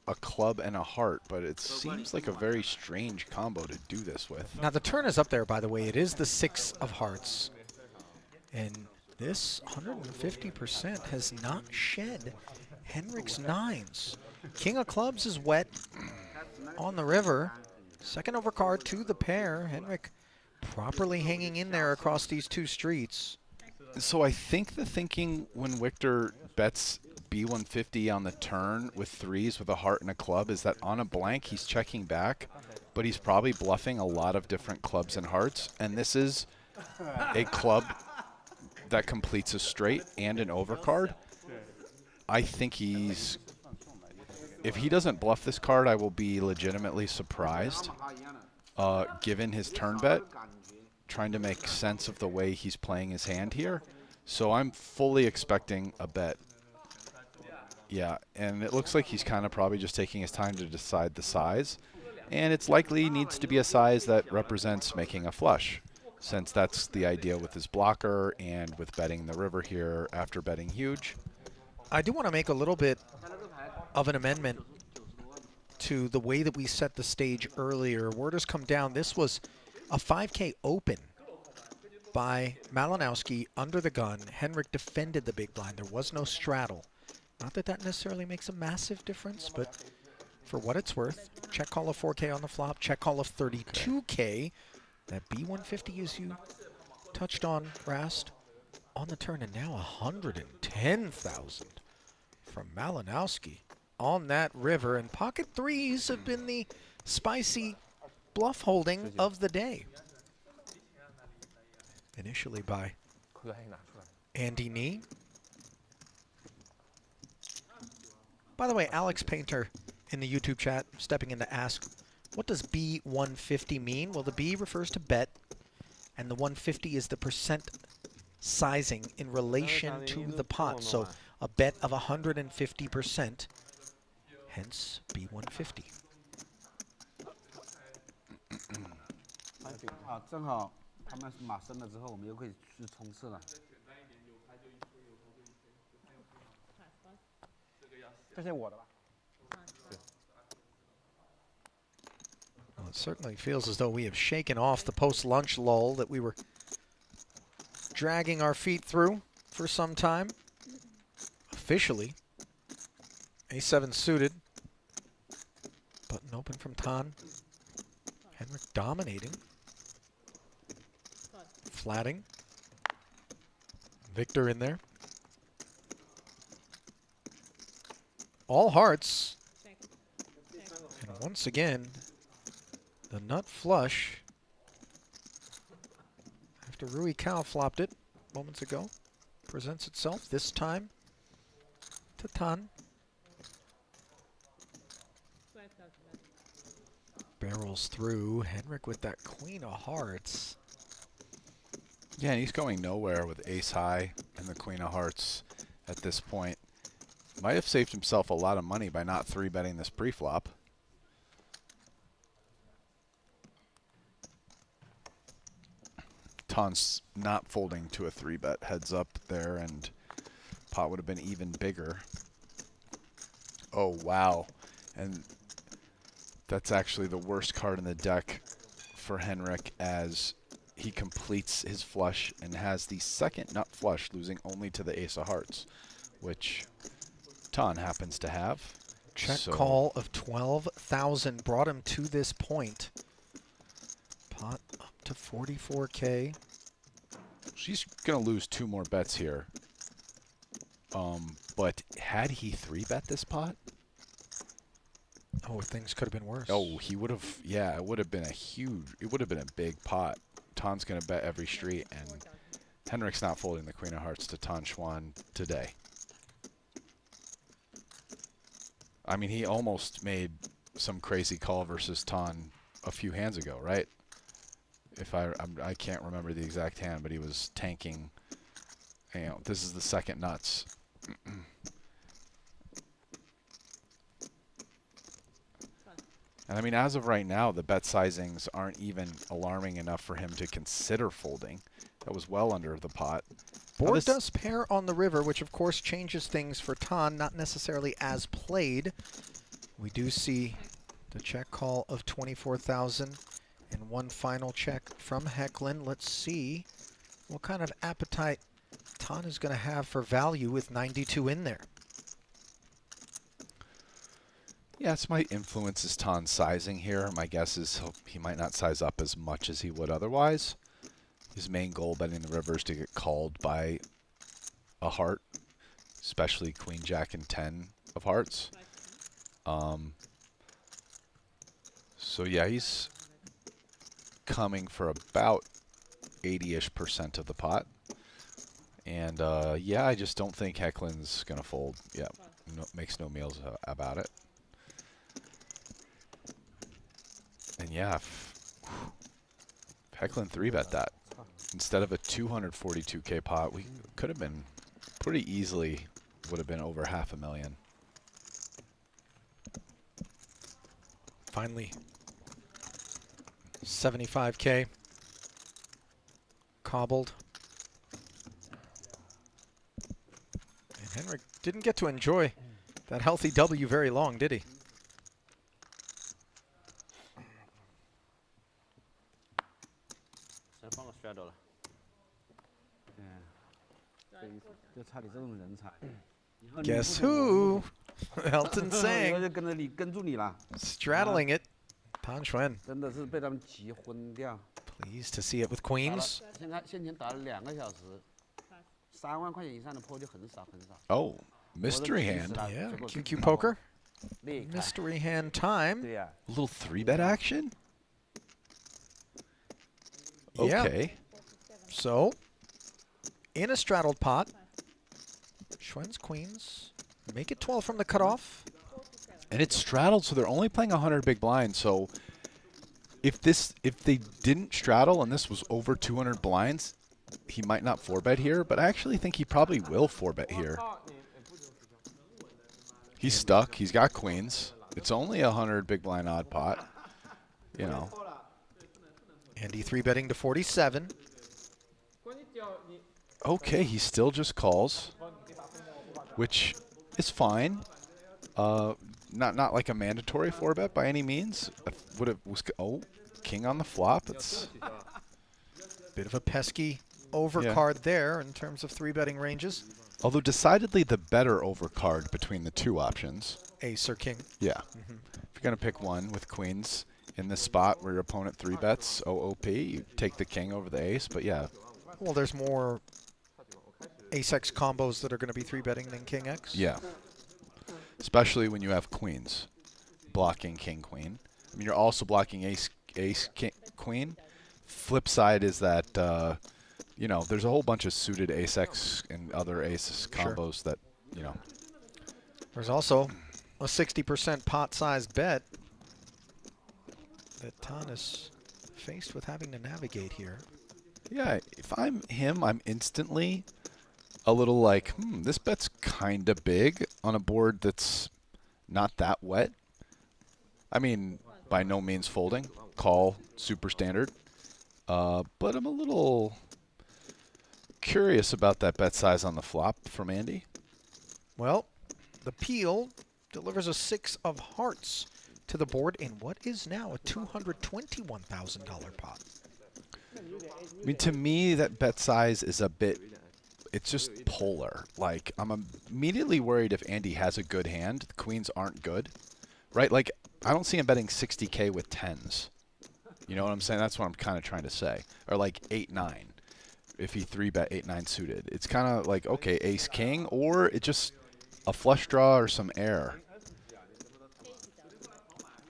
B: a club and a heart, but it seems like a very strange combo to do this with.
A: Now the turn is up there, by the way. It is the 6 of hearts. And this 150% has not shed Henrik's 9s. King of clubs is wet on the river. Second overcard to the pair. Henrik properly hanging in there across these 2 streets.
B: So I think the thinking when Victor bets B150 on the turn with threes with a heart and a club is that on a blank he's checking back, but he's probably bluffing a lot of different clubs and hearts. And this is a club that completes a straight and an overcard. I think he's, if he doesn't bluff this card, I will be legitimately surprised, given his turn bet, trying to make sense of the way he's playing his hand here. So I'm fully expecting a bet. Yeah, and it looks like he's kind of probably just taking his time to decide the size. And it's likely needs to be a size that represents making a flush, since that's the idea with his blocker and with betting the river here after betting huge.
A: I do want to make a little bit of an amendment to the way that we set the stage earlier. Word has come down. This was a 5K open by Malinowski under the gun. Henrik defended the big blind. There was no straddle. Not that that necessarily makes a massive difference, but for what it's worth, check call of 4K on the flop, check call of 32K. That B150, as you touched on, Rast, on the turn, and now 110,000 from Malinowski on that river. And pocket threes have been the spicy bluff holding of the day. Initially by Andy Nee. By the way, Alex Painter in the YouTube chat stepping in to ask, what does B150 mean? Well, the B refers to bet, and the 150 is the percent sizing in relation to the pot. So a bet of 150%, hence B150.
E: 啊，正好他们马升了之后，我们又可以去冲刺了。
C: 这些我的吧。
A: Well, it certainly feels as though we have shaken off the post-lunch lull that we were dragging our feet through for some time. Officially, A7 suited. Button open from Tan. Henrik dominating. Flatting. Victor in there. All hearts. And once again, the nut flush, after Rui Cao flopped it moments ago, presents itself this time to Tan. Barrels through. Henrik with that queen of hearts.
B: Yeah, and he's going nowhere with ace high and the queen of hearts at this point. Might have saved himself a lot of money by not 3-betting this pre-flop. Tan's not folding to a 3-bet heads up there, and pot would have been even bigger. Oh, wow. And that's actually the worst card in the deck for Henrik, as he completes his flush and has the second nut flush, losing only to the ace of hearts, which Tan happens to have.
A: Check call of 12,000 brought him to this point. Pot up to 44K.
B: She's going to lose 2 more bets here. But had he 3-bet this pot?
A: Oh, things could have been worse.
B: Oh, he would have, yeah, it would have been a huge, it would have been a big pot. Tan's going to bet every street, and Henrik's not folding the queen of hearts to Tan Xuan today. I mean, he almost made some crazy call versus Tan a few hands ago, right? If I can't remember the exact hand, but he was tanking. You know, this is the second nuts. And I mean, as of right now, the bet sizings aren't even alarming enough for him to consider folding. That was well under the pot.
A: Board does pair on the river, which of course changes things for Tan, not necessarily as played. We do see the check call of 24,000 and one final check from Hecklin. Let's see what kind of appetite Tan is going to have for value with 92 in there.
B: Yeah, this might influence his Tan sizing here. My guess is he might not size up as much as he would otherwise. His main goal betting the river is to get called by a heart, especially queen, jack, and 10 of hearts. So yeah, he's coming for about 80-ish% of the pot. And yeah, I just don't think Hecklin's going to fold. Yeah, no, makes no meals about it. And yeah, if Hecklin 3-bet that, instead of a 242K pot, we could have been pretty easily, would have been over $500,000.
A: Finally, 75K cobbled. And Henrik didn't get to enjoy that healthy W very long, did he?
E: straddle 了。就差你这种人才。
A: Guess who? Elton Sang
E: 就跟着你，跟住你了。
A: straddling it. Tan Xuan.
E: 真的是被他们急昏掉。
A: Pleased to see it with queens.
E: 先前打了2个小时，3万块钱以上的坡就很少很少。
B: Oh, mystery hand.
A: Yeah, QQ poker. Mystery hand time.
B: A little 3-bet action?
A: Yeah.
B: Okay.
A: So, in a straddled pot, Xuan's queens make it 12 from the cutoff.
B: And it's straddled, so they're only playing 100 big blind. So if they didn't straddle and this was over 200 blinds, he might not 4-bet here, but I actually think he probably will 4-bet here. He's stuck. He's got queens. It's only 100 big blind odd pot, you know.
A: Andy 3-betting to 47.
B: Okay, he still just calls, which is fine. Not like a mandatory 4-bet by any means. King on the flop. It's
A: bit of a pesky overcard there in terms of 3-betting ranges.
B: Although decidedly the better overcard between the two options.
A: Ace or king.
B: Yeah. If you're going to pick one with queens in this spot where your opponent 3-bets OOP, you take the king over the ace, but yeah.
A: Well, there's more ace-x combos that are going to be 3-betting than king-x.
B: Yeah. Especially when you have queens blocking king-queen. I mean, you're also blocking ace-queen. Flip side is that, you know, there's a whole bunch of suited ace-x and other ace combos that, you know.
A: There's also a 60% pot-sized bet that Tan is faced with having to navigate here.
B: Yeah, if I'm him, I'm instantly a little like, this bet's kind of big on a board that's not that wet. I mean, by no means folding. Call, super standard. But I'm a little curious about that bet size on the flop from Andy.
A: Well, the peel delivers a 6 of hearts to the board in what is now a $221,000 pot.
B: I mean, to me, that bet size is a bit, it's just polar. Like, I'm immediately worried if Andy has a good hand, the queens aren't good, right? Like, I don't see him betting 60K with 10s. You know what I'm saying? That's what I'm kind of trying to say. Or like 8-9, if he 3-bet 8-9 suited. It's kind of like, okay, ace-king, or it's just a flush draw or some air.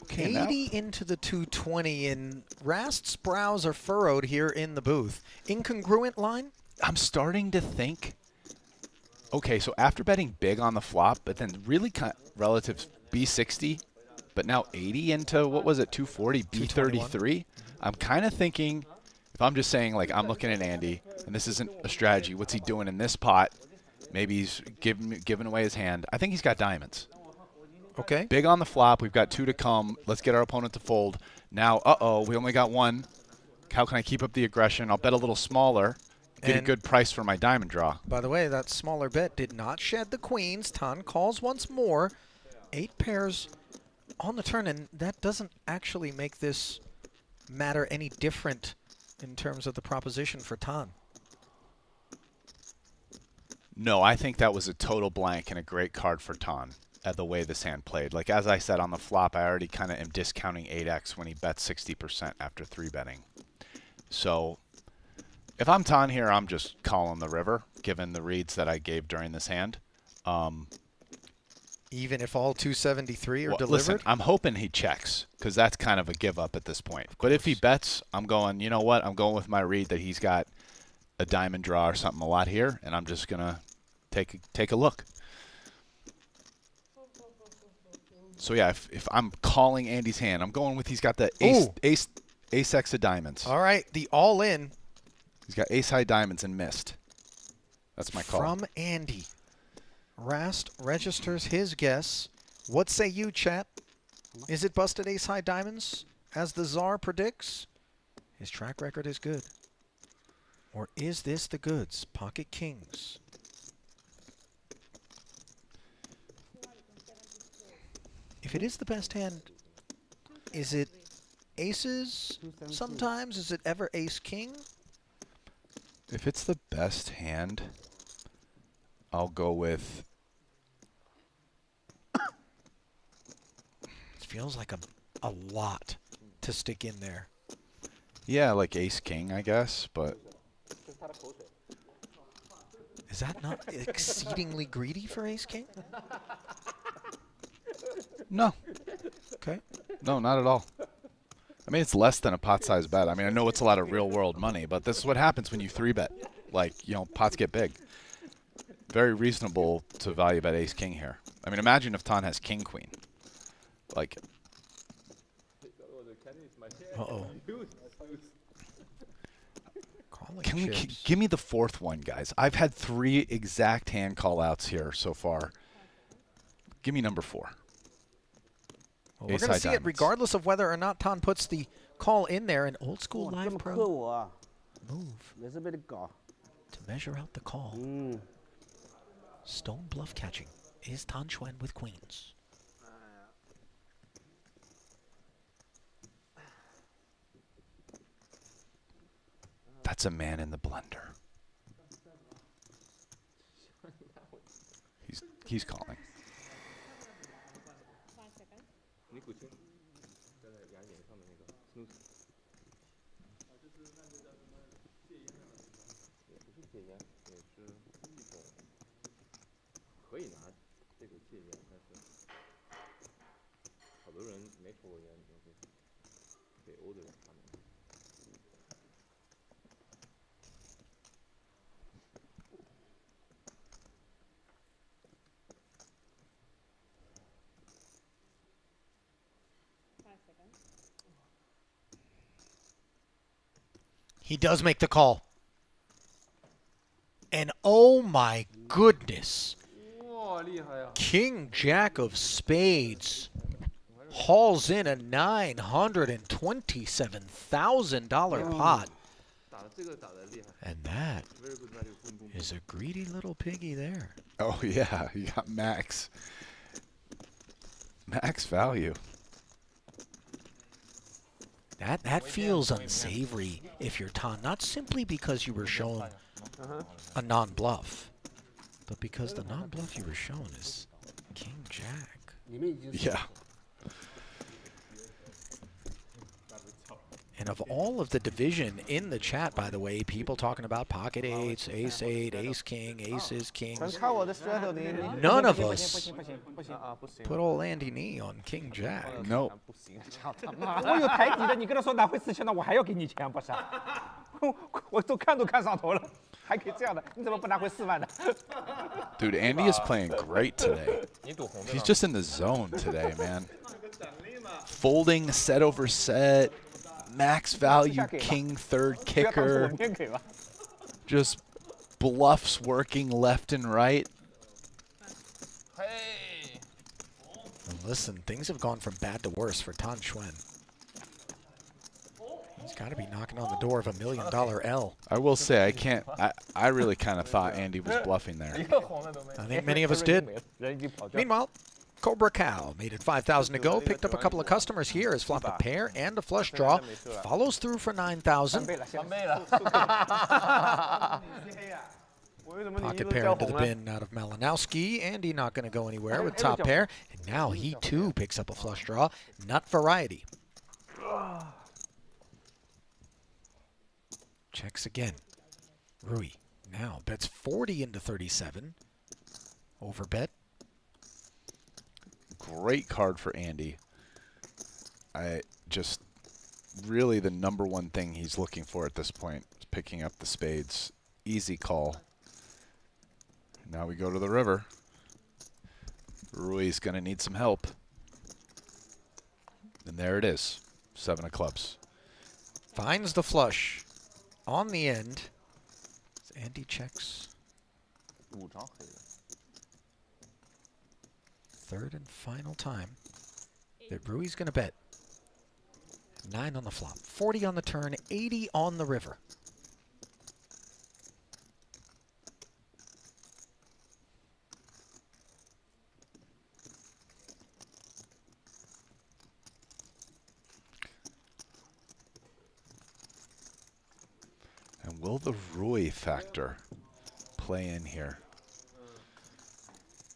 B: Okay,
A: 80 into the 220, and Rast's brows are furrowed here in the booth. Incongruent line?
B: I'm starting to think, okay, so after betting big on the flop, but then really kind of relative B60, but now 80 into, what was it, 240, B33? I'm kind of thinking, if I'm just saying, like, I'm looking at Andy, and this isn't a strategy, what's he doing in this pot? Maybe he's giving away his hand. I think he's got diamonds.
A: Okay.
B: Big on the flop. We've got 2 to come. Let's get our opponent to fold. Now, we only got 1. How can I keep up the aggression? I'll bet a little smaller. Get a good price for my diamond draw.
A: By the way, that smaller bet did not shed the queens. Tan calls once more. 8 pairs on the turn, and that doesn't actually make this matter any different in terms of the proposition for Tan.
B: No, I think that was a total blank and a great card for Tan. At the way this hand played. Like, as I said on the flop, I already kind of am discounting 8x when he bets 60% after 3-betting. So, if I'm Tan here, I'm just calling the river, given the reads that I gave during this hand.
A: Even if all 273 are delivered?
B: Listen, I'm hoping he checks, because that's kind of a give-up at this point. But if he bets, I'm going, you know what? I'm going with my read that he's got a diamond draw or something a lot here, and I'm just going to take a look. So yeah, if I'm calling Andy's hand, I'm going with he's got the ace-x of diamonds.
A: All right, the all-in.
B: He's got ace-high diamonds and missed. That's my call.
A: From Andy. Rast registers his guess. What say you, chat? Is it busted ace high diamonds, as the czar predicts? His track record is good. Or is this the goods? Pocket kings. If it is the best hand, is it aces sometimes? Is it ever ace king?
B: If it's the best hand, I'll go with...
A: It feels like a lot to stick in there.
B: Yeah, like ace king, I guess, but...
A: Is that not exceedingly greedy for ace king?
B: No.
A: Okay.
B: No, not at all. I mean, it's less than a pot-sized bet. I mean, I know it's a lot of real-world money, but this is what happens when you 3-bet. Like, you know, pots get big. Very reasonable to value bet ace-king here. I mean, imagine if Tan has king-queen. Like...
A: Uh-oh.
B: Give me the fourth one, guys. I've had 3 exact hand call-outs here so far. Give me number 4.
A: Well, we're going to see it regardless of whether or not Tan puts the call in there. An old school live pro move to measure out the call. Stone bluff catching is Tan Xuan with queens.
B: That's a man in the blender. He's calling.
A: He does make the call. And oh my goodness. King Jack of spades hauls in a $927,000 pot. And that is a greedy little piggy there.
B: Oh, yeah. You got max. Max value.
A: That feels unsavory if you're Tan, not simply because you were shown a non-bluff, but because the non-bluff you were shown is King Jack.
B: Yeah.
A: And of all of the division in the chat, by the way, people talking about pocket eights, ace eight, ace king, aces, kings. None of us put old Andy Nee on King Jack.
B: No.
C: 我有台底的，你跟他说拿回4000，那我还要给你钱，不是？我都看上头了，还可以这样的，你怎么不拿回4万呢？
B: Dude, Andy is playing great today. He's just in the zone today, man. Folding set over set. Max value king third kicker. Just bluffs working left and right.
F: Hey.
A: Listen, things have gone from bad to worse for Tan Xuan. He's got to be knocking on the door of $1 million L.
B: I will say, I really kind of thought Andy was bluffing there.
A: I think many of us did. Meanwhile, Cobra Cow made it 5,000 to go, picked up a couple of customers here as flop a pair and a flush draw, follows through for 9,000. Pocket pair into the bin out of Malinowski. Andy not going to go anywhere with top pair. And now he too picks up a flush draw. Nut variety. Checks again. Rui now bets 40 into 37. Overbet.
B: Great card for Andy. Really the number one thing he's looking for at this point is picking up the spades. Easy call. Now we go to the river. Rui's going to need some help. And there it is. 7 of clubs.
A: Finds the flush on the end. Andy checks. Third and final time. that Rui's going to bet. 9 on the flop, 40 on the turn, 80 on the river.
B: And will the Rui factor play in here?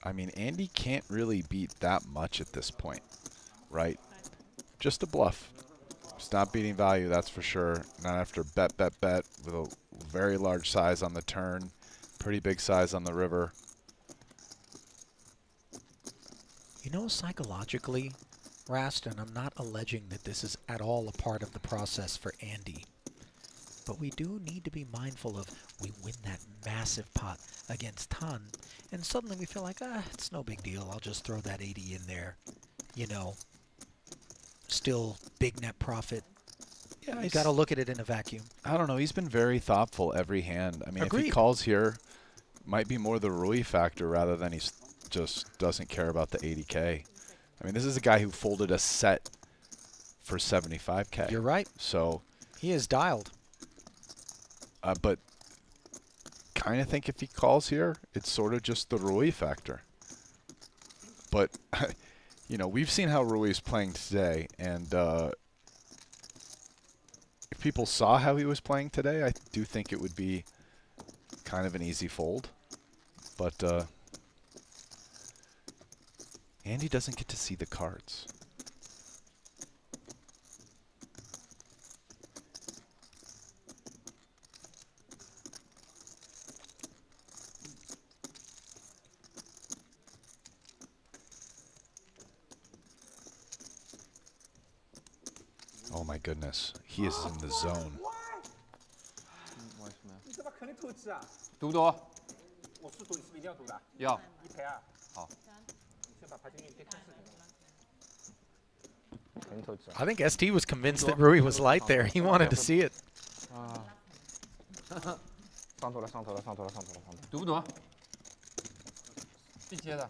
B: I mean, Andy can't really beat that much at this point, right? Just a bluff. It's not beating value, that's for sure. Not after bet with a very large size on the turn, pretty big size on the river.
A: You know, psychologically, Rast, and I'm not alleging that this is at all a part of the process for Andy, but we do need to be mindful of we win that massive pot against Tan, and suddenly we feel like, it's no big deal. I'll just throw that 80 in there. You know, still big net profit. Yeah, you got to look at it in a vacuum.
B: I don't know. He's been very thoughtful every hand. I mean,
A: Agreed.
B: If he calls here, might be more the Rui factor rather than he's just doesn't care about the 80K. I mean, this is a guy who folded a set for 75K.
A: You're right.
B: So
A: he is dialed.
B: But kind of think if he calls here, it's sort of just the Rui factor. But, you know, we've seen how Rui's playing today, and if people saw how he was playing today, I do think it would be kind of an easy fold. But Andy doesn't get to see the cards. Oh my goodness, he is in the zone.
C: 你这把肯定透支啊！
F: 赌不赌？
C: 我是赌，你是不是一定要赌的？
F: 要。
C: 1赔2。
F: 好。
C: 你先把牌先给你贴看视频。肯定透支。
A: I think ST was convinced that Rui was light there. He wanted to see it.
C: 啊。上头了，上头了，上头了，上头了，上头了。
F: 赌不赌？必接的。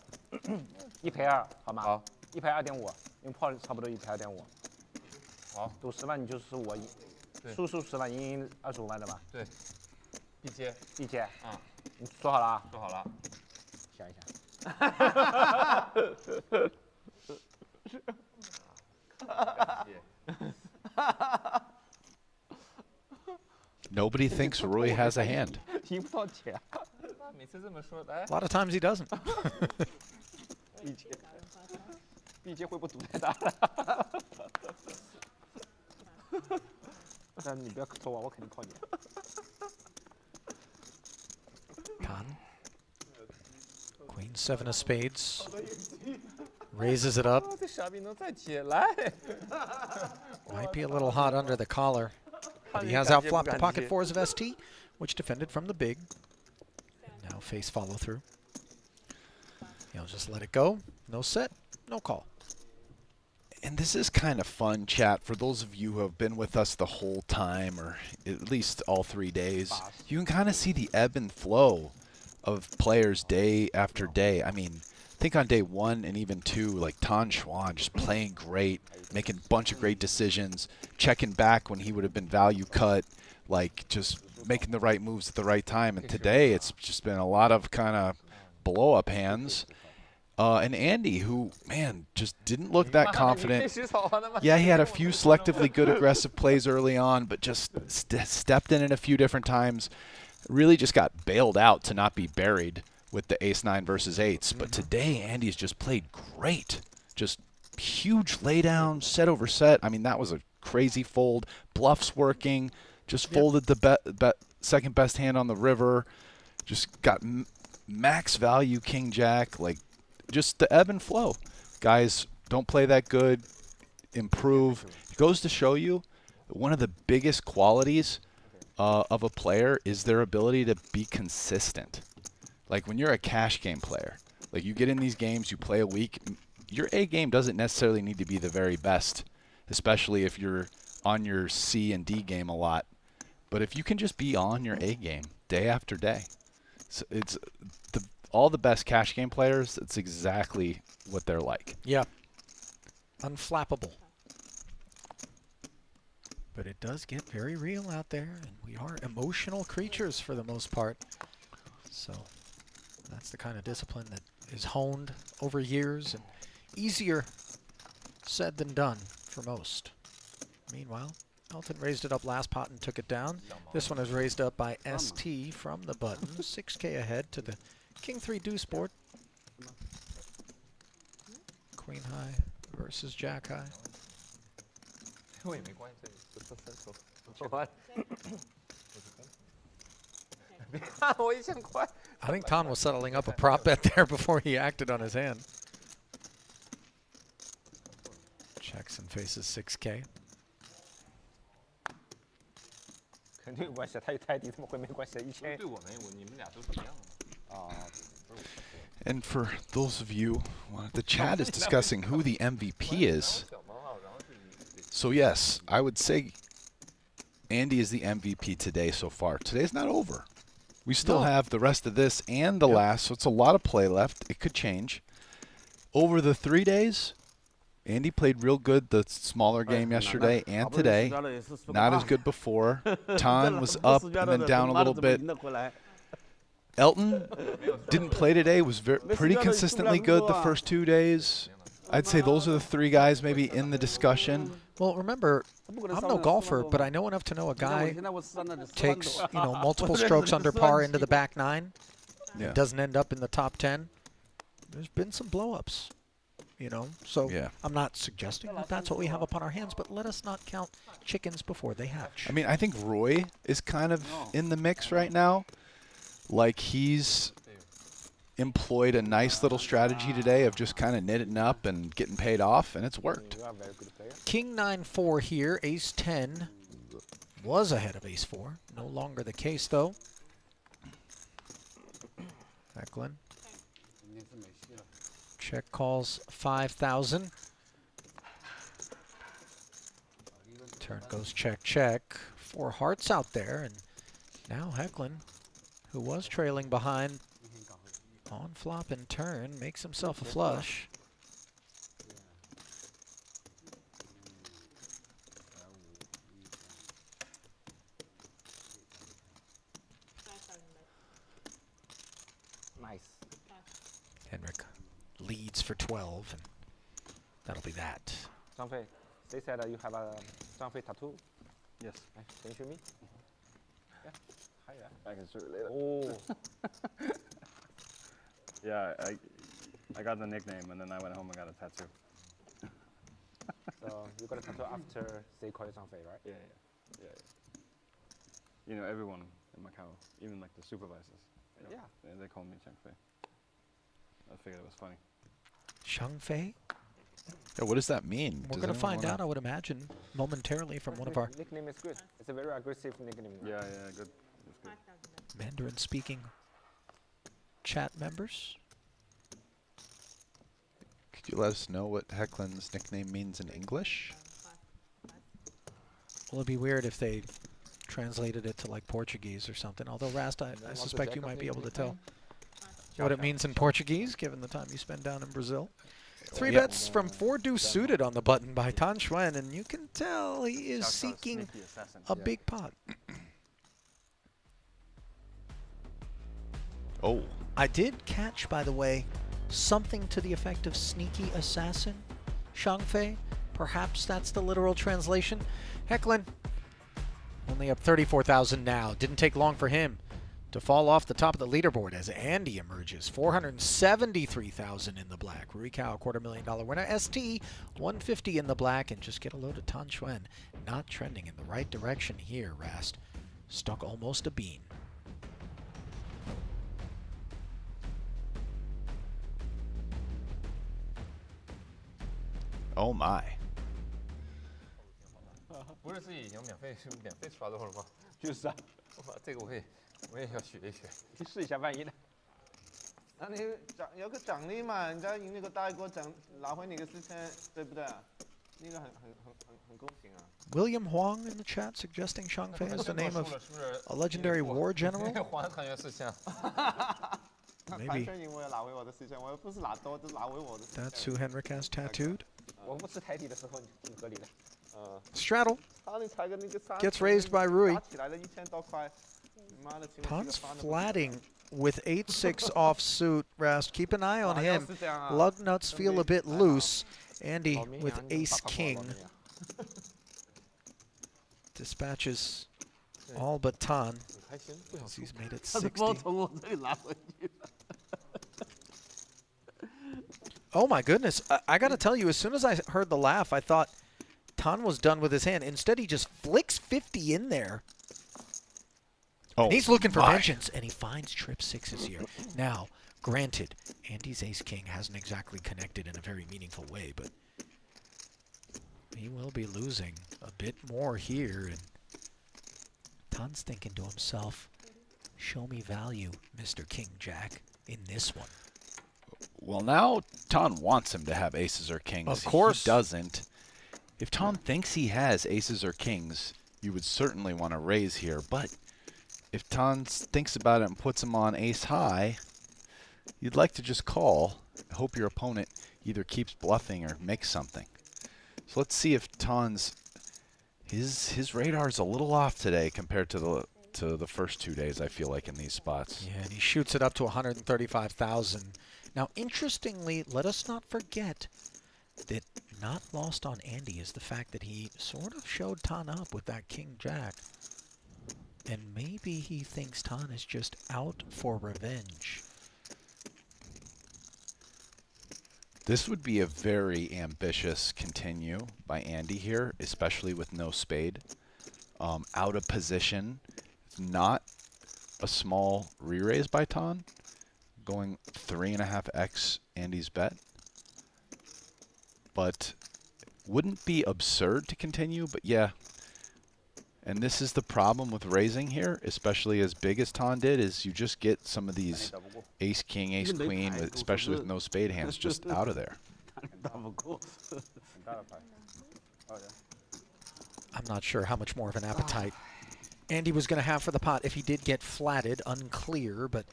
C: 1赔2，好吗？
F: 好。
C: 1赔2.5，因为炮差不多1赔2.5。
F: 好，
C: 赌10万，你就是我赢，输10万，赢25万的吧？
F: 对，必接，
C: 必接。
F: 啊，
C: 你说好了啊？
F: 说好了。
C: 想一想。
B: Nobody thinks Rui has a hand.
C: 赢不到钱。
F: 每次这么说，哎。
A: A lot of times he doesn't.
C: 必接会不会赌太大了？但你不要抽我，我肯定靠你。
A: Con. Queen 7 of spades. Raises it up.
F: 这傻逼能再贴来。
A: Might be a little hot under the collar. But he has outflopped the pocket fours of ST, which defended from the big. And now face follow through. He'll just let it go. No set, no call.
B: And this is kind of fun, chat, for those of you who have been with us the whole time, or at least all 3 days. You can kind of see the ebb and flow of players day after day. I mean, I think on day 1 and even 2, like Tan Xuan just playing great, making a bunch of great decisions, checking back when he would have been value cut, like just making the right moves at the right time. And today it's just been a lot of kind of blow-up hands. And Andy, who, man, just didn't look that confident. Yeah, he had a few selectively good aggressive plays early on, but just stepped in a few different times. Really just got bailed out to not be buried with the ace-9 versus 8s. But today, Andy's just played great. Just huge laydown, set over set. I mean, that was a crazy fold. Bluff's working. Just folded the second best hand on the river. Just got max value king-jack, like, just the ebb and flow. Guys, don't play that good. Improve. It goes to show you one of the biggest qualities of a player is their ability to be consistent. Like when you're a cash game player, like you get in these games, you play a week, your A game doesn't necessarily need to be the very best, especially if you're on your C and D game a lot. But if you can just be on your A game day after day, so it's all the best cash game players, it's exactly what they're like.
A: Yeah. unflappable. But it does get very real out there, and we are emotional creatures for the most part. So that's the kind of discipline that is honed over years and easier said than done for most. Meanwhile, Elton raised it up last pot and took it down. This one is raised up by ST from the button. 6K ahead to the King 3 deuce board. Queen high versus Jack high. I think Tom was settling up a prop bet there before he acted on his hand. Checks and faces 6K.
B: And for those of you, the chat is discussing who the MVP is. So yes, I would say Andy is the MVP today so far. Today's not over. We still have the rest of this and the last, so it's a lot of play left. It could change. Over the 3 days, Andy played real good the smaller game yesterday and today. Not as good before. Tan was up and then down a little bit. Elton didn't play today, was pretty consistently good the first 2 days. I'd say those are the three guys maybe in the discussion.
A: Well, remember, I'm no golfer, but I know enough to know a guy takes, multiple strokes under par into the back nine.
B: Yeah.
A: Doesn't end up in the top 10. There's been some blow-ups, So I'm not suggesting that that's what we have upon our hands, but let us not count chickens before they hatch.
B: I mean, I think Roy is kind of in the mix right now. Like he's employed a nice little strategy today of just kind of knitting up and getting paid off, and it's worked.
A: King 9-4 here, Ace 10 was ahead of Ace 4. No longer the case, though. Eklund. Check calls 5,000. Turn goes check, check. 4 hearts out there, and now Hecklin, who was trailing behind on flop and turn, makes himself a flush.
C: Nice.
A: Henrik leads for 12, and that'll be that.
C: Zhang Fei, they said you have a Zhang Fei tattoo.
H: Yes.
C: Can you show me? Yeah. Hi,
H: I can show you later.
C: Oh.
H: Yeah, I got the nickname, and then I went home and got a tattoo.
C: So you got a tattoo after they call you Zhang Fei, right?
H: Yeah. Everyone in Macau, even like the supervisors. They call me Chang Fei. I figured it was funny.
A: Shang Fei?
B: Yeah, what does that mean?
A: We're going to find out, I would imagine, momentarily from one of our
C: nickname is good. It's a very aggressive nickname.
H: Yeah, good. It's good.
A: Mandarin-speaking chat members.
B: Could you let us know what Hecklin's nickname means in English?
A: Well, it'd be weird if they translated it to like Portuguese or something. Although Rast, I suspect you might be able to tell what it means in Portuguese, given the time you spend down in Brazil. 3 bets from 4 deuce suited on the button by Tan Xuan, and you can tell he is seeking a big pot.
B: Oh.
A: I did catch, by the way, something to the effect of sneaky assassin, Shang Fei. Perhaps that's the literal translation. Hecklin, only up 34,000 now. Didn't take long for him to fall off the top of the leaderboard as Andy emerges. 473,000 in the black. Rui Cao, $250,000 winner. ST, 150 in the black. And just get a load of Tan Xuan. Not trending in the right direction here, Rast. Stuck almost a bean.
B: Oh my.
F: 不是自己赢，免费刷多少吗？
C: 就是啊，
F: 这个我也要学一学。
C: 你试一下，万一呢？
I: 那你有个奖励嘛？人家赢那个大锅拿回你个4000，对不对？那个很公平啊。
A: William Huang in the chat suggesting Shang Fei is the name of a legendary war general.
F: 还团圆4000。
A: Maybe.
I: 赢我要拿回我的4000，我又不是拿多，就拿回我的。
A: That's who Henrik has tattooed.
C: 我不吃台底的时候挺合理的。
A: Straddle
I: 他那才个那个3
A: gets raised by Rui.
I: 打起来了1000多块，妈的，请问这
A: Tan's
I: 个发的不
A: flatting with 8-6 offsuit. Rast, keep an eye on
I: 哇要
A: him.
I: 是这样啊
A: Lug nuts
I: 真
A: feel
I: 没
A: a bit
I: 还好
A: loose. Andy
C: 老绵
A: with
C: 羊你
A: ace
C: 打不过老
A: king
C: 绵羊
A: dispatches all but Tan
C: 很开心，不想
A: as
C: 输
A: he's made it
E: 他的包
A: 60.
E: 从我这里拿回去。
A: Oh my goodness. I got to tell you, as soon as I heard the laugh, I thought Tan was done with his hand. Instead, he just flicks 50 in there.
B: Oh,
A: And he's looking for
B: my.
A: vengeance, and he finds trip 6s here. Now, granted, Andy's ace-king hasn't exactly connected in a very meaningful way, but he will be losing a bit more here. And Tan's thinking to himself, show me value, Mr. King Jack, in this one.
B: Well, now Tan wants him to have aces or kings.
A: Of course.
B: He doesn't. If Tan thinks he has aces or kings, you would certainly want to raise here. But if Tan thinks about it and puts him on ace high, you'd like to just call. Hope your opponent either keeps bluffing or makes something. So let's see if Tan's his radar's a little off today compared to the first 2 days, I feel like, in these spots.
A: Yeah, and he shoots it up to 135,000. Now, interestingly, let us not forget that not lost on Andy is the fact that he sort of showed Tan up with that King Jack. And maybe he thinks Tan is just out for revenge.
B: This would be a very ambitious continue by Andy here, especially with no spade. Out of position. It's not a small re-raise by Tan. Going 3.5x Andy's bet. But wouldn't be absurd to continue, but yeah. And this is the problem with raising here, especially as big as Tan did, is you just get some of these ace king, ace queen, especially with no spade hands, just out of there.
E: 打不过。
A: I'm not sure how much more of an appetite Andy was going to have for the pot if he did get flatted, unclear, but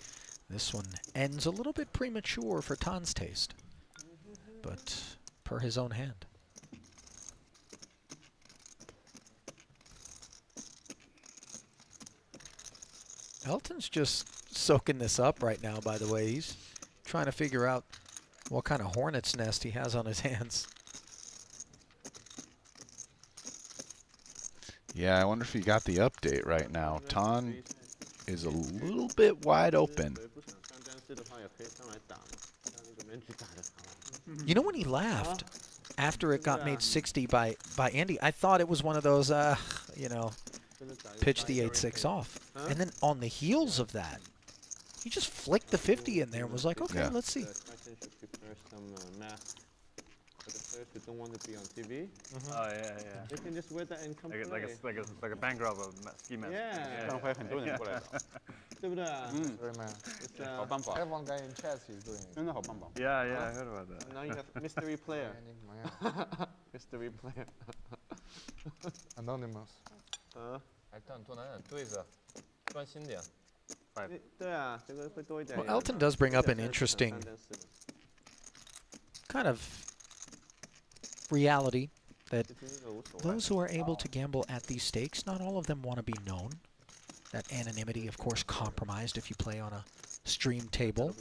A: this one ends a little bit premature for Tan's taste, but per his own hand. Elton's just soaking this up right now, by the way. He's trying to figure out what kind of hornet's nest he has on his hands.
B: Yeah, I wonder if you got the update right now. Tan is a little bit wide open.
A: You know, when he laughed after it got made 60 by Andy, I thought it was one of those, you know, pitch the 8-6 off. And then on the heels of that, he just flicked the 50 in there and was like, okay,
B: Yeah.
A: let's see.
I: For the players who don't want to be on TV,
H: Oh yeah.
I: they can just wear that and come
H: Like
I: play.
H: like a bank robber ski mask.
I: Yeah.
D: 会很多人过来的，
I: 对不对啊？
C: Very man.
I: It's,
D: 好办法，
C: I have one guy in chess. He's doing it.
D: 真的好办法。
H: Yeah, I heard about that.
I: Now you have mystery player. mystery player.
C: Anonymous.
F: 哎，但多拿点对子，专心点。
I: 对啊，这个会多一点。
A: Well, Elton does bring up an interesting kind of reality that those who are able to gamble at these stakes, not all of them want to be known. That anonymity, of course, compromised if you play on a stream table.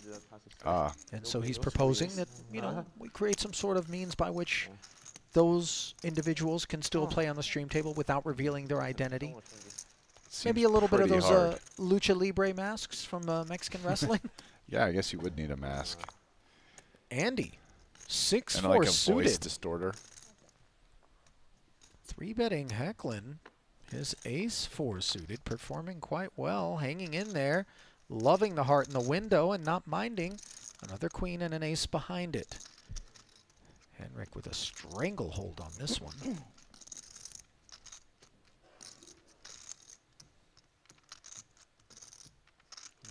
A: And so he's proposing that, you know, we create some sort of means by which those individuals can still play on the stream table without revealing their identity. Maybe a little bit of those lucha libre masks from Mexican wrestling.
B: Yeah, I guess you would need a mask.
A: Andy, 6-4
B: And like a
A: suited.
B: voice distorter.
A: 3-betting Hecklin, his ace-4 suited, performing quite well, hanging in there, loving the heart in the window and not minding another queen and an ace behind it. Henrik with a stranglehold on this one.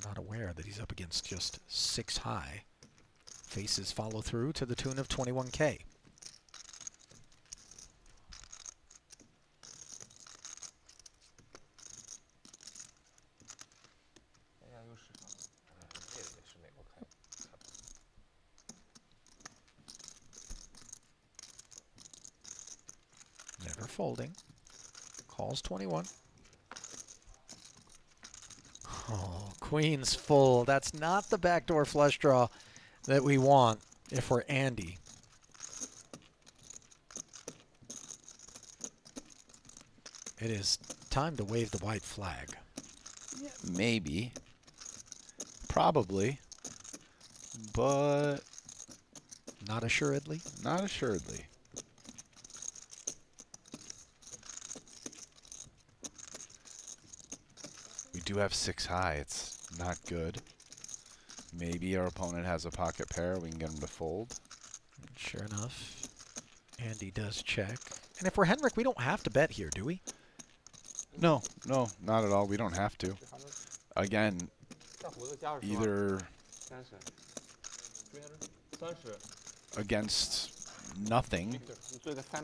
A: Not aware that he's up against just 6 high. Faces follow through to the tune of 21K. folding. Calls 21. Oh, queen's full. That's not the backdoor flush draw that we want if we're Andy. It is time to wave the white flag.
B: Yeah, maybe. Probably. But
A: not assuredly.
B: Not assuredly. We do have 6 high. It's not good. Maybe our opponent has a pocket pair. We can get him to fold.
A: Sure enough, Andy does check. And if we're Henrik, we don't have to bet here, do we?
B: No, no, not at all. We don't have to. Again, either against nothing,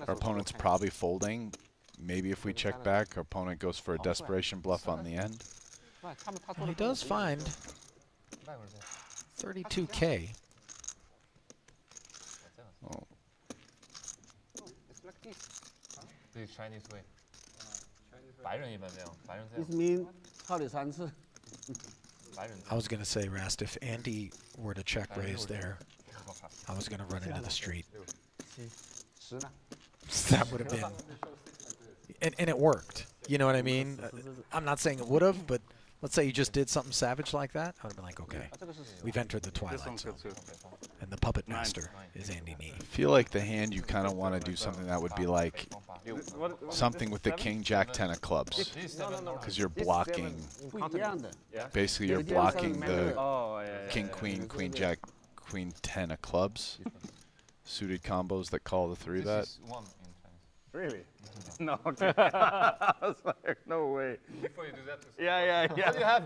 B: our opponent's probably folding. Maybe if we check back, our opponent goes for a desperation bluff on the end.
A: Well, he does find 32K.
B: Oh.
F: The Chinese way. 白人一般这样，白人这样。
E: This means 套你3次。
A: I was going to say, Rast, if Andy were to check raise there, I was going to run into the street. That would have been... And it worked. You know what I mean? I'm not saying it would have, but let's say you just did something savage like that. I would have been like, okay, we've entered the twilight zone. And the puppet master is Andy Nee.
B: I feel like the hand you kind of want to do something that would be like something with the king, jack, 10 of clubs. Because you're blocking, basically you're blocking the king, queen, queen, jack, queen, 10 of clubs. Suited combos that call the 3-bet.
H: Really? No, okay. I was like, no way.
F: Before you do that,
H: yeah.
F: What do you have?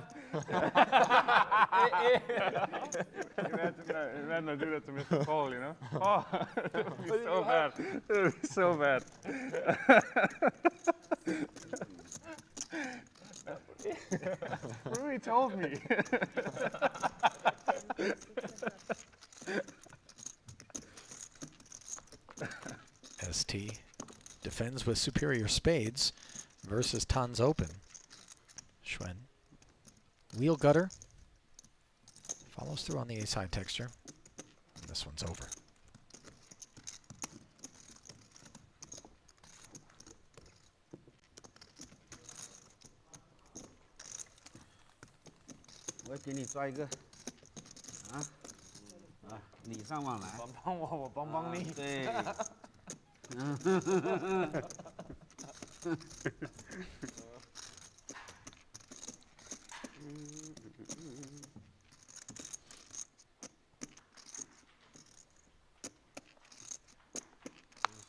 H: Imagine I do that to Mr. Paul, you know? Oh, it would be so bad. It would be so bad. Rui told me.
A: ST defends with superior spades versus Tan's open. Schwen. Wheel gutter. Follows through on the ace-high texture. And this one's over.
E: 我给你抓一个，礼尚往来。
I: 帮我，我帮帮你。
E: 对。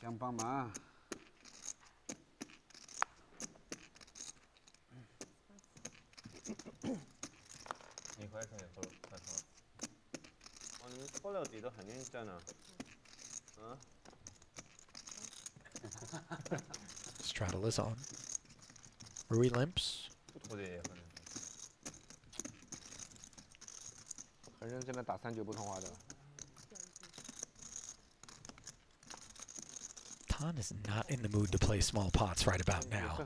E: 想帮忙。
F: 你快可以喝，快喝。
I: 哦，你们搓料底都很认真啊。啊。
A: Straddle is on. Rui limps.
I: 很认真的打3-9不通话的。
A: Tan is not in the mood to play small pots right about now.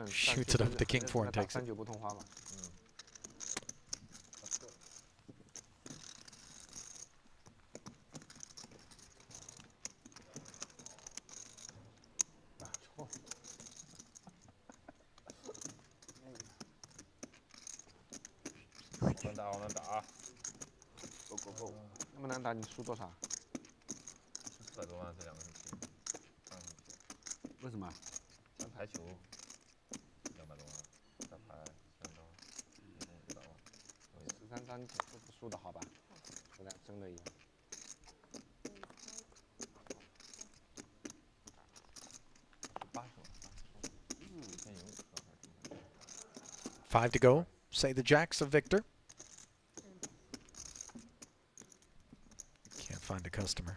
A: Shoots it up to king 4 and takes it.
I: 3-9不通话嘛。
F: 能打我能打。
I: Go。那么难打，你输多少
F: ？400多万，这2个是皮。
E: 为什么
F: ？3排球200多万，3排3张，500万。
I: 13张都不输的好吧？和俩真的一样。
A: 5 to go. Say the jacks of Victor. Can't find a customer.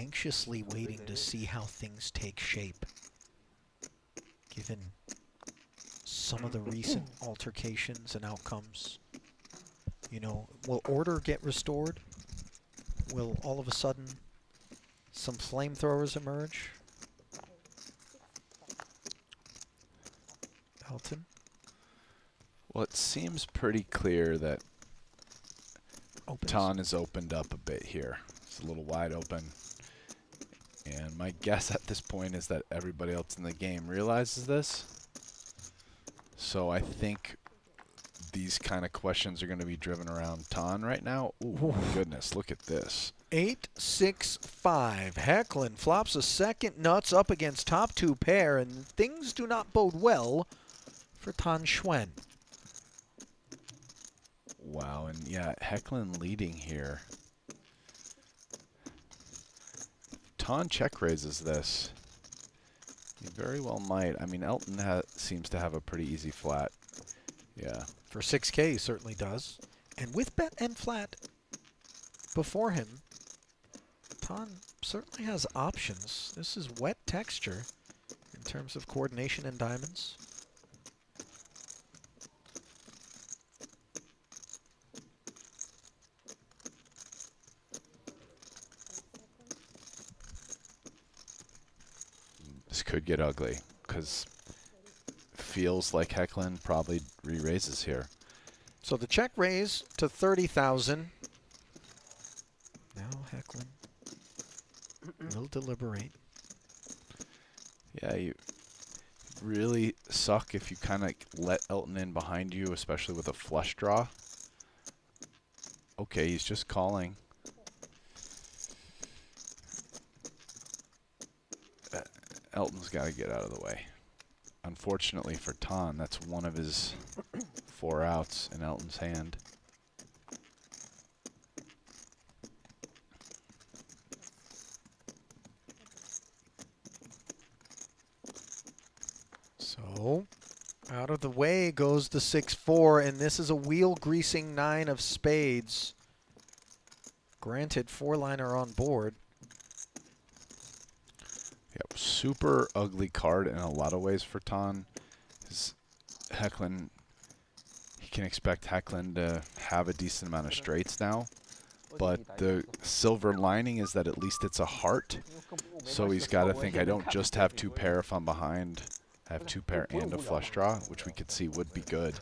A: anxiously waiting to see how things take shape, given some of the recent altercations and outcomes. You know, will order get restored? Will all of a sudden some flamethrowers emerge? Elton?
B: Well, it seems pretty clear that Tan has opened up a bit here. It's a little wide open. And my guess at this point is that everybody else in the game realizes this. So I think these kind of questions are going to be driven around Tan right now. Ooh, my goodness, look at this.
A: 8-6-5. Hecklin flops a second nuts up against top two pair, and things do not bode well for Tan Xuan.
B: Wow, and yeah, Hecklin leading here. Tan check raises this. He very well might. I mean, Elton seems to have a pretty easy flat. Yeah.
A: For 6K, he certainly does. And with bet and flat before him, Tan certainly has options. This is wet texture in terms of coordination and diamonds.
B: This could get ugly, because feels like Hecklin probably re-raises here.
A: So the check raise to 30,000. Now Hecklin will deliberate.
B: Yeah, you really suck if you kind of let Elton in behind you, especially with a flush draw. Okay, he's just calling. Elton's got to get out of the way. Unfortunately for Tan, that's one of his 4 outs in Elton's hand.
A: So, out of the way goes the 6-4, and this is a wheel-greasing 9 of spades. Granted, 4-liner on board.
B: Yep, super ugly card in a lot of ways for Tan. Hecklin, he can expect Hecklin to have a decent amount of straights now, but the silver lining is that at least it's a heart. So he's got to think, I don't just have 2 pair if I'm behind. I have 2 pair and a flush draw, which we could see would be good,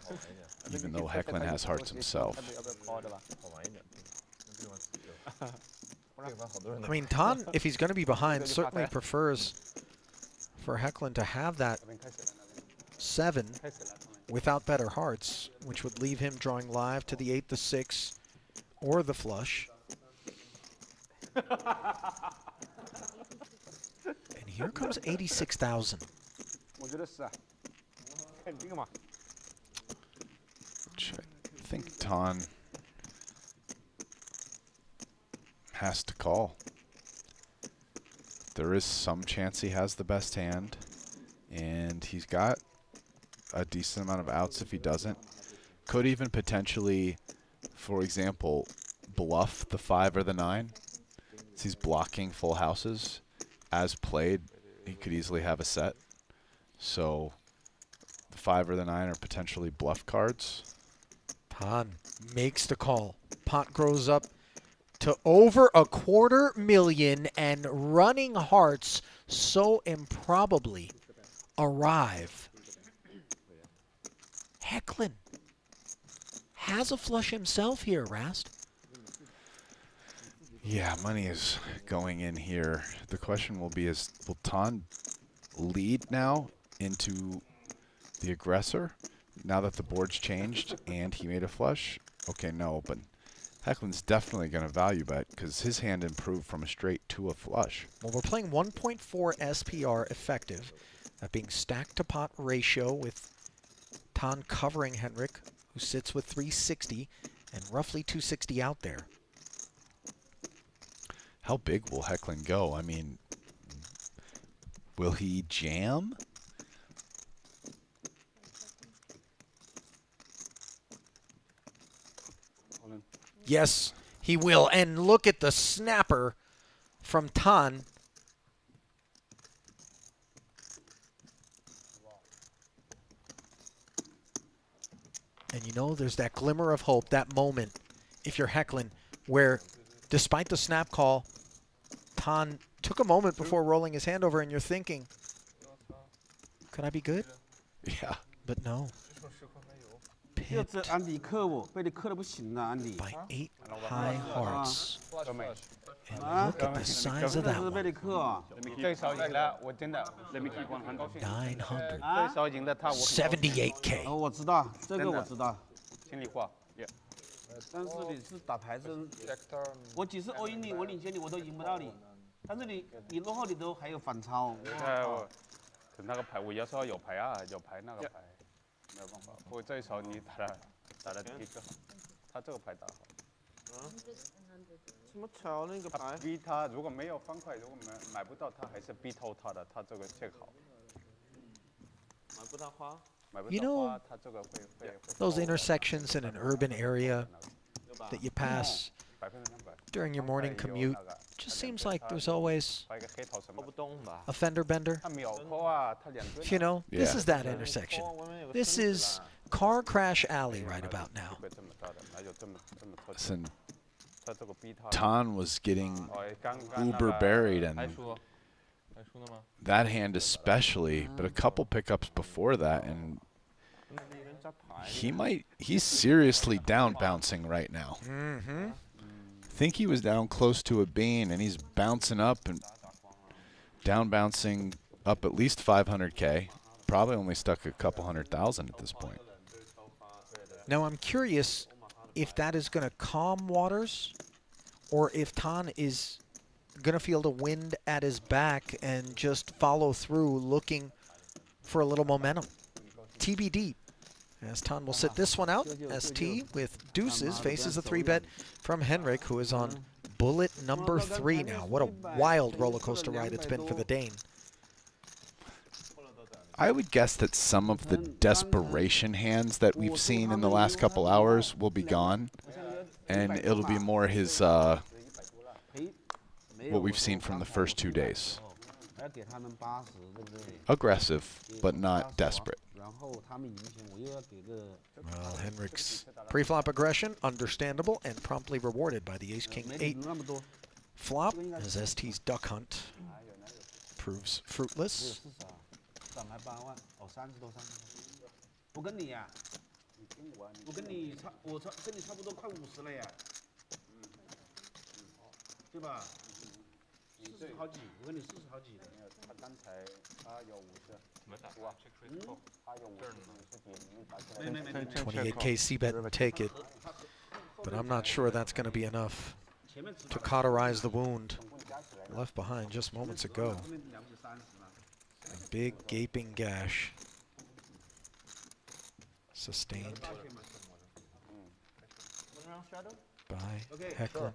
B: even though Hecklin has hearts himself.
A: I mean, Tan, if he's going to be behind, certainly prefers for Hecklin to have that 7 without better hearts, which would leave him drawing live to the 8, the 6, or the flush. And here comes 86,000.
B: Which I think Tan has to call. There is some chance he has the best hand, and he's got a decent amount of outs if he doesn't. Could even potentially, for example, bluff the 5 or the 9. As he's blocking full houses. As played, he could easily have a set. So the 5 or the 9 are potentially bluff cards.
A: Tan makes the call. Pot grows up to over $250,000, and running hearts so improbably arrive. Hecklin has a flush himself here, Rast.
B: Yeah, money is going in here. The question will be, will Tan lead now into the aggressor now that the board's changed and he made a flush? Okay, no, but Hecklin's definitely going to value bet because his hand improved from a straight to a flush.
A: Well, we're playing 1.4 SPR effective, that being stack to pot ratio with Tan covering Henrik, who sits with 360 and roughly 260 out there.
B: How big will Hecklin go? I mean, will he jam?
A: Yes, he will. And look at the snapper from Tan. And you know, there's that glimmer of hope, that moment, if you're Hecklin, where despite the snap call, Tan took a moment before rolling his hand over, and you're thinking, could I be good?
B: Yeah.
A: But no.
E: 要这安迪克我，被你克得不行了，安迪。
A: By 8 high hearts. And
E: Ah.
A: look at the size of
E: 这
A: that
E: 是被
A: one.
E: 你克啊！
D: 最少赢了，我真的人民币光很高兴。
A: 900.
E: 啊
D: 最少赢了他，我很高兴
A: 78K.
E: 哦，我知道，这个我知道。
D: 心里话。
E: 但是你是打牌是，我几次欧赢你，我领先你，我都赢不到你。但是你落后你都还有反超。
D: 可那个牌我要说有牌啊，有牌那个牌，没有办法。我最少你打的第一个好，他这个牌打得好。
I: 这么巧那个牌？
D: 逼他如果没有方块，如果买不到，他还是逼透他的，他这个最好。
F: 买不到花。
A: You know, those intersections in an urban area that you pass during your morning commute, just seems like there's always a fender bender. You know, this is that intersection. This is Car Crash Alley right about now.
B: Listen, Tan was getting uber buried, and that hand especially, but a couple pickups before that, and he's seriously down bouncing right now.
A: Mm-hmm.
B: Think he was down close to a bean, and he's bouncing up and down bouncing up at least 500K. Probably only stuck a couple 100,000 at this point.
A: Now I'm curious if that is going to calm waters, or if Tan is going to feel the wind at his back and just follow through looking for a little momentum. TBD. As Tan will sit this one out. ST with deuces faces a 3-bet from Henrik, who is on bullet number 3 now. What a wild roller coaster ride it's been for the Dane.
B: I would guess that some of the desperation hands that we've seen in the last couple hours will be gone, and it'll be more his what we've seen from the first 2 days. Aggressive, but not desperate.
A: Well, Henrik's pre-flop aggression, understandable and promptly rewarded by the Ace-King-8 flop as ST's duck hunt proves fruitless.
E: 我跟你差不多快50了呀，对吧？40好几，我跟你40好几了。
D: 他刚才他有50，没打过，他有50几，
A: 28K C-bet and take it, but I'm not sure that's going to be enough to cauterize the wound left behind just moments ago. A big gaping gash sustained by Hecklin.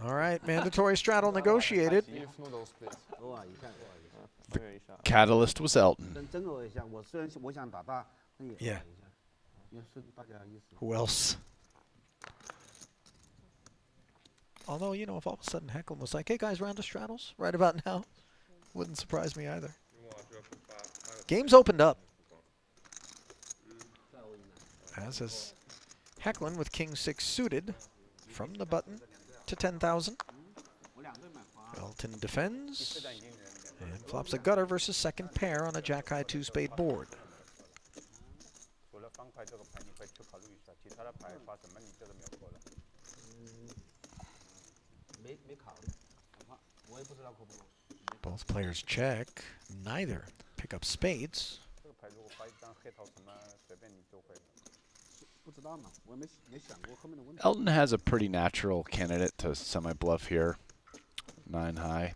A: All right, mandatory straddle negotiated.
B: The catalyst was Elton.
A: Yeah. Who else? Although, you know, if all of a sudden Hecklin was like, hey guys, round of straddles right about now, wouldn't surprise me either. Game's opened up. As is Hecklin with King-6 suited from the button to 10,000. Elton defends and flops a gutter versus second pair on a Jack-high 2-spade board. Both players check. Neither pick up spades.
B: Elton has a pretty natural candidate to semi-bluff here. 9 high.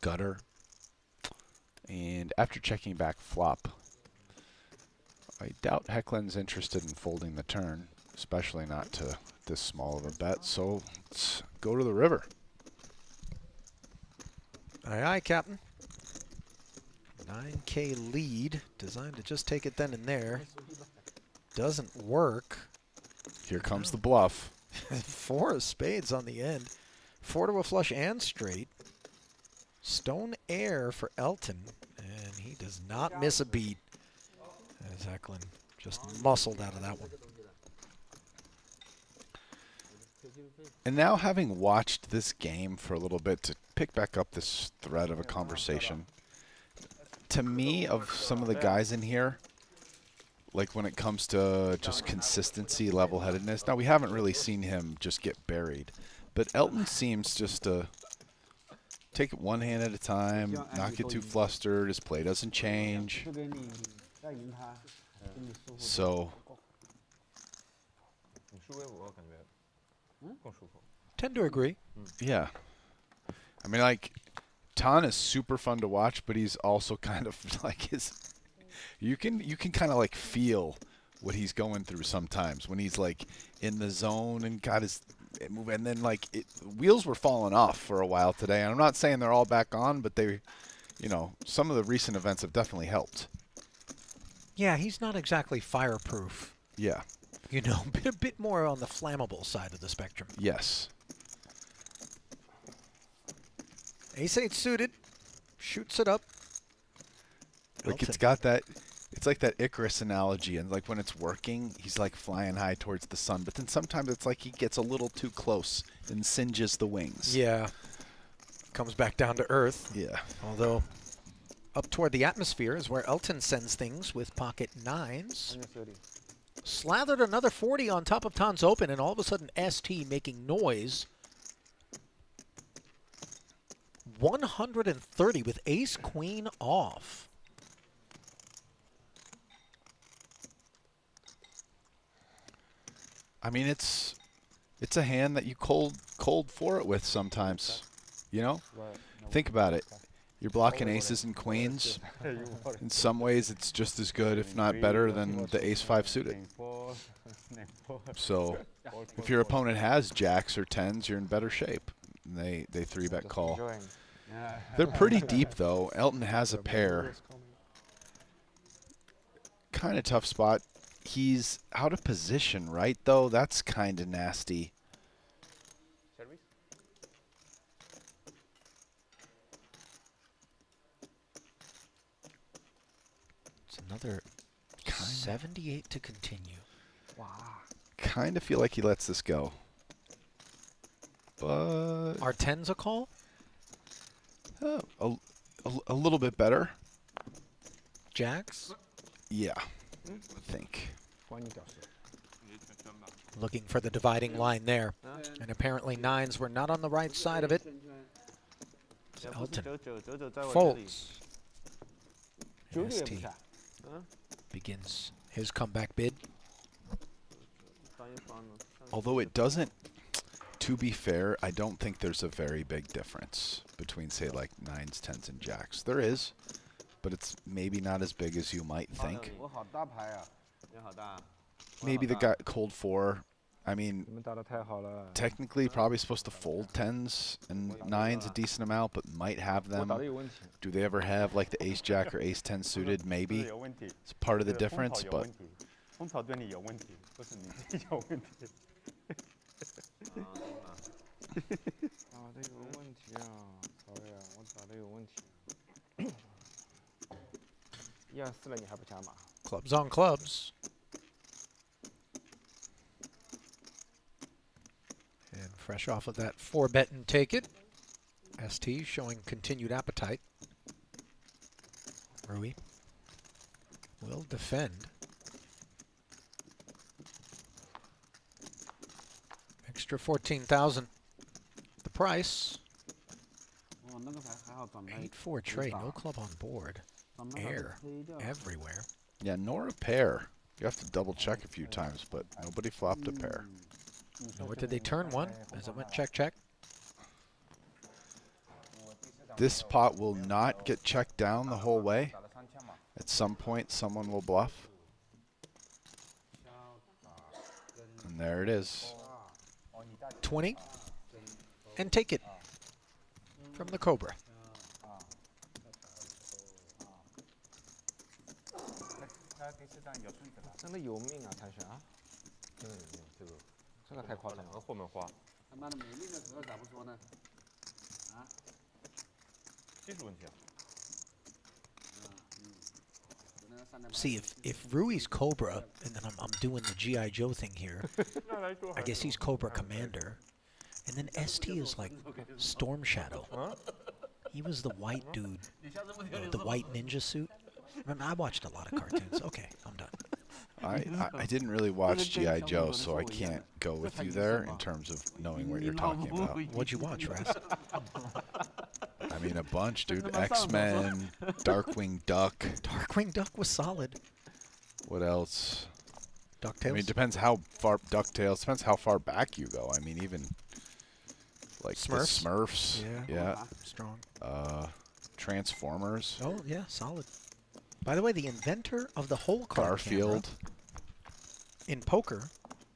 B: Gutter. And after checking back flop, I doubt Hecklin's interested in folding the turn, especially not to this small of a bet, so let's go to the river.
A: Aye, aye, Captain. 9K lead, designed to just take it then and there. Doesn't work.
B: Here comes the bluff.
A: 4 of spades on the end. 4 to a flush and straight. Stone air for Elton, and he does not miss a beat. As Eklund just muscled out of that one.
B: And now, having watched this game for a little bit, to pick back up this thread of a conversation, to me, of some of the guys in here, like when it comes to just consistency, level-headedness, now we haven't really seen him just get buried, but Elton seems just to take it one hand at a time, not get too flustered, his play doesn't change. So
A: tend to agree.
B: yeah. I mean, like, Tan is super fun to watch, but he's also kind of like his. You can kind of like feel what he's going through sometimes when he's like in the zone and got his move, and then like wheels were falling off for a while today. And I'm not saying they're all back on, but they, you know, some of the recent events have definitely helped.
A: Yeah, he's not exactly fireproof.
B: Yeah.
A: You know, a bit more on the flammable side of the spectrum.
B: Yes.
A: Ace-8 suited, shoots it up.
B: Like it's got that, it's like that Icarus analogy, and like when it's working, he's like flying high towards the sun, but then sometimes it's like he gets a little too close and singes the wings.
A: Yeah. Comes back down to earth.
B: Yeah.
A: Although up toward the atmosphere is where Elton sends things with pocket 9s. Slathered another 40 on top of Tan's open, and all of a sudden ST making noise. 130 with ace-queen off.
B: I mean, it's a hand that you cold for it with sometimes. You know? Think about it. You're blocking aces and queens. In some ways, it's just as good, if not better, than the ace-5 suited. So, if your opponent has jacks or 10s, you're in better shape. And they 3-bet call. They're pretty deep, though. Elton has a pair. Kind of tough spot. He's out of position, right, though? That's kind of nasty.
A: It's another 78 to continue.
B: Wow. Kind of feel like he lets this go. But
A: are 10s a call?
B: A little bit better.
A: Jacks?
B: Yeah, I think.
A: Looking for the dividing line there. And apparently 9s were not on the right side of it. Elton folds. ST begins his comeback bid.
B: Although it doesn't, to be fair, I don't think there's a very big difference between, say, like 9s, 10s, and jacks. There is, but it's maybe not as big as you might think. Maybe the guy cold 4. I mean, technically probably supposed to fold 10s and 9s a decent amount, but might have them. Do they ever have like the ace-jack or ace-10 suited? Maybe. It's part of the difference, but...
A: Clubs on clubs. And fresh off of that 4-bet and take it. ST showing continued appetite. Rui will defend. Extra 14,000. The price. 8-4 trade, no club on board. Air everywhere.
B: Yeah, nor a pair. You have to double check a few times, but nobody flopped a pair.
A: Nor did they turn one as it went check, check.
B: This pot will not get checked down the whole way. At some point, someone will bluff. And there it is.
A: 20 and take it from the Cobra.
C: 这个太夸张了，后面花。
E: 他妈的没命的时候咋不说呢？啊？
C: 技术问题啊。
A: See, if Rui's Cobra, and then I'm doing the G.I. Joe thing here, I guess he's Cobra Commander. And then ST is like Storm Shadow. He was the white dude, the white ninja suit. Remember, I watched a lot of cartoons. Okay, I'm done.
B: I didn't really watch G.I. Joe, so I can't go with you there in terms of knowing what you're talking about.
A: What'd you watch, Rast?
B: I mean, a bunch, dude. X-Men, Darkwing Duck.
A: Darkwing Duck was solid.
B: What else?
A: DuckTales?
B: I mean, it depends how far DuckTales. Depends how far back you go. I mean, even like
A: Smurfs.
B: The Smurfs. Yeah.
A: Strong.
B: Transformers.
A: Oh yeah, solid. By the way, the inventor of the whole card
B: Garfield
A: in poker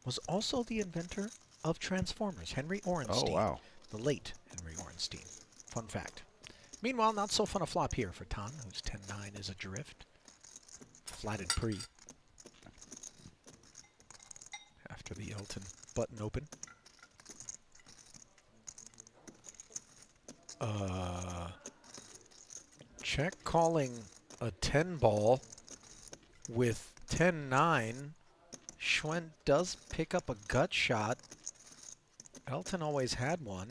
A: was also the inventor of Transformers, Henry Orenstein.
B: Oh wow.
A: The late Henry Orenstein. Fun fact. Meanwhile, not so fun a flop here for Tan, who's 10-9 is adrift. Flatted pre. After the Elton button open. Check calling a 10 ball with 10-9. Schwent does pick up a gut shot. Elton always had one.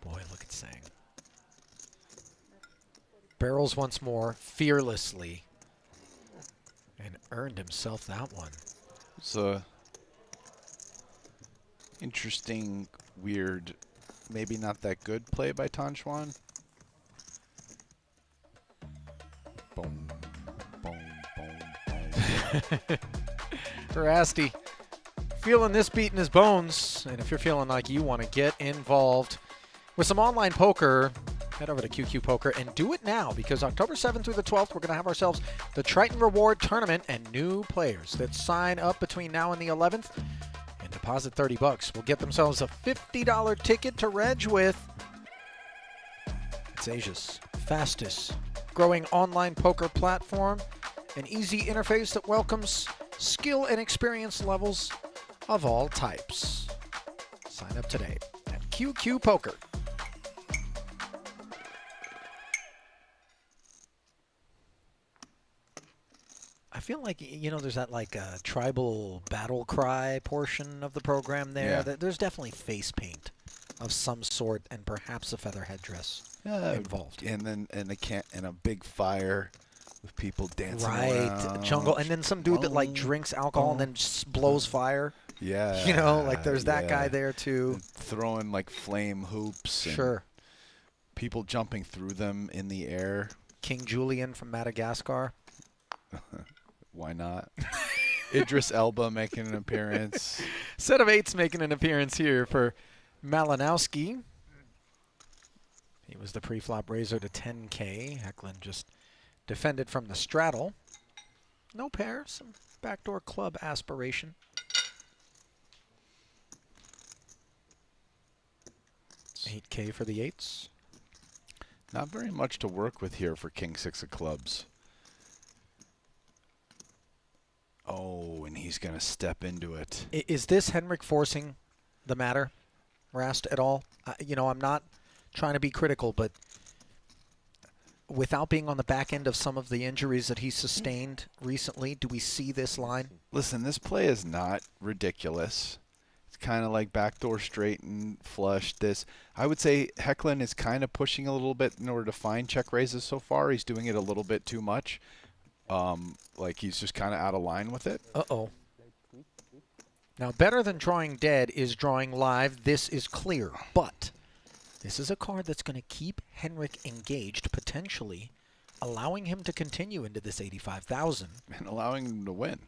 A: Boy, look at Sang. Barrels once more, fearlessly. And earned himself that one.
B: It's a interesting, weird, maybe not that good play by Tan Xuan. Boom, boom, boom, boom.
A: Rasty feeling this beat in his bones. And if you're feeling like you want to get involved with some online poker, head over to QQ Poker and do it now, because October 7th through the 12th, we're going to have ourselves the Triton Reward Tournament, and new players that sign up between now and the 11th and deposit $30 will get themselves a $50 ticket to reg with. It's Asia's fastest growing online poker platform, an easy interface that welcomes skill and experience levels of all types. Sign up today at QQ Poker. I feel like, you know, there's that like tribal battle cry portion of the program there.
B: Yeah.
A: There's definitely face paint of some sort and perhaps a feather headdress involved.
B: And then and a big fire with people dancing
A: right,
B: around.
A: jungle, and then some dude that like drinks alcohol and then just blows fire.
B: Yeah.
A: You know, like there's that guy there too.
B: And throwing like flame hoops. And
A: Sure.
B: people jumping through them in the air.
A: King Julian from Madagascar.
B: Why not? Idris Elba making an appearance.
A: Set of eights making an appearance here for Malinowski. He was the pre-flop raiser to 10K. Hecklin just defended from the straddle. No pair, some backdoor club aspiration. $8K for the eights.
B: Not very much to work with here for King 6 of clubs. Oh, and he's going to step into it.
A: Is this Henrik forcing the matter, Rast, at all? You know, I'm not trying to be critical, but without being on the back end of some of the injuries that he sustained recently, do we see this line?
B: Listen, this play is not ridiculous. It's kind of like backdoor straight and flush. I would say Hecklin is kind of pushing a little bit in order to find check raises so far. He's doing it a little bit too much. Like he's just kind of out of line with it.
A: Uh-oh. Now, better than drawing dead is drawing live. This is clear, but this is a card that's going to keep Henrik engaged, potentially allowing him to continue into this 85,000.
B: And allowing him to win.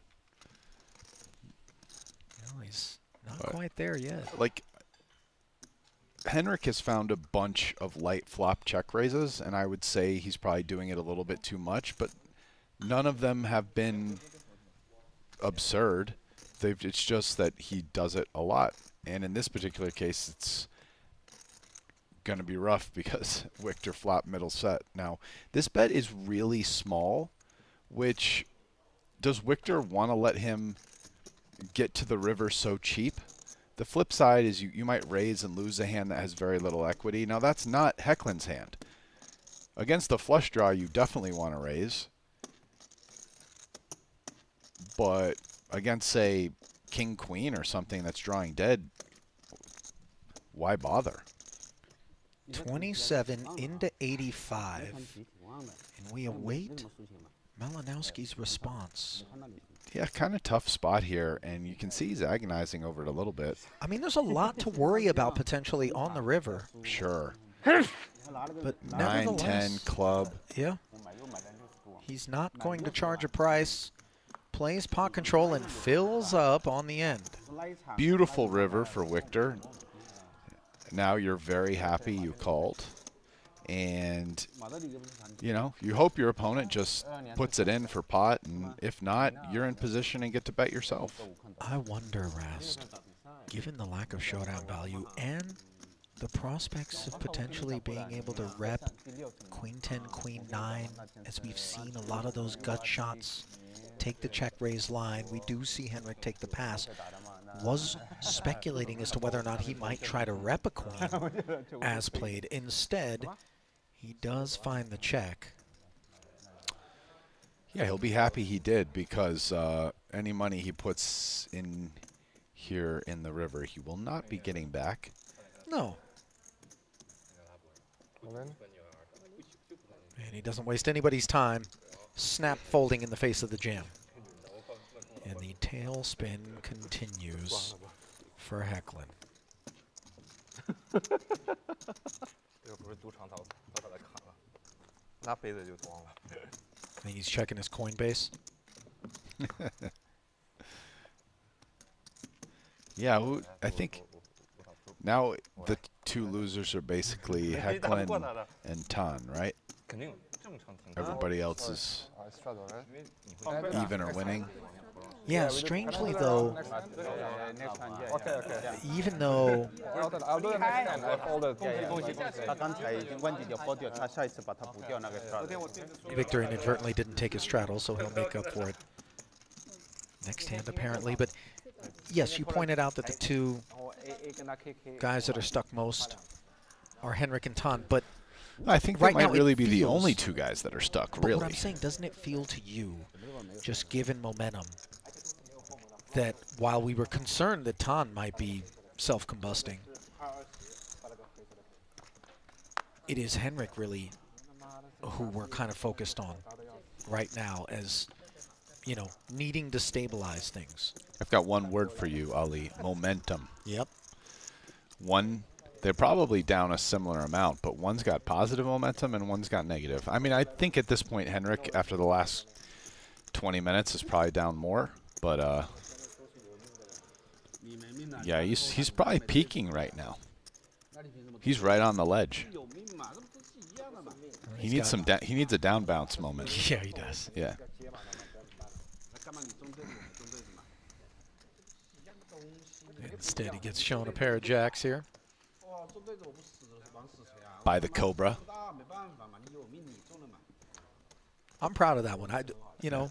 A: No, he's not quite there yet.
B: Like, Henrik has found a bunch of light flop check raises, and I would say he's probably doing it a little bit too much, but none of them have been absurd. It's just that he does it a lot. And in this particular case, it's going to be rough because Victor flop middle set. Now, this bet is really small, which does Victor want to let him get to the river so cheap. The flip side is you might raise and lose a hand that has very little equity. Now, that's not Hecklin's hand. Against the flush draw, you definitely want to raise. But against, say, King Queen or something that's drawing dead, why bother?
A: 27 into 85. And we await Malinowski's response.
B: Yeah, kind of tough spot here, and you can see he's agonizing over it a little bit.
A: I mean, there's a lot to worry about potentially on the river.
B: Sure.
A: But
B: 9, 10, club.
A: Yeah. He's not going to charge a price. Plays pot control and fills up on the end.
B: Beautiful river for Victor. Now you're very happy you called. And, you know, you hope your opponent just puts it in for pot, and if not, you're in position and get to bet yourself.
A: I wonder, Rast, given the lack of showdown value and the prospects of potentially being able to rep Queen 10, Queen 9, as we've seen a lot of those gut shots take the check raise line. We do see Henrik take the pass. Was speculating as to whether or not he might try to rep a queen as played. Instead, he does find the check.
B: Yeah, he'll be happy he did, because any money he puts in here in the river, he will not be getting back.
A: No. And he doesn't waste anybody's time. Snap folding in the face of the jam. And the tail spin continues for Hecklin. I think he's checking his Coinbase.
B: Yeah, I think now the two losers are basically Hecklin and Tan, right? Everybody else is even or winning.
A: Yeah, strangely though, even though Victor inadvertently didn't take his straddle, so he'll make up for it next hand apparently. But yes, you pointed out that the two guys that are stuck most are Henrik and Tan, but
B: I think
A: right
B: that might
A: now
B: really
A: it
B: be the
A: feels-
B: only two guys that are stuck,
A: But
B: really.
A: what I'm saying, doesn't it feel to you, just given momentum, that while we were concerned that Tan might be self-combusting, it is Henrik really who we're kind of focused on right now as, you know, needing to stabilize things.
B: I've got one word for you, Ali. Momentum.
A: Yep.
B: One, they're probably down a similar amount, but one's got positive momentum and one's got negative. I mean, I think at this point, Henrik, after the last 20 minutes, is probably down more. But, yeah, he's probably peaking right now. He's right on the ledge. He needs he needs a down bounce moment.
A: Yeah, he does.
B: Yeah.
A: Instead, he gets shown a pair of jacks here.
B: By the Cobra.
A: I'm proud of that one. You know,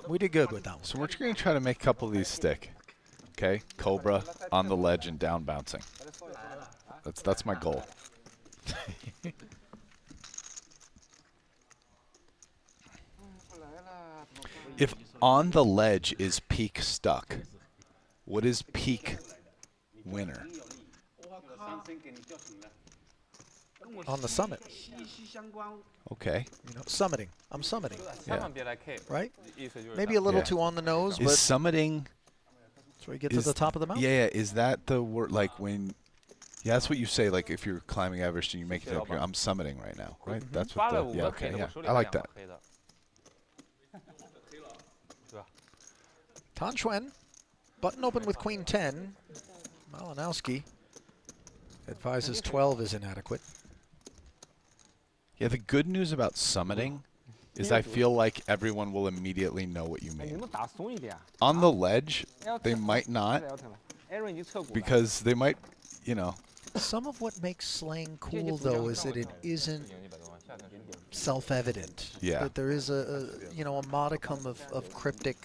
A: we did good with that one.
B: So we're going to try to make a couple of these stick. Okay, Cobra on the ledge and down bouncing. That's my goal. If on the ledge is peak stuck, what is peak winner?
A: On the summit.
B: Okay.
A: You know, summiting. I'm summiting.
B: Yeah.
A: Right? Maybe a little
B: Yeah.
A: too on the nose,
B: Is
A: but
B: summiting?
A: that's where you get to the top of the mountain.
B: Yeah, is that the word? Like when? Yeah, that's what you say. Like if you're climbing Everest and you make it up here, I'm summiting right now, right? That's what the. Yeah. Okay. Yeah. I like that.
A: Tan Xuan, button open with Queen 10. Malinowski advises 12 is inadequate.
B: Yeah, the good news about summiting is I feel like everyone will immediately know what you mean. On the ledge, they might not, because they might, you know.
A: Some of what makes slang cool, though, is that it isn't self-evident.
B: Yeah.
A: That there is a modicum of cryptic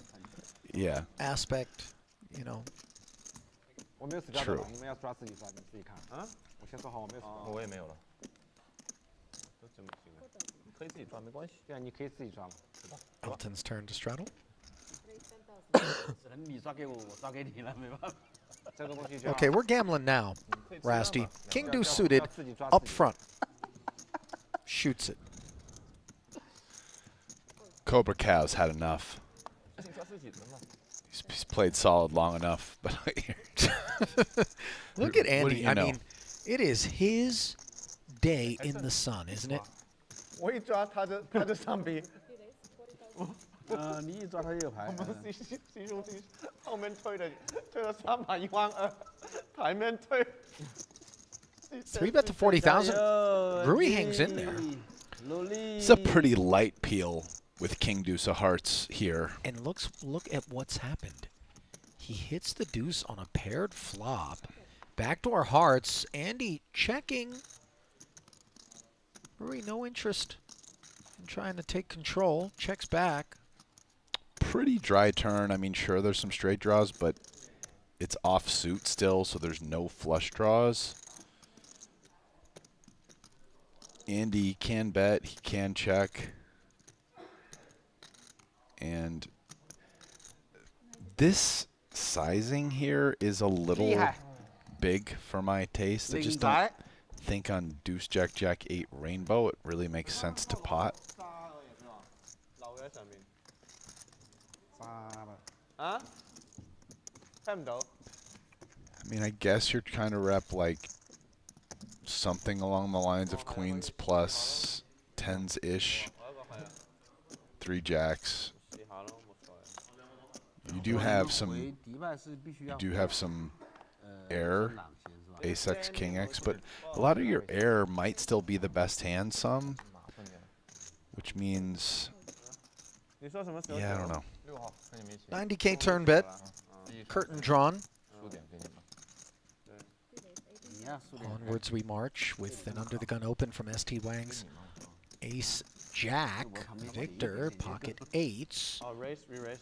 B: Yeah.
A: aspect, you know.
C: 我没有死抓的
B: True
C: 了，你们要抓自己抓，你自己看。啊？我先说好，我没有死抓。
F: 我也没有了。都这么行了，可以自己抓没关系。
C: 对啊，你可以自己抓嘛。
A: Elton's turn to straddle.
E: 只能你刷给我，我刷给你了，没办法。
C: 这个东西就要
A: Okay, we're gambling now. Rasty. King deuce suited
C: 要自己抓
A: up
C: 自己
A: front. Shoots it.
B: Cobra Cow's had enough. He's played solid long enough, but
A: Look at
B: What do
A: Andy.
B: you
A: I
B: know?
A: mean, it is his day in the sun, isn't it?
I: 我一抓他就上逼，
E: 你一抓他就有牌。
I: 我们 C 兄弟后面推了3把12000，台面推。
A: 3 bet to 40,000. Rui hangs in there.
B: it's a pretty light peel with King Deuce of Hearts here.
A: And look at what's happened. He hits the deuce on a paired flop. Backdoor hearts. Andy checking. Rui, no interest in trying to take control. Checks back.
B: Pretty dry turn. I mean, sure, there's some straight draws, but it's offsuit still, so there's no flush draws. Andy can bet, he can check. And this sizing here is a little big for my taste. I just don't think on Deuce Jack Jack 8 Rainbow it really makes sense to pot.
I: 啊？睇唔到。
B: I mean, I guess you're trying to rep like something along the lines of queens plus 10s-ish. 3 jacks. You do have some air, ace x, king x, but a lot of your air might still be the best hand some, which means, yeah, I don't know.
A: 90K turn bet. Curtain drawn. Onwards we march with an under the gun open from ST Wang's ace jack. Victor pocket eights.
C: raise, re-raise.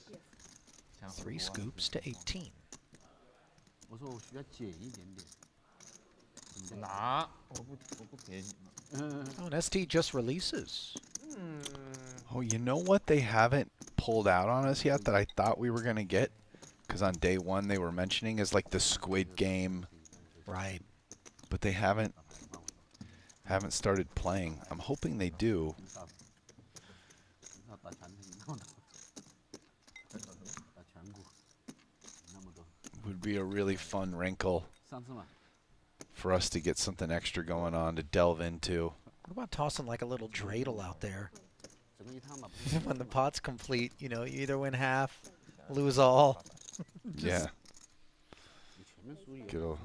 A: 3 scoops to 18.
E: 我说我需要减一点点。
F: 拿，我不给你。
A: Oh, and ST just releases.
B: Oh, you know what they haven't pulled out on us yet that I thought we were going to get? Because on day one they were mentioning is like the Squid Game.
A: Right.
B: But they haven't started playing. I'm hoping they do. Would be a really fun wrinkle for us to get something extra going on to delve into.
A: What about tossing like a little dreidel out there? When the pot's complete, you know, you either win half, lose all.
B: Yeah. Go.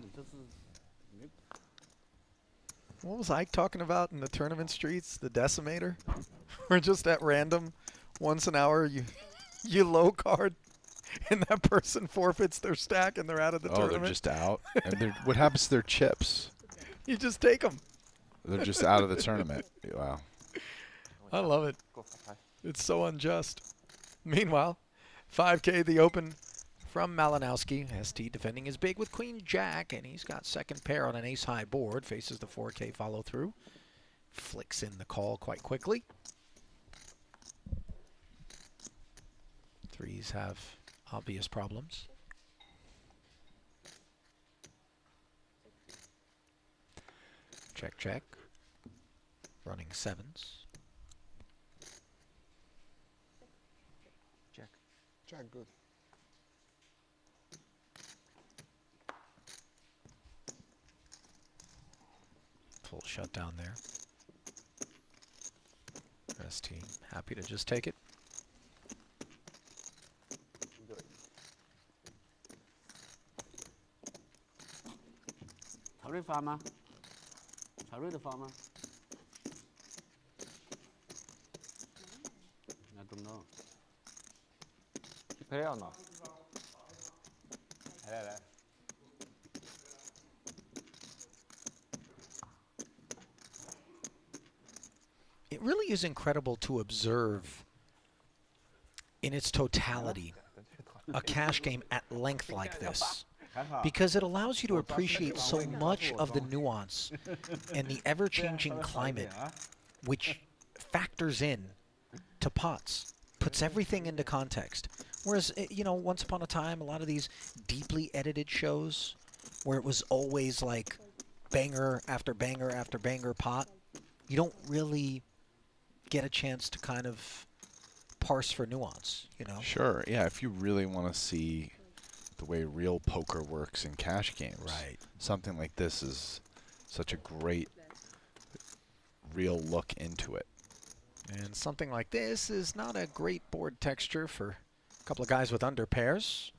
A: What was Ike talking about in the tournament streets? The decimator? Or just at random, once an hour, you low card, and that person forfeits their stack and they're out of the tournament.
B: Oh, they're just out? And what happens to their chips?
A: You just take them.
B: They're just out of the tournament. Wow.
A: I love it. It's so unjust. Meanwhile, 5K the open from Malinowski. ST defending his big with Queen Jack, and he's got second pair on an ace-high board. Faces the 4K follow-through. Flicks in the call quite quickly. Threes have obvious problems. Check, check. Running sevens.
C: Jack. Jack, good.
A: Full shutdown there. ST happy to just take it.
E: Charlie 发吗？ Charlie 的发吗？ I don't know.
C: play or not? 来。
A: It really is incredible to observe in its totality a cash game at length like this, because it allows you to appreciate so much of the nuance and the ever-changing climate, which factors in to pots, puts everything into context. Whereas, you know, once upon a time, a lot of these deeply edited shows where it was always like banger after banger after banger pot, you don't really get a chance to kind of parse for nuance, you know?
B: Sure, yeah, if you really want to see the way real poker works in cash games,
A: right,
B: something like this is such a great real look into it.
A: And something like this is not a great board texture for a couple of guys with under pairs.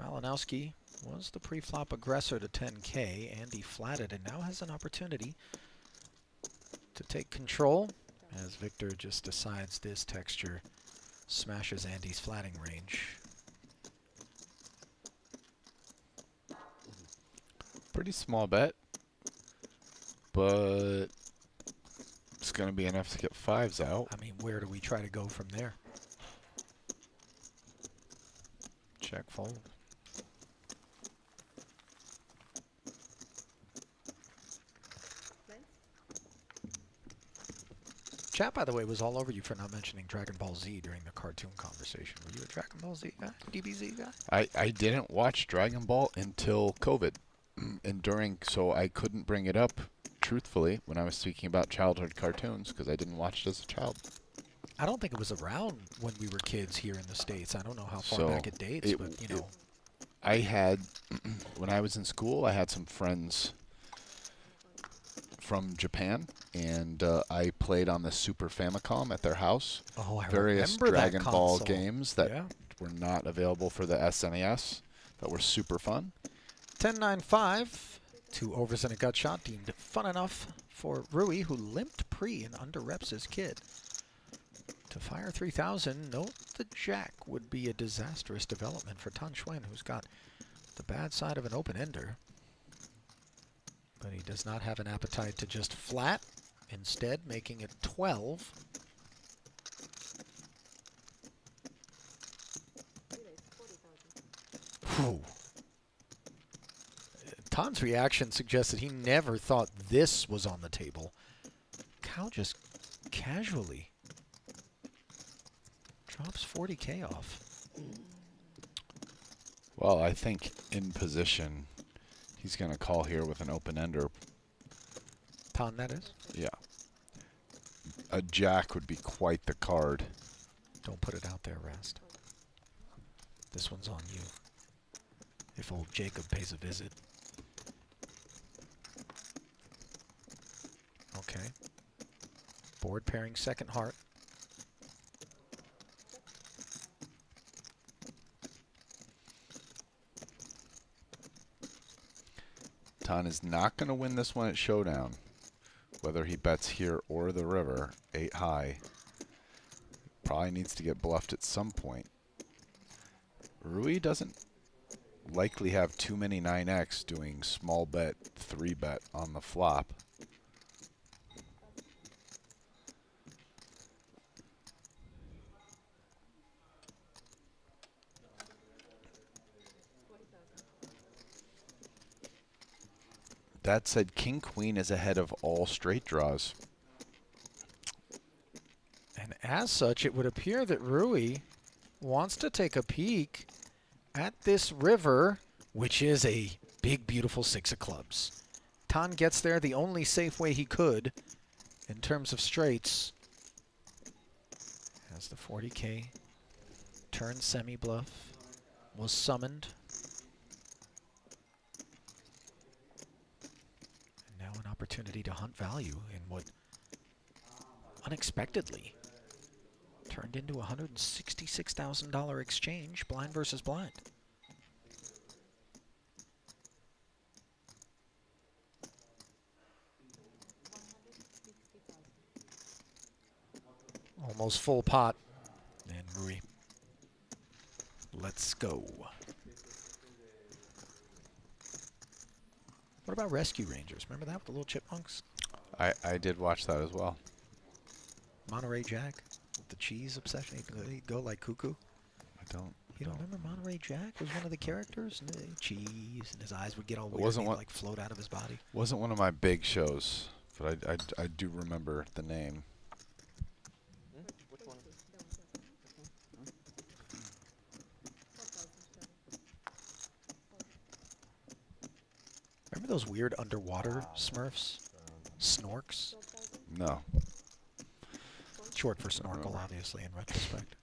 A: Malinowski was the pre-flop aggressor to 10K. Andy flatted and now has an opportunity to take control as Victor just decides this texture smashes Andy's flatting range.
B: Pretty small bet, but it's going to be enough to get fives out.
A: I mean, where do we try to go from there? Check fold. Chat, by the way, was all over you for not mentioning Dragon Ball Z during the cartoon conversation. Were you a Dragon Ball Z guy? DBZ guy?
B: I didn't watch Dragon Ball until COVID. And so I couldn't bring it up truthfully when I was speaking about childhood cartoons because I didn't watch it as a child.
A: I don't think it was around when we were kids here in the States. I don't know how far back it dates, but, you know.
B: I had, when I was in school, I had some friends from Japan, and I played on the Super Famicom at their house.
A: Oh, I
B: various
A: remember
B: Dragon
A: that
B: Ball
A: console.
B: games that were not available for the SNES that were super fun.
A: 10-9-5, 2 overs and a gut shot deemed fun enough for Rui, who limped pre and under-reps his kid. To fire 3,000, note the jack would be a disastrous development for Tan Xuan, who's got the bad side of an open-ender. But he does not have an appetite to just flat, instead making it 12. Whew. Tan's reaction suggests that he never thought this was on the table. Cow just casually drops 40K off.
B: Well, I think in position, he's going to call here with an open-ender.
A: Tan, that is?
B: Yeah. A jack would be quite the card.
A: Don't put it out there, Rast. This one's on you. If old Jacob pays a visit. Okay. Board pairing second heart.
B: Tan is not going to win this one at Showdown, whether he bets here or the river, 8 high. Probably needs to get bluffed at some point. Rui doesn't likely have too many 9x doing small bet, 3 bet on the flop. That said, King Queen is ahead of all straight draws.
A: And as such, it would appear that Rui wants to take a peek at this river, which is a big, beautiful 6 of clubs. Tan gets there the only safe way he could in terms of straights. As the 40K turn semi-bluff was summoned. And now an opportunity to hunt value in what unexpectedly turned into a $166,000 exchange, blind versus blind. Almost full pot. And Rui, let's go. What about Rescue Rangers? Remember that with the little chipmunks?
B: I did watch that as well.
A: Monterey Jack, the cheese obsession. He'd go like cuckoo.
B: I don't.
A: You don't remember Monterey Jack was one of the characters? Cheese, and his eyes would get all weird.
B: Wasn't
A: and
B: one,
A: like float out of his body.
B: Wasn't one of my big shows, but I do remember the name.
C: Which one?
A: Remember those weird underwater Smurfs? Snorks?
B: No.
A: Short for snorkel, obviously, in retrospect.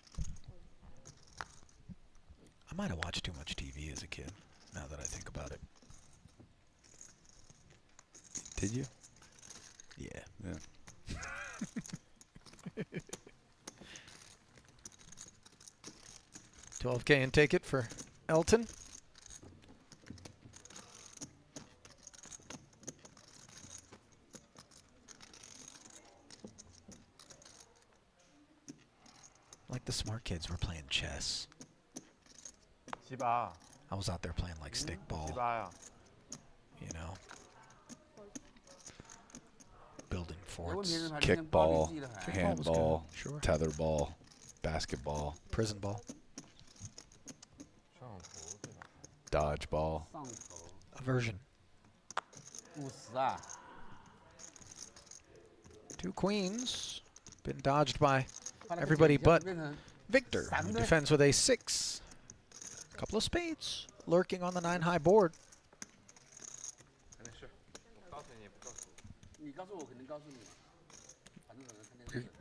A: I might have watched too much TV as a kid, now that I think about it.
B: Did you?
A: Yeah.
B: Yeah.
A: 12K and take it for Elton. Like the smart kids were playing chess. I was out there playing like stickball. You know, building forts.
B: Kickball, handball,
A: Sure.
B: tetherball, basketball,
A: Prison ball.
B: dodgeball.
A: Aversion.
E: 50啊。
A: Two queens. Been dodged by everybody but Victor, who defends with a 6. Couple of spades lurking on the 9 high board.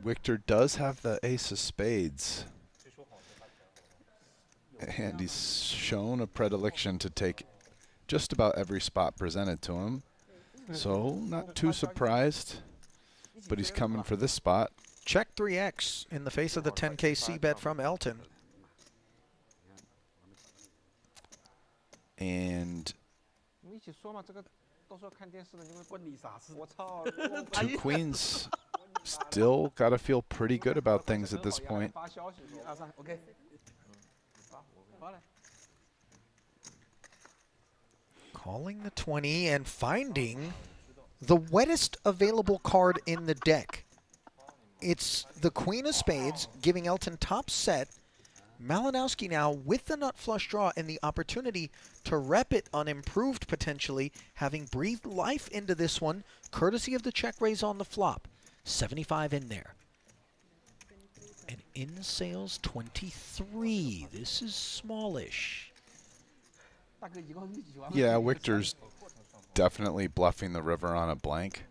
B: Victor does have the ace of spades. And he's shown a predilection to take just about every spot presented to him. So, not too surprised. But he's coming for this spot.
A: Check 3x in the face of the 10K C bet from Elton.
B: And
C: 我们一起说嘛，这个都说看电视的，你们关你啥事？我操！
B: two queens still got to feel pretty good about things at this point.
C: 发消息说，1、2、3，OK。发来。
A: Calling the 20 and finding the wettest available card in the deck. It's the Queen of Spades, giving Elton top set. Malinowski now with the nut flush draw and the opportunity to rep it unimproved potentially, having breathed life into this one, courtesy of the check raise on the flop. 75 in there. And in sales 23. This is smallish.
B: Yeah, Victor's definitely bluffing the river on a blank.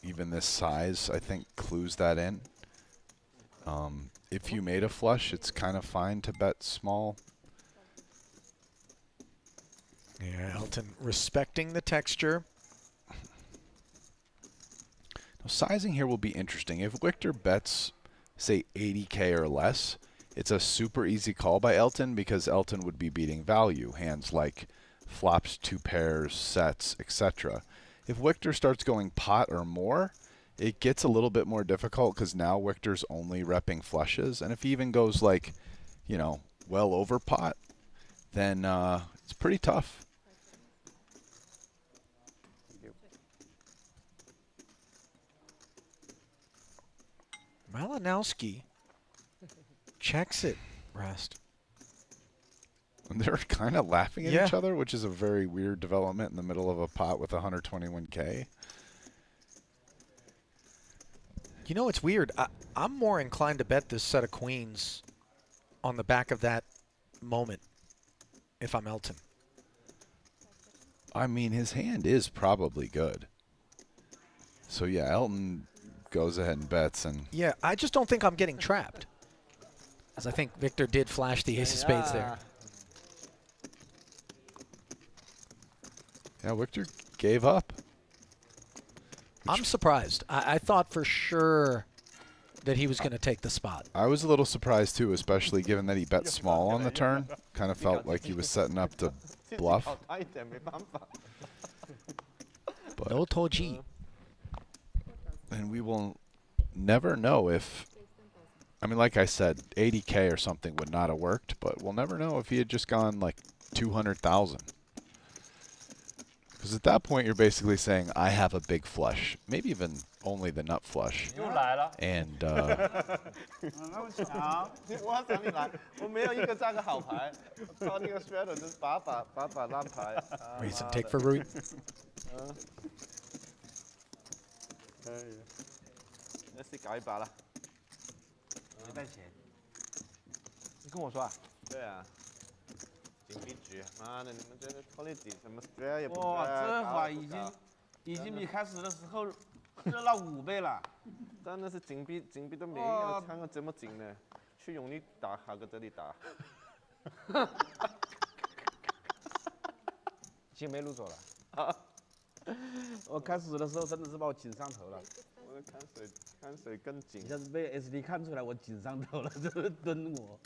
B: Even this size, I think, clues that in. If you made a flush, it's kind of fine to bet small.
A: Yeah, Elton respecting the texture.
B: Now, sizing here will be interesting. If Victor bets, say, 80K or less, it's a super easy call by Elton because Elton would be beating value. Hands like flops, 2 pairs, sets, etc. If Victor starts going pot or more, it gets a little bit more difficult because now Victor's only repping flushes. And if he even goes like, you know, well over pot, then it's pretty tough.
A: Malinowski checks it, Rast.
B: And they're kind of laughing at each other, which is a very weird development in the middle of a pot with 121K.
A: You know, it's weird. I'm more inclined to bet this set of queens on the back of that moment if I'm Elton.
B: I mean, his hand is probably good. So, yeah, Elton goes ahead and bets. And
A: yeah, I just don't think I'm getting trapped. As I think Victor did flash the ace of spades there.
B: Yeah, Victor gave up.
A: I'm surprised. I thought for sure that he was going to take the spot.
B: I was a little surprised, too, especially given that he bet small on the turn. Kind of felt like he was setting up to bluff. But
A: no Toji.
B: And we will never know if, I mean, like I said, 80K or something would not have worked, but we'll never know if he had just gone like 200,000. Because at that point, you're basically saying, I have a big flush, maybe even only the nut flush. And
I: 我想你来，我没有一个炸个好牌，我靠那个 shredder 就是把烂牌。
A: Reason take for root.
I: 那是搞一把了。
E: 没带钱。
I: 你跟我说啊？对啊。金币局，妈的，你们这个 quality 什么 shredder 也不
E: 哇，这把已经比开始的时候热了5倍了。
I: 真的是金币都没有看过这么紧的，去用力打，好搁这里打。
E: 已经没路走了。我开始的时候真的是把我紧上头了。
I: 我的看水更紧。
E: 一下子被 SD 看出来我紧上头了，就是蹲我。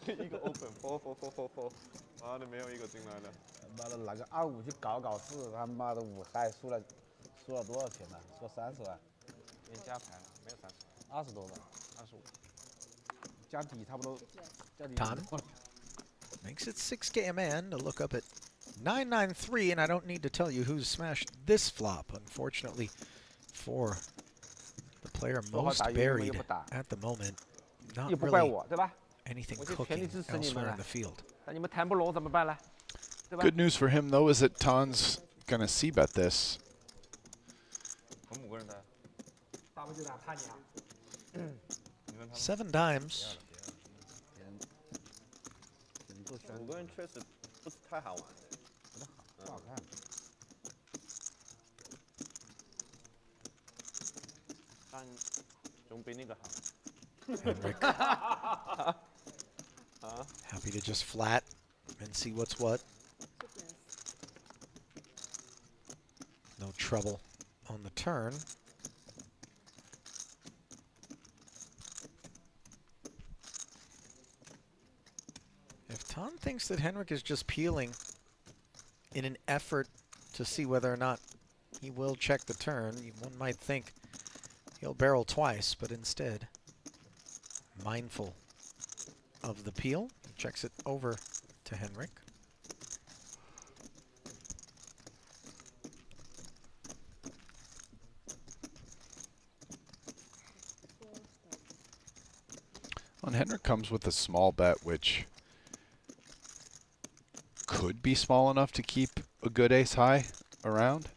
I: 一个 open 4，妈的没有一个进来的。
E: 妈的拿个25去搞4，他妈的5害输了多少钱呢？输30万。
C: 没加牌了，没有30万。
E: 20多吧，25。加底差不多。
A: Ton makes it 6K a man to look up at 993, and I don't need to tell you who's smashed this flop, unfortunately, for the player most buried at the moment. Not really anything cooking elsewhere in the field.
B: Good news for him, though, is that Ton's going to c-bet this.
A: Seven dimes.
I: 5个人确实不是太好玩，
E: 不好看。
I: 但总比那个好。
A: Happy to just flat and see what's what. No trouble on the turn. If Ton thinks that Henrik is just peeling in an effort to see whether or not he will check the turn, one might think he'll barrel twice, but instead, mindful of the peel, he checks it over to Henrik.
B: And Henrik comes with a small bet, which could be small enough to keep a good ace high around.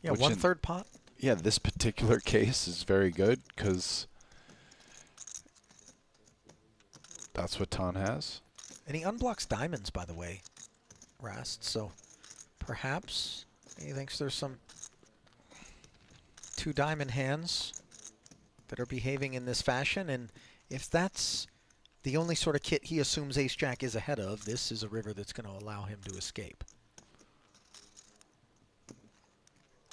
A: Yeah, 1/3 pot.
B: Yeah, this particular case is very good because that's what Ton has.
A: And he unblocks diamonds, by the way, Rast. So perhaps he thinks there's some 2 diamond hands that are behaving in this fashion. And if that's the only sort of kit he assumes Ace-Jack is ahead of, this is a river that's going to allow him to escape.
B: I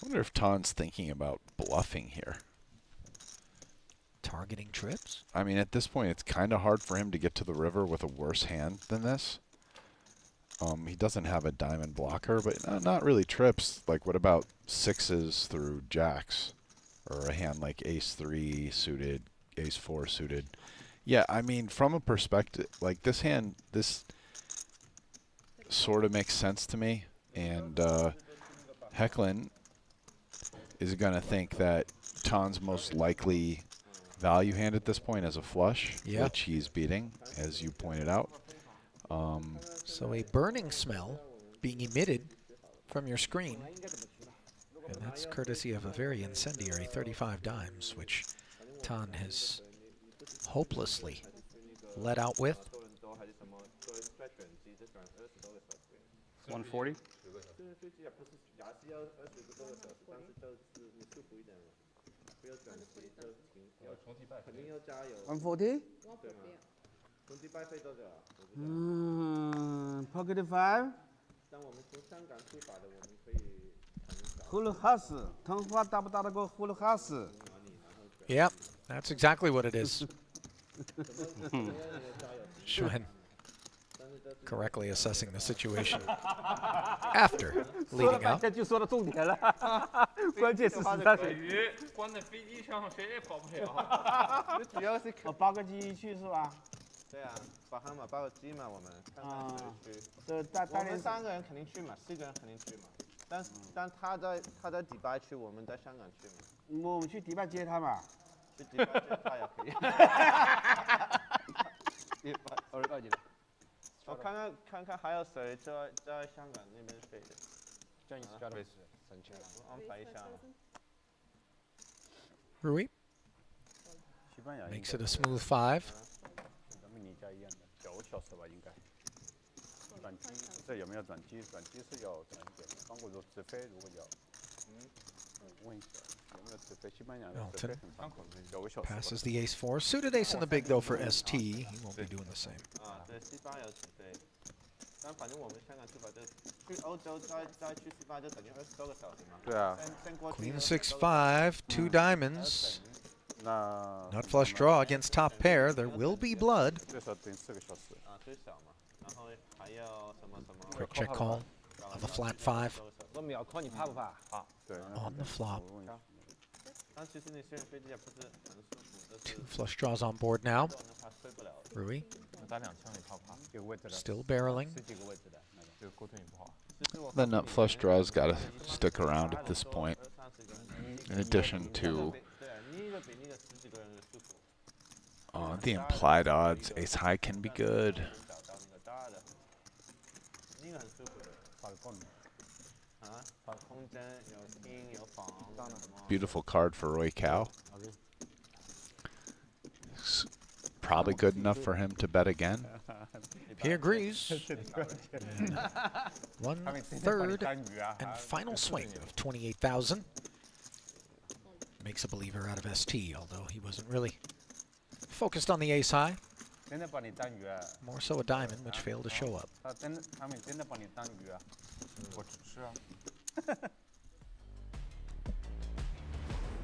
B: wonder if Ton's thinking about bluffing here.
A: Targeting trips?
B: I mean, at this point, it's kind of hard for him to get to the river with a worse hand than this. He doesn't have a diamond blocker, but not really trips. Like, what about 6s through jacks? Or a hand like ace-3 suited, ace-4 suited. Yeah, I mean, from a perspective, like this hand, this sort of makes sense to me. And Hecklin is going to think that Ton's most likely value hand at this point is a flush, which he's beating, as you pointed out.
A: So a burning smell being emitted from your screen. And that's courtesy of a very incendiary 35 dimes, which Ton has hopelessly let out with.
H: 140?
E: 140? Pocket 5. Full house. 藤花大不大得过 full house?
A: Yep, that's exactly what it is. Schwen correctly assessing the situation after leading out.
E: 这就说到重点了，关键是他谁？
C: 关在飞机上谁也跑不了。
I: 主要是
E: 8个机去是吧？
I: 对啊，把号码报个机嘛，我们看看谁去。
E: 这大连
I: 我们3个人肯定去嘛，4个人肯定去嘛。但他在迪拜去，我们在香港去嘛。
E: 我们去迪拜接他嘛。
I: 去迪拜接他也可以。我看看还有谁在香港那边飞的。
C: 这样一 strategy 3000。
I: 我安排一下。
A: Rui
D: 西班牙
A: makes it a smooth 5.
D: 咱们你家一样的9小时吧，应该。转机这有没有转机？转机是要转一点的。中国直飞如果有，问一下有没有直飞？西班牙的直飞很方便，9个小时。
A: Passes the ace-4. Suited ace in the big though for ST. He won't be doing the same.
I: 啊，对，西班牙有起飞。但反正我们香港去法就去欧洲再去西班牙就等于20多个小时嘛。
D: 对啊。
I: 先过去。
A: Queen 6-5, 2 diamonds.
D: 那
A: Nut flush draw against top pair. There will be blood.
D: 最少等4个小时。
I: 啊，最少嘛。然后还要什么什么。
A: Quick check call of a flat 5.
C: 我秒 call 你怕不怕？怕。
D: 对。
A: On the flop.
I: 但其实你私人飞机也不是很舒服，就是。
A: 2 flush draws on board now. Rui
C: 打2枪你怕不怕？这个位置的。
A: still barreling.
C: 十几个位置的，那个这个沟通也不好。
B: The nut flush draw's got to stick around at this point. In addition to the implied odds, ace high can be good. Beautiful card for Roy Cow. Probably good enough for him to bet again.
A: He agrees. 1/3 and final swing of 28,000. Makes a believer out of ST, although he wasn't really focused on the ace high. More so a diamond, which failed to show up.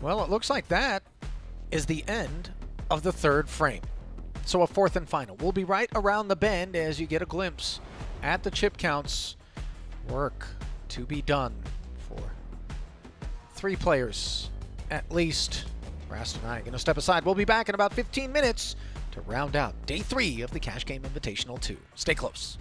A: Well, it looks like that is the end of the 3rd frame. So a 4th and final. We'll be right around the bend as you get a glimpse at the chip counts. Work to be done for 3 players at least. Rast and I are going to step aside. We'll be back in about 15 minutes to round out day 3 of the Cash Game Invitational 2. Stay close.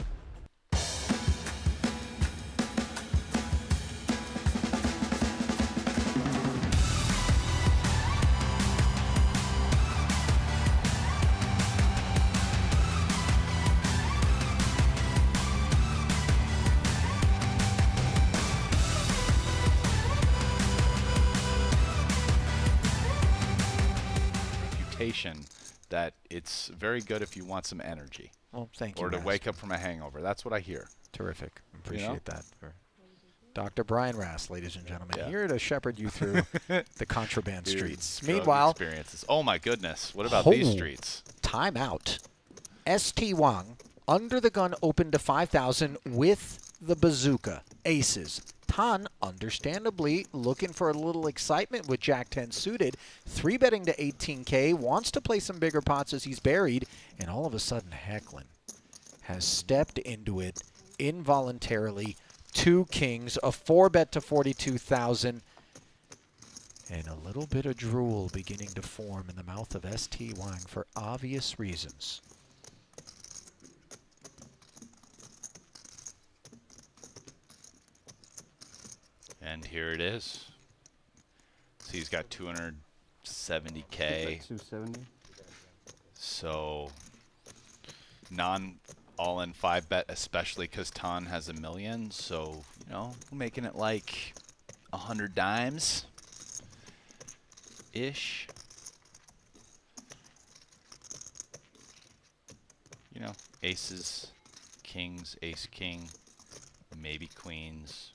B: That it's very good if you want some energy.
A: Well, thank you.
B: Or to
A: Rast.
B: wake up from a hangover. That's what I hear.
A: Terrific. Appreciate that. Dr. Brian Rast, ladies and gentlemen,
B: Yeah.
A: here to shepherd you through the contraband
B: Dude,
A: streets.
B: drug
A: Meanwhile,
B: experiences. Oh my goodness. What about these streets?
A: Time out. ST Wang, under the gun, opened to 5,000 with the bazooka. Aces. Tan, understandably, looking for a little excitement with Jack 10 suited. 3-betting to 18K, wants to play some bigger pots as he's buried, and all of a sudden Hecklin has stepped into it involuntarily. 2 kings, a 4-bet to 42,000, and a little bit of drool beginning to form in the mouth of ST Wang for obvious reasons.
B: And here it is. So he's got 270K.
D: 270.
B: So non-all-in 5-bet, especially because Tan has $1 million. So, you know, making it like 100 dimes-ish. You know, aces, kings, ace, king, maybe queens.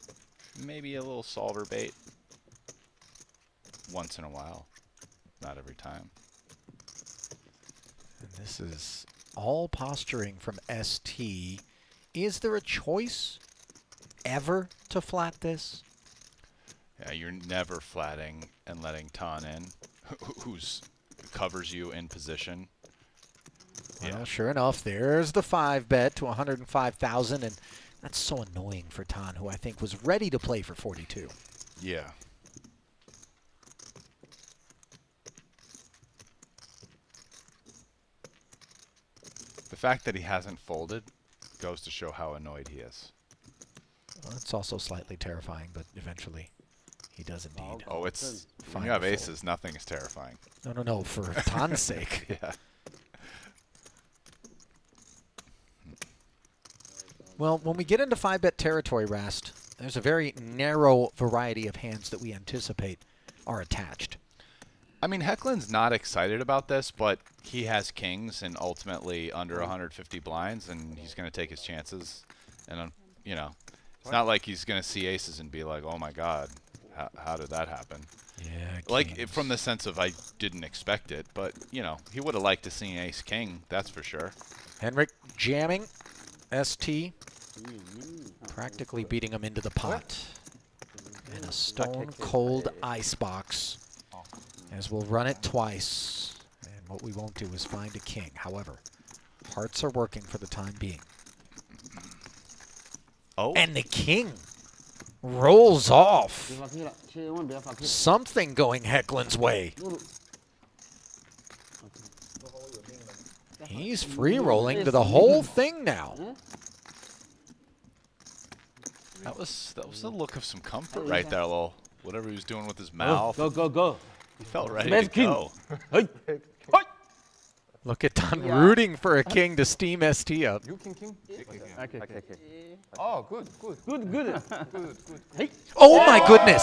B: Maybe a little solver bait once in a while, not every time.
A: And this is all posturing from ST. Is there a choice ever to flat this?
B: Yeah, you're never flatting and letting Tan in, who's covers you in position.
A: Well, sure enough, there's the 5-bet to 105,000, and that's so annoying for Tan, who I think was ready to play for 42.
B: Yeah. The fact that he hasn't folded goes to show how annoyed he is.
A: Well, it's also slightly terrifying, but eventually he does indeed.
B: Oh, it's when
A: Find
B: you have
A: the fold.
B: aces, nothing is terrifying.
A: No, for Tan's sake.
B: Yeah.
A: Well, when we get into 5-bet territory, Rast, there's a very narrow variety of hands that we anticipate are attached.
B: I mean, Hecklin's not excited about this, but he has kings and ultimately under 150 blinds, and he's going to take his chances. And, you know, it's not like he's going to see aces and be like, oh, my God, how did that happen?
A: Yeah,
B: like, from the sense of I didn't expect it, but, you know, he would have liked to see an ace-king, that's for sure.
A: Henrik jamming. ST practically beating him into the pot. And a stone-cold icebox, as we'll run it twice. And what we won't do is find a king. However, hearts are working for the time being.
B: Oh.
A: And the king rolls off. Something going Hecklin's way. He's free rolling to the whole thing now.
B: That was the look of some comfort right there, little whatever he was doing with his mouth.
E: Go.
B: He felt ready to go.
A: Look at Tan rooting for a king to steam ST up.
C: You king?
F: Okay.
C: Oh, good.
A: Oh my goodness!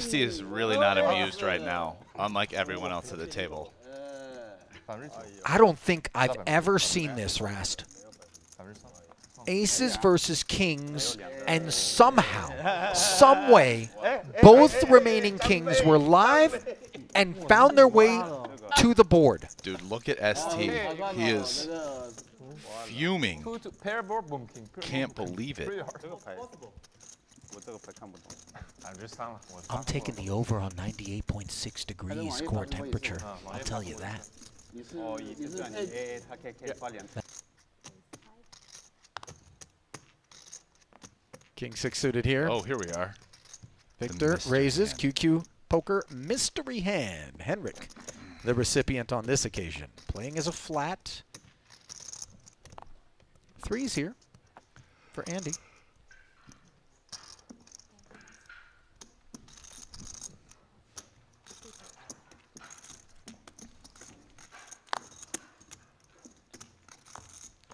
B: ST is really not amused right now, unlike everyone else at the table.
A: I don't think I've ever seen this, Rast. Aces versus kings, and somehow, some way, both remaining kings were live and found their way to the board.
B: Dude, look at ST. He is fuming. Can't believe it.
A: I'm taking the over on 98.6 degrees core temperature. I'll tell you that. King 6 suited here.
B: Oh, here we are.
A: Victor raises QQ poker mystery hand. Henrik, the recipient on this occasion, playing as a flat. Threes here for Andy.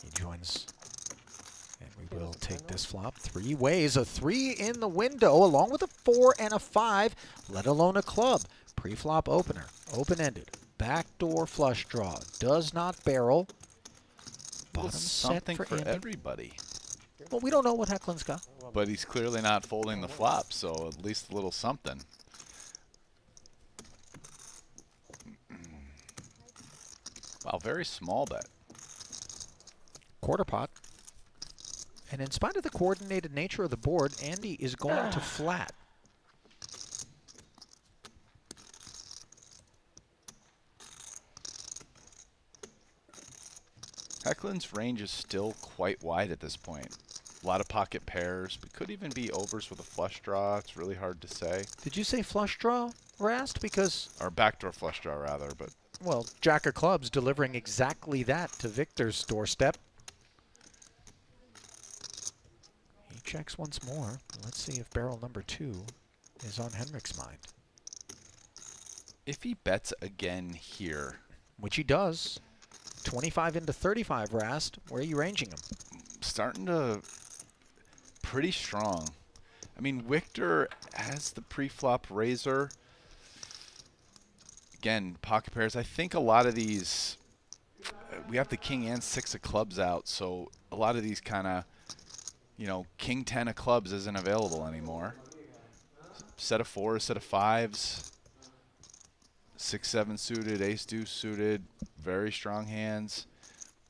A: He joins. And we will take this flop 3 ways. A 3 in the window, along with a 4 and a 5, let alone a club. Pre-flop opener, open-ended, backdoor flush draw, does not barrel. Bottom
B: Something
A: set
B: for
A: Andy.
B: everybody.
A: Well, we don't know what Hecklin's got.
B: But he's clearly not folding the flop, so at least a little something. Wow, very small bet.
A: Quarter pot. And in spite of the coordinated nature of the board, Andy is going to flat.
B: Hecklin's range is still quite wide at this point. A lot of pocket pairs, but could even be overs with a flush draw. It's really hard to say.
A: Did you say flush draw, Rast? Because,
B: Or backdoor flush draw, rather. But
A: well, Jack of Clubs delivering exactly that to Victor's doorstep. He checks once more. Let's see if barrel number 2 is on Henrik's mind.
B: if he bets again here,
A: which he does, 25 into 35, Rast, where are you ranging him?
B: Starting to pretty strong. I mean, Victor has the pre-flop razor. Again, pocket pairs. I think a lot of these, we have the king and 6 of clubs out, so a lot of these kind of, you know, king 10 of clubs isn't available anymore. Set of 4s, set of 5s, 6, 7 suited, ace deuce suited, very strong hands.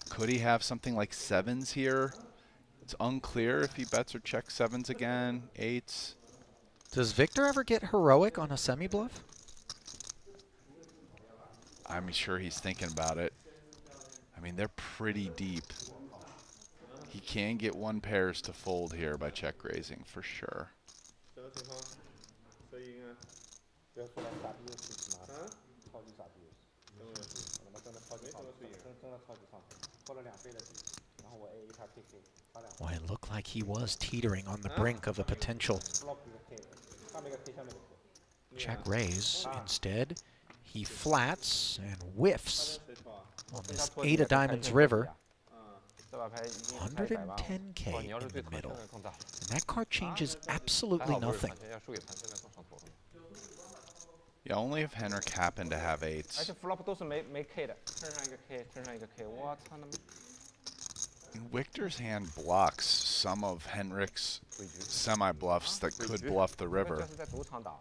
B: Could he have something like 7s here? It's unclear if he bets or checks 7s again, 8s.
A: Does Victor ever get heroic on a semi-bluff?
B: I'm sure he's thinking about it. I mean, they're pretty deep. He can get 1 pairs to fold here by check raising for sure.
A: Well, it looked like he was teetering on the brink of a potential check raise. Instead, he flats and whiffs on this 8 of diamonds river. 110K in the middle. And that card changes absolutely nothing.
B: Yeah, only if Henrik happened to have 8s.
C: 而且 flop 都是没 K 的，turn 上一个 K，turn 上一个 K， 我操他妈！
B: Victor's hand blocks some of Henrik's semi-bluffs that could bluff the river.
C: 这是在赌场打，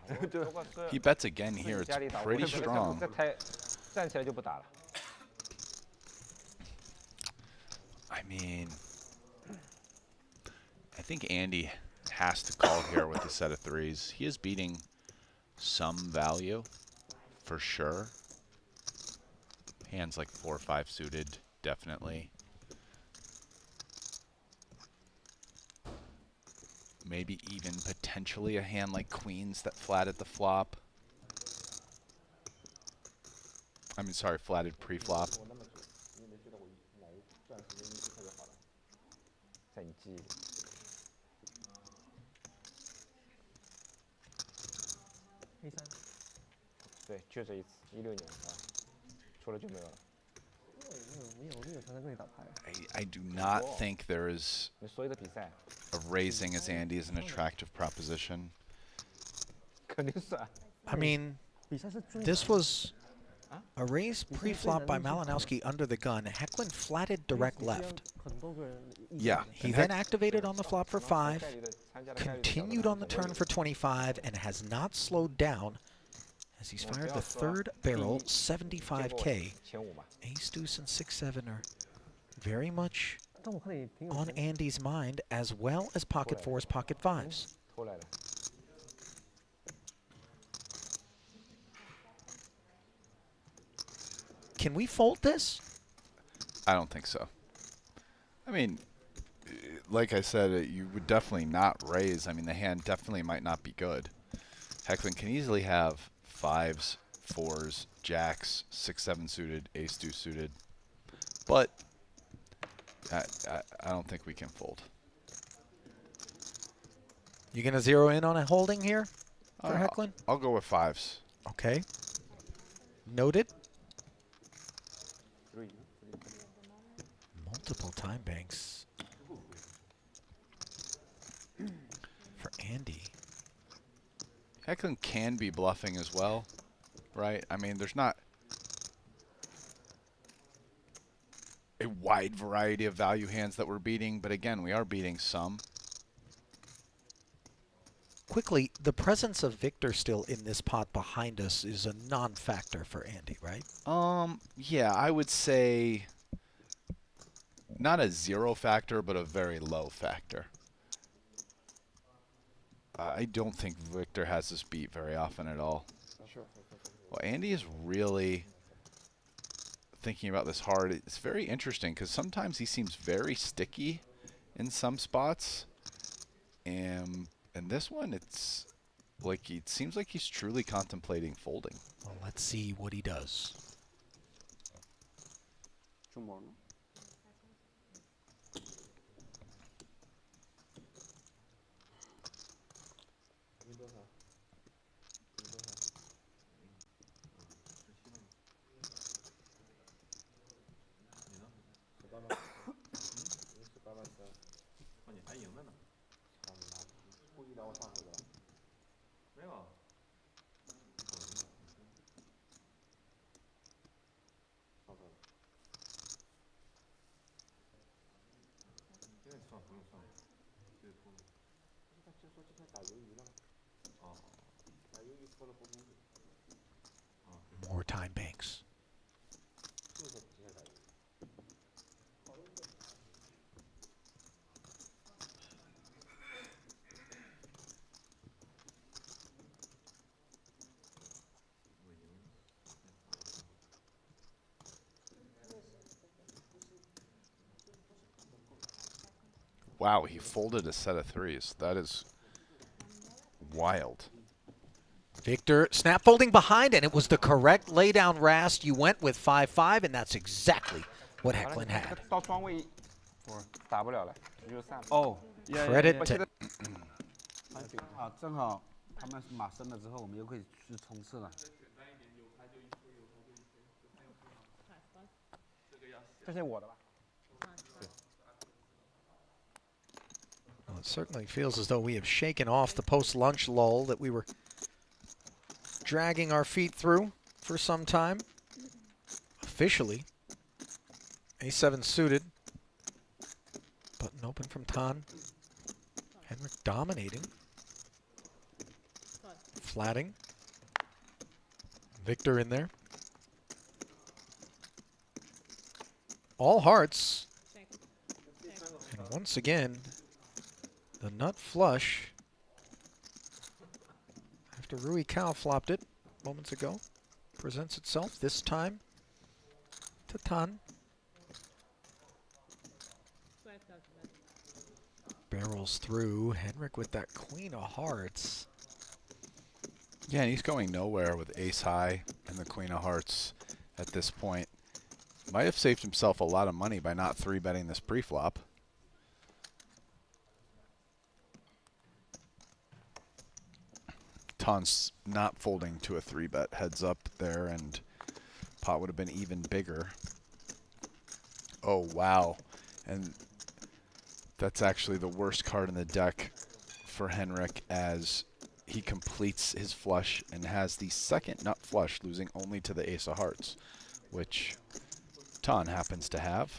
B: He bets again here. It's pretty strong.
C: 这太站起来就不打了。
B: I mean, I think Andy has to call here with a set of 3s. He is beating some value, for sure. Hands like 4 or 5 suited, definitely. Maybe even potentially a hand like queens that flatted the flop. I mean, sorry, flatted pre-flop.
C: 在你记忆。
G: 黑三。
C: 对，就这一次，16年啊，除了就没有了。
G: 没有常常跟你打牌。
B: I do not think there is a raising as Andy is an attractive proposition.
C: 肯定是啊。
A: I mean, this was a raise pre-flop by Malinowski under the gun. Hecklin flatted direct left.
B: Yeah.
A: He then activated on the flop for 5, continued on the turn for 25, and has not slowed down as he's fired the 3rd barrel, 75K. Ace, deuce, and 6-7 are very much on Andy's mind, as well as pocket 4s, pocket 5s. Can we fold this?
B: I don't think so. I mean, like I said, you would definitely not raise. I mean, the hand definitely might not be good. Hecklin can easily have 5s, 4s, jacks, 6-7 suited, ace 2 suited. But I don't think we can fold.
A: You gonna zero in on a holding here for Hecklin?
B: I'll go with 5s.
A: Okay. Noted. Multiple time banks for Andy.
B: Hecklin can be bluffing as well, right? I mean, there's not a wide variety of value hands that we're beating, but again, we are beating some.
A: Quickly, the presence of Victor still in this pot behind us is a non-factor for Andy, right?
B: Yeah, I would say not a 0 factor, but a very low factor. I don't think Victor has this beat very often at all. Well, Andy is really thinking about this hard. It's very interesting because sometimes he seems very sticky in some spots. And in this one, it's like it seems like he's truly contemplating folding.
A: Well, let's see what he does. More time banks.
B: Wow, he folded a set of 3s. That is wild.
A: Victor snap folding behind, and it was the correct laydown Rast. You went with 5-5, and that's exactly what Hecklin had.
C: 到庄位打不了了，你就散了。
E: 哦，
A: Credit to
E: 好，正好他们马升了之后，我们又可以去冲刺了。
C: 这些我的吧。
A: Well, it certainly feels as though we have shaken off the post-lunch lull that we were dragging our feet through for some time. Officially, A7 suited. Button open from Tan. Henrik dominating. Flatting. Victor in there. All hearts. And once again, the nut flush, after Rui Cao flopped it moments ago, presents itself this time to Tan. Barrels through. Henrik with that queen of hearts.
B: Yeah, and he's going nowhere with ace high and the queen of hearts at this point. Might have saved himself a lot of money by not 3-betting this pre-flop. Tan's not folding to a 3-bet heads up there, and pot would have been even bigger. Oh, wow. And that's actually the worst card in the deck for Henrik, as he completes his flush and has the second nut flush, losing only to the ace of hearts, which Tan happens to have.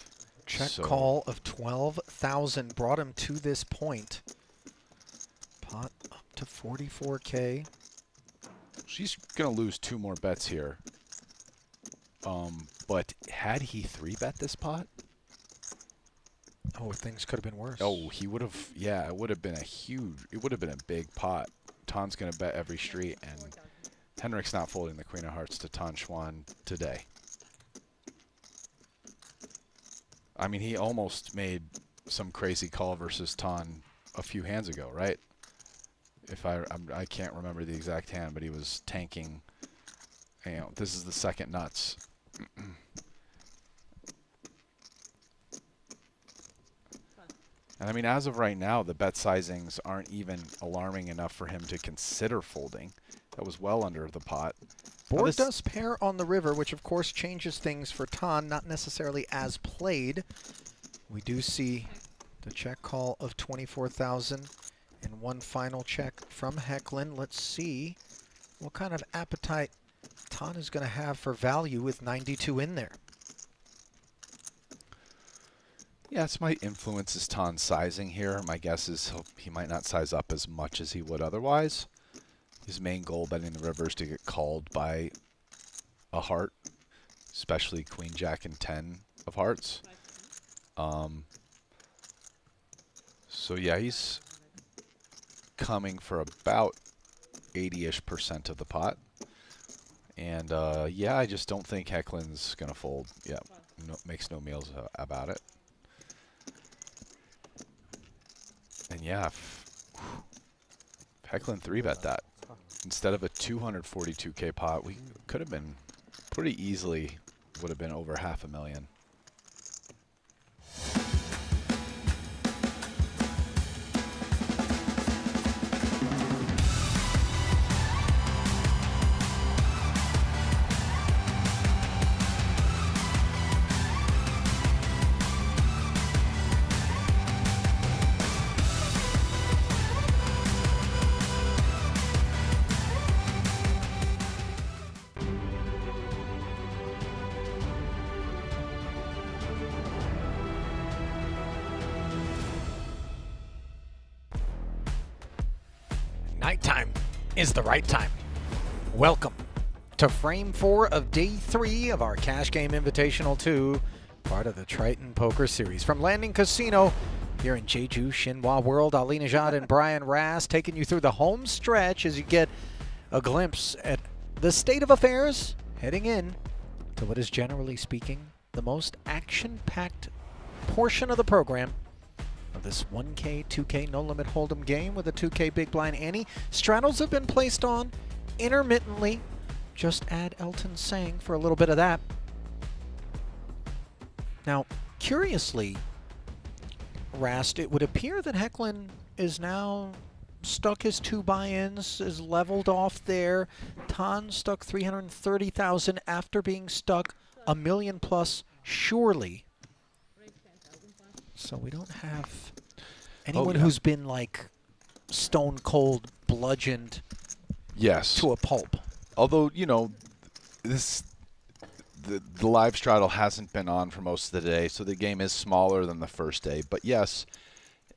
A: Check call of 12,000 brought him to this point. Pot up to 44K.
B: She's going to lose 2 more bets here. But had he 3-bet this pot?
A: Oh, things could have been worse.
B: Oh, he would have, yeah, it would have been a huge, it would have been a big pot. Tan's going to bet every street, and Henrik's not folding the queen of hearts to Tan Xuan today. I mean, he almost made some crazy call versus Tan a few hands ago, right? If I can't remember the exact hand, but he was tanking. You know, this is the second nuts. And I mean, as of right now, the bet sizings aren't even alarming enough for him to consider folding. That was well under the pot.
A: Board does pair on the river, which of course changes things for Tan, not necessarily as played. We do see the check call of 24,000 and one final check from Hecklin. Let's see what kind of appetite Tan is going to have for value with 92 in there.
B: Yeah, this might influence his Tan sizing here. My guess is he might not size up as much as he would otherwise. His main goal betting the river is to get called by a heart, especially queen, jack, and 10 of hearts. So yeah, he's coming for about 80-ish% of the pot. And yeah, I just don't think Hecklin's going to fold. Yeah, no, makes no meals about it. And yeah, Hecklin 3-bet that. Instead of a 242K pot, we could have been pretty easily, would have been over $500,000.
A: Nighttime is the right time. Welcome to frame 4 of day 3 of our Cash Game Invitational 2, part of the Triton Poker Series. From Landing Casino here in Jeju, Shinhwa World, Ali Nejad and Brian Rast taking you through the home stretch as you get a glimpse at the state of affairs heading in to what is, generally speaking, the most action-packed portion of the program of this 1K, 2K no limit hold'em game with a 2K big blind ante. Straddles have been placed on intermittently. Just add Elton Sang for a little bit of that. Now, curiously, Rast, it would appear that Hecklin is now stuck his 2 buy-ins, is leveled off there. Tan stuck 330,000 after being stuck $1 million plus, surely. So we don't have anyone who's been like stone cold bludgeoned to a pulp.
B: Although, you know, the live straddle hasn't been on for most of the day, so the game is smaller than the first day. But yes,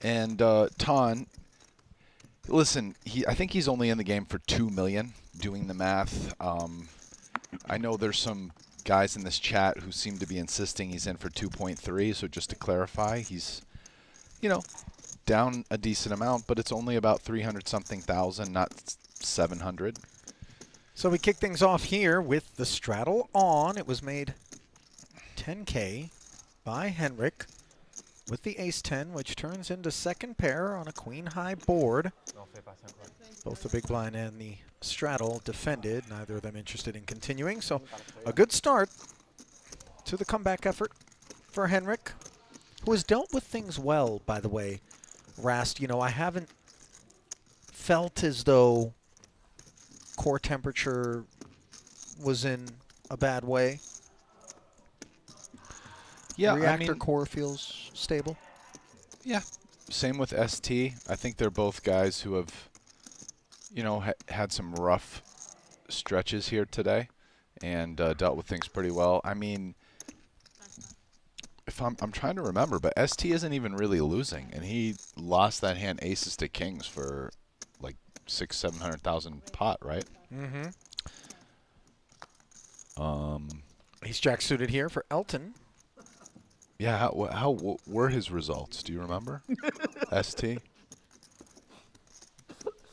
B: and Tan, listen, I think he's only in the game for 2 million, doing the math. I know there's some guys in this chat who seem to be insisting he's in for 2.3, so just to clarify, he's, you know, down a decent amount, but it's only about 300-something thousand, not 700.
A: So we kick things off here with the straddle on. It was made 10K by Henrik with the ace-10, which turns into second pair on a queen-high board. Both the big blind and the straddle defended, neither of them interested in continuing. So a good start to the comeback effort for Henrik, who has dealt with things well, by the way. Rast, you know, I haven't felt as though core temperature was in a bad way.
B: Yeah,
A: Reactor core feels stable.
B: Yeah, same with ST. I think they're both guys who have, you know, had some rough stretches here today and dealt with things pretty well. I mean, if I'm trying to remember, but ST isn't even really losing, and he lost that hand aces to kings for like 600,000-700,000 pot, right?
A: Mm-hmm. Ace jack suited here for Elton.
B: Yeah, how were his results? Do you remember? ST?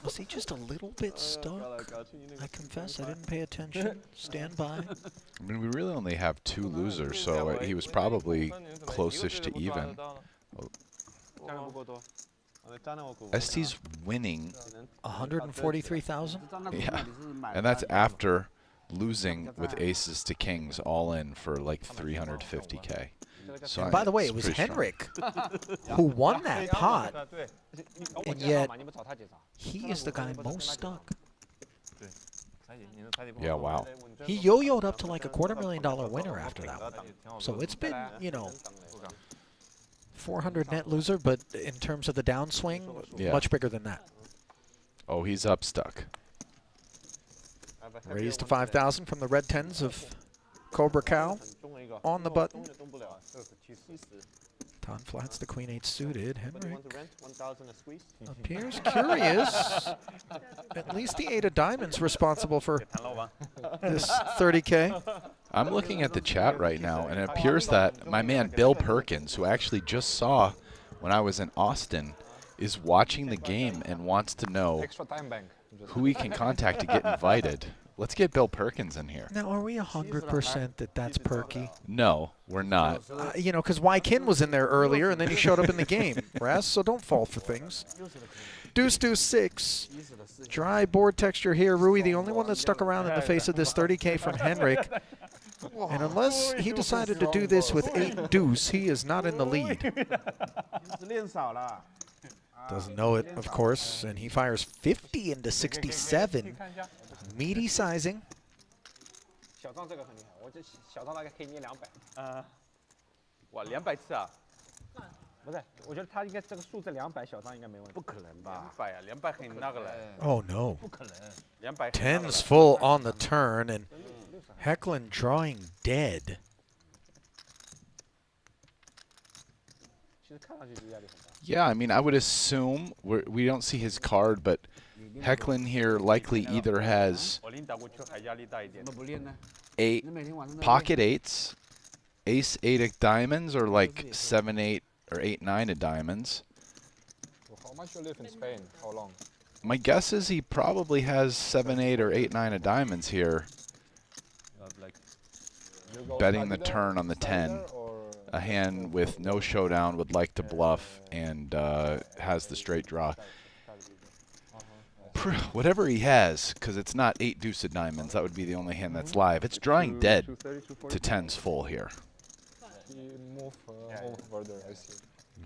A: Was he just a little bit stuck? I confess, I didn't pay attention. Stand by.
B: I mean, we really only have 2 losers, so he was probably close-ish to even. ST's winning
A: 143,000?
B: Yeah, and that's after losing with aces to kings all in for like 350K. So
A: and by the way, it was Henrik who won that pot, and yet he is the guy most stuck.
B: Yeah, wow.
A: He yo-yoed up to like a $250,000 winner after that one. So it's been, you know, 400 net loser, but in terms of the downswing, much bigger than that.
B: Oh, he's up stuck.
A: Raised to 5,000 from the red tens of Cobra Cow on the button. Tan flats the queen 8 suited. Henrik appears curious. At least the 8 of diamonds responsible for this 30K.
B: I'm looking at the chat right now, and it appears that my man Bill Perkins, who I actually just saw when I was in Austin, is watching the game and wants to know who he can contact to get invited. Let's get Bill Perkins in here.
A: Now, are we 100% that that's Perky?
B: No, we're not.
A: You know, because Kin was in there earlier, and then he showed up in the game, Rast, so don't fall for things. Deuce, deuce, 6. Dry board texture here. Rui, the only one that stuck around in the face of this 30K from Henrik. And unless he decided to do this with 8 deuce, he is not in the lead. Doesn't know it, of course, and he fires 50 into 67. Meaty sizing.
C: 小张这个很厉害，我这小张大概可以捏200。哇，200次啊？不是，我觉得他应该这个数字200，小张应该没问题。不可能吧？200啊，200很那个了。
A: Oh no.
C: 不可能。200。
A: Tens full on the turn, and Hecklin drawing dead.
C: 其实看上去就压力很大。
B: Yeah, I mean, I would assume we don't see his card, but Hecklin here likely either has 8 pocket 8s, ace 8 of diamonds, or like 7 8 or 8 9 of diamonds.
C: How much you live in Spain? How long?
B: My guess is he probably has 7 8 or 8 9 of diamonds here. Betting the turn on the 10. A hand with no showdown would like to bluff and has the straight draw. whatever he has, because it's not 8 deuce of diamonds. That would be the only hand that's live. It's drawing dead
H: 230, 240.
B: to tens full here.
C: He move further, I see.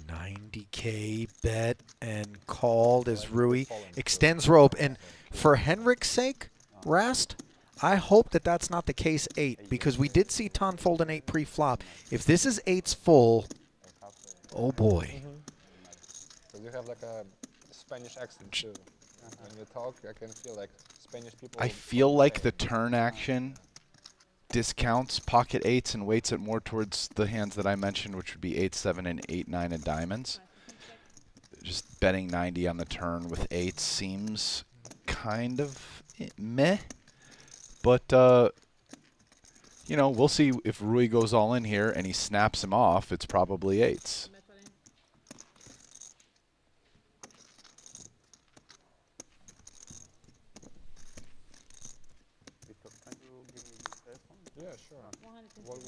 A: 90K bet and called as Rui extends rope. And for Henrik's sake, Rast, I hope that that's not the case 8, because we did see Ton fold an 8 pre-flop. If this is 8's full, oh boy.
C: So you have like a Spanish accent too. When you talk, I can feel like Spanish people.
B: I feel like the turn action discounts pocket 8s and weights it more towards the hands that I mentioned, which would be 8, 7, and 8, 9 of diamonds. Just betting 90 on the turn with 8s seems kind of meh. But, you know, we'll see if Rui goes all in here and he snaps him off. It's probably 8s.
C: Yeah, sure.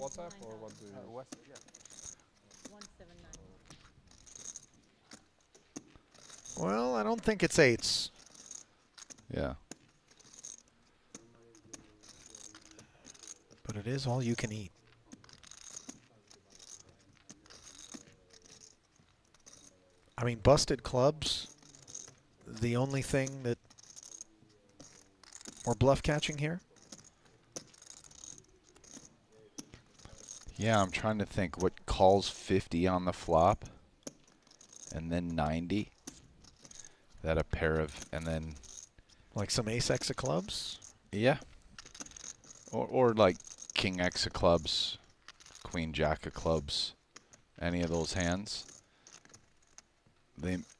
C: WhatsApp or what do you?
D: Yeah.
A: 179. Well, I don't think it's 8s.
B: Yeah.
A: But it is all you can eat. I mean, busted clubs, the only thing that we're bluff catching here.
B: Yeah, I'm trying to think what calls 50 on the flop and then 90. That a pair of, and then
A: Like some ace X of clubs?
B: yeah. Or like king X of clubs, queen jack of clubs, any of those hands.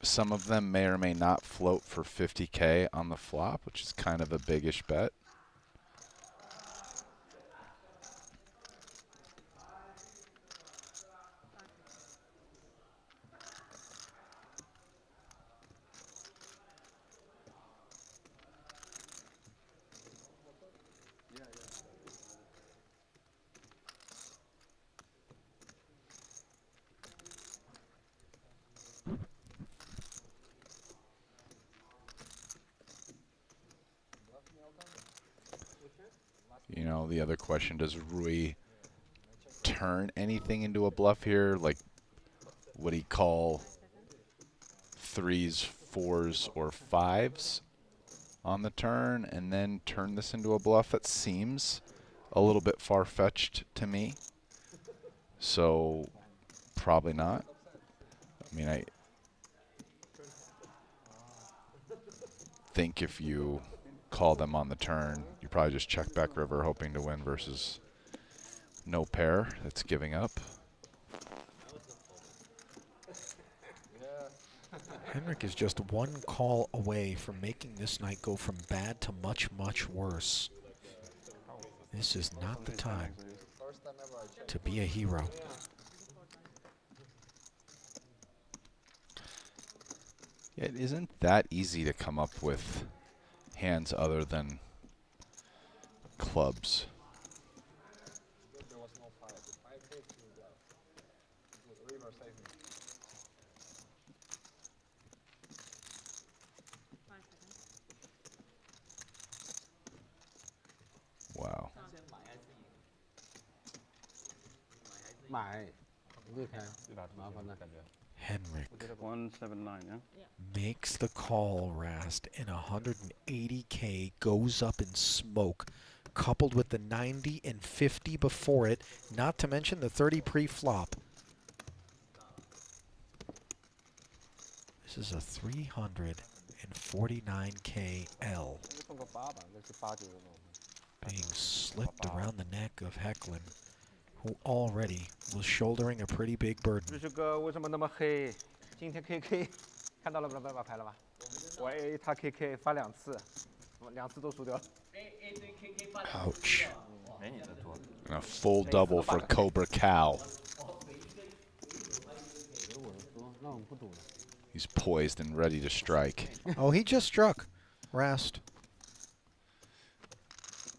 B: Some of them may or may not float for 50K on the flop, which is kind of a biggish bet. You know, the other question, does Rui turn anything into a bluff here? Like, would he call 3s, 4s, or 5s on the turn and then turn this into a bluff? That seems a little bit far-fetched to me. So, probably not. I mean, I think if you call them on the turn, you probably just check back river hoping to win versus no pair that's giving up.
A: Henrik is just one call away from making this night go from bad to much, much worse. This is not the time to be a hero.
B: Yeah, it isn't that easy to come up with hands other than clubs. Wow.
E: 买，你看，麻烦了。
A: Henrik
H: 179, yeah?
A: makes the call, Rast, and 180K goes up in smoke, coupled with the 90 and 50 before it, not to mention the 30 pre-flop. This is a 349K L being slipped around the neck of Hecklin, who already was shouldering a pretty big burden.
I: 这个为什么那么黑？今天 KK 看到了把牌了吧？我 A 他 KK 发2次，2次都输掉了。
A: Ouch.
B: And a full double for Cobra Cow. He's poised and ready to strike.
A: Oh, he just struck. Rast.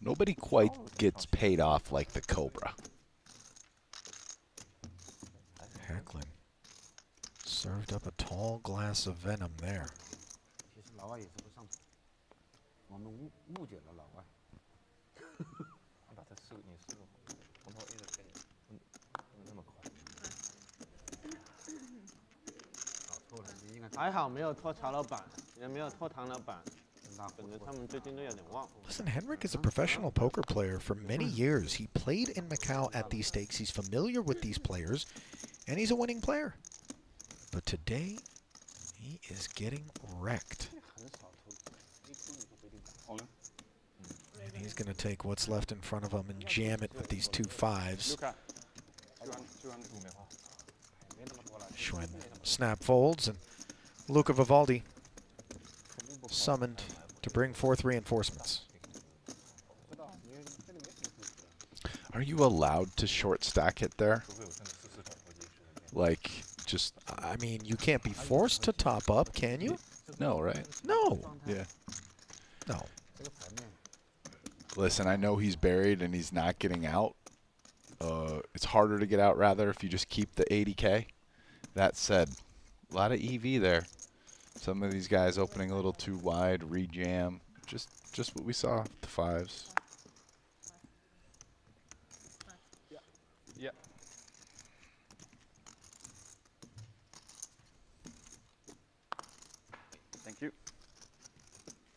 B: Nobody quite gets paid off like the Cobra.
A: Hecklin served up a tall glass of venom there.
E: 我们误解了老外。
F: 把它你试过红桃 A 的概念，那么快。
E: 搞错了，你应该。
I: 还好没有拖曹老板，也没有拖唐老板。感觉他们最近都有点旺。
A: Listen, Henrik is a professional poker player for many years. He played in Macau at these stakes. He's familiar with these players, and he's a winning player. But today, he is getting wrecked. And he's going to take what's left in front of him and jam it with these 2 5s. Schwen snap folds, and Luca Vivaldi summoned to bring forth reinforcements.
B: Are you allowed to short stack it there? Like, just...
A: I mean, you can't be forced to top up, can you?
B: No, right?
A: No.
B: Yeah.
A: No.
B: Listen, I know he's buried and he's not getting out. It's harder to get out, rather, if you just keep the 80K. That said, a lot of EV there. Some of these guys opening a little too wide, rejam. Just what we saw, the 5s.
H: Yeah. Thank you.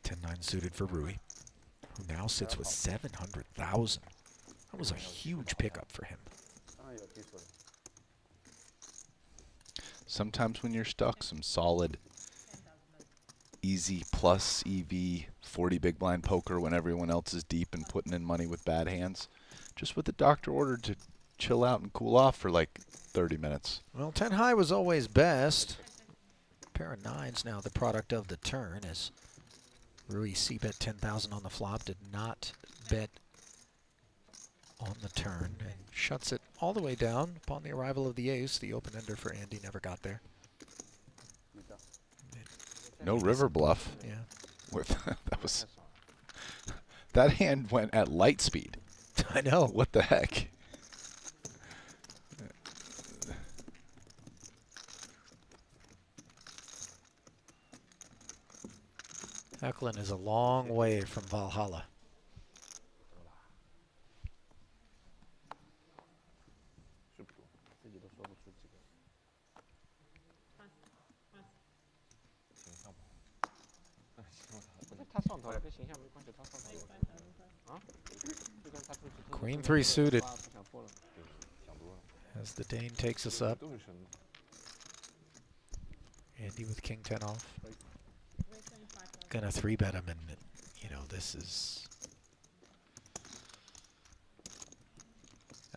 A: 10-9 suited for Rui, who now sits with 700,000. That was a huge pickup for him.
B: Sometimes when you're stuck, some solid, easy plus EV 40 big blind poker when everyone else is deep and putting in money with bad hands. Just what the doctor ordered to chill out and cool off for like 30 minutes.
A: Well, 10 high was always best. Pair of 9s now the product of the turn, as Rui c-bet 10,000 on the flop, did not bet on the turn, and shuts it all the way down upon the arrival of the ace. The open ender for Andy never got there.
B: No river bluff.
A: Yeah.
B: With that hand went at light speed.
A: I know.
B: What the heck?
A: Eklund is a long way from Valhalla. Queen 3 suited as the Dane takes us up. Andy with King 10 off. Gonna 3-bet him, and you know, this is...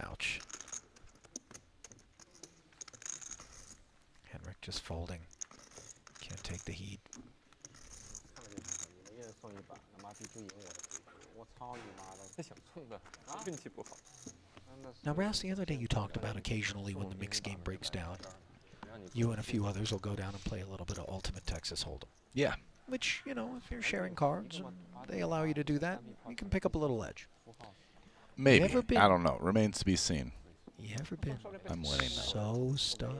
A: Ouch. Henrik just folding. Can't take the heat. Now, Rast, the other day you talked about occasionally when the mixed game breaks down, you and a few others will go down and play a little bit of Ultimate Texas Hold'em.
B: Yeah.
A: Which, you know, if you're sharing cards and they allow you to do that, you can pick up a little edge.
B: Maybe. I don't know. Remains to be seen.
A: You ever been
B: I'm winning
A: so stuck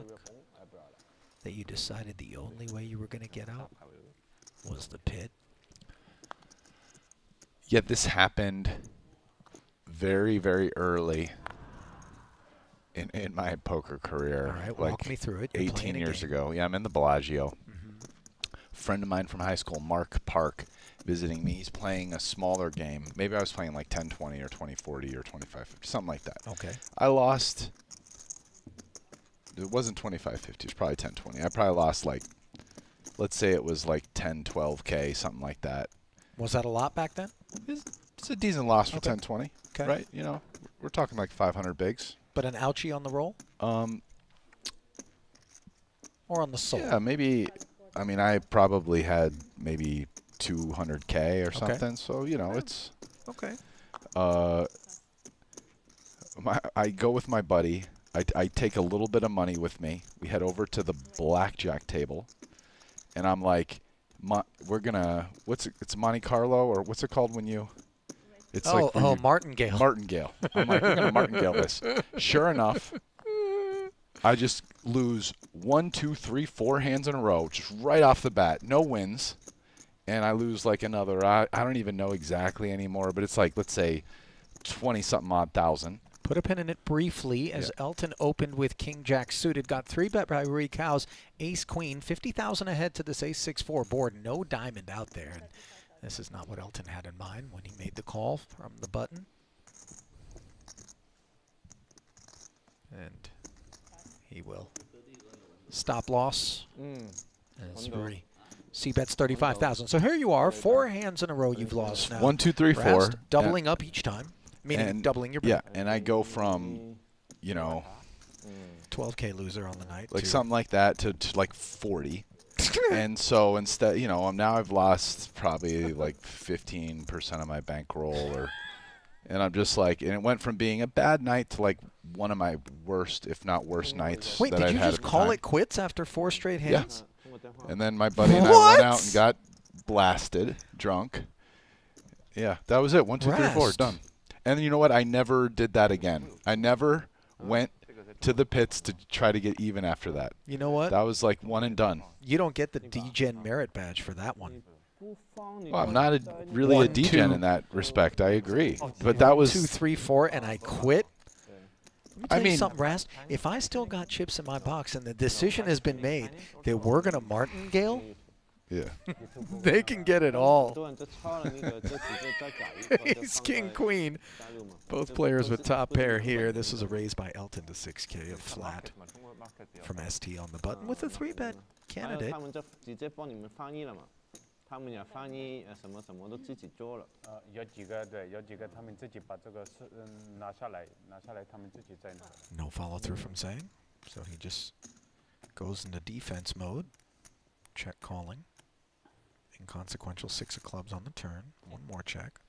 A: that you decided the only way you were going to get out was the pit?
B: Yeah, this happened very, very early in my poker career.
A: All right,
B: like
A: walk me through it. You're
B: 18 years ago. Yeah, I'm in the Bellagio. Friend of mine from high school, Mark Park, visiting me. He's playing a smaller game. Maybe I was playing like 10-20 or 20-40 or 25-50, something like that.
A: Okay.
B: I lost. It wasn't 25-50. It was probably 10-20. I probably lost like, let's say it was like 10-12K, something like that.
A: Was that a lot back then?
B: It's a decent loss for 10-20,
A: okay.
B: Right? You know, we're talking like 500 bigs.
A: But an ouchie on the roll? Or on the soul?
B: Yeah, maybe. I mean, I probably had maybe 200K or something. So, you know, it's...
A: Okay.
B: I go with my buddy. I take a little bit of money with me. We head over to the blackjack table. And I'm like, we're going to... It's Monte Carlo, or what's it called when you... It's
A: martingale.
B: Martingale. I'm like, we're going to martingale this. Sure enough, I just lose 1, 2, 3, 4 hands in a row, just right off the bat. No wins. and I lose like another, I don't even know exactly anymore, but it's like, let's say 20-something odd thousand.
A: Put a pin in it briefly as Elton opened with King Jack suited. Got 3-bet by Rui Cows, Ace Queen, 50,000 ahead to this Ace 6-4 board. No diamond out there. And this is not what Elton had in mind when he made the call from the button. And he will stop loss. As Rui C-bets 35,000. So here you are, 4 hands in a row you've lost now.
B: 1, 2, 3, 4.
A: Rast doubling up each time. Meaning
B: And
A: doubling your bet.
B: Yeah, and I go from, you know,
A: 12K loser on the night.
B: like
A: to
B: something like that to like 40. And so instead, you know, now I've lost probably like 15% of my bankroll, and I'm just like, and it went from being a bad night to like one of my worst, if not worst nights.
A: Wait,
B: that
A: did
B: I've
A: you
B: had
A: just
B: at the
A: call
B: time.
A: it quits after 4 straight hands?
B: Yeah. And then my buddy and I went out and got blasted, drunk. Yeah, that was it. 1, 2, 3, 4,
A: Rast.
B: done. And you know what? I never did that again. I never went to the pits to try to get even after that.
A: You know what?
B: That was like one and done.
A: You don't get the D-Gen merit badge for that one.
B: Well, I'm not really
A: 1,
B: a D-Gen
A: 2.
B: in that respect. I agree. But that was
A: 2, 3, 4, and I quit. Let me tell you
B: mean-
A: something, Rast. If I still got chips in my box and the decision has been made that we're going to martingale,
B: yeah.
A: they can get it all.
I: 多人就抄了那个，这几个再改一个，就
A: Ace
I: 放
A: King
I: 在
A: Queen.
I: 大陆嘛。
A: Both players with top pair here. This is a raise by Elton to 6K of flat from ST on the button with a 3-bet
I: 还有
A: candidate.
I: 他们就直接帮你们翻译了嘛，他们也翻译什么什么都自己做了。
D: 有几个他们自己把这个拿下来，他们自己再拿。
A: No follow through from Zhang, so he just goes into defense mode. Check calling. Inconsequential 6 of clubs on the turn. One more check.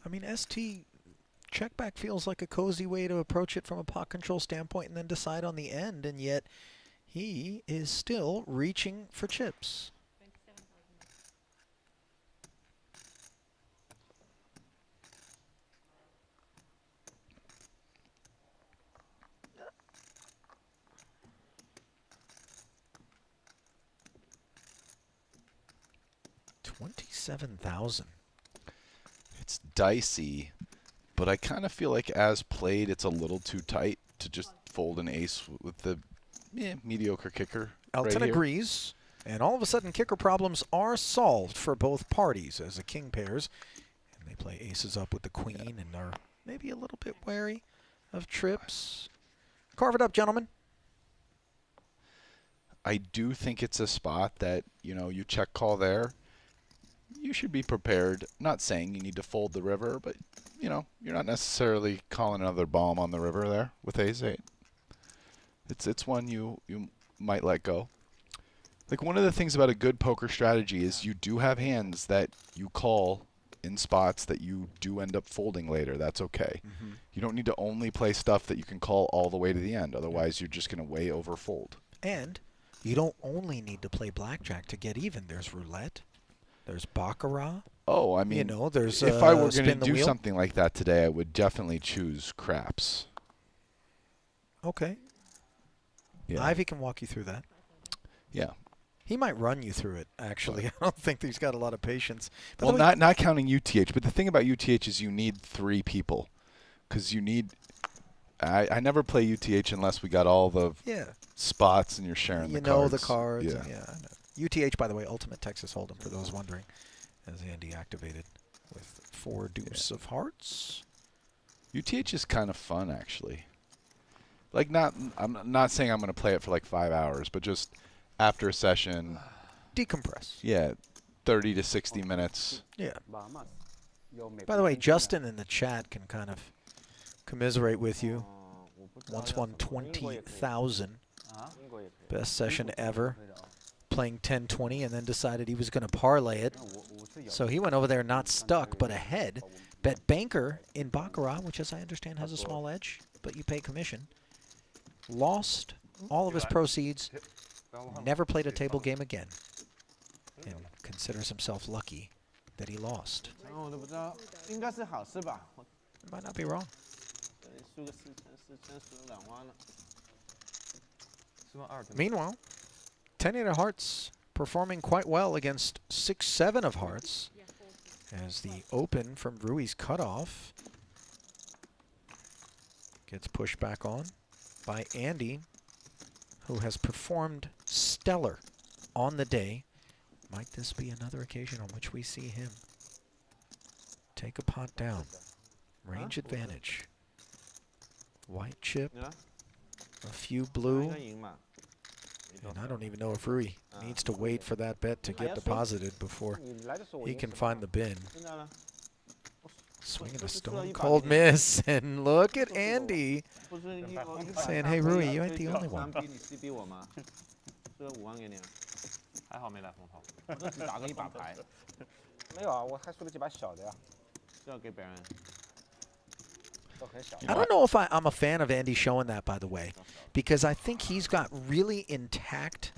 A: I mean, ST check back feels like a cozy way to approach it from a pot control standpoint and then decide on the end, and yet he is still reaching for chips. $27,000.
B: It's dicey, but I kind of feel like as played, it's a little too tight to just fold an ace with the mediocre kicker.
A: Elton
B: right here.
A: agrees, and all of a sudden kicker problems are solved for both parties as the king pairs. And they play aces up with the queen and are maybe a little bit wary of trips. Carve it up, gentlemen.
B: I do think it's a spot that, you know, you check call there. You should be prepared. Not saying you need to fold the river, but, you know, you're not necessarily calling another bomb on the river there with ace-8. It's one you might let go. Like, one of the things about a good poker strategy is you do have hands that you call in spots that you do end up folding later. That's okay. You don't need to only play stuff that you can call all the way to the end. Otherwise, you're just going to way overfold.
A: And you don't only need to play blackjack to get even. There's roulette. There's baccarat.
B: Oh, I mean,
A: you know, there's
B: if I were going to
A: spin the
B: do
A: wheel.
B: something like that today, I would definitely choose craps.
A: Okay.
B: Yeah.
A: Ivy can walk you through that.
B: Yeah.
A: He might run you through it, actually. I don't think he's got a lot of patience. By
B: Well,
A: the way,
B: not counting UTH, but the thing about UTH is you need 3 people. Because you need... I never play UTH unless we got all the spots and you're sharing the
A: you
B: cards.
A: know the cards.
B: Yeah.
A: And I know. UTH, by the way, Ultimate Texas Hold'em, for those wondering, as Andy activated with 4 deuce of hearts.
B: UTH is kind of fun, actually. Like, I'm not saying I'm going to play it for like 5 hours, but just after a session...
A: Decompress.
B: Yeah, 30 to 60 minutes.
A: Yeah. By the way, Justin in the chat can kind of commiserate with you. Once won 20,000. Best session ever. Playing 10-20 and then decided he was going to parlay it. So he went over there not stuck, but ahead. Bet banker in baccarat, which as I understand has a small edge, but you pay commission. Lost all of his proceeds. Never played a table game again. and considers himself lucky that he lost.
I: 然后我都不知道，应该是好事吧？
A: Might not be wrong.
I: 输个4000，4000输2万了。
A: Meanwhile, 10-8 of hearts performing quite well against 6-7 of hearts as the open from Rui's cutoff gets pushed back on by Andy, who has performed stellar on the day. Might this be another occasion on which we see him take a pot down? Range advantage. White chip, a few blue. And I don't even know if Rui needs to wait for that bet to get deposited before he can find the bin. Swinging a stone cold miss, and look at Andy saying, "Hey Rui, you ain't the only one."
C: 还好没来风头。我都只打个1把牌。没有啊，我还输了几把小的呀。是要给别人。
A: I don't know if I'm a fan of Andy showing that, by the way, because I think he's got really intact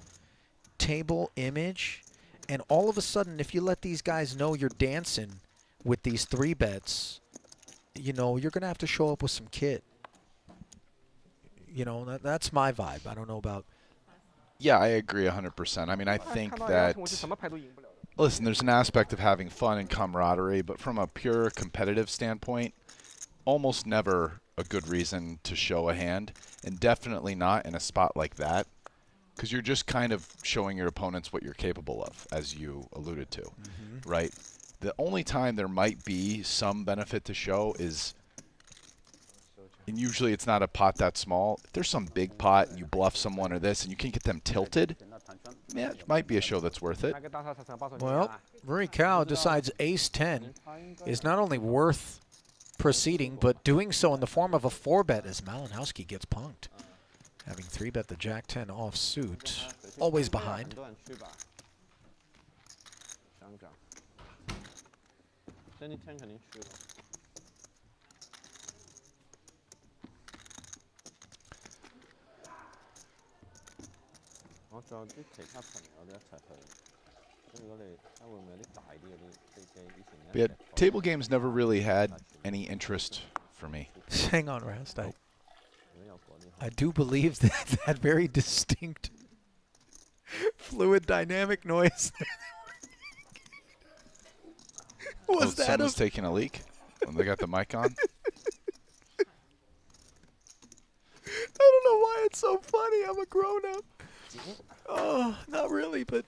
A: table image, and all of a sudden, if you let these guys know you're dancing with these 3 bets, you know, you're going to have to show up with some kit. You know, that's my vibe. I don't know about...
B: Yeah, I agree 100%. I mean, I think that... Listen, there's an aspect of having fun and camaraderie, but from a pure competitive standpoint, almost never a good reason to show a hand, and definitely not in a spot like that, because you're just kind of showing your opponents what you're capable of, as you alluded to, right? The only time there might be some benefit to show is, and usually it's not a pot that small, if there's some big pot and you bluff someone or this and you can get them tilted, yeah, it might be a show that's worth it.
A: Well, Rui Cao decides ace-10 is not only worth proceeding, but doing so in the form of a 4-bet as Malinowski gets punked. Having 3-bet the Jack-10 offsuit, always behind.
C: 我仲有啲其他朋友都一齊去。咁如果你睇會唔會有啲大啲嗰啲飛機以前
B: But yeah, table games never really had any interest for me.
A: Hang on, Rast. I do believe that that very distinct fluid dynamic noise was that
B: someone's taking a leak when they got the mic on?
A: I don't know why it's so funny. I'm a grown-up. Oh, not really, but...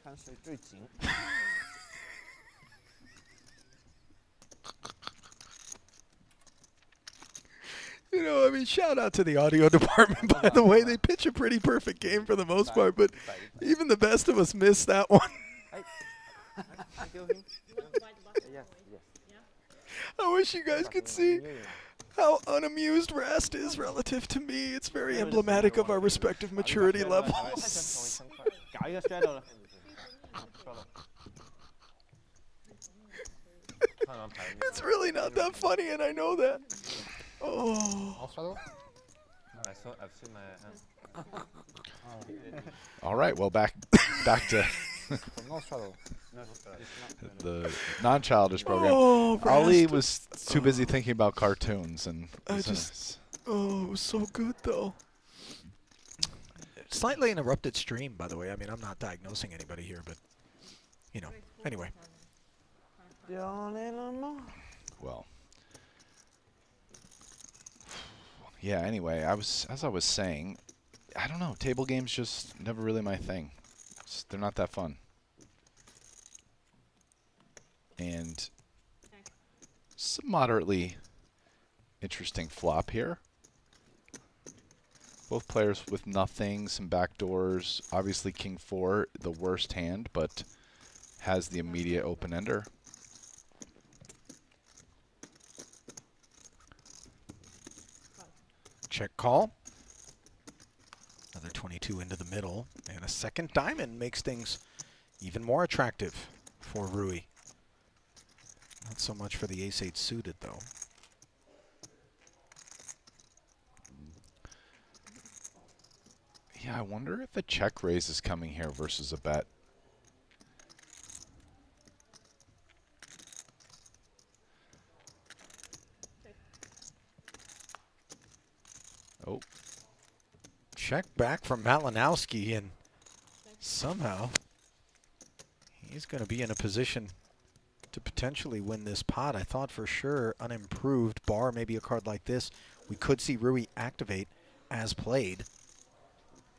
A: You know, I mean, shout out to the audio department, by the way. They pitch a pretty perfect game for the most part, but even the best of us miss that one. I wish you guys could see how unamused Rast is relative to me. It's very emblematic of our respective maturity levels. It's really not that funny, and I know that. Oh.
F: I've seen my
B: All right, well, back to the non-childish program.
A: Oh,
B: Ali
A: Rast.
B: was too busy thinking about cartoons, and
A: it was so good, though. Slightly interrupted stream, by the way. I mean, I'm not diagnosing anybody here, but, you know, anyway.
B: Well, yeah, anyway, as I was saying, I don't know, table games just never really my thing. They're not that fun. And some moderately interesting flop here. Both players with nothing, some backdoors. Obviously King 4, the worst hand, but has the immediate open-ender.
A: Check call. Another 22 into the middle, and a second diamond makes things even more attractive for Rui. Not so much for the ace-8 suited, though.
B: Yeah, I wonder if a check raise is coming here versus a bet. Oh.
A: Check back from Malinowski, and somehow he's going to be in a position to potentially win this pot. I thought for sure unimproved, bar maybe a card like this, we could see Rui activate as played.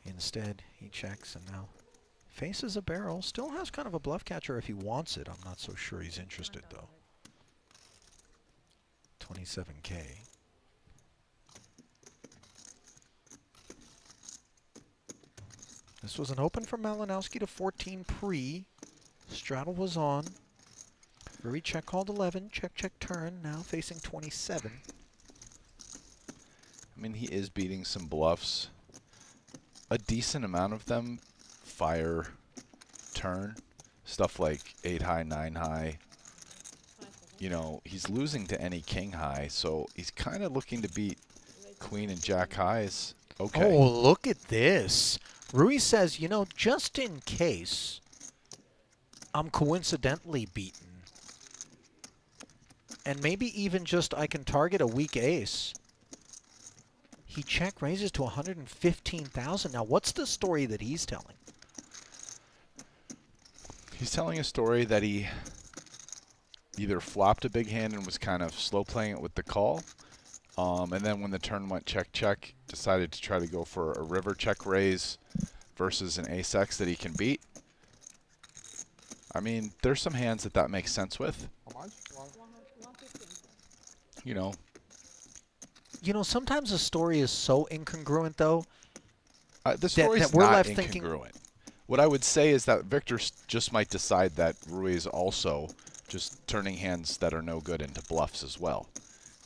A: Instead, he checks and now faces a barrel. Still has kind of a bluff catcher if he wants it. I'm not so sure he's interested, though. 27K. This was an open from Malinowski to 14 pre. Straddle was on. Rui check called 11. Check, check, turn. Now facing 27.
B: I mean, he is beating some bluffs. A decent amount of them fire turn. Stuff like 8 high, 9 high. You know, he's losing to any king high, so he's kind of looking to beat queen and jack highs. Okay.
A: Oh, look at this. Rui says, you know, just in case I'm coincidentally beaten, and maybe even just I can target a weak ace, he check raises to 115,000. Now, what's the story that he's telling?
B: He's telling a story that he either flopped a big hand and was kind of slow playing it with the call, and then when the turn went check, check, decided to try to go for a river check raise versus an ace X that he can beat. I mean, there's some hands that makes sense with.
C: How much?
B: You know.
A: You know, sometimes a story is so incongruent, though.
B: The story's
A: that we're
B: not
A: left
B: incongruent.
A: thinking.
B: What I would say is that Victor just might decide that Rui is also just turning hands that are no good into bluffs as well.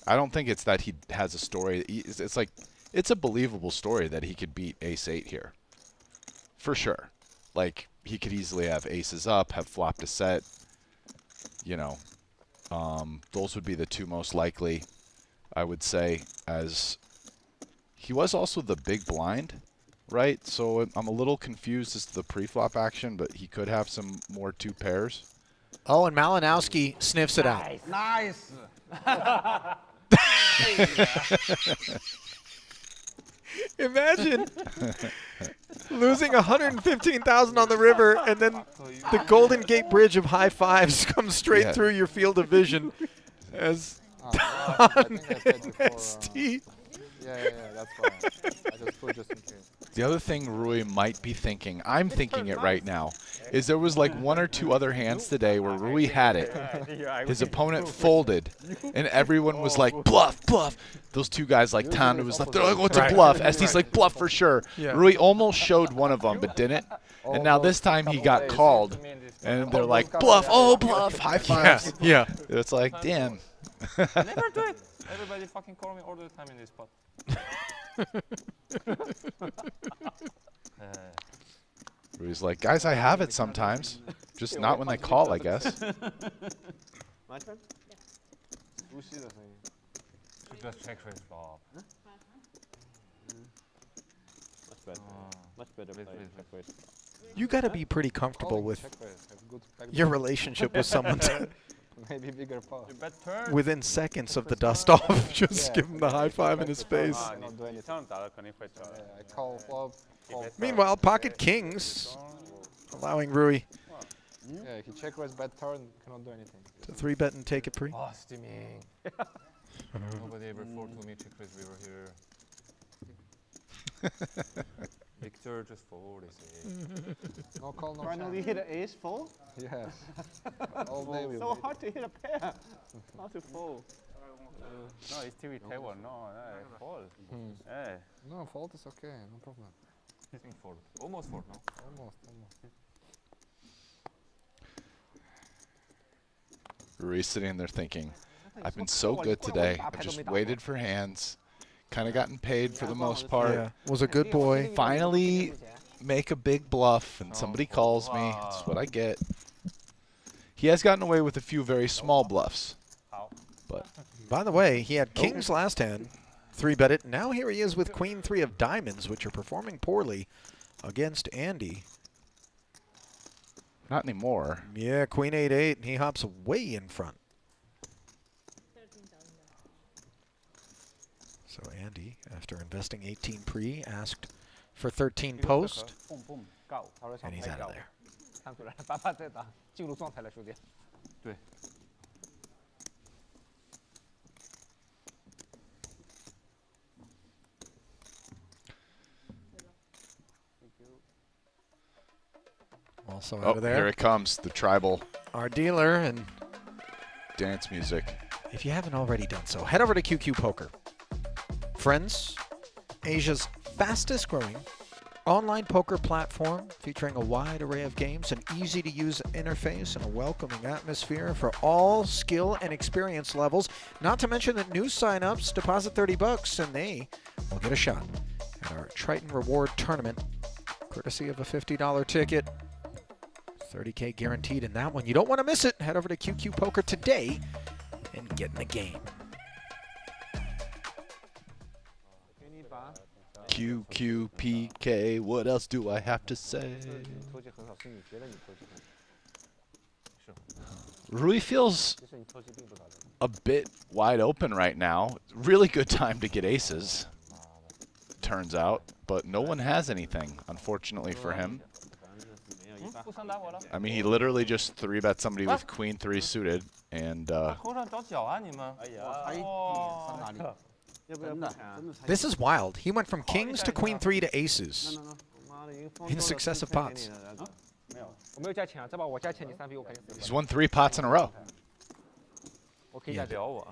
B: I don't think it's that he has a story. It's like, it's a believable story that he could beat ace-8 here. For sure. Like, he could easily have aces up, have flopped a set. You know, those would be the two most likely, I would say, as he was also the big blind, right? So I'm a little confused as to the pre-flop action, but he could have some more two pairs.
A: Oh, and Malinowski sniffs it out.
E: Nice.
A: Imagine losing 115,000 on the river, and then the Golden Gate Bridge of high fives comes straight through your field of vision as NST.
F: Yeah, that's fine. I just put just in case.
B: The other thing Rui might be thinking, I'm thinking it right now, is there was like one or two other hands today where Rui had it. His opponent folded, and everyone was like, bluff, bluff. Those two guys like Tando was left, they're like, oh, it's a bluff. ST's like, bluff for sure.
A: Yeah.
B: Rui almost showed one of them, but didn't. And now this time he got called, and they're like, bluff, oh, bluff, high fives.
A: Yeah.
B: It's like, damn.
F: Never do it. Everybody fucking call me all the time in this spot.
B: Rui's like, guys, I have it sometimes. Just not when they call, I guess.
I: My turn?
D: Just check raise flop.
C: Much better. Much better play. Check raise.
A: You got to be pretty comfortable with
C: Check raise. Have good back
A: your relationship with someone
C: maybe bigger pot.
A: within seconds of the dust off. Just give him the high five in his face.
C: Cannot do anything. I call flop.
A: Meanwhile, pocket kings allowing Rui
C: Yeah, he check raise bad turn, cannot do anything.
A: to 3-bet and take it pre.
F: Oh, steaming. Nobody ever told me check raise river here. Victor just fold, they say.
C: No call, no
I: Finally
C: chance.
I: hit an ace fold?
C: Yes. All day we
I: So
C: wait.
I: hard to hit a pair. Not to fold.
D: No, it's TV table. No, fold. Hey.
C: No, fault is okay, no problem.
F: I think fold. Almost fold, no?
C: Almost.
B: Rui's sitting there thinking, I've been so good today. I've just waited for hands. Kind of gotten paid for the most part.
A: Yeah, was a good boy.
B: Finally make a big bluff and somebody calls me. That's what I get. He has gotten away with a few very small bluffs. But
A: By the way, he had kings last hand, 3-bet it. Now here he is with queen 3 of diamonds, which are performing poorly against Andy.
B: not anymore.
A: Yeah, queen 8-8, he hops way in front. So Andy, after investing 18 pre, asked for 13 post, and he's out of there.
C: 看出来了，爸爸在打进入状态了，兄弟。
D: 对。
A: Also out
B: Oh,
A: of there.
B: here it comes, the tribal
A: Our dealer, and
B: dance music.
A: if you haven't already done so, head over to QQ Poker. Friends, Asia's fastest growing online poker platform featuring a wide array of games, an easy-to-use interface, and a welcoming atmosphere for all skill and experience levels. Not to mention that new sign-ups deposit $30 and they will get a shot at our Triton Reward Tournament, courtesy of a $50 ticket. 30K guaranteed in that one. You don't want to miss it. Head over to QQ Poker today and get in the game.
B: QQPK, what else do I have to say? Rui feels a bit wide open right now. Really good time to get aces, turns out, but no one has anything, unfortunately for him. I mean, he literally just 3-bet somebody with queen 3 suited, and
A: this is wild. He went from kings to queen 3 to aces in successive pots.
B: he's won 3 pots in a row.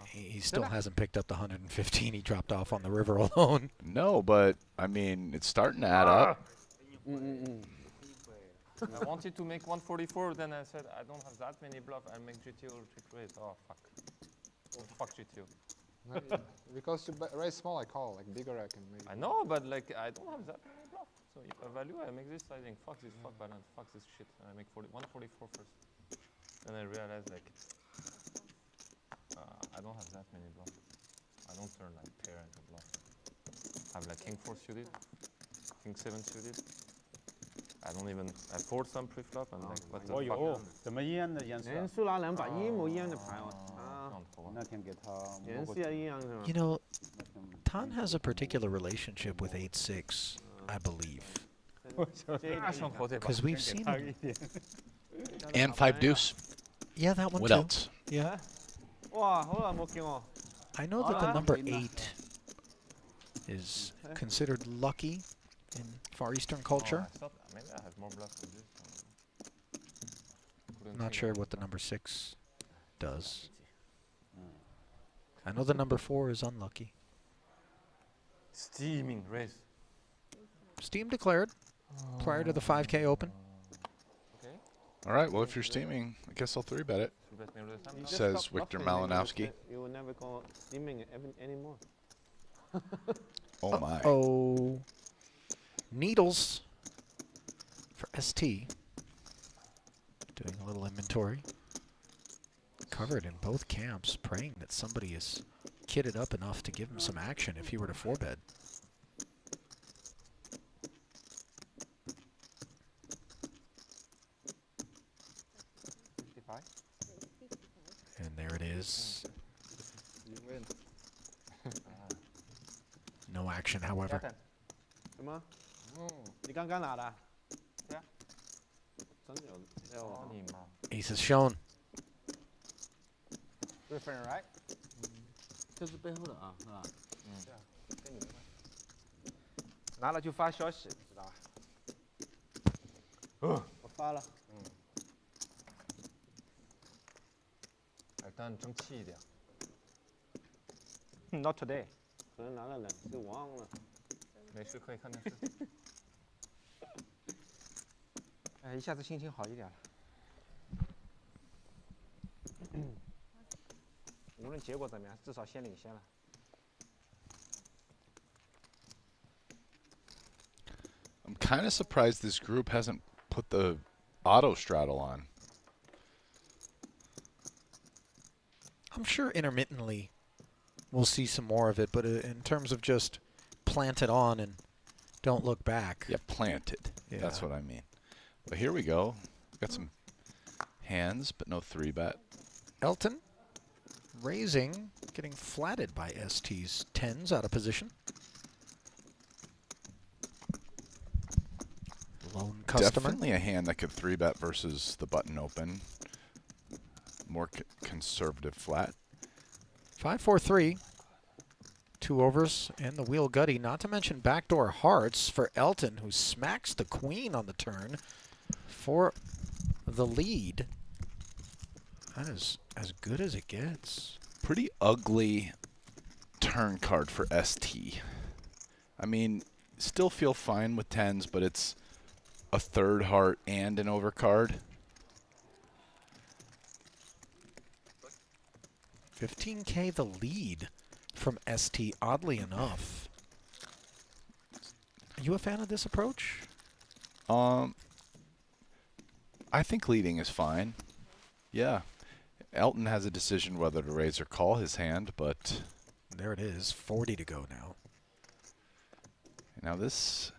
A: He still hasn't picked up the 115 he dropped off on the river alone.
B: No, but I mean, it's starting to add up.
F: I wanted to make 144, then I said I don't have that many bluff. I'll make GTO trick raise. Oh fuck! Oh, fuck GTO.
J: Because you raise small, I call. Like bigger, I can make.
F: I know, but like I don't have that many bluff. So if I value, I make this. I think fuck this, fuck balance, fuck this shit, and I make 144 first. Then I realize like I don't have that many bluff. I don't turn like pair into bluff. I have like king 4 suited, king 7 suited. I don't even. I fold some pre-flop and like what the fuck.
E: 哟，怎么一样的颜色？
I: 连续拿2把一模一样的牌，我操！
E: 那天给他
I: 颜色一样是吧
A: You know, Tan has a particular relationship with 8-6, I believe. Because we've seen him.
B: And 5 deuce.
A: Yeah, that one
B: What
A: too.
B: else?
A: Yeah.
I: 哇，好耐冇見喎。
A: I know that the number 8 is considered lucky in Far Eastern culture.
F: I thought maybe I have more bluff than this.
A: Not sure what the number 6 does. I know the number 4 is unlucky.
F: Steaming raise.
A: Steam declared prior to the 5K open.
F: Okay.
B: All right, well, if you're steaming, I guess I'll 3-bet it, says Victor Malinowski.
I: You will never go steaming anymore.
B: Oh, my.
A: Oh. Needles for ST. Doing a little inventory. Covered in both camps, praying that somebody is kitted up enough to give him some action if he were to 4-bet. And there it is.
J: You win.
A: No action, however.
I: 什么？你刚刚拿的？对啊。真有。
A: Ace is shown.
C: Different, right?
E: 这是背后的啊，是吧？
C: 对啊，跟你的关系。拿了就发消息，知道吧？
I: 我发了。
F: 但争气一点。
C: Not today。
I: 可能拿了2次忘了。
F: 没事，可以看电视。
C: 哎，一下子心情好一点了。无论结果怎么样，至少先领先了。
B: I'm kind of surprised this group hasn't put the auto straddle on.
A: I'm sure intermittently we'll see some more of it, but in terms of just plant it on and don't look back.
B: Yeah, planted.
A: Yeah.
B: That's what I mean. But here we go. Got some hands, but no 3-bet.
A: Elton raising, getting flatted by ST's 10s out of position. Lone customer.
B: Definitely a hand that could 3-bet versus the button open. More conservative flat.
A: 5-4-3. 2 overs and the wheel gutty, not to mention backdoor hearts for Elton, who smacks the queen on the turn for the lead. That is as good as it gets.
B: Pretty ugly turn card for ST. I mean, still feel fine with 10s, but it's a 3rd heart and an overcard.
A: 15K the lead from ST, oddly enough. Are you a fan of this approach?
B: I think leading is fine. Yeah. Elton has a decision whether to raise or call his hand, but
A: there it is, 40 to go now.
B: Now this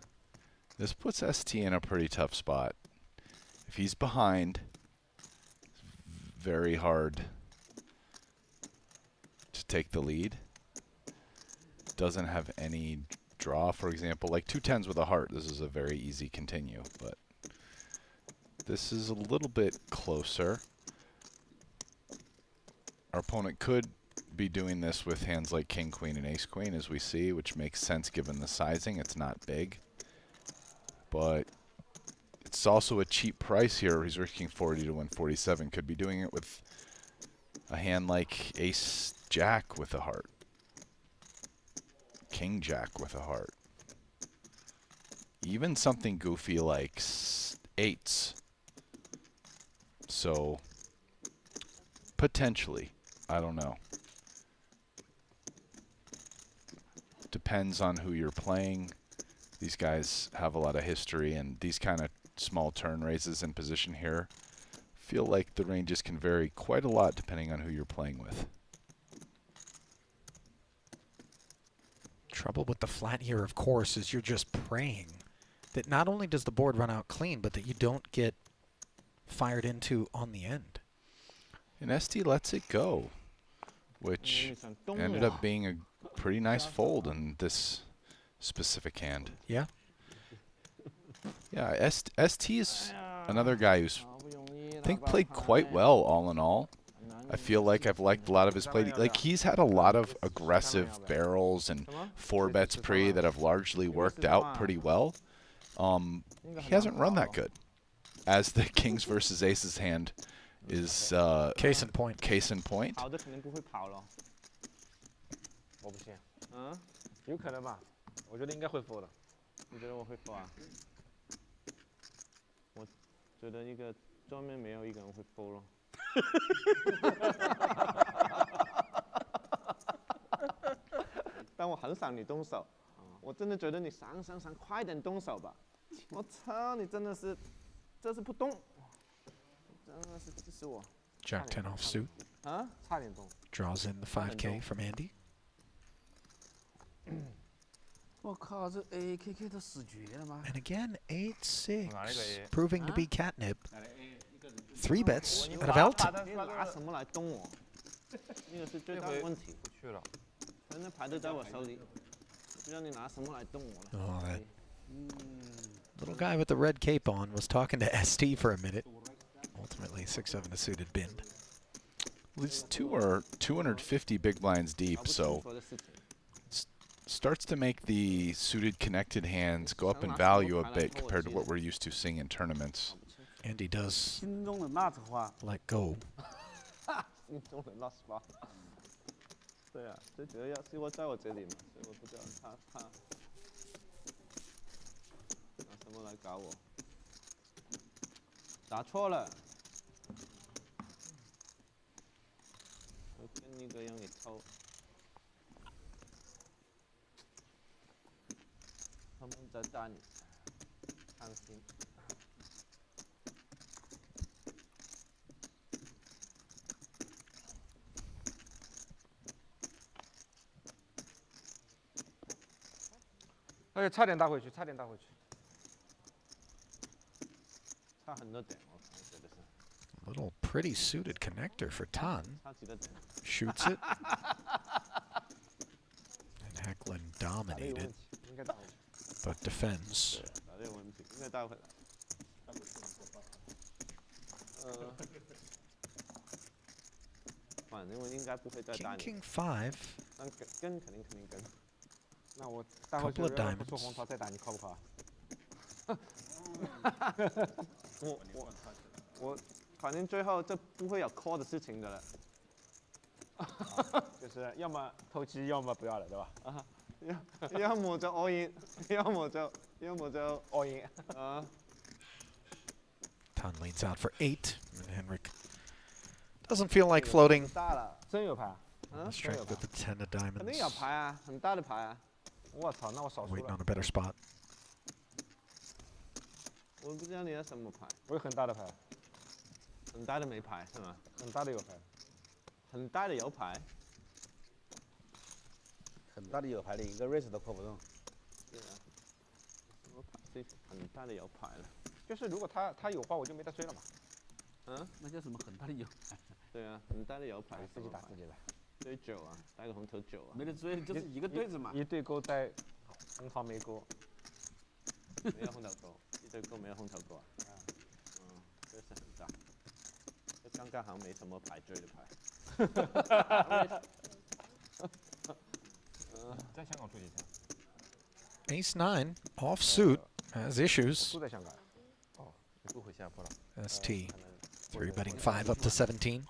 B: puts ST in a pretty tough spot. If he's behind, it's very hard to take the lead. Doesn't have any draw, for example. Like 2 10s with a heart, this is a very easy continue, but this is a little bit closer. Our opponent could be doing this with hands like King, Queen, and Ace, Queen, as we see, which makes sense given the sizing. It's not big. But it's also a cheap price here. He's risking 40 to win 47. Could be doing it with a hand like Ace, Jack with a heart. King, Jack with a heart. Even something goofy like 8s. So, potentially. I don't know. Depends on who you're playing. These guys have a lot of history, and these kind of small turn raises in position here feel like the ranges can vary quite a lot depending on who you're playing with.
A: Trouble with the flat here, of course, is you're just praying that not only does the board run out clean, but that you don't get fired into on the end.
B: And ST lets it go, which ended up being a pretty nice fold in this specific hand.
A: Yeah.
B: Yeah, ST is another guy who's, I think, played quite well all in all. I feel like I've liked a lot of his play. Like, he's had a lot of aggressive barrels and 4-bets pre that have largely worked out pretty well. He hasn't run that good. As the Kings versus Aces hand is
A: case in point.
B: Case in point.
I: 跑的肯定不会跑了。
C: 我不信。有可能吧？我觉得应该会 fold 的。
I: 你觉得我会 fold 啊？我觉得一个专门没有一个人会 fold 咯。但我很想你动手，我真的觉得你闪，快点动手吧！我操，你真的是，这是不动，真的是气死我。
A: Jack 10 off suit.
C: 啊，差点动。
A: Draws in the 5K from Andy.
E: 我靠，这 AKK 都死绝了吗
A: And again, 8-6, proving to be catnip. 3 bets out of Elton.
I: 你拿什么来动我？那个是最大的问题。不去了。反正牌都在我手里，不知道你拿什么来动我了。
A: Oh, that little guy with the red cape on was talking to ST for a minute. Ultimately, 6-7 a suited bind.
B: These two are 250 big blinds deep, so starts to make the suited connected hands go up in value a bit compared to what we're used to seeing in tournaments.
A: Andy does
E: 心中的那句话。
A: let go.
I: 心中的那什么？对啊，最主要是我在我这里嘛，所以我不知道他拿什么来搞我。打错了，我跟一个让你抽。他们在打你，伤心。
C: 哎，差点打回去，差点打回去。
I: 差很多点，我觉得是。
A: Little Pretty suited connector for Tan.
I: 差几个点。
A: Shoots it. And Hecklin
I: 打得有问
A: dominated,
I: 题，应该打回去。
A: but defends.
I: 打得有问题，应该带回来。反正我应该不会再打
A: King
I: 你。
A: King 5.
I: 但跟肯定跟。
C: 那我待会
A: Couple of
C: 就要不出
A: diamonds.
C: 红桃再打，你靠不靠啊？
I: 我反正最后这不会有 call 的事情的了。
C: 就是要么投机，要么不要了，对吧？
I: 啊，要么就 all in， 要么就
C: all in。Tan
A: leans out for 8. And Henrik doesn't feel like floating.
I: 大了，
C: 真有牌？
A: Strength with the 10 of
I: 肯定有
A: diamonds.
I: 牌啊，很大的牌啊。
C: 我操，那我少输
A: Waiting
C: 了
A: on。a better spot.
I: 我不知道你要什么牌，
C: 我有很大的牌，
I: 很大的没牌是吗？
C: 很大的有牌。
I: 很大的有牌。
E: 很大的有牌，连一个 raise 都扣不动。
I: 对啊，什么牌？这很大的有牌了。
C: 就是如果他有话，我就没得追了嘛。
E: 那叫什么很大的有牌？
I: 对啊，很大的有牌。
C: 自己打自己的。
I: 追9啊，带个红头9啊。
E: 没得追，就是一个对子嘛。
C: 一对勾带红桃没勾。
I: 没有红头勾，一对勾没有红头勾啊。这是很大。这刚刚好像没什么牌追的牌。
C: 在香港出几次？
A: Ace 9 offsuit has issues.
C: 住在香港。
F: 哦，你不回下坡了。
A: ST 3 betting 5 up to 17.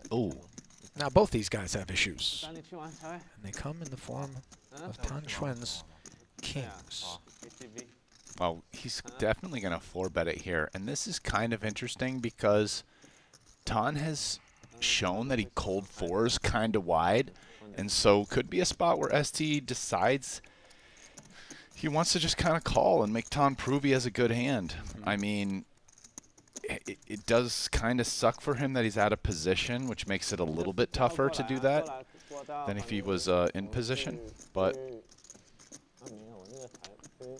A: Oh, now both these guys have issues,
I: 带你去玩才会。
A: and they come in the form of Tan Xuan's kings.
I: ATV。
B: Well, he's definitely going to 4-bet it here. And this is kind of interesting because Tan has shown that he cold 4s kind of wide. And so could be a spot where ST decides he wants to just kind of call and make Tan prove he has a good hand. I mean, it does kind of suck for him that he's out of position, which makes it a little bit tougher to do that than if he was in position. But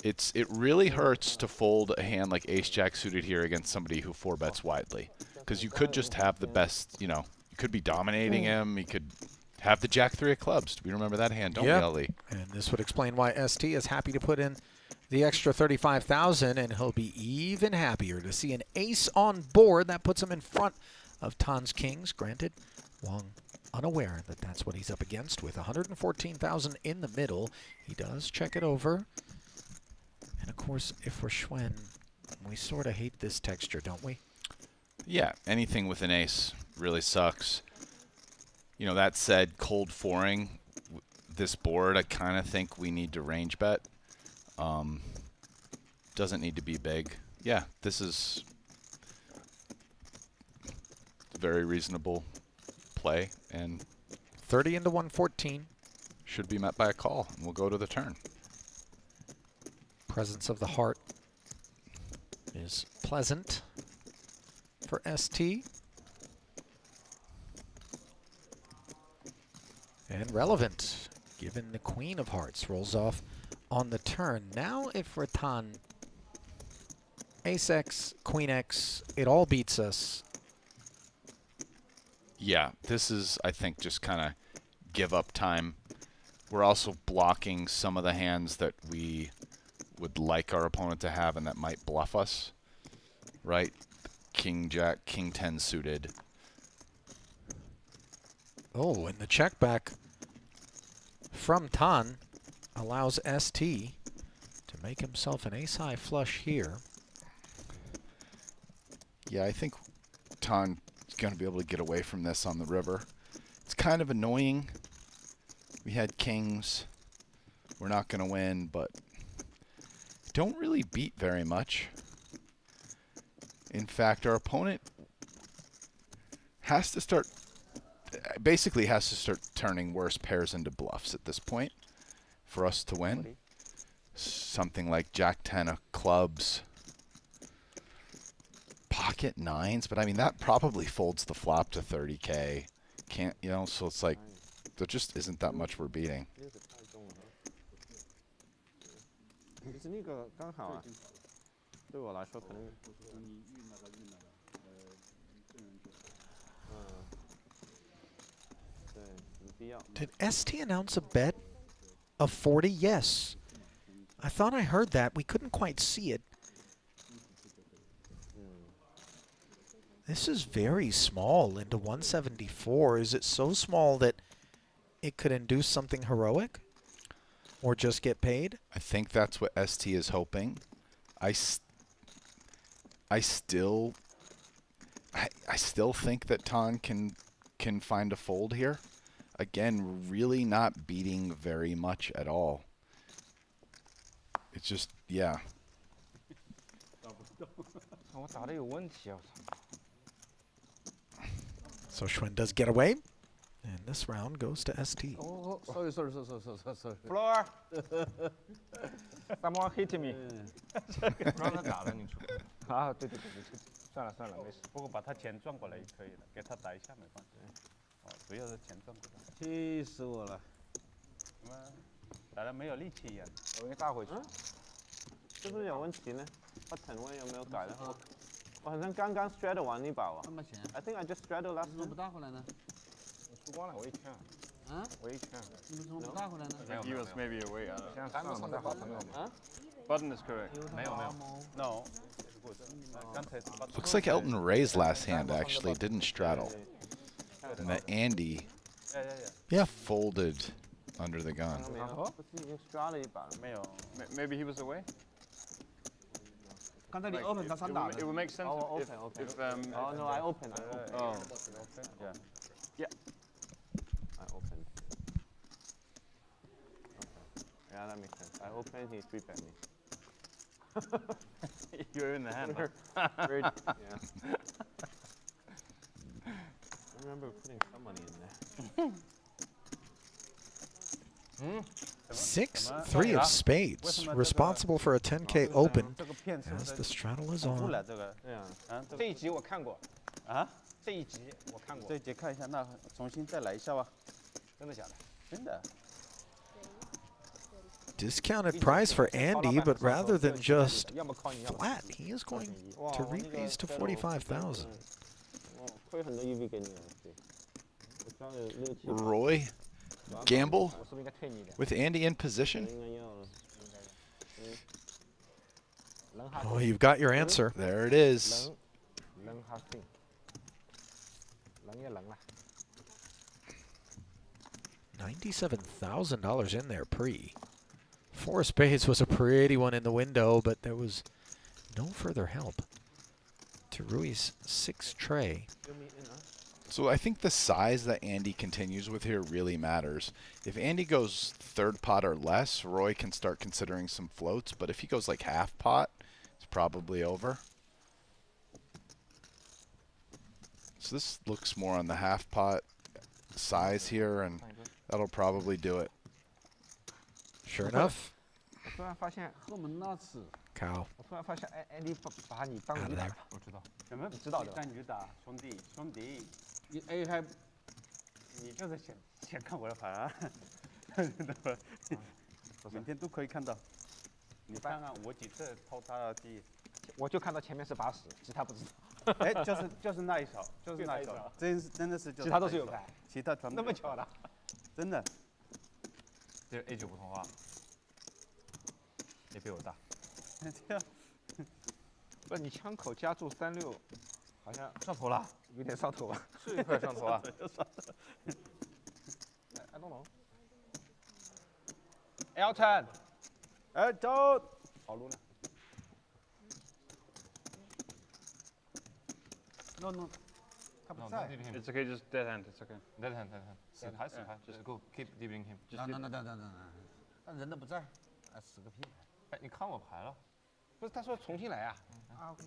B: it really hurts to fold a hand like Ace-Jack suited here against somebody who 4-bets widely. Because you could just have the best, you could be dominating him. He could have the Jack-3 of clubs. We remember that hand, don't we, Ali?
A: And this would explain why ST is happy to put in the extra 35,000, and he'll be even happier to see an ace on board. That puts him in front of Tan's kings. Granted, Wang unaware that that's what he's up against with 114,000 in the middle. He does check it over. And of course, if we're Xuan, we sort of hate this texture, don't we?
B: Yeah, anything with an ace really sucks. That said, cold 4ing this board, I kind of think we need to range bet. Doesn't need to be big. Yeah, this is a very reasonable play, and
A: 30 into 114.
B: Should be met by a call, and we'll go to the turn.
A: Presence of the heart is pleasant for ST. And relevant, given the Queen of Hearts rolls off on the turn. Now if we're Tan, Ace X, Queen X, it all beats us.
B: Yeah, this is, I think, just kind of give up time. We're also blocking some of the hands that we would like our opponent to have and that might bluff us, right? King Jack, King 10 suited.
A: Oh, and the check back from Tan allows ST to make himself an ace-high flush here.
B: Yeah, I think Tan is going to be able to get away from this on the river. It's kind of annoying. We had kings. We're not going to win, but don't really beat very much. In fact, our opponent has to start, basically has to start turning worse pairs into bluffs at this point for us to win. Something like Jack 10 of clubs, pocket 9s, but I mean, that probably folds the flop to 30K. Can't, so it's like, there just isn't that much we're beating.
I: 其实那个刚好啊，对我来说可能。对，没必要。
A: Did ST announce a bet of 40? Yes. I thought I heard that. We couldn't quite see it. This is very small into 174. Is it so small that it could induce something heroic? Or just get paid?
B: I think that's what ST is hoping. I still think that Tan can find a fold here. Again, really not beating very much at all. It's just, yeah.
A: So Schwen does get away. And this round goes to ST.
E: Oh, sorry.
C: Floor. Someone hit me.
E: 不让他打了，你说。
C: 啊，对，算了，没事。
D: 不过把他钱转过来也可以了，给他打一下没关系。哦，主要是钱转过来。
E: 气死我了！
D: 什么？打得没有力气一样。
C: 我给你打回去。
I: 是不是有问题呢？button 位有没有改的？我好像刚刚 straddle 完一把啊。
E: 那么钱
I: I think I just straddle last
E: 你怎么不
I: time.
E: 打回来呢？
C: 输光了，我一圈。
E: 啊？
C: 我一圈。
E: 你们怎么不打回来呢？
H: He was maybe away.
C: 现在3个上的好朋友嘛。
H: Button is correct.
D: 没有。No. 刚才是
B: Looks like Elton raised last hand, actually, didn't straddle. And that Andy folded under the gun.
I: 不是已经 straddle 一把了？
D: 没有。
H: Maybe he was away.
E: 刚才你 open 他3打的。
H: It would make sense
I: Oh,
H: if
I: open.
H: if
I: No, I open.
H: Oh.
D: Yeah.
I: I opened. Okay. Yeah, that makes sense. I opened, he 3-bet me.
H: You're in the hand.
I: Weird. Yeah. I remember putting some money in there.
A: 6-3 of spades, responsible for a 10K open as the straddle is on.
C: 这一集我看过。
D: 啊？
C: 这一集我看过。
D: 这一节看一下，那重新再来一下吧。
C: 真的假的？
D: 真的。
A: Discounted price for Andy, but rather than just flat, he is going to re-raise to 45,000.
B: Roy, gamble with Andy in position.
A: Oh, you've got your answer.
B: There it is.
A: $97,000 in there pre. 4 of spades was a pretty one in the window, but there was no further help to Rui's 6 tray.
B: So I think the size that Andy continues with here really matters. If Andy goes third pot or less, Roy can start considering some floats, but if he goes like half pot, it's probably over. So this looks more on the half pot size here, and that'll probably do it.
A: Sure enough.
C: 我突然发现，
A: Cow.
C: 我突然发现，Andy 把你当鱼打，
D: 我知道。什么？
C: 你知道的。
D: 当鱼打，兄弟，你 A 还，你就是想看我的牌啊？每天都可以看到。你看看我几次偷他的第一，
C: 我就看到前面是80，其他不知道。
D: 哎，就是那一手，就是那一手，真的是。
C: 其他都是有牌，
D: 其他全部。
C: 那么巧的，
D: 真的。
C: 这是 A9普通话，也比我大。
D: 这样。
C: 不，你枪口加注36，好像
E: 上头了，
C: 有点上头吧？
H: 是一块上头啊。
C: I don't know. Elton， Elton， 跑路了。
E: No， 他不在。
H: It's okay, just dead hand. It's okay.
E: Dead hand。死牌。Just go keep dealing him。等，但人都不在，啊，死个屁！
H: 哎，你看我牌了。
C: 不是，他说重新来啊。啊 ，OK，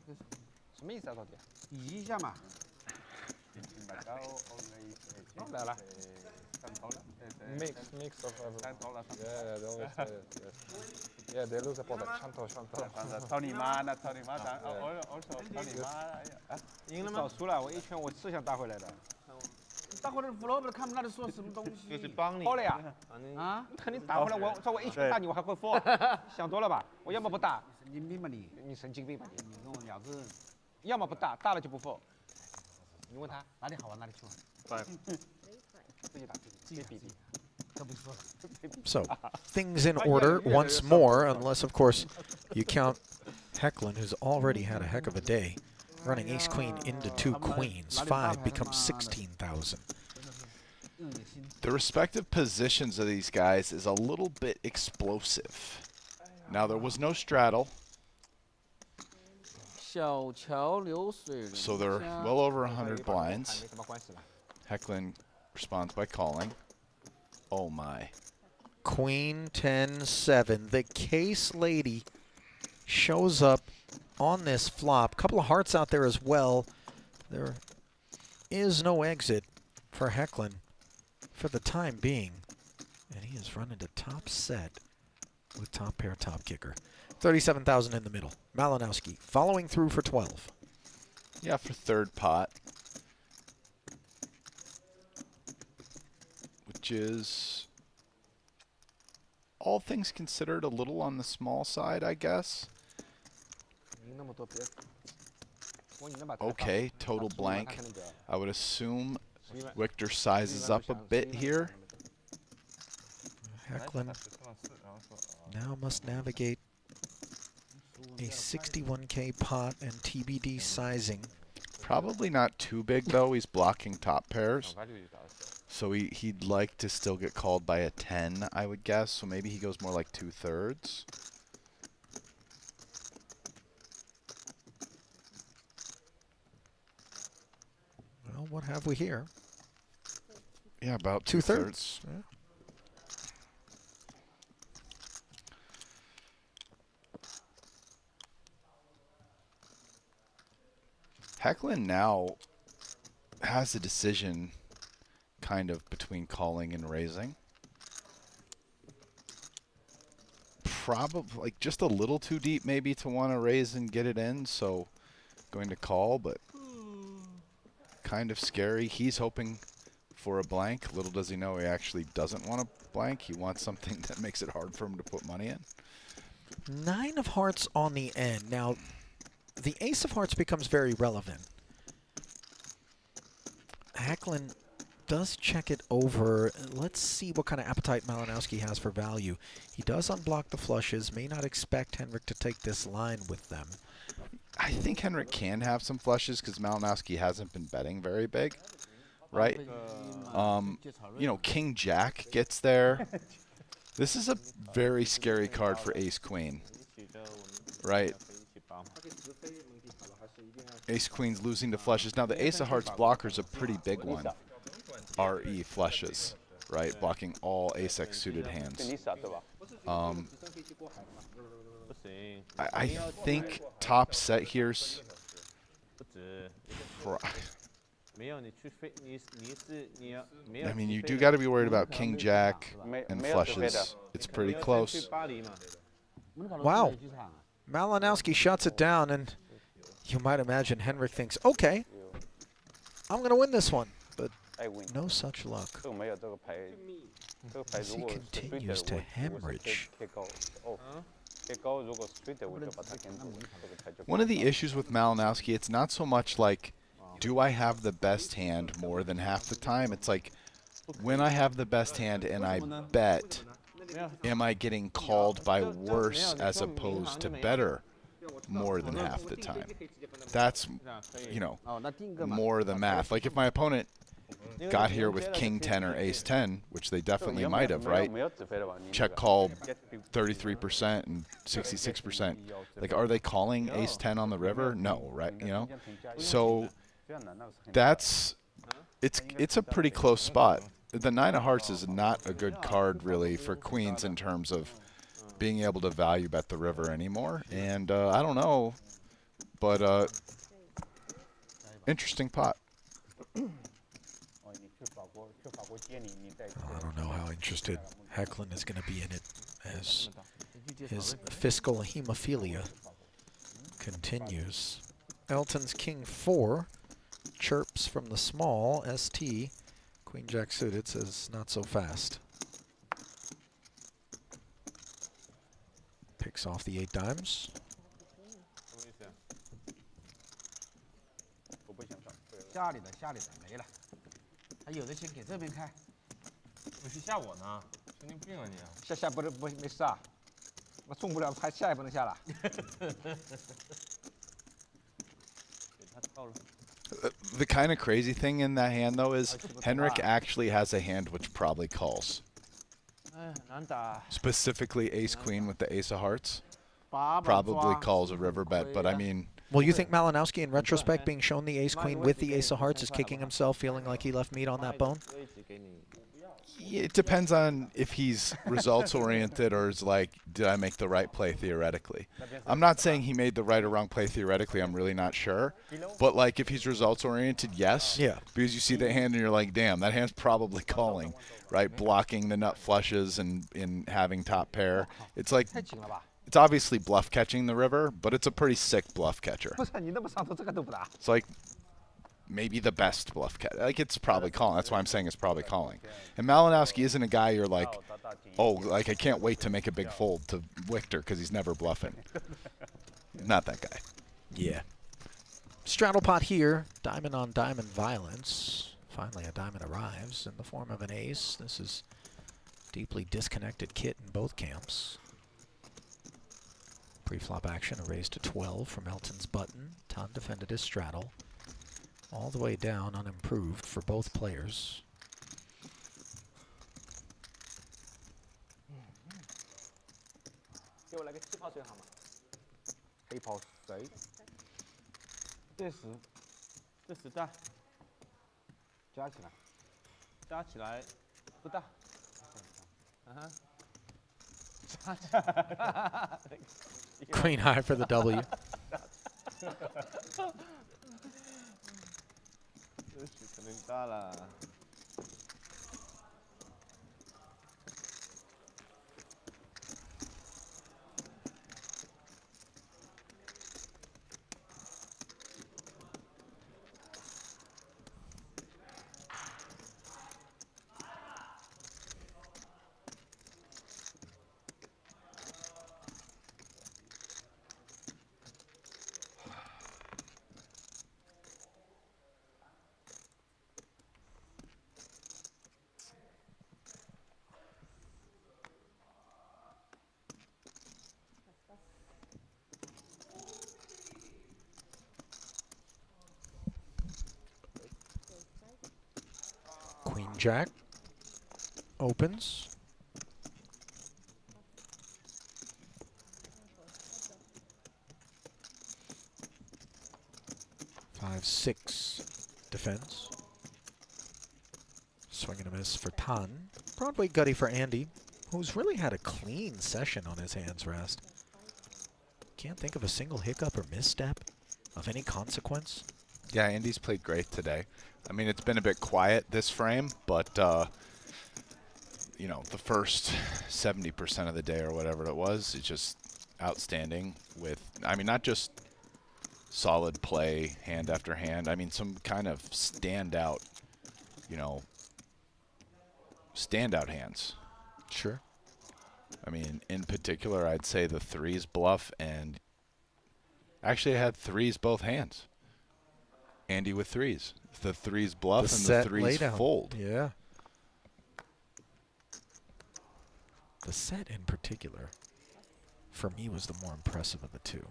C: 什么意思啊？到底？
E: 移一下嘛。
C: 哦，来了。Mix of everything. Yeah, they always say it. Yeah, they lose about the 枪头。
D: 操你妈！操你妈！操你妈！
C: 赢了吗？早输了，我一圈我是想打回来的。
E: 打回来 flop 了，看不到你说什么东西。
I: 就是帮你。
C: 好了呀，
E: 啊？
C: 看你打回来，我一拳打你，我还会 fall，想多了吧？我要么不打，
E: 神经病吧你？
C: 你神经病吧你？
E: 你跟我聊这，
C: 要么不打，打了就不 fall。你问他
E: 哪里好玩哪里去玩。
C: 自己打自己比比。
A: So, things in order once more, unless, of course, you count Hecklin, who's already had a heck of a day. Running ace-queen into 2 queens. 5 becomes 16,000.
B: The respective positions of these guys is a little bit explosive. Now, there was no straddle, so they're well over 100 blinds. Hecklin responds by calling. Oh my.
A: Queen 10-7. The case lady shows up on this flop. Couple of hearts out there as well. There is no exit for Hecklin for the time being. And he is running to top set with top pair, top kicker. 37,000 in the middle. Malinowski following through for 12.
B: Yeah, for third pot. Which is, all things considered, a little on the small side, I guess. Okay, total blank. I would assume Victor sizes up a bit here.
A: Hecklin now must navigate a 61K pot and TBD sizing.
B: Probably not too big, though. He's blocking top pairs. So he'd like to still get called by a 10, I would guess. So maybe he goes more like 2/3.
A: Well, what have we here?
B: Yeah, about
A: 2/3. Yeah.
B: Hecklin now has a decision kind of between calling and raising. Probably like just a little too deep maybe to want to raise and get it in, so going to call, but kind of scary. He's hoping for a blank. Little does he know he actually doesn't want a blank. He wants something that makes it hard for him to put money in.
A: 9 of hearts on the end. Now, the ace of hearts becomes very relevant. Hecklin does check it over. Let's see what kind of appetite Malinowski has for value. He does unblock the flushes. May not expect Henrik to take this line with them.
B: I think Henrik can have some flushes because Malinowski hasn't been betting very big, right? You know, King Jack gets there. This is a very scary card for Ace Queen, right? Ace Queen's losing to flushes. Now the Ace of Hearts blocker is a pretty big one. RE flushes, right? Blocking all Ace-X suited hands. I think top set here's. I mean, you do got to be worried about King Jack and flushes. It's pretty close.
A: Wow. Malinowski shuts it down, and you might imagine Henrik thinks, okay, I'm going to win this one. But no such luck. As he continues to hemorrhage.
B: One of the issues with Malinowski, it's not so much like, do I have the best hand more than half the time? It's like, when I have the best hand and I bet, am I getting called by worse as opposed to better more than half the time? That's, you know, more the math. Like if my opponent got here with King 10 or Ace 10, which they definitely might have, right? Check call 33% and 66%. Like, are they calling Ace 10 on the river? No, right? You know, so that's it's a pretty close spot. The 9 of Hearts is not a good card really for queens in terms of being able to value bet the river anymore. And I don't know, but interesting pot.
A: I don't know how interested Hecklin is going to be in it as his fiscal hemophilia continues. Elton's King 4 chirps from the small. ST Queen Jack suited says not so fast. Picks off the 8 dimes.
D: 什么意思啊？我不想上。
E: 下里的下里的没了，他有的先给这边开。
C: 不是吓我呢，神经病啊你！下不是不没事啊，我中不了牌下也不能下了。
D: 给他跳了。
B: The kind of crazy thing in that hand, though, is Henrik actually has a hand which probably calls.
E: 哎，难打。
B: Specifically, Ace Queen with the Ace of Hearts
E: 把
B: probably calls a river bet, but I mean.
A: Well, you think Malinowski, in retrospect, being shown the Ace Queen with the Ace of Hearts, is kicking himself, feeling like he left meat on that bone?
B: It depends on if he's results oriented or is like, did I make the right play theoretically? I'm not saying he made the right or wrong play theoretically. I'm really not sure. But like, if he's results oriented, yes.
A: Yeah.
B: Because you see the hand and you're like, damn, that hand's probably calling, right? Blocking the nut flushes and having top pair. It's like, it's obviously bluff catching the river, but it's a pretty sick bluff catcher. It's like maybe the best bluff catcher. Like, it's probably calling. That's why I'm saying it's probably calling. And Malinowski isn't a guy you're like, oh, like I can't wait to make a big fold to Victor because he's never bluffing. Not that guy.
A: Yeah. Straddle pot here. Diamond on diamond violence. Finally, a diamond arrives in the form of an ace. This is deeply disconnected kit in both camps. Pre-flop action, a raise to 12 from Elton's button. Ton defended his straddle. All the way down, unimproved for both players.
E: This 大，加起来，加起来不大。
A: Queen high for the W.
E: 这是肯定大了。
A: Queen Jack opens. Five, 6 defense. Swing and a miss for Tan. Broadway gutty for Andy, who's really had a clean session on his hands, Rast. Can't think of a single hiccup or misstep of any consequence.
B: Yeah, Andy's played great today. I mean, it's been a bit quiet this frame, but, you know, the first 70% of the day or whatever it was, it's just outstanding with, I mean, not just solid play hand after hand. I mean, some kind of standout, you know, standout hands.
A: Sure.
B: I mean, in particular, I'd say the 3s bluff, and actually I had 3s both hands. Andy with 3s. The 3s bluff and the 3s fold.
A: Yeah. The set in particular, for me, was the more impressive of the two.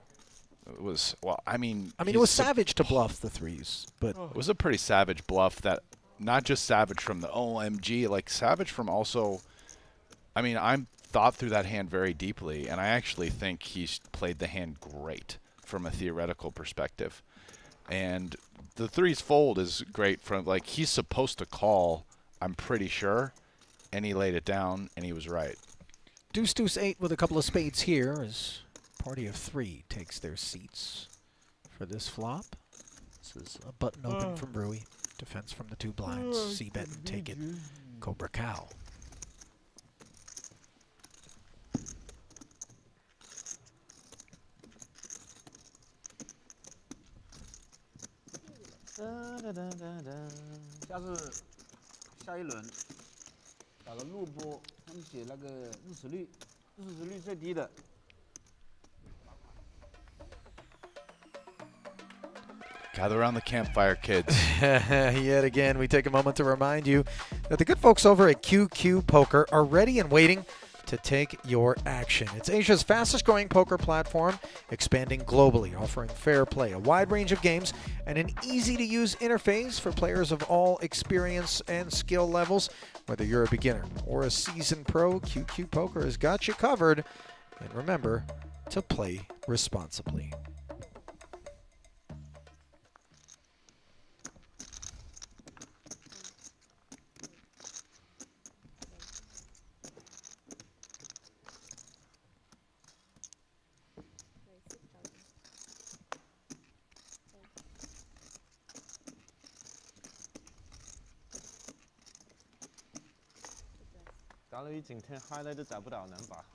B: It was, well, I mean,
A: it was savage to bluff the 3s, but
B: it was a pretty savage bluff that, not just savage from the OMG, like savage from also, I mean, I'm thought through that hand very deeply, and I actually think he's played the hand great from a theoretical perspective. And the 3s fold is great from, like, he's supposed to call, I'm pretty sure, and he laid it down, and he was right.
A: Deuce, deuce, 8 with a couple of spades here as party of 3 takes their seats for this flop. This is a button open from Rui. Defense from the 2 blinds. C-bet and take it. Cobra Cow.
E: 下一轮打个录播，他们写那个日食率最低的。
B: Gather around the campfire, kids.
A: Yet again, we take a moment to remind you that the good folks over at QQ Poker are ready and waiting to take your action. It's Asia's fastest growing poker platform, expanding globally, offering fair play, a wide range of games, and an easy-to-use interface for players of all experience and skill levels. Whether you're a beginner or a seasoned pro, QQ Poker has got you covered. And remember to play responsibly.
I: 搞了一整天嗨了都找不到能把。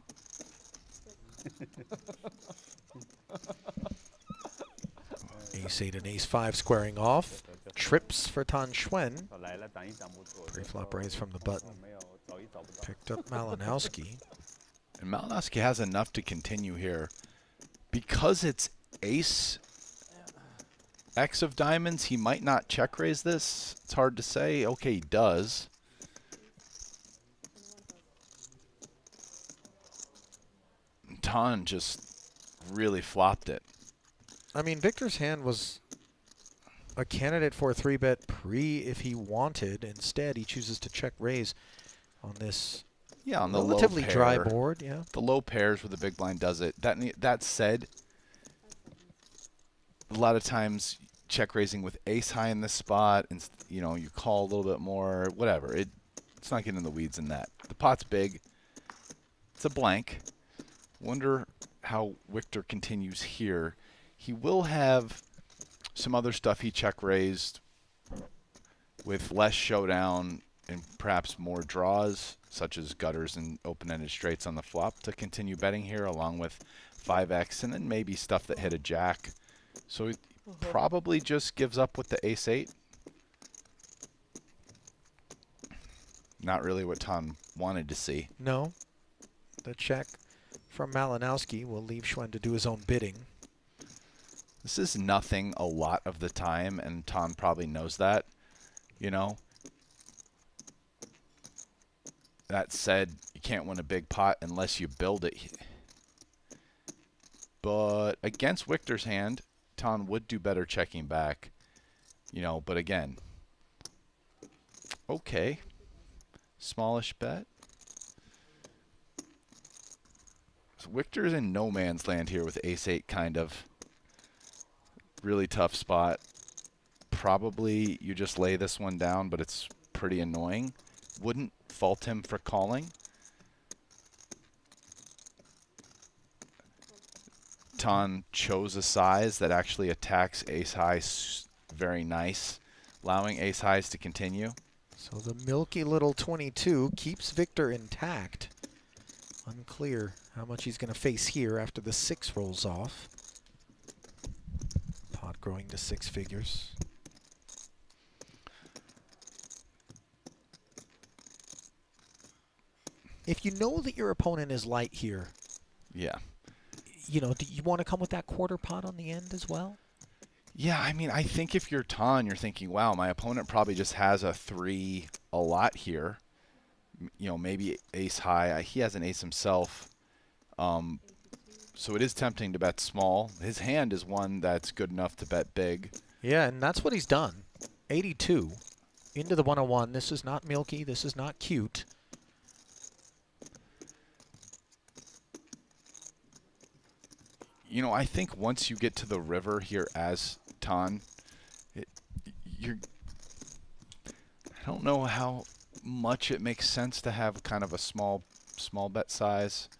A: Ace-8 and Ace-5 squaring off. Trips for Tan Xuan. Pre-flop raise from the button. Picked up Malinowski.
B: And Malinowski has enough to continue here. Because it's Ace X of diamonds, he might not check raise this. It's hard to say. Okay, he does. Tan just really flopped it.
A: I mean, Victor's hand was a candidate for a 3-bet pre if he wanted. Instead, he chooses to check raise on this
B: on the
A: relatively
B: low pair,
A: dry board. Yeah,
B: the low pairs where the big blind does it. That said, a lot of times check raising with ace high in this spot, and you know, you call a little bit more, whatever. It's not getting in the weeds in that. The pot's big. It's a blank. Wonder how Victor continues here. He will have some other stuff he check raised with less showdown and perhaps more draws, such as gutters and open-ended straights on the flop to continue betting here, along with 5x, and then maybe stuff that hit a jack. So he probably just gives up with the ace-8. Not really what Tan wanted to see.
A: No. The check from Malinowski will leave Xuan to do his own bidding.
B: This is nothing a lot of the time, and Tan probably knows that, you know. That said, you can't win a big pot unless you build it. But against Victor's hand, Tan would do better checking back, you know, but again, okay. Smallish bet. So Victor's in no man's land here with ace-8, kind of. Really tough spot. Probably you just lay this one down, but it's pretty annoying. Wouldn't fault him for calling. Tan chose a size that actually attacks ace-high very nice, allowing ace-highs to continue.
A: So the milky little 22 keeps Victor intact. Unclear how much he's going to face here after the 6 rolls off. Pot growing to 6 figures. If you know that your opponent is light here,
B: yeah,
A: you know, do you want to come with that quarter pot on the end as well?
B: Yeah, I mean, I think if you're Tan, you're thinking, wow, my opponent probably just has a 3 a lot here. You know, maybe ace high. He has an ace himself. So it is tempting to bet small. His hand is one that's good enough to bet big.
A: Yeah, and that's what he's done. 82 into the 101. This is not milky. This is not cute.
B: You know, I think once you get to the river here as Tan, I don't know how much it makes sense to have kind of a small bet size.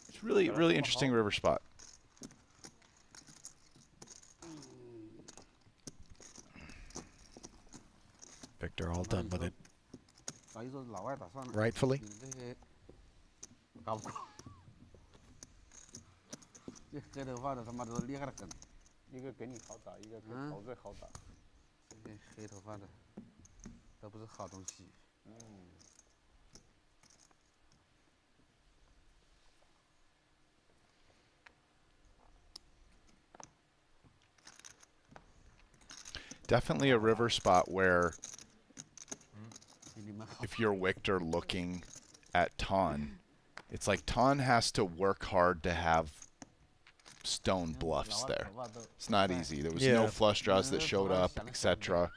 B: It's really interesting river spot.
A: Victor all done with it. Rightfully.
E: 这黑头发的他妈的厉害的很。
D: 一个给你好打，一个给陶醉好打。
E: 这黑头发的，都不是好东西。
B: Definitely a river spot where if you're Victor looking at Ton, it's like Ton has to work hard to have stone bluffs there. It's not easy. There was no flush draws that showed up, etc.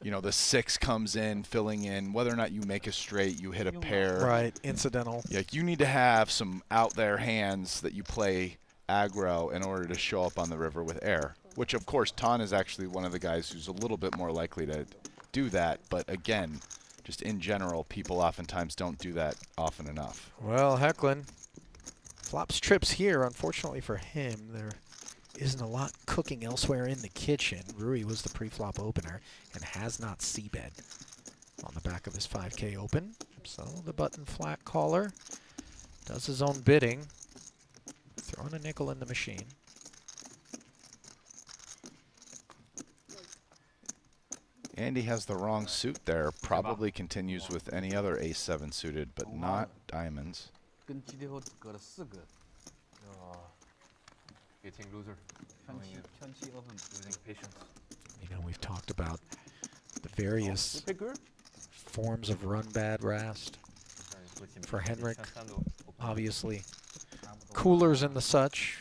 B: You know, the 6 comes in, filling in. Whether or not you make a straight, you hit a pair.
A: Right, incidental.
B: Yeah, you need to have some out there hands that you play aggro in order to show up on the river with air. Which, of course, Ton is actually one of the guys who's a little bit more likely to do that. But again, just in general, people oftentimes don't do that often enough.
A: Well, Hecklin flops trips here. Unfortunately for him, there isn't a lot cooking elsewhere in the kitchen. Rui was the pre-flop opener and has not c-bet on the back of his 5K open. So the button flat caller does his own bidding, throwing a nickel in the machine.
B: Andy has the wrong suit there. Probably continues with any other ace-7 suited, but not diamonds.
E: 跟 GTO 只隔了4个。
F: Getting loser.
E: 圈气 open.
F: Losing patience.
A: You know, we've talked about the various forms of run bad Rast. For Henrik, obviously, coolers and the such,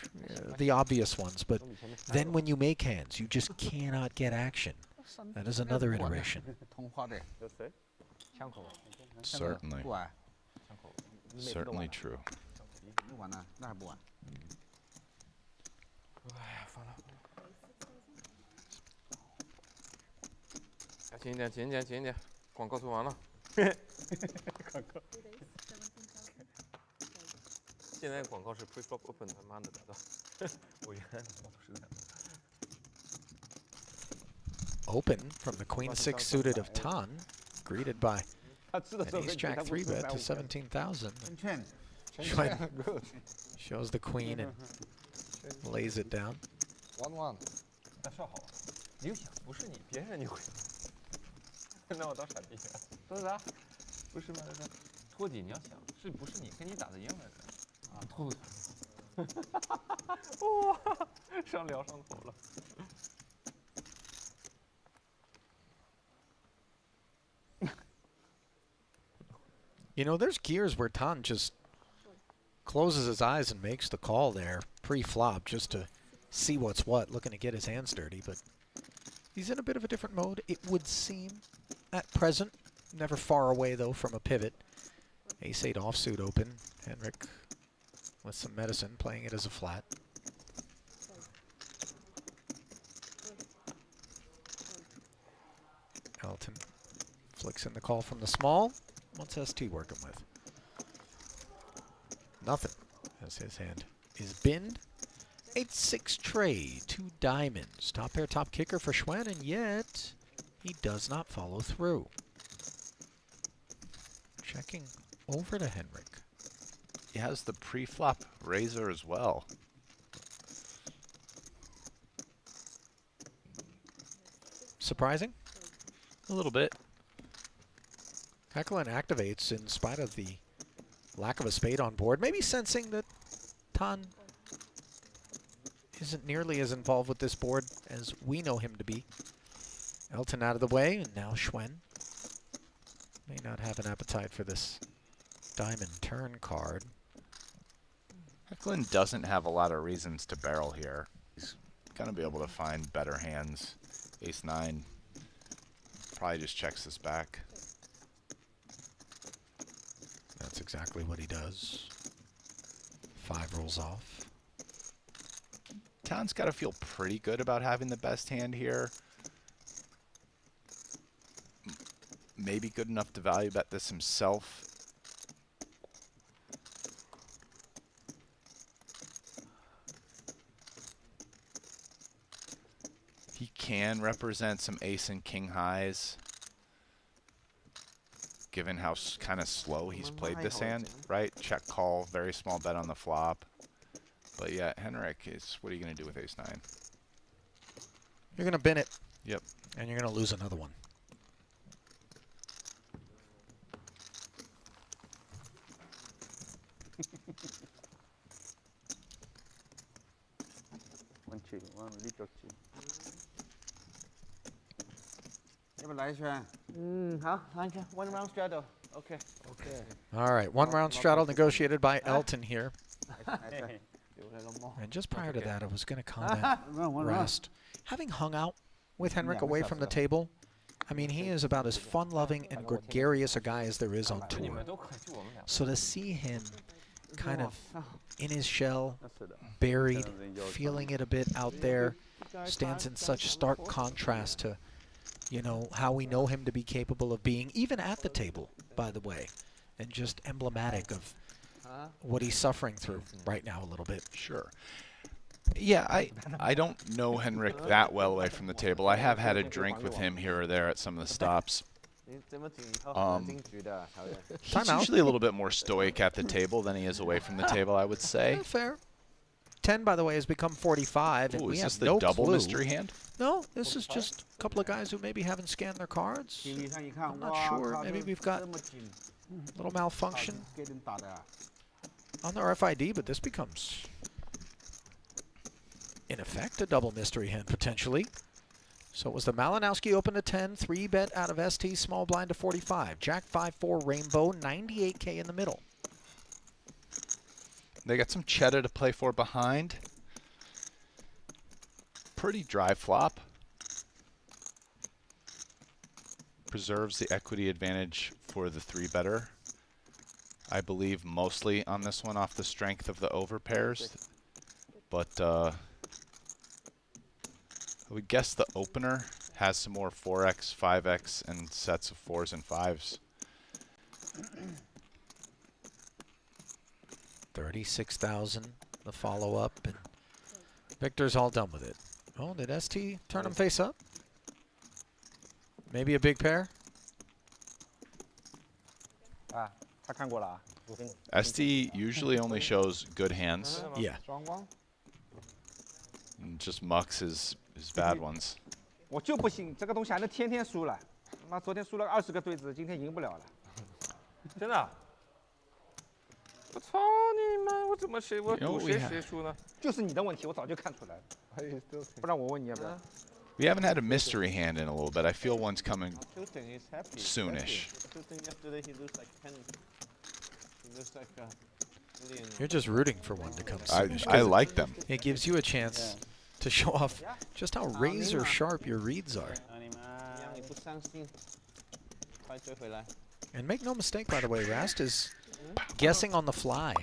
A: the obvious ones. But then when you make hands, you just cannot get action. That is another iteration.
B: Certainly. Certainly true.
F: 紧一点，紧一点，紧一点，广告做完了。广告。现在广告是 pre-flop open， 他妈的打到，我原来都是这样。
A: Open from the Queen 6 suited of Tan, greeted by an ace-jack 3-bet to 17,000. Shows the Queen and lays it down.
J: 1-1。
F: 大少好，你就想不是你，别人你会，那我当傻逼啊？说啥？不是吗？托底你要想，是不是你跟你打的一样的人啊？托。哇，聊上头了。
A: You know, there's gears where Tan just closes his eyes and makes the call there pre-flop just to see what's what, looking to get his hands dirty. But he's in a bit of a different mode, it would seem, at present. Never far away, though, from a pivot. Ace-8 offsuit open. Henrik with some medicine, playing it as a flat. Elton flicks in the call from the small. What's ST working with? Nothing, as his hand is binned. 8-6 trade, 2 diamonds. Top pair, top kicker for Schwen, and yet he does not follow through. Checking over to Henrik.
B: He has the pre-flop razor as well.
A: Surprising?
B: A little bit.
A: Hecklin activates in spite of the lack of a spade on board, maybe sensing that Tan isn't nearly as involved with this board as we know him to be. Elton out of the way, and now Schwen may not have an appetite for this diamond turn card.
B: Hecklin doesn't have a lot of reasons to barrel here. He's going to be able to find better hands. Ace-9 probably just checks this back.
A: That's exactly what he does. 5 rolls off.
B: Tan's got to feel pretty good about having the best hand here. Maybe good enough to value bet this himself. He can represent some ace and king highs, given how kind of slow he's played this hand, right? Check call, very small bet on the flop. But yeah, Henrik is, what are you going to do with ace-9?
A: You're going to bin it.
B: Yep.
A: And you're going to lose another one.
D: 起，往里脚起。
E: 要不来一圈？
I: 好，来一圈 one round straddle. Okay.
A: All right, one round straddle negotiated by Elton here. And just prior to that, I was going to comment, Rast, having hung out with Henrik away from the table, I mean, he is about as fun-loving and gregarious a guy as there is on tour. So to see him kind of in his shell, buried, feeling it a bit out there, stands in such stark contrast to, you know, how we know him to be capable of being, even at the table, by the way, and just emblematic of what he's suffering through right now a little bit.
B: Sure. Yeah, I don't know Henrik that well away from the table. I have had a drink with him here or there at some of the stops. He's usually a little bit more stoic at the table than he is away from the table, I would say.
A: Fair. 10, by the way, has become 45.
B: Ooh,
A: and we
B: is
A: have
B: this the
A: no
B: double
A: clue.
B: mystery hand?
A: No, this is just a couple of guys who maybe haven't scanned their cards. I'm not sure. Maybe we've got a little malfunction on the RFID, but this becomes, in effect, a double mystery hand, potentially. So it was the Malinowski open to 10, 3-bet out of ST, small blind to 45. Jack 5-4 rainbow, 98K in the middle.
B: They got some cheddar to play for behind. Pretty dry flop. Preserves the equity advantage for the 3-better. I believe mostly on this one off the strength of the over pairs. But I would guess the opener has some more 4x, 5x, and sets of 4s and 5s.
A: 36,000, the follow-up, and Victor's all done with it. Oh, did ST turn him face up? Maybe a big pair?
B: ST usually only shows good hands.
A: Yeah.
B: And just mucks his bad ones.
E: 我就不信这个东西还能天天输了，妈昨天输了20个对子，今天赢不了了。真的？我操你妈！我怎么谁我赌谁输呢？就是你的问题，我早就看出来了。不然我问你要不要？
B: We haven't had a mystery hand in a little bit. I feel one's coming soonish.
A: You're just rooting for one to come
B: I
A: soonish.
B: like them.
A: It gives you a chance to show off just how razor sharp your reads are. And make no mistake, by the way, Rast is guessing on the fly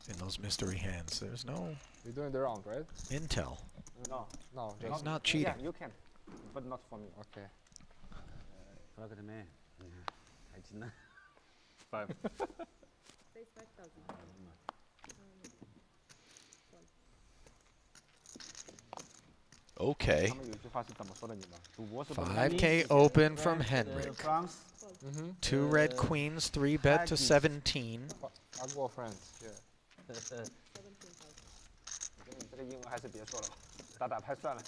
A: in those mystery hands. There's no
J: You're doing the round, right?
A: intel.
E: No.
J: No,
A: He's
J: just
A: not cheating.
E: Yeah, you can, but not for me.
J: okay.
D: Five.
B: Okay.
E: 他们有句话是怎么说的？你们赌博是
A: 5K open from Henrik. 2 red queens, 3-bet to 17.
J: I'll go friends. Yeah.
E: 你这个英文还是别说了吧，打牌算了。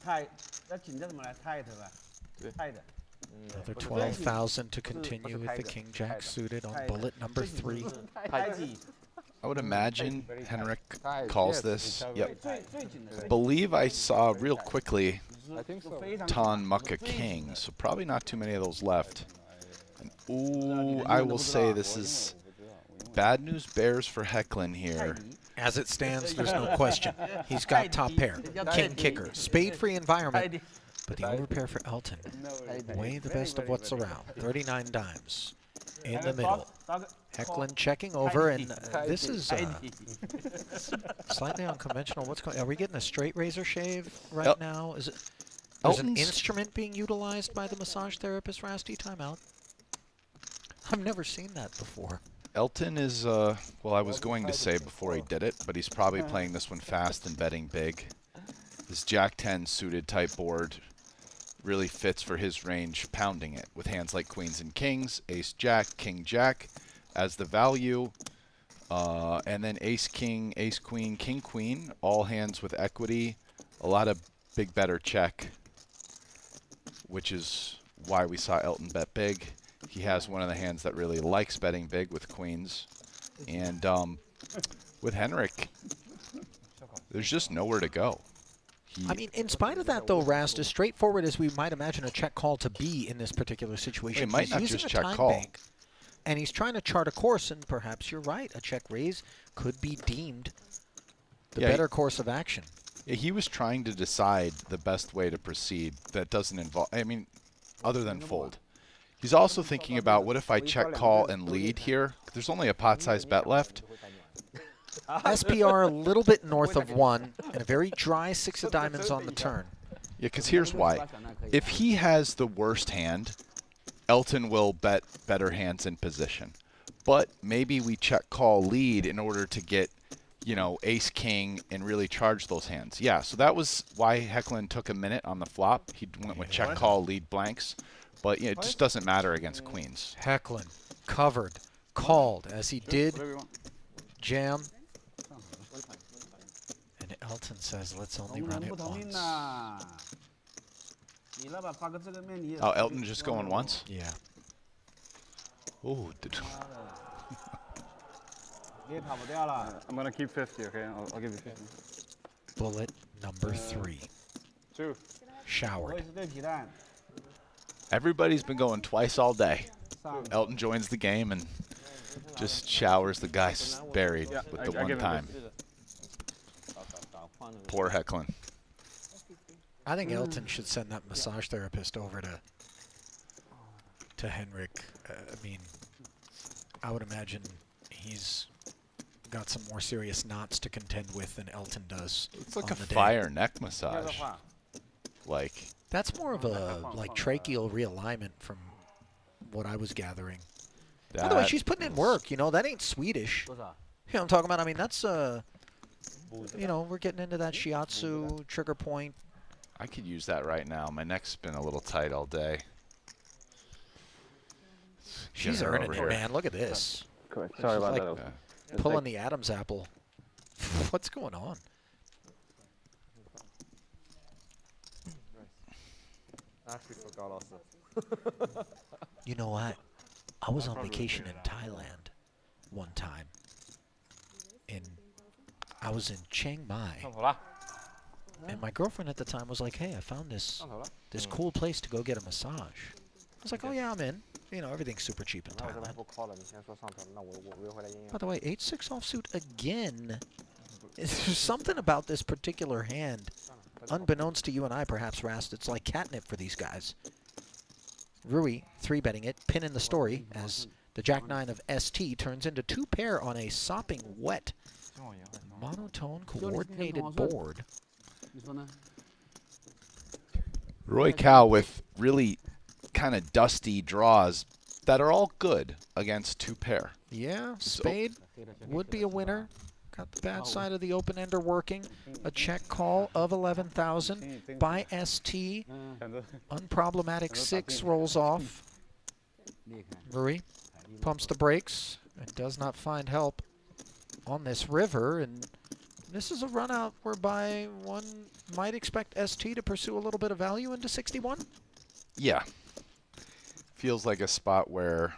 E: tight，那紧叫什么来 tight 吧？对 ，tight。
A: Another 12,000 to continue with the King Jack suited on bullet number 3.
B: I would imagine Henrik calls this. Yep.
E: 最紧的。
B: Believe I saw real quickly
J: I think so.
B: Ton Mucka King, so probably not too many of those left. And ooh, I will say this is bad news bears for Hecklin here.
A: As it stands, there's no question. He's got top pair, king kicker, spade-free environment. But the overpair for Elton, way the best of what's around. 39 dimes in the middle. Hecklin checking over, and this is slightly unconventional. What's going? Are we getting a straight razor shave right now? Is it? There's an instrument being utilized by the massage therapist, Rasty. Timeout. I've never seen that before.
B: Elton is, well, I was going to say before he did it, but he's probably playing this one fast and betting big. This Jack 10 suited type board really fits for his range, pounding it with hands like queens and kings, ace jack, king jack as the value, and then ace king, ace queen, king queen, all hands with equity, a lot of big better check, which is why we saw Elton bet big. He has one of the hands that really likes betting big with queens, and with Henrik, there's just nowhere to go.
A: I mean, in spite of that, though, Rast, as straightforward as we might imagine a check call to be in this particular situation,
B: It might
A: he's
B: not
A: using
B: just
A: a
B: check
A: time
B: call.
A: bank, and he's trying to chart a course, and perhaps you're right. A check raise could be deemed the better course of action.
B: Yeah, he was trying to decide the best way to proceed that doesn't involve, I mean, other than fold. He's also thinking about, what if I check call and lead here? There's only a pot-sized bet left.
A: SPR a little bit north of 1, and a very dry 6 of diamonds on the turn.
B: Yeah, because here's why. If he has the worst hand, Elton will bet better hands in position. But maybe we check call lead in order to get, you know, ace king and really charge those hands. Yeah, so that was why Hecklin took a minute on the flop. He went with check call lead blanks. But yeah, it just doesn't matter against queens.
A: Hecklin covered, called as he did jam. And Elton says, let's only run it once.
B: Oh, Elton just going once?
A: Yeah.
B: Oh,
H: I'm gonna keep 50, okay? I'll give you 50.
A: Bullet number 3.
H: 2.
A: Showered.
B: everybody's been going twice all day. Elton joins the game and just showers the guy buried with the one time. Poor Hecklin.
A: I think Elton should send that massage therapist over to Henrik. I mean, I would imagine he's got some more serious knots to contend with than Elton does.
B: It's like a fire neck massage. Like
A: that's more of a like tracheal realignment from what I was gathering. By the way, she's putting in work. You know, that ain't Swedish. You know what I'm talking about? I mean, that's you know, we're getting into that shiatsu trigger point.
B: I could use that right now. My neck's been a little tight all day.
A: She's earning it, man. Look at this.
H: Correct. Sorry about
A: like
H: that.
A: Pulling the Adam's apple. What's going on?
F: I actually forgot also.
A: You know what? I was on vacation in Thailand one time. I was in Chiang Mai. And my girlfriend at the time was like, hey, I found this cool place to go get a massage. I was like, oh, yeah, I'm in. You know, everything's super cheap in Thailand. By the way, 8-6 offsuit again. There's something about this particular hand, unbeknownst to you and I, perhaps, Rast. It's like catnip for these guys. Rui 3-betting it, pin in the story, as the Jack-9 of ST turns into 2-pair on a sopping wet, monotone, coordinated board.
B: Roy Cow with really kind of dusty draws that are all good against 2-pair.
A: Yeah, spade would be a winner. Got the bad side of the open-ender working. A check call of 11,000 by ST. Unproblematic 6 rolls off. Rui pumps the brakes and does not find help on this river. And this is a run out whereby one might expect ST to pursue a little bit of value into 61.
B: Yeah. Feels like a spot where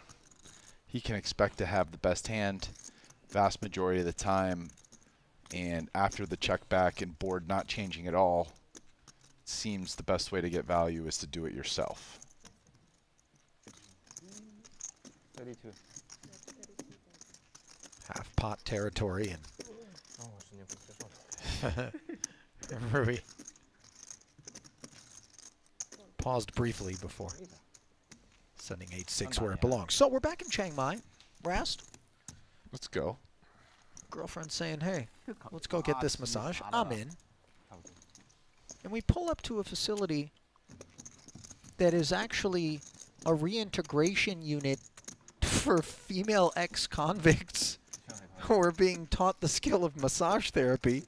B: he can expect to have the best hand vast majority of the time, and after the check back and board not changing at all, it seems the best way to get value is to do it yourself.
H: 32.
A: Half pot territory and Rui paused briefly before sending 8-6 where it belongs. So we're back in Chiang Mai. Rast?
B: Let's go.
A: Girlfriend saying, hey, let's go get this massage. I'm in. And we pull up to a facility that is actually a reintegration unit for female ex-convicts who are being taught the skill of massage therapy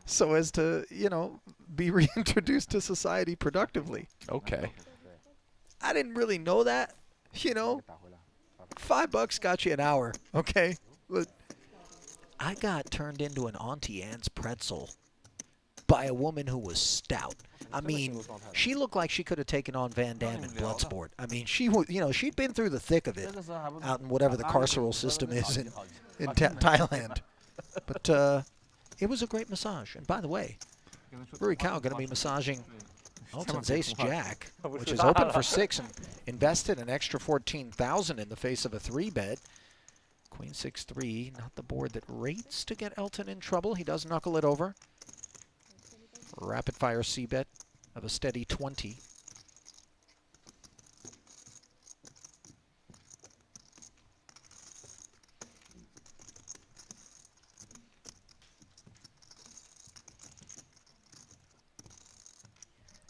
A: so as to, you know, be reintroduced to society productively.
B: Okay.
A: I didn't really know that, you know. $5 got you an hour, okay? But I got turned into an Auntie Anne's pretzel by a woman who was stout. I mean, she looked like she could have taken on Van Damme in Bloodsport. I mean, she was, you know, she'd been through the thick of it out in whatever the carceral system is in Thailand. But it was a great massage. And by the way, Rui Cao going to be massaging Elton's ace-jack, which is open for 6 and invested an extra 14,000 in the face of a 3-bet. Queen 6-3, not the board that rates to get Elton in trouble. He does knuckle it over. Rapid-fire c-bet of a steady 20.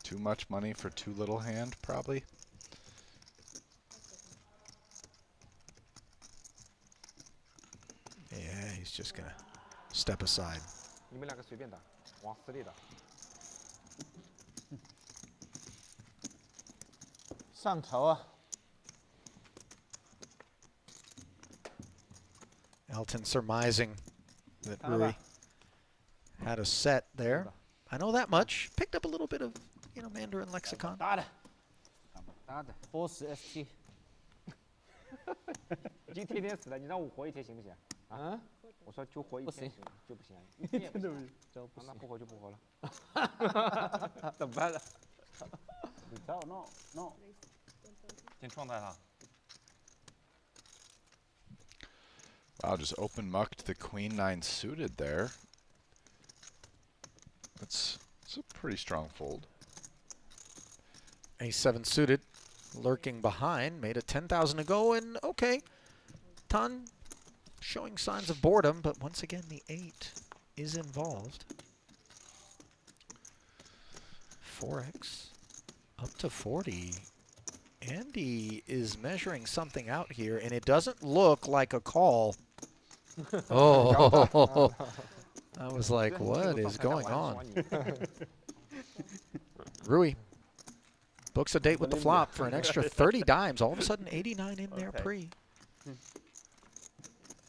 B: Too much money for too little hand, probably.
A: Yeah, he's just going to step aside.
E: 你们两个随便打，往死里打。
I: 上头啊！
A: Elton surmising that Rui had a set there. I know that much. Picked up a little bit of, Mandarin lexicon.
I: 打的，
E: 打的。
I: 波士 ST。
E: 今天天死了，你让我活一天行不行？
I: 啊？
E: 我说就活一天就不行，一
I: 真
E: 天也
I: 的
E: 不行。那不活就不活了。
I: 怎么办呢？
D: 你知道 no。
E: 先创造他。
B: Wow, just open mucked the queen 9 suited there. It's a pretty strong fold.
A: Ace-7 suited, lurking behind, made it 10,000 to go, and okay. Tan showing signs of boredom, but once again the 8 is involved. 4x up to 40. Andy is measuring something out here, and it doesn't look like a call. Oh, I was like, what is going on? Rui books a date with the flop for an extra 30 dimes. All of a sudden, 89 in there pre.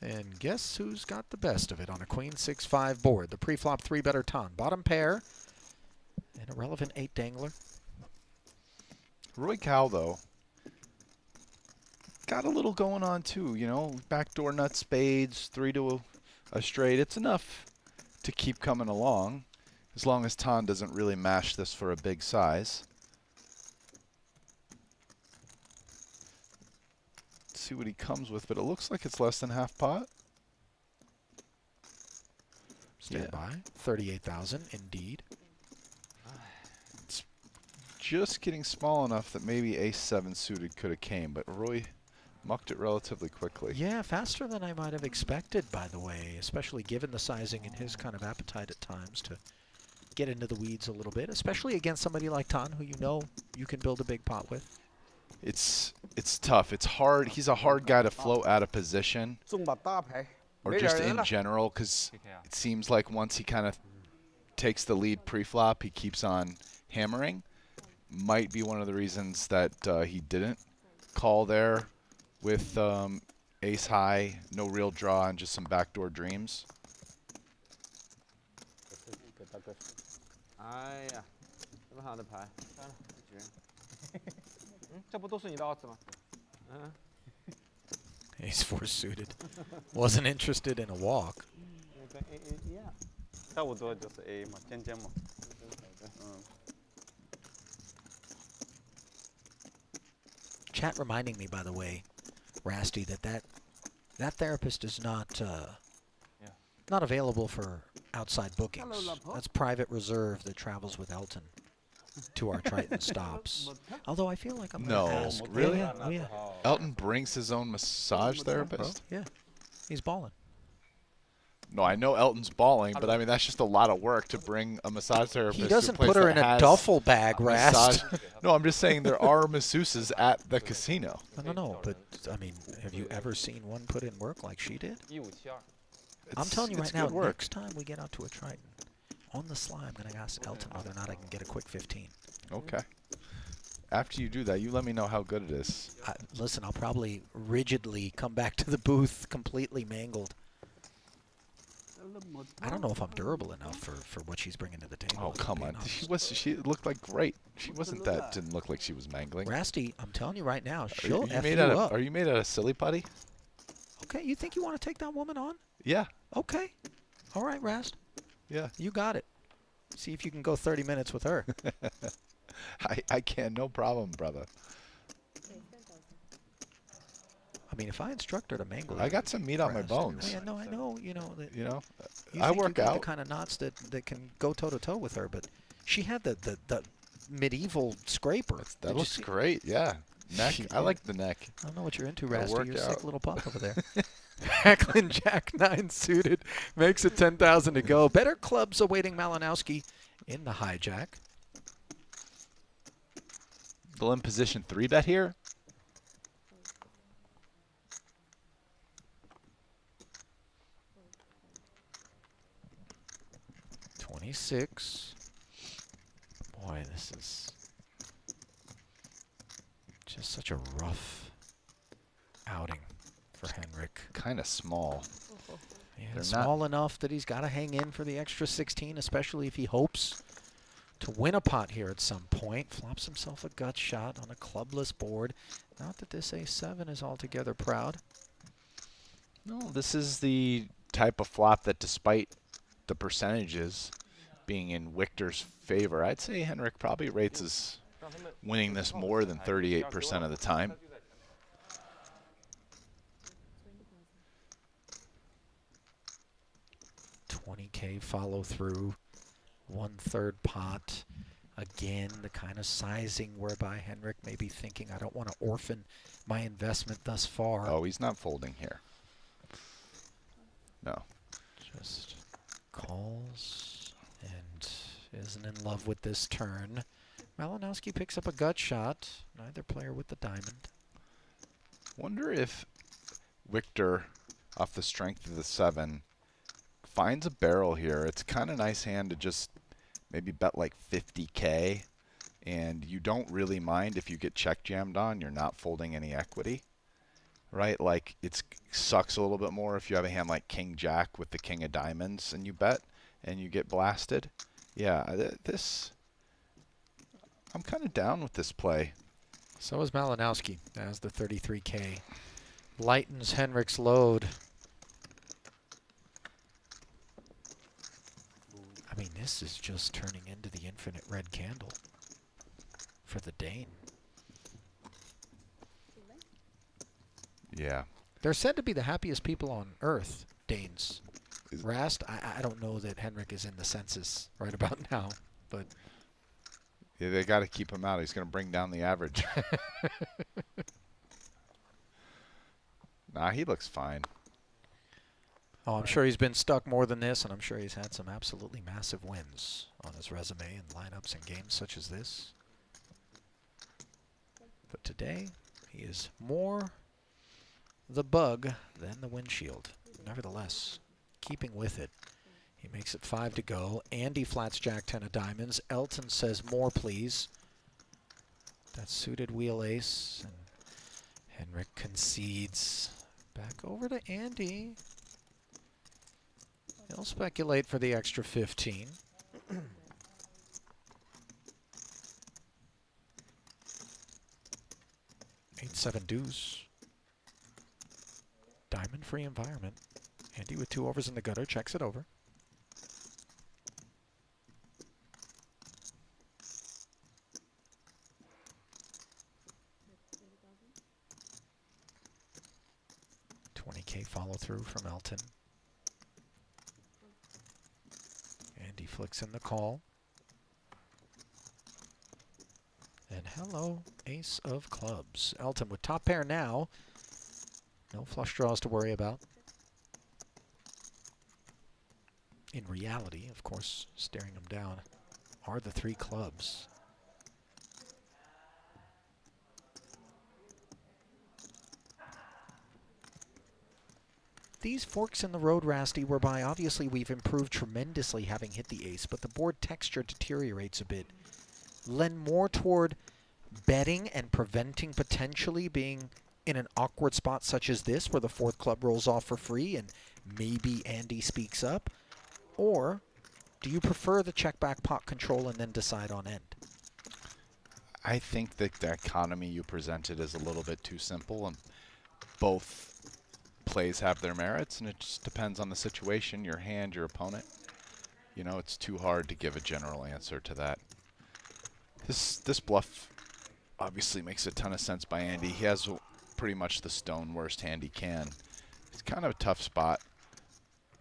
A: And guess who's got the best of it on a queen 6-5 board? The pre-flop 3-better Tan. Bottom pair and a relevant 8 dangler.
B: Rui Cao, though, got a little going on too, backdoor nut spades, 3 to a straight. It's enough to keep coming along, as long as Tan doesn't really mash this for a big size. Let's see what he comes with, but it looks like it's less than half pot.
A: Stand by. 38,000 indeed.
B: Just getting small enough that maybe ace-7 suited could have came, but Rui mucked it relatively quickly.
A: Yeah, faster than I might have expected, by the way, especially given the sizing and his kind of appetite at times to get into the weeds a little bit, especially against somebody like Tan, who you can build a big pot with.
B: It's tough. It's hard. He's a hard guy to float out of position,
I: 中把大牌，
B: or
I: 没
B: just
I: 人
B: in
I: 了。
B: general, because it seems like once he kind of takes the lead pre-flop, he keeps on hammering. Might be one of the reasons that he didn't call there with ace high, no real draw, and just some backdoor dreams.
I: 哎呀，这么好的牌，算了，不局。
E: 这不都是你的二次吗？
A: Ace-4 suited. Wasn't interested in a walk.
D: 差不多就是 A 嘛，尖尖嘛。
A: Chat reminding me, by the way, Rasty, that therapist is not available for outside bookings. That's private reserve that travels with Elton to our Triton stops. Although I feel like I'm going to ask.
B: Really?
A: Yeah, oh, yeah.
B: Elton brings his own massage therapist?
A: Yeah, he's balling.
B: No, I know Elton's balling, but I mean, that's just a lot of work to bring a massage therapist.
A: He doesn't put her in a duffel bag, Rast.
B: No, I'm just saying there are masseuses at the casino.
A: No, but, I mean, have you ever seen one put in work like she did? I'm telling you right now, next time we get out to a Triton, on the sly, I'm going to ask Elton whether or not I can get a quick 15.
B: Okay. After you do that, you let me know how good it is.
A: Listen, I'll probably rigidly come back to the booth completely mangled. I don't know if I'm durable enough for what she's bringing to the table.
B: Oh, come on. She looked like great. She wasn't that, didn't look like she was mangling.
A: Rasty, I'm telling you right now, she'll F
B: you
A: up.
B: Are you made out of silly putty?
A: Okay, you think you want to take that woman on?
B: Yeah.
A: Okay. All right, Rast.
B: Yeah.
A: You got it. See if you can go 30 minutes with her.
B: I can, no problem, brother.
A: I mean, if I instruct her to mangle,
B: I got some meat on my bones.
A: Yeah, no, I know. You know,
B: You know,
A: you
B: I
A: think
B: work
A: you got
B: out.
A: the kind of knots that can go toe to toe with her, but she had the medieval scraper.
B: That looks great. Yeah, neck. I like the neck.
A: I don't know what you're into, Rasty. You're a sick
B: out.
A: little pup over there. Hecklin Jack 9 suited makes it 10,000 to go. Better clubs awaiting Malinowski in the hijack.
B: Still in position 3-bet here.
A: 26. Boy, this is just such a rough outing for Henrik.
B: Kind of small.
A: Yeah,
B: They're
A: small enough that he's got to hang in for the extra 16, especially if he hopes to win a pot here at some point. Flops himself a gut shot on a clubless board. Not that this A7 is altogether proud.
B: No, this is the type of flop that, despite the percentages being in Victor's favor, I'd say Henrik probably rates as winning this more than 38% of the time.
A: $20K follow through, 1/3 pot. Again, the kind of sizing whereby Henrik may be thinking, I don't want to orphan my investment thus far.
B: Oh, he's not folding here. No.
A: Just calls and isn't in love with this turn. Malinowski picks up a gut shot. Neither player with the diamond.
B: Wonder if Victor, off the strength of the 7, finds a barrel here. It's kind of nice hand to just maybe bet like 50K, and you don't really mind if you get check jammed on. You're not folding any equity, right? Like, it sucks a little bit more if you have a hand like King Jack with the King of Diamonds and you bet and you get blasted. Yeah, I'm kind of down with this play.
A: So is Malinowski as the 33K lightens Henrik's load. I mean, this is just turning into the infinite red candle for the Dane.
B: Yeah.
A: They're said to be the happiest people on Earth, Danes. Rast, I don't know that Henrik is in the census right about now, but...
B: Yeah, they got to keep him out. He's going to bring down the average. Nah, he looks fine.
A: Oh, I'm sure he's been stuck more than this, and I'm sure he's had some absolutely massive wins on his resume in lineups and games such as this. But today, he is more the bug than the windshield. Nevertheless, keeping with it, he makes it 5 to go. Andy flats Jack 10 of diamonds. Elton says, more please. That suited wheel ace, and Henrik concedes. Back over to Andy. He'll speculate for the extra 15. 8-7 deuce. Diamond-free environment. Andy with 2 overs in the gutter checks it over. $20K follow through from Elton. Andy flicks in the call. And hello, ace of clubs. Elton with top pair now. No flush draws to worry about. In reality, of course, staring him down are the 3 clubs. These forks in the road, Rasty, whereby obviously we've improved tremendously having hit the ace, but the board texture deteriorates a bit, lend more toward betting and preventing potentially being in an awkward spot such as this where the 4th club rolls off for free and maybe Andy speaks up? Or do you prefer the check back pot control and then decide on end?
B: I think that the economy you presented is a little bit too simple, and both plays have their merits, and it just depends on the situation, your hand, your opponent. You know, it's too hard to give a general answer to that. This bluff obviously makes a ton of sense by Andy. He has pretty much the stone worst hand he can. It's kind of a tough spot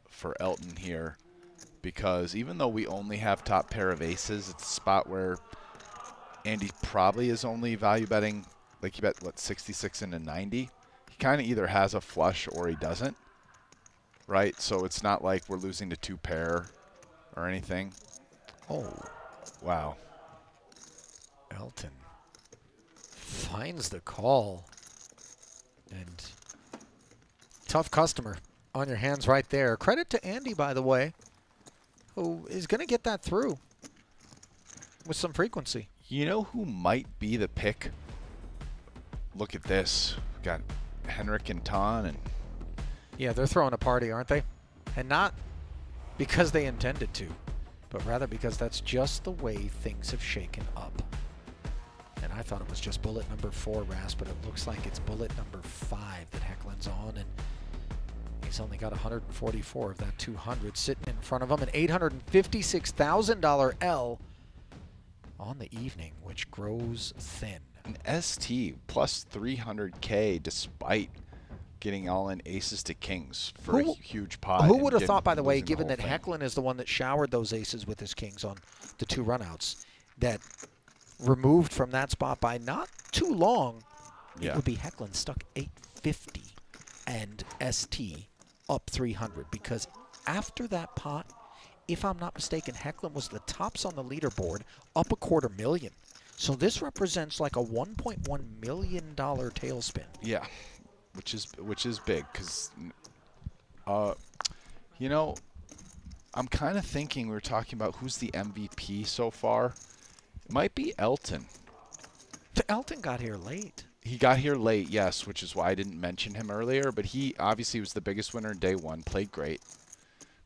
B: for Elton here, because even though we only have top pair of aces, it's a spot where Andy probably is only value betting, like he bet, what, 66 into 90? He kind of either has a flush or he doesn't, right? So it's not like we're losing to 2 pair or anything.
A: Oh,
B: wow.
A: Elton finds the call. And tough customer on your hands right there. Credit to Andy, by the way, who is going to get that through with some frequency.
B: You know who might be the pick? Look at this. We've got Henrik and Ton. And
A: yeah, they're throwing a party, aren't they? And not because they intended to, but rather because that's just the way things have shaken up. And I thought it was just bullet number 4, Rast, but it looks like it's bullet number 5 that Hecklin's on, and he's only got 144 of that 200 sitting in front of him. An $856,000 L on the evening, which grows thin.
B: An ST plus 300K despite getting all in aces to kings for a huge pot.
A: Who would have thought, by the way, given that Hecklin is the one that showered those aces with his kings on the 2 runouts, that removed from that spot by not too long, it would be Hecklin stuck 850 and ST up 300, because after that pot, if I'm not mistaken, Hecklin was the tops on the leaderboard, up $250,000. So this represents like a $1.1 million tailspin.
B: Yeah, which is big, because you know, I'm kind of thinking, we were talking about who's the MVP so far. It might be Elton.
A: Elton got here late.
B: He got here late, yes, which is why I didn't mention him earlier. But he obviously was the biggest winner in day 1. Played great.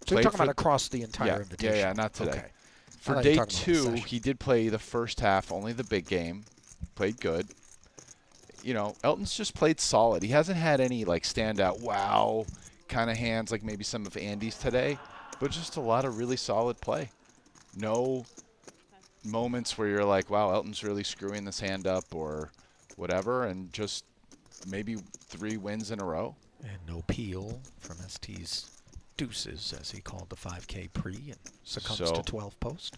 A: So you're talking about across the entire invitation?
B: Yeah, not today.
A: Okay.
B: For day 2, he did play the first half, only the big game. Played good. You know, Elton's just played solid. He hasn't had any like standout, wow kind of hands like maybe some of Andy's today, but just a lot of really solid play. No moments where you're like, wow, Elton's really screwing this hand up or whatever, and just maybe 3 wins in a row.
A: And no peel from ST's deuces, as he called the 5K pre, and succumbs to 12 post.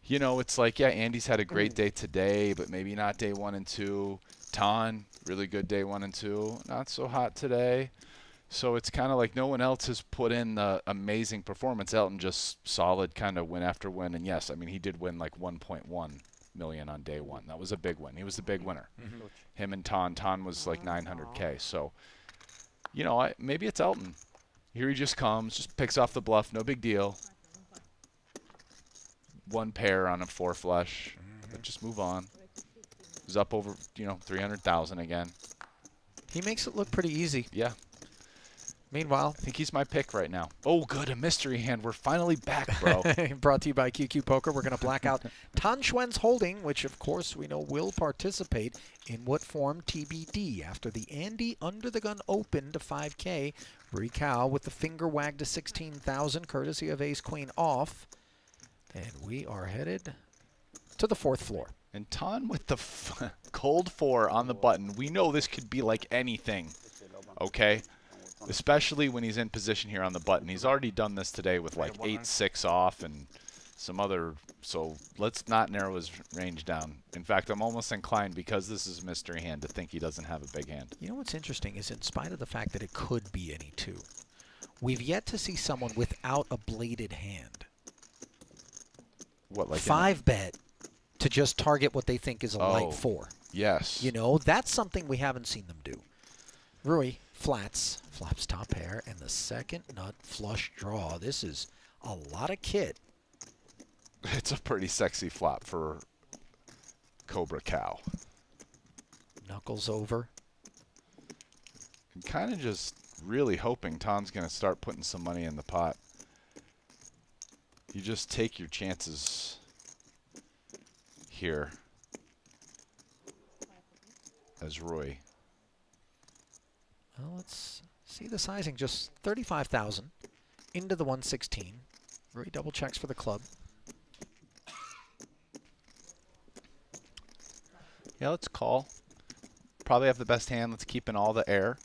B: You know, it's like, yeah, Andy's had a great day today, but maybe not day 1 and 2. Ton, really good day 1 and 2. Not so hot today. So it's kind of like no one else has put in the amazing performance. Elton just solid kind of win after win. And yes, I mean, he did win like 1.1 million on day 1. That was a big win. He was the big winner. Him and Ton. Ton was like 900K. So, you know, maybe it's Elton. Here he just comes, just picks off the bluff. No big deal. 1 pair on a 4 flush. But just move on. He's up over, you know, 300,000 again.
A: He makes it look pretty easy.
B: Yeah.
A: Meanwhile,
B: I think he's my pick right now. Oh, good, a mystery hand. We're finally back, bro.
A: Brought to you by QQ Poker. We're going to black out Tan Xuan's holding, which, of course, we know will participate. In what form? TBD. After the Andy Under the Gun Open to 5K, Rical with the finger wag to 16,000, courtesy of Ace-Queen off. And we are headed to the 4th floor.
B: And Ton with the cold 4 on the button. We know this could be like anything, okay? Especially when he's in position here on the button. He's already done this today with like 8-6 off and some other. So let's not narrow his range down. In fact, I'm almost inclined, because this is a mystery hand, to think he doesn't have a big hand.
A: You know what's interesting is, in spite of the fact that it could be any 2, we've yet to see someone without a bladed hand.
B: What, like
A: 5-bet to just target what they think is a light 4.
B: Yes.
A: You know, that's something we haven't seen them do. Rui flats, flaps top pair, and the second nut flush draw. This is a lot of kit.
B: It's a pretty sexy flop for Cobra Cow.
A: Knuckles over.
B: I'm kind of just really hoping Tom's going to start putting some money in the pot. You just take your chances here as Roy.
A: Well, let's see the sizing. Just 35,000 into the 116. Rui double checks for the club.
B: Yeah, let's call. Probably have the best hand. Let's keep in all the air.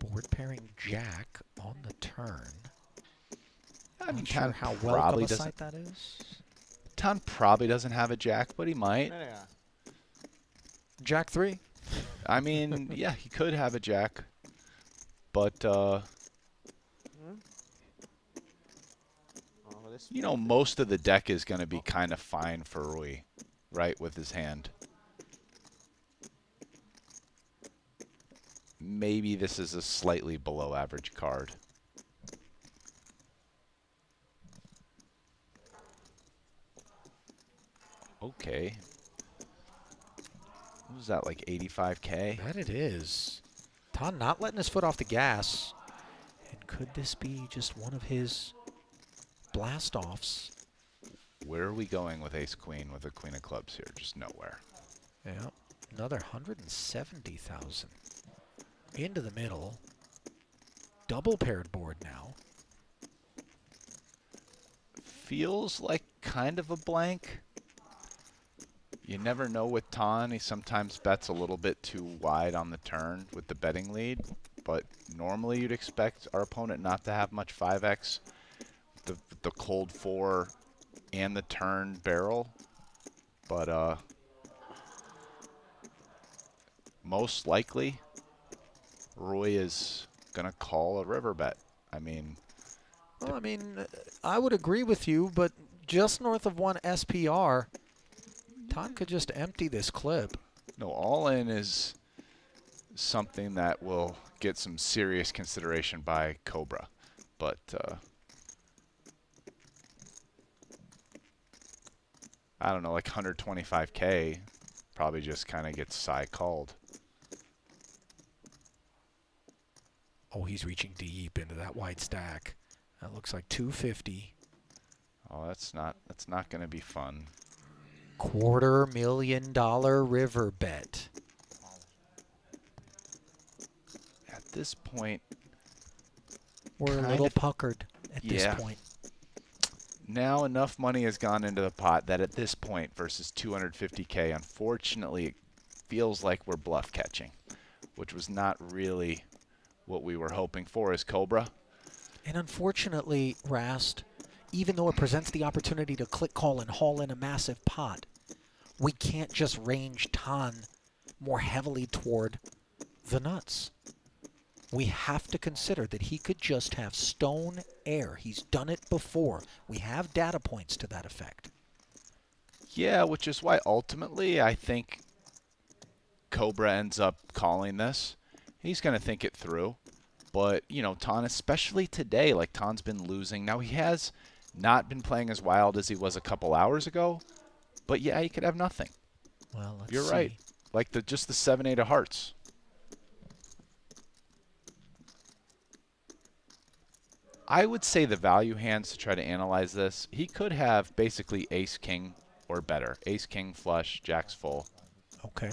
A: Board pairing Jack on the turn.
B: I'm
A: Not
B: sure
A: how welcome a sight that is.
B: Tan probably doesn't have a Jack, but he might.
A: Jack 3.
B: I mean, yeah, he could have a Jack, but you know, most of the deck is going to be kind of fine for Rui, right, with his hand. Maybe this is a slightly below average card. Okay. What was that, like 85K?
A: That it is. Tan not letting his foot off the gas. And could this be just one of his blast-offs?
B: Where are we going with ace-queen with a queen of clubs here? Just nowhere.
A: Yeah. Another 170,000. Into the middle. Double paired board now.
B: Feels like kind of a blank. You never know with Tan. He sometimes bets a little bit too wide on the turn with the betting lead. But normally you'd expect our opponent not to have much 5x. The cold 4 and the turn barrel. But most likely Rui is going to call a river bet. I mean...
A: Well, I mean, I would agree with you, but just north of 1 SPR, Tan could just empty this clip.
B: No, all-in is something that will get some serious consideration by Cobra. But I don't know, like 125K probably just kind of gets called.
A: Oh, he's reaching deep into that white stack. That looks like 250.
B: Oh, that's not going to be fun.
A: $250,000 river bet.
B: At this point,
A: we're a little puckered at this point.
B: Now enough money has gone into the pot that at this point versus 250K, unfortunately, it feels like we're bluff catching, which was not really what we were hoping for as Cobra.
A: And unfortunately, Rast, even though it presents the opportunity to click call and haul in a massive pot, we can't just range Tan more heavily toward the nuts. We have to consider that he could just have stone air. He's done it before. We have data points to that effect.
B: Yeah, which is why ultimately I think Cobra ends up calling this. He's going to think it through. But, you know, Tan, especially today, like Tan's been losing. Now, he has not been playing as wild as he was a couple hours ago. But, yeah, he could have nothing.
A: Well, let's
B: You're
A: see.
B: right. Like just the 7-8 of hearts. I would say the value hands to try to analyze this, he could have basically ace-king or better. Ace-king flush, jacks full.
A: Okay.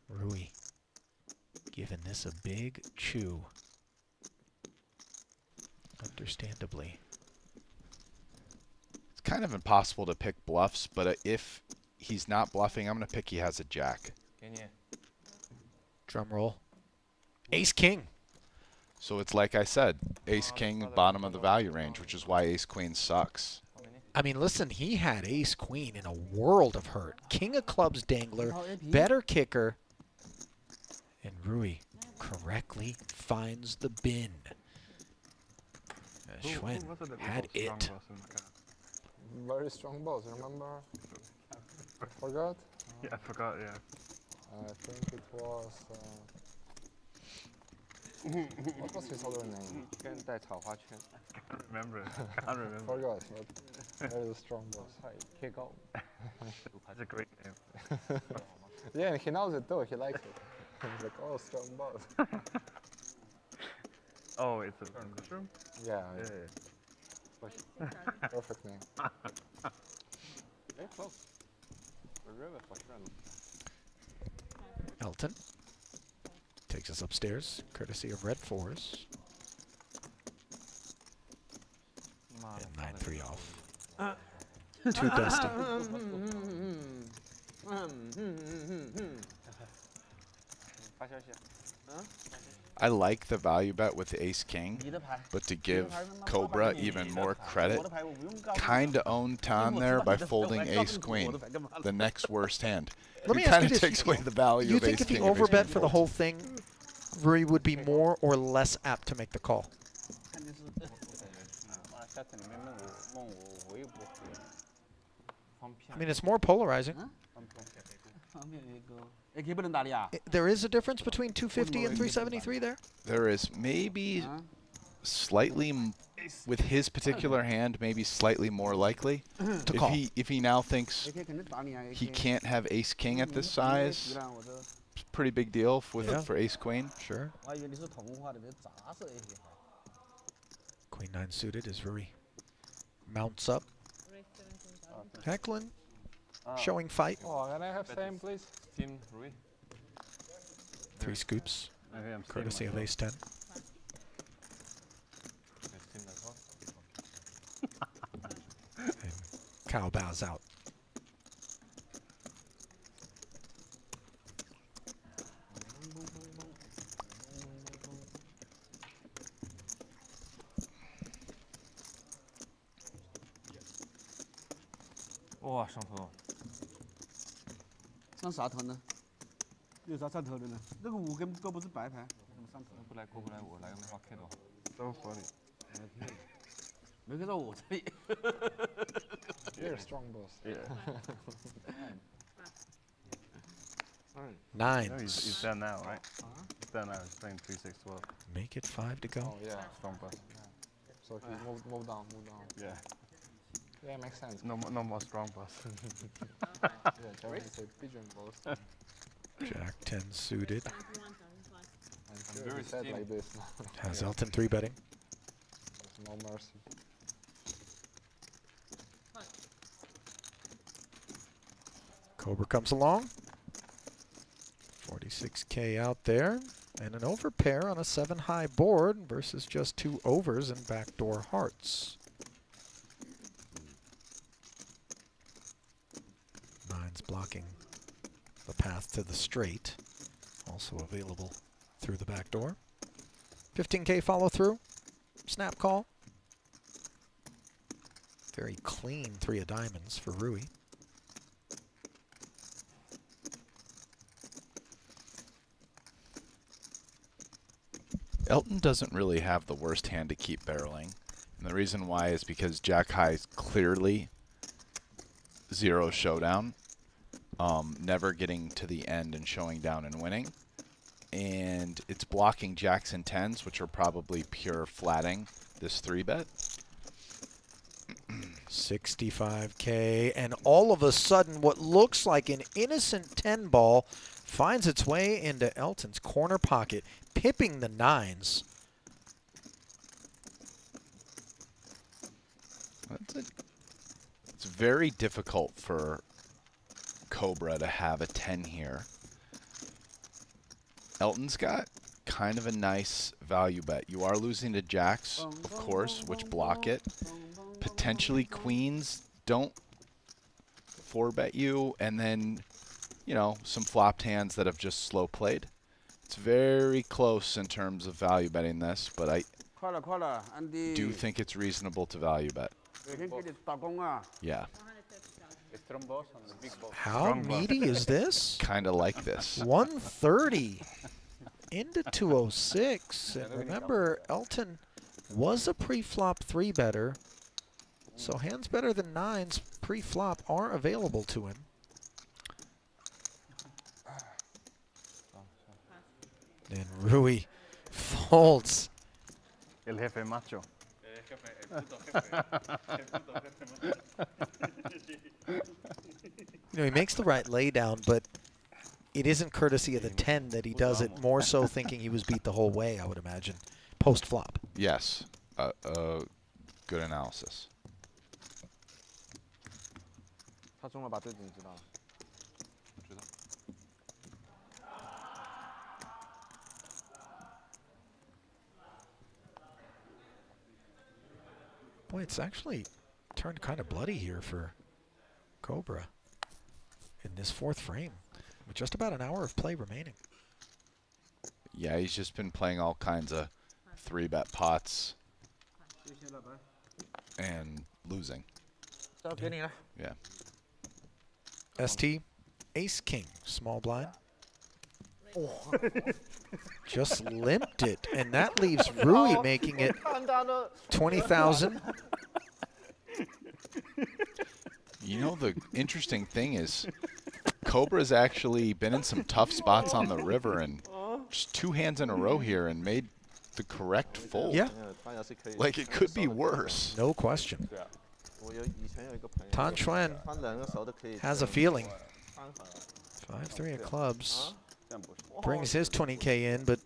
A: Rui giving this a big chew. Understandably.
B: It's kind of impossible to pick bluffs, but if he's not bluffing, I'm going to pick he has a jack.
A: Drum roll. Ace-king.
B: So it's like I said, ace-king, bottom of the value range, which is why ace-queen sucks.
A: I mean, listen, he had ace-queen in a world of hurt. King of clubs dangler, better kicker, and Rui correctly finds the bin. Schwen had it.
J: Very strong boss, remember? Forgot?
H: Yeah, I forgot, yeah.
J: I think it was... what was his other name?
H: I can't remember it. I can't remember.
J: Forgot, but very strong boss.
H: That's a great game.
J: Yeah, and he knows it too, he likes it. He's like, oh, strong boss.
H: Oh, it's a mushroom?
J: Yeah,
H: Yeah.
J: perfect name.
H: Very close.
A: Elton takes us upstairs, courtesy of red 4s. And 9-3 off. To Dustin.
B: I like the value bet with ace-king, but to give Cobra even more credit, kind of owned Tan there by folding ace-queen, the next worst hand.
A: Let me
B: it
A: ask
B: kind
A: you
B: of
A: this.
B: takes away the value
A: You
B: of
A: think if he
B: ace-king.
A: overbet for the whole thing, Rui would be more or less apt to make the call? I mean, it's more polarizing. There is a difference between 250 and 373 there?
B: There is maybe slightly, with his particular hand, maybe slightly more likely.
A: To call.
B: If he now thinks he can't have ace-king at this size, it's a pretty big deal for ace-queen.
A: Sure. Queen 9 suited as Rui mounts up. Heckling, showing fight.
J: Oh, can I have same, please?
F: Team Rui.
A: 3 scoops,
H: Maybe I'm
A: courtesy of ace 10. And Kyle bows out.
E: 哇，上头。
K: 上啥头呢？有啥上头的呢？那个5根都不是白牌，怎么上头？
F: 过来，我来个没法开的。
H: 都合理。
K: 没开到我这里。
J: You're a strong boss.
H: Yeah.
A: Nines.
H: He's done now, right? He's done now. He's playing 3-6-12.
A: Make it 5 to go.
J: Oh, yeah.
H: Strong boss.
J: So he move down.
H: Yeah.
J: Yeah, makes sense.
H: No more strong boss.
J: Yeah, Japanese a pigeon boss.
A: Jack 10 suited.
J: I'm very sad like this.
A: Has Elton 3 betting.
J: There's no mercy.
A: Cobra comes along. 46K out there. And an overpair on a 7-high board versus just 2 overs and backdoor hearts. 9's blocking the path to the straight. Also available through the back door. 15K follow through. Snap call. Very clean 3 of diamonds for Rui.
B: Elton doesn't really have the worst hand to keep barreling. And the reason why is because Jack High is clearly 0 showdown. Never getting to the end and showing down and winning. And it's blocking jacks and 10s, which are probably pure flatting this 3-bet.
A: 65K, and all of a sudden what looks like an innocent 10 ball finds its way into Elton's corner pocket, pipping the 9s.
B: It's very difficult for Cobra to have a 10 here. Elton's got kind of a nice value bet. You are losing to jacks, of course, which block it. Potentially queens don't 4-bet you, and then, you know, some flopped hands that have just slow played. It's very close in terms of value betting this, but I
K: 快了快了 ，Andy。
B: do think it's reasonable to value bet.
K: 每天给你打工啊。
B: Yeah.
D: Strong boss on the big boss.
A: How meaty is this?
B: Kind of like this.
A: 130 into 206. And remember, Elton was a pre-flop 3-better. So hands better than 9s pre-flop are available to him. And Rui folds.
H: El jefe macho.
A: You know, he makes the right laydown, but it isn't courtesy of the 10 that he does it, more so thinking he was beat the whole way, I would imagine, post-flop.
B: Yes. Good analysis.
I: 他中了把对子你知道了。
A: Boy, it's actually turned kind of bloody here for Cobra in this 4th frame, with just about an hour of play remaining.
B: Yeah, he's just been playing all kinds of 3-bet pots and losing. Yeah.
A: ST, Ace King, small blind. Just limped it, and that leaves Rui making it 20,000.
B: You know, the interesting thing is Cobra's actually been in some tough spots on the river and just 2 hands in a row here and made the correct fold.
A: Yeah.
B: Like, it could be worse.
A: No question. Tan Xuan has a feeling. 5-3 of clubs. Brings his 20K in, but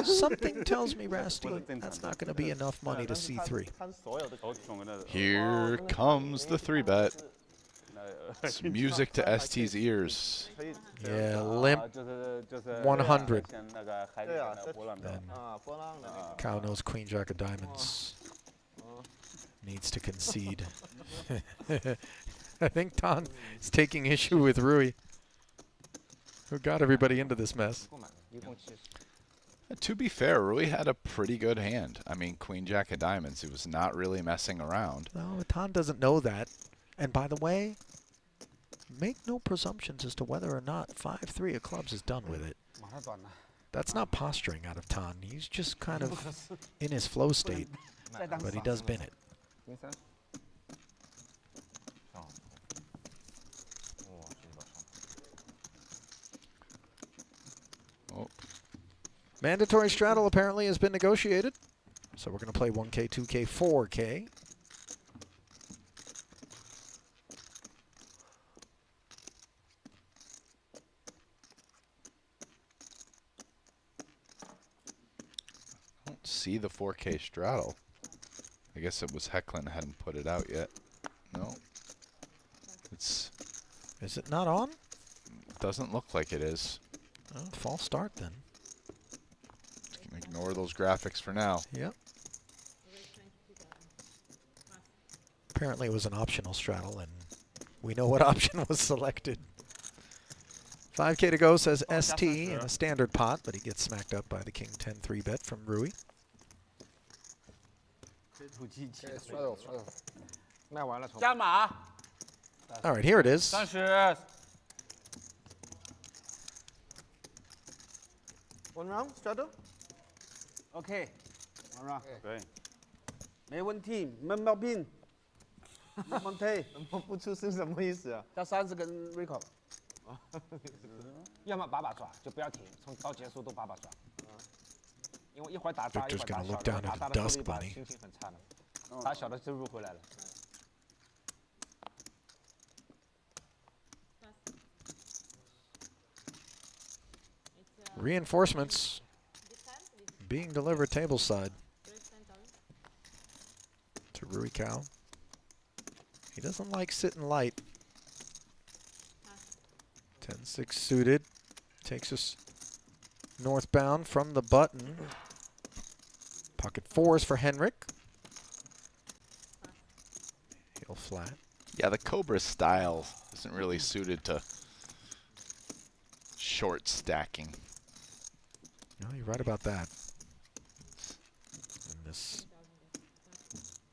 A: something tells me, Rast, that's not going to be enough money to C3.
B: Here comes the 3-bet. It's music to ST's ears.
A: Yeah, limp 100. Cow knows Queen Jack of Diamonds. Needs to concede. I think Tan is taking issue with Rui, who got everybody into this mess.
B: To be fair, Rui had a pretty good hand. I mean, Queen Jack of Diamonds, he was not really messing around.
A: No, Tan doesn't know that. And by the way, make no presumptions as to whether or not 5-3 of clubs is done with it. That's not posturing out of Tan. He's just kind of in his flow state, but he does bin it.
B: Oh.
A: Mandatory straddle apparently has been negotiated. So we're going to play 1K, 2K, 4K.
B: I don't see the 4K straddle. I guess it was Hecklin hadn't put it out yet. No. It's...
A: Is it not on?
B: Doesn't look like it is.
A: Oh, false start then.
B: Ignore those graphics for now.
A: Yep. Apparently it was an optional straddle, and we know what option was selected. 5K to go, says ST in a standard pot, but he gets smacked up by the King 10 3-bet from Rui. All right, here it is.
I: 1 round straddle.
K: OK， 好了，
D: 对，
K: 没问题，没毛病，没问题。
I: 我不出声什么意思啊？
K: 加30跟 Rico。
E: 要么把抓，就不要停，从到结束都把抓。因为一会儿打大，一
A: Victor's
E: 会儿
A: gonna
E: 打
A: look
E: 小
A: down
E: 的，
A: at
E: 打
A: the
E: 大
A: dust
E: 的
A: bunny.
E: 心情很差的，打小的就入回来了。
A: Reinforcements being delivered tableside to Rui Cow. He doesn't like sitting light. 10-6 suited. Takes us northbound from the button. Pocket 4s for Henrik. Heel flat.
B: Yeah, the Cobra style isn't really suited to short stacking.
A: No, you're right about that. And this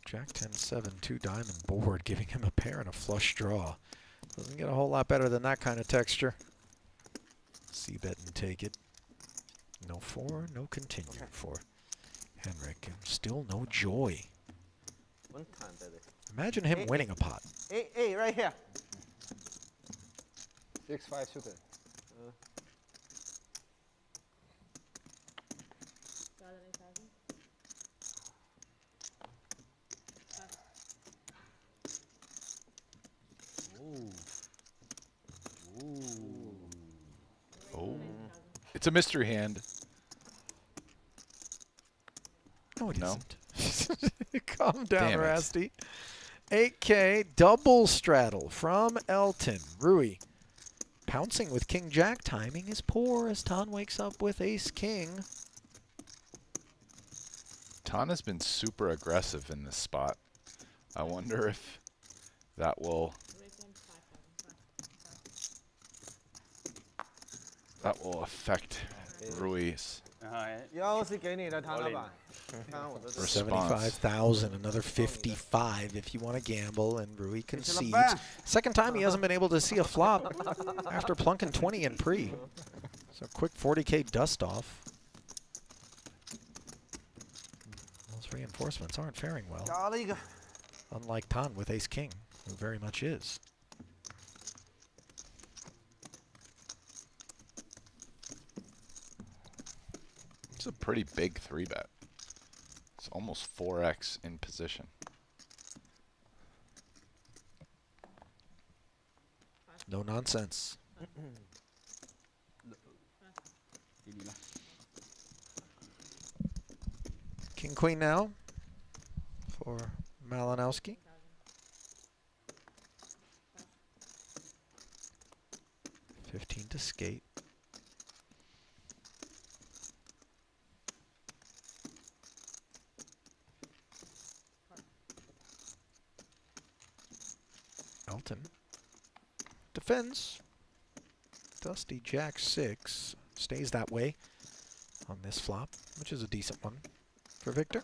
A: Jack 10-7, 2 diamond board, giving him a pair and a flush draw. Doesn't get a whole lot better than that kind of texture. C-bet and take it. No 4, no continue for Henrik. And still no joy.
I: One time, baby.
A: Imagine him winning a pot.
I: Hey, right here.
J: 6-5 suited.
B: Oh. It's a mystery hand.
A: No, it
B: No.
A: isn't. Calm down,
B: Damn it.
A: Rasty. 8K double straddle from Elton. Rui pouncing with King Jack. Timing is poor as Tan wakes up with Ace King.
B: Tan has been super aggressive in this spot. I wonder if that will affect Rui's
I: 又是给你的，唐老板。看我这
A: For
I: 是
A: 75,000, another 55 if you want to gamble, and Rui concedes. Second time he hasn't been able to see a flop after plunking 20 in pre. So quick 40K dust off. Those reinforcements aren't faring well.
I: 搞了一个。
A: Unlike Tan with Ace King, who very much is.
B: It's a pretty big 3-bet. It's almost 4x in position.
A: No nonsense. King Queen now for Malinowski. $15 to skate. Elton defends. Dusty Jack 6 stays that way on this flop, which is a decent one for Victor.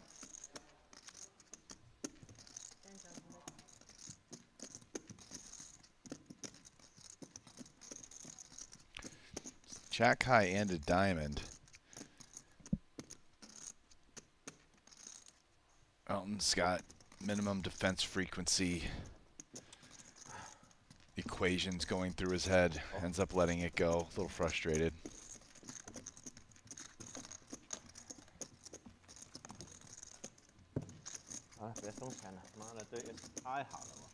B: Jack high and a diamond. Elton's got minimum defense frequency equations going through his head. Ends up letting it go. A little frustrated.
I: Ah, 别松钱了，妈的，对 S 太好了我。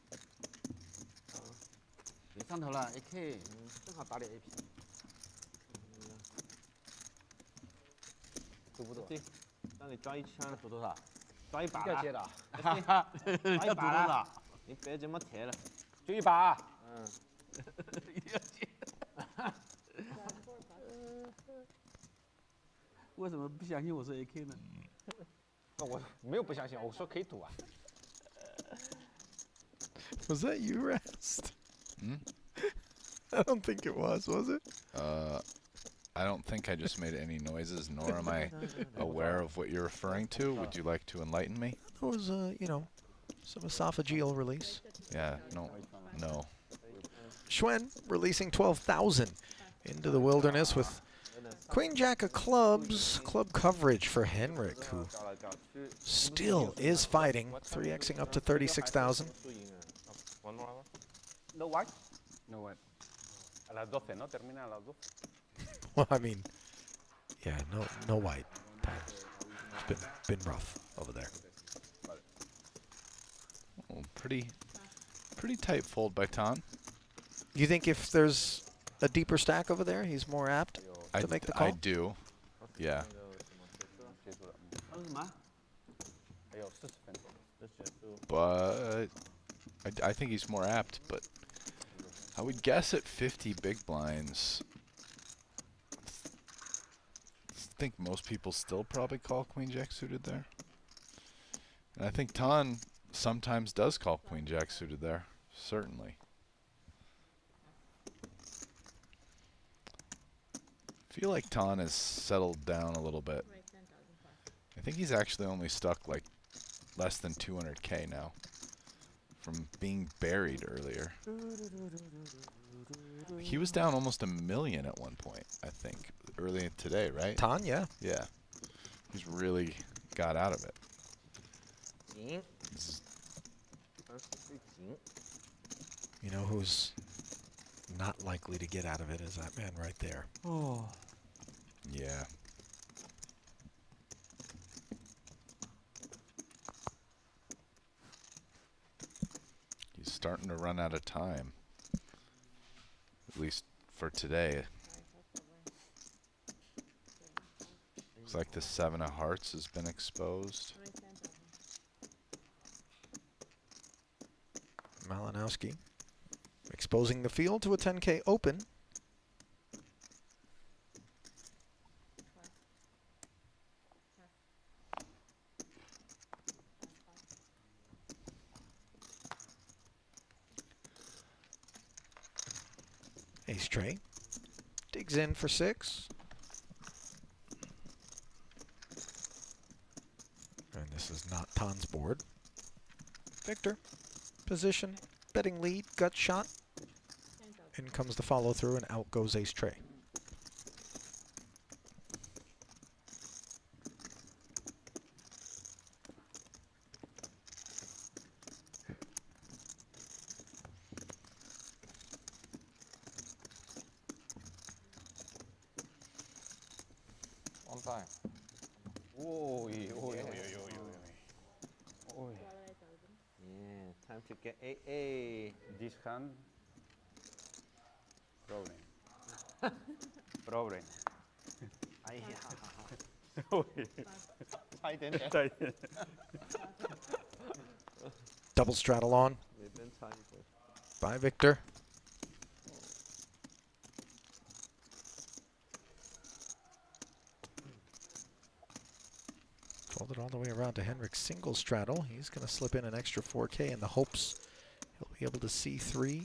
J: 你上头了 AK，
I: 正好打点 AP。
J: 赌不赌？
I: 对，让你抓一枪，
J: 赌多少？
I: 抓一把
J: 要接的啊。
I: 抓一
J: 要赌多
I: 把了
J: 少？
I: 你别这么铁了。
J: 就一把。
I: 嗯。
J: 一定要接。为什么不相信我是 AK 呢？
C: 我没有不相信，我说可以赌啊。
A: Was that you, Rast?
B: Hmm?
A: I don't think it was it?
B: I don't think I just made any noises, nor am I aware of what you're referring to. Would you like to enlighten me?
A: There was, you know, some esophageal release.
B: Yeah, no.
A: Schwen releasing 12,000 into the wilderness with Queen Jack of clubs. Club coverage for Henrik, who still is fighting, 3xing up to 36,000.
F: One more hour?
C: No white?
H: No white.
D: A las 12, ¿no? Termina a las 12.
A: Well, I mean, yeah, no white. It's been rough over there.
B: Oh, pretty tight fold by Tan.
A: You think if there's a deeper stack over there, he's more apt to make the call?
B: I do. Yeah. But I think he's more apt, but I would guess at 50 big blinds. I think most people still probably call Queen Jack suited there. And I think Tan sometimes does call Queen Jack suited there. Certainly. I feel like Tan has settled down a little bit. I think he's actually only stuck like less than 200K now from being buried earlier. He was down almost $1 million at one point, I think, early today, right?
A: Tan, yeah.
B: Yeah. He's really got out of it.
A: You know who's not likely to get out of it is that man right there.
G: Oh.
B: Yeah. He's starting to run out of time. At least for today. Looks like the 7 of hearts has been exposed.
A: Malinowski exposing the field to a 10K open. Ace tray. Digs in for 6. And this is not Tan's board. Victor. Position. Betting lead. Gut shot. In comes the follow through and out goes ace tray.
F: On time.
I: Yeah, time to get AA.
D: This hand, problem. Problem.
A: Double straddle on by Victor. Fold it all the way around to Henrik's single straddle. He's going to slip in an extra 4K in the hopes he'll be able to see 3.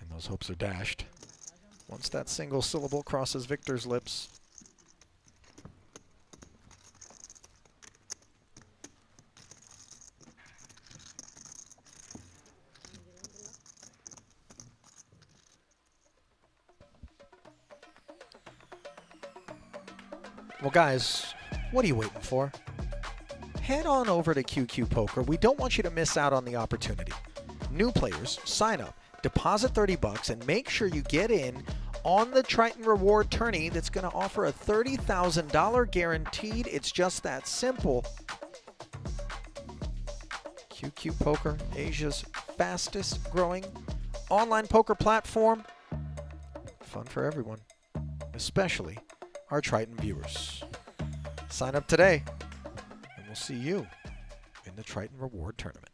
A: And those hopes are dashed. Once that single syllable crosses Victor's lips, well, guys, what are you waiting for? Head on over to QQ Poker. We don't want you to miss out on the opportunity. New players, sign up, deposit $30, and make sure you get in on the Triton reward tourney that's going to offer a $30,000 guaranteed. It's just that simple. QQ Poker, Asia's fastest growing online poker platform. Fun for everyone, especially our Triton viewers. Sign up today, and we'll see you in the Triton Reward Tournament.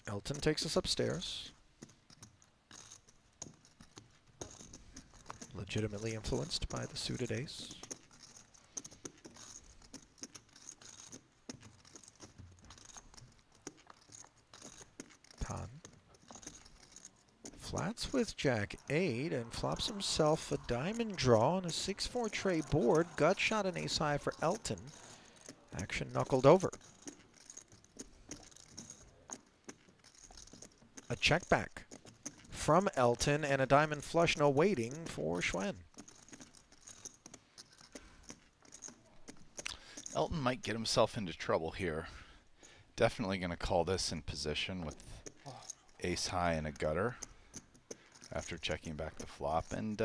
A: Elton takes us upstairs. Legitimately influenced by the suited ace. Tan flats with Jack 8 and flops himself a diamond draw on a 6-4 tray board. Gut shot an ace high for Elton. Action knuckled over. A check back from Elton and a diamond flush, no waiting for Schwen.
B: Elton might get himself into trouble here. Definitely going to call this in position with ace high and a gutter after checking back the flop. And,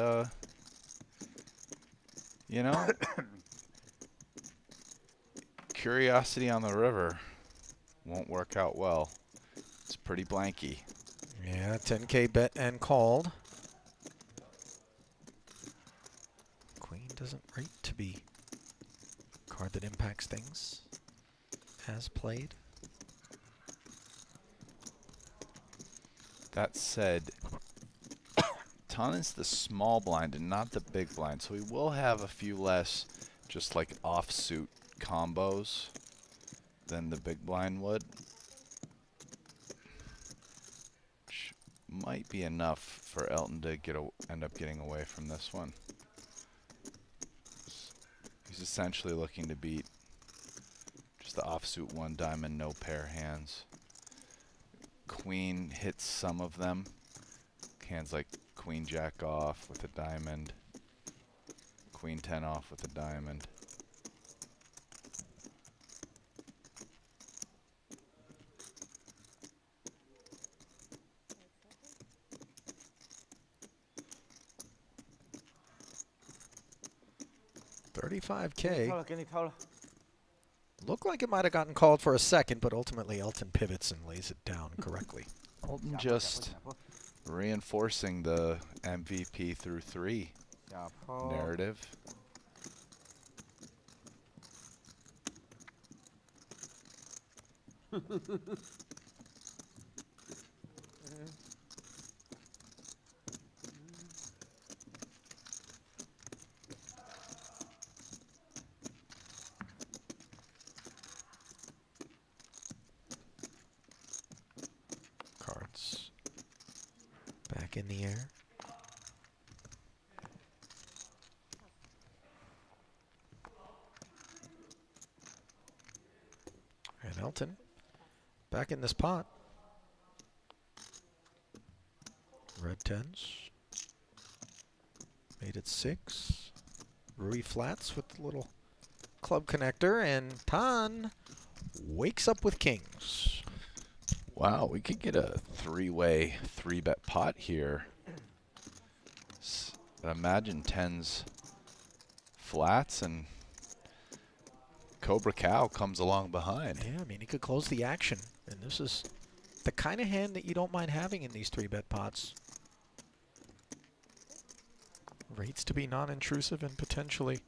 B: you know, curiosity on the river won't work out well. It's pretty blanky.
A: Yeah, 10K bet and called. doesn't rate to be a card that impacts things as played.
B: That said, Ton is the small blind and not the big blind, so he will have a few less just like offsuit combos than the big blind would. Which might be enough for Elton to end up getting away from this one. He's essentially looking to beat just the offsuit one diamond, no pair hands. Queen hits some of them. Hands like Queen Jack off with a diamond. Queen 10 off with a diamond.
A: $35K. Looked like it might have gotten called for a second, but ultimately Elton pivots and lays it down correctly.
B: Elton just reinforcing the MVP through 3 narrative.
A: Cards back in the air. And Elton back in this pot. Red 10s. Made it 6. Rui flats with the little club connector, and Tan wakes up with kings.
B: Wow, we could get a 3-way 3-bet pot here. Imagine 10s flats and Cobra Cow comes along behind.
A: Yeah, I mean, he could close the action. And this is the kind of hand that you don't mind having in these 3-bet pots. Rates to be non-intrusive and potentially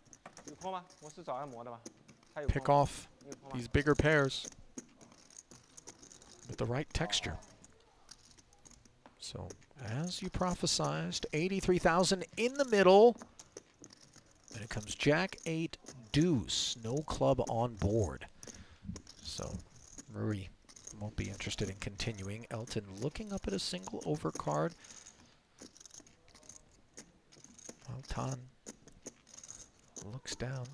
A: pick off these bigger pairs with the right texture. So, as you prophesized, 83,000 in the middle. And it comes Jack 8 deuce, no club on board. So, Rui won't be interested in continuing. Elton looking up at a single overcard. While Tan looks down,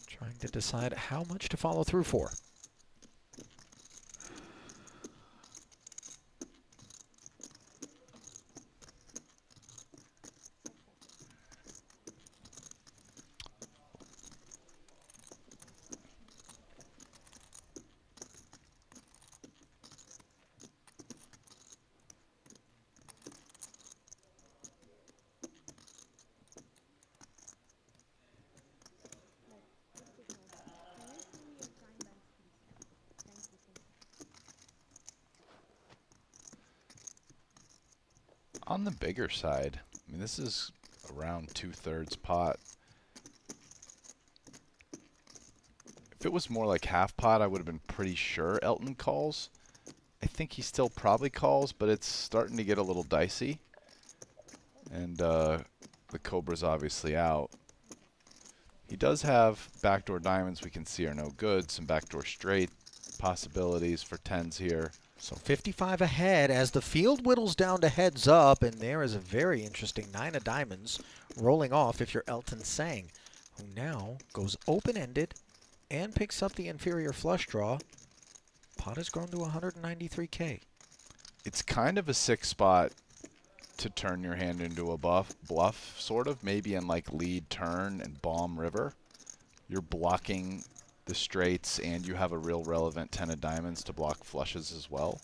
A: trying to decide how much to follow through for.
B: On the bigger side, I mean, this is around 2/3 pot. If it was more like half pot, I would have been pretty sure Elton calls. I think he still probably calls, but it's starting to get a little dicey. And the Cobra's obviously out. He does have backdoor diamonds we can see are no good. Some backdoor straight possibilities for 10s here.
A: So 55 ahead as the field whittles down to heads up, and there is a very interesting 9 of diamonds rolling off if you're Elton Sang, who now goes open-ended and picks up the inferior flush draw. Pot has grown to 193K.
B: It's kind of a sick spot to turn your hand into a bluff, sort of, maybe in like lead turn and bomb river. You're blocking the straights, and you have a real relevant 10 of diamonds to block flushes as well.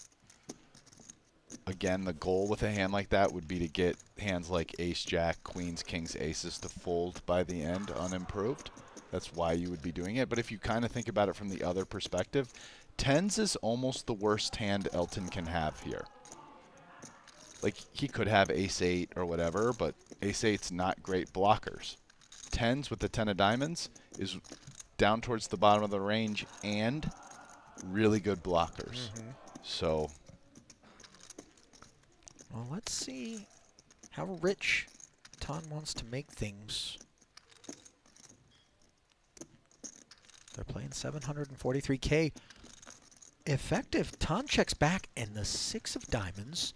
B: Again, the goal with a hand like that would be to get hands like ace, jack, queens, kings, aces to fold by the end unimproved. That's why you would be doing it. But if you kind of think about it from the other perspective, 10s is almost the worst hand Elton can have here. Like, he could have ace 8 or whatever, but Ace-8's not great blockers. 10s with the 10 of diamonds is down towards the bottom of the range and really good blockers. So,
A: well, let's see how rich Tan wants to make things. They're playing 743K. Effective. Tan checks back, and the 6 of diamonds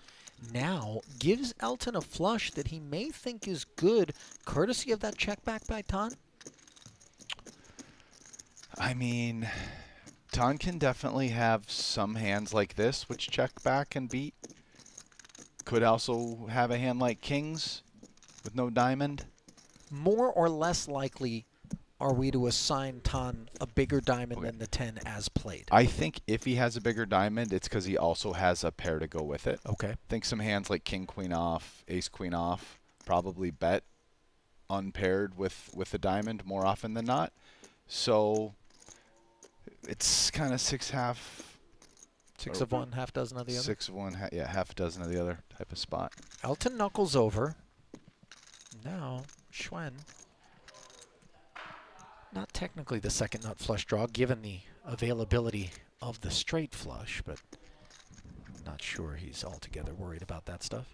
A: now gives Elton a flush that he may think is good, courtesy of that check back by Tan.
B: I mean, Tan can definitely have some hands like this, which check back and beat. Could also have a hand like kings with no diamond.
A: More or less likely are we to assign Tan a bigger diamond than the 10 as played?
B: I think if he has a bigger diamond, it's because he also has a pair to go with it.
A: Okay.
B: I think some hands like king, queen off, ace, queen off, probably bet unpaired with the diamond more often than not. So it's kind of 6/2.
A: 6 of one, half dozen of the other?
B: 6 of one, yeah, half a dozen of the other type of spot.
A: Elton knuckles over. Now, Schwen. Not technically the second nut flush draw, given the availability of the straight flush, but not sure he's altogether worried about that stuff.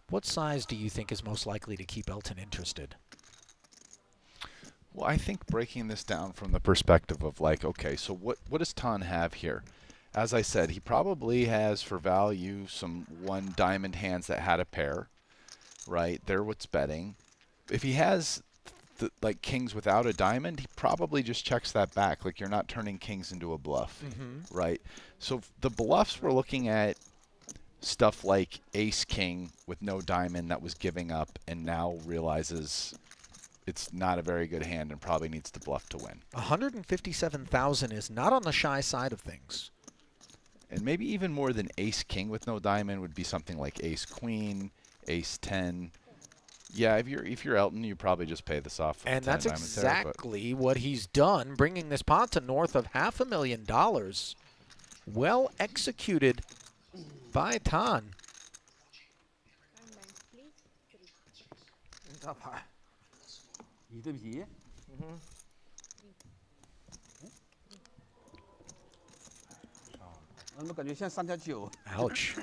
A: What size do you think is most likely to keep Elton interested?
B: Well, I think breaking this down from the perspective of like, okay, so what does Tan have here? As I said, he probably has for value some 1 diamond hands that had a pair, right? They're what's betting. If he has like kings without a diamond, he probably just checks that back. Like you're not turning kings into a bluff, right? So the bluffs we're looking at stuff like ace king with no diamond that was giving up and now realizes it's not a very good hand and probably needs to bluff to win.
A: 157,000 is not on the shy side of things.
B: And maybe even more than ace king with no diamond would be something like ace queen, ace 10. Yeah, if you're Elton, you probably just pay this off.
A: And that's exactly what he's done, bringing this pot to north of $500,000. Well executed by Tan.
K: 你的皮，怎么感觉像3条9
A: Ouch.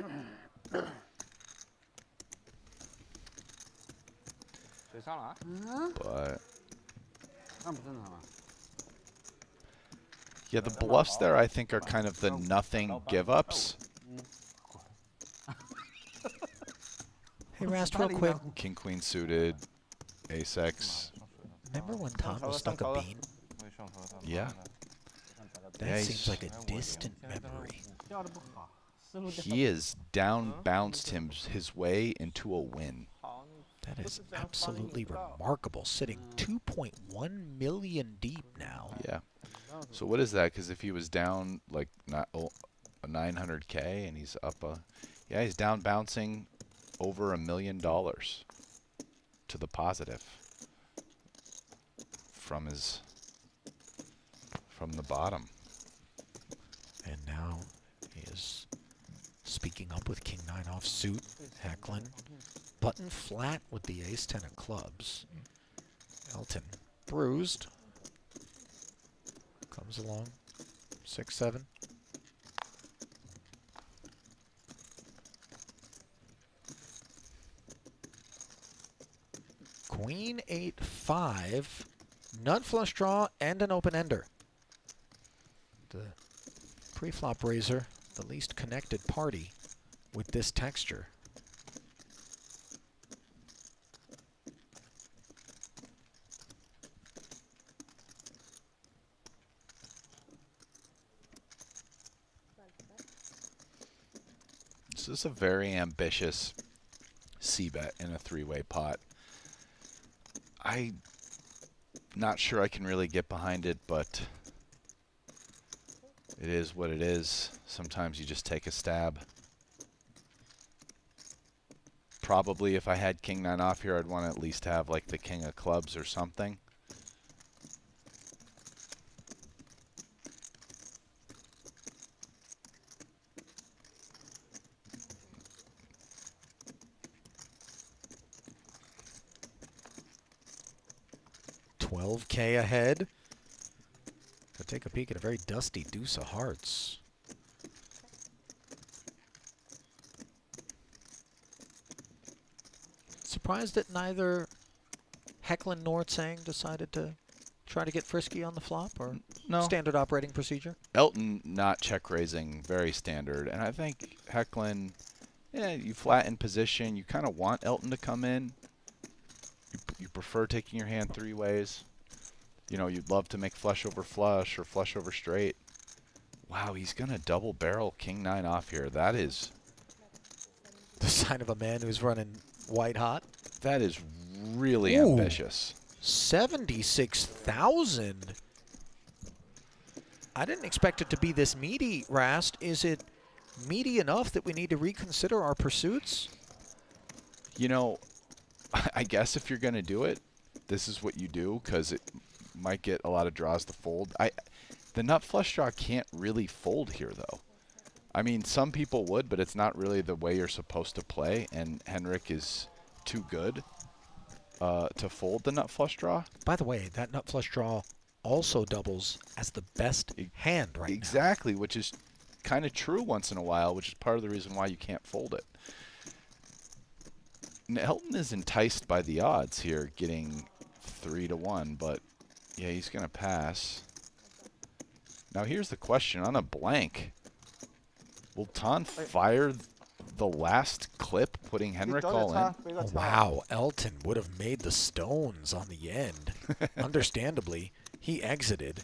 K: 水上了啊？
B: But
K: 那不正常吗？
B: yeah, the bluffs there I think are kind of the nothing give-ups.
A: Hey, Rast, real quick.
B: King, queen suited, ace X.
A: Remember when Tan was stuck a bean?
B: Yeah.
A: That seems like a distant memory.
B: He has down bounced his way into a win.
A: That is absolutely remarkable, sitting 2.1 million deep now.
B: Yeah. So what is that? Because if he was down like not a 900K and he's up yeah, he's down bouncing over $1 million to the positive from the bottom.
A: And now he is speaking up with king 9 off suit, heckling. Button flat with the ace 10 of clubs. Elton bruised. Comes along. 6-7. Queen 8-5. Nut flush draw and an open ender. The pre-flop raiser, the least connected party with this texture.
B: This is a very ambitious c-bet in a 3-way pot. I'm not sure I can really get behind it, but it is what it is. Sometimes you just take a stab. probably if I had king 9 off here, I'd want to at least have like the king of clubs or something.
A: $12K ahead. Could take a peek at a very dusty deuce of hearts. Surprised that neither Hecklin nor Tsang decided to try to get frisky on the flop, or
B: no
A: standard operating procedure?
B: Elton not check raising, very standard. And I think Hecklin, yeah, you flatten position. You kind of want Elton to come in. You prefer taking your hand 3 ways. You know, you'd love to make flush over flush or flush over straight. Wow, he's going to double barrel king 9 off here. That is
A: the sign of a man who's running white hot.
B: That is really ambitious.
A: 76,000. I didn't expect it to be this meaty, Rast. Is it meaty enough that we need to reconsider our pursuits?
B: You know, I guess if you're going to do it, this is what you do, because it might get a lot of draws to fold. The nut flush draw can't really fold here, though. I mean, some people would, but it's not really the way you're supposed to play, and Henrik is too good to fold the nut flush draw.
A: By the way, that nut flush draw also doubles as the best hand right now.
B: Exactly, which is kind of true once in a while, which is part of the reason why you can't fold it. Elton is enticed by the odds here, getting 3-1, but yeah, he's going to pass. Now here's the question. On a blank, will Tan fire the last clip, putting Henrik all in?
A: Oh, wow, Elton would have made the stones on the end. Understandably, he exited.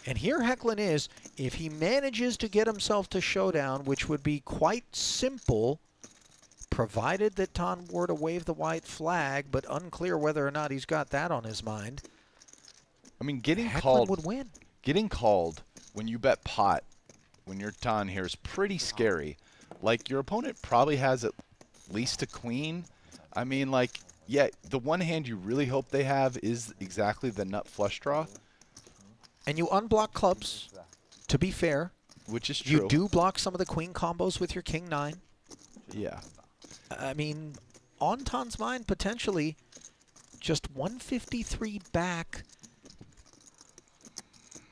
A: And here Hecklin is, if he manages to get himself to showdown, which would be quite simple, provided that Tan were to wave the white flag, but unclear whether or not he's got that on his mind.
B: I mean, getting
A: Hecklin
B: called
A: would win.
B: Getting called when you bet pot, when you're Tan here, is pretty scary. Like, your opponent probably has at least a queen. I mean, like, yeah, the one hand you really hope they have is exactly the nut flush draw.
A: And you unblock clubs, to be fair.
B: Which is true.
A: You do block some of the queen combos with your king 9.
B: Yeah.
A: I mean, on Tan's mind, potentially just 153 back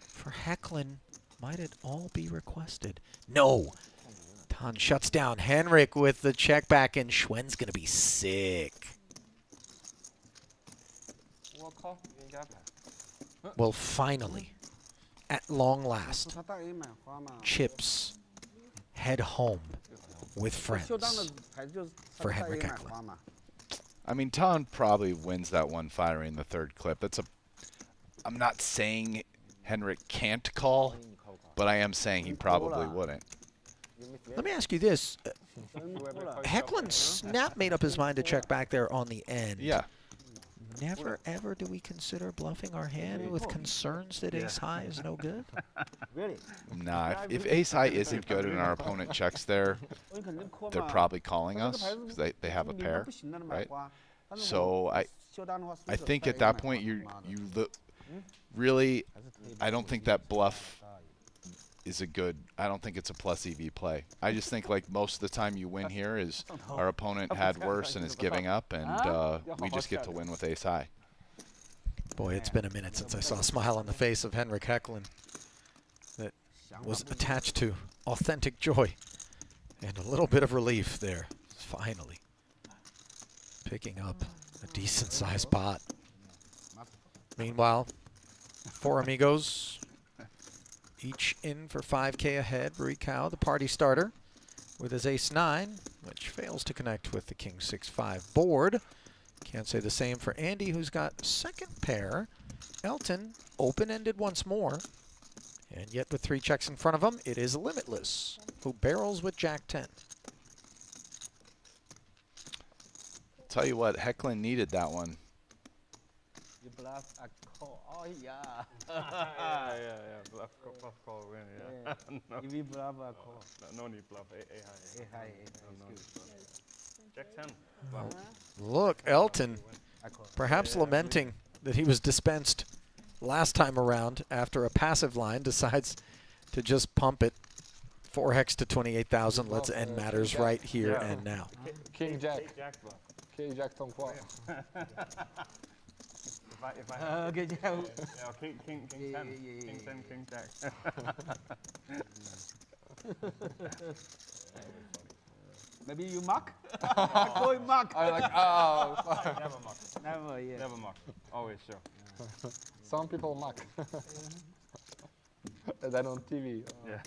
A: for Hecklin. Might it all be requested? No. Tan shuts down Henrik with the check back, and Schwen's going to be sick. Well, finally, at long last, chips head home with friends for Henrik Hecklin.
B: I mean, Tan probably wins that one firing the 3rd clip. I'm not saying Henrik can't call, but I am saying he probably wouldn't.
A: Let me ask you this. Hecklin snap made up his mind to check back there on the end.
B: Yeah.
A: Never, ever do we consider bluffing our hand with concerns that ace high is no good?
I: Really?
B: Nah, if ace high isn't good and our opponent checks there, they're probably calling us because they have a pair, right? So I think at that point you really, I don't think that bluff is I don't think it's a plus EV play. I just think like most of the time you win here is our opponent had worse and is giving up, and we just get to win with ace high.
A: Boy, it's been a minute since I saw a smile on the face of Henrik Hecklin that was attached to authentic joy and a little bit of relief there, finally picking up a decent-sized pot. Meanwhile, 4 amigos, each in for 5K ahead. Rikau, the party starter, with his ace-9, which fails to connect with the king 6-5 board. Can't say the same for Andy, who's got second pair. Elton, open-ended once more. And yet with 3 checks in front of him, it is Limitless, who barrels with Jack-10.
B: Tell you what, Hecklin needed that one.
E: You bluff a call. Oh, yeah. yeah. Bluff call win, yeah. No. If you bluff a call.
H: No need bluff. A high.
E: A high.
H: No need bluff. Jack 10. Wow.
A: Look, Elton, perhaps lamenting that he was dispensed last time around after a passive line, decides to just pump it. 4x to 28,000. Let's end matters right here and now.
J: King Jack. King Jack Tong Qua.
H: If I
K: Okay,
H: yeah, King 10. King 10, King Jack.
K: Maybe you mock? Going mock.
J: I like, oh.
H: Never mock.
K: Never, yeah.
H: Never mock. Always show.
J: Some people mock. And then on TV.
H: Yeah.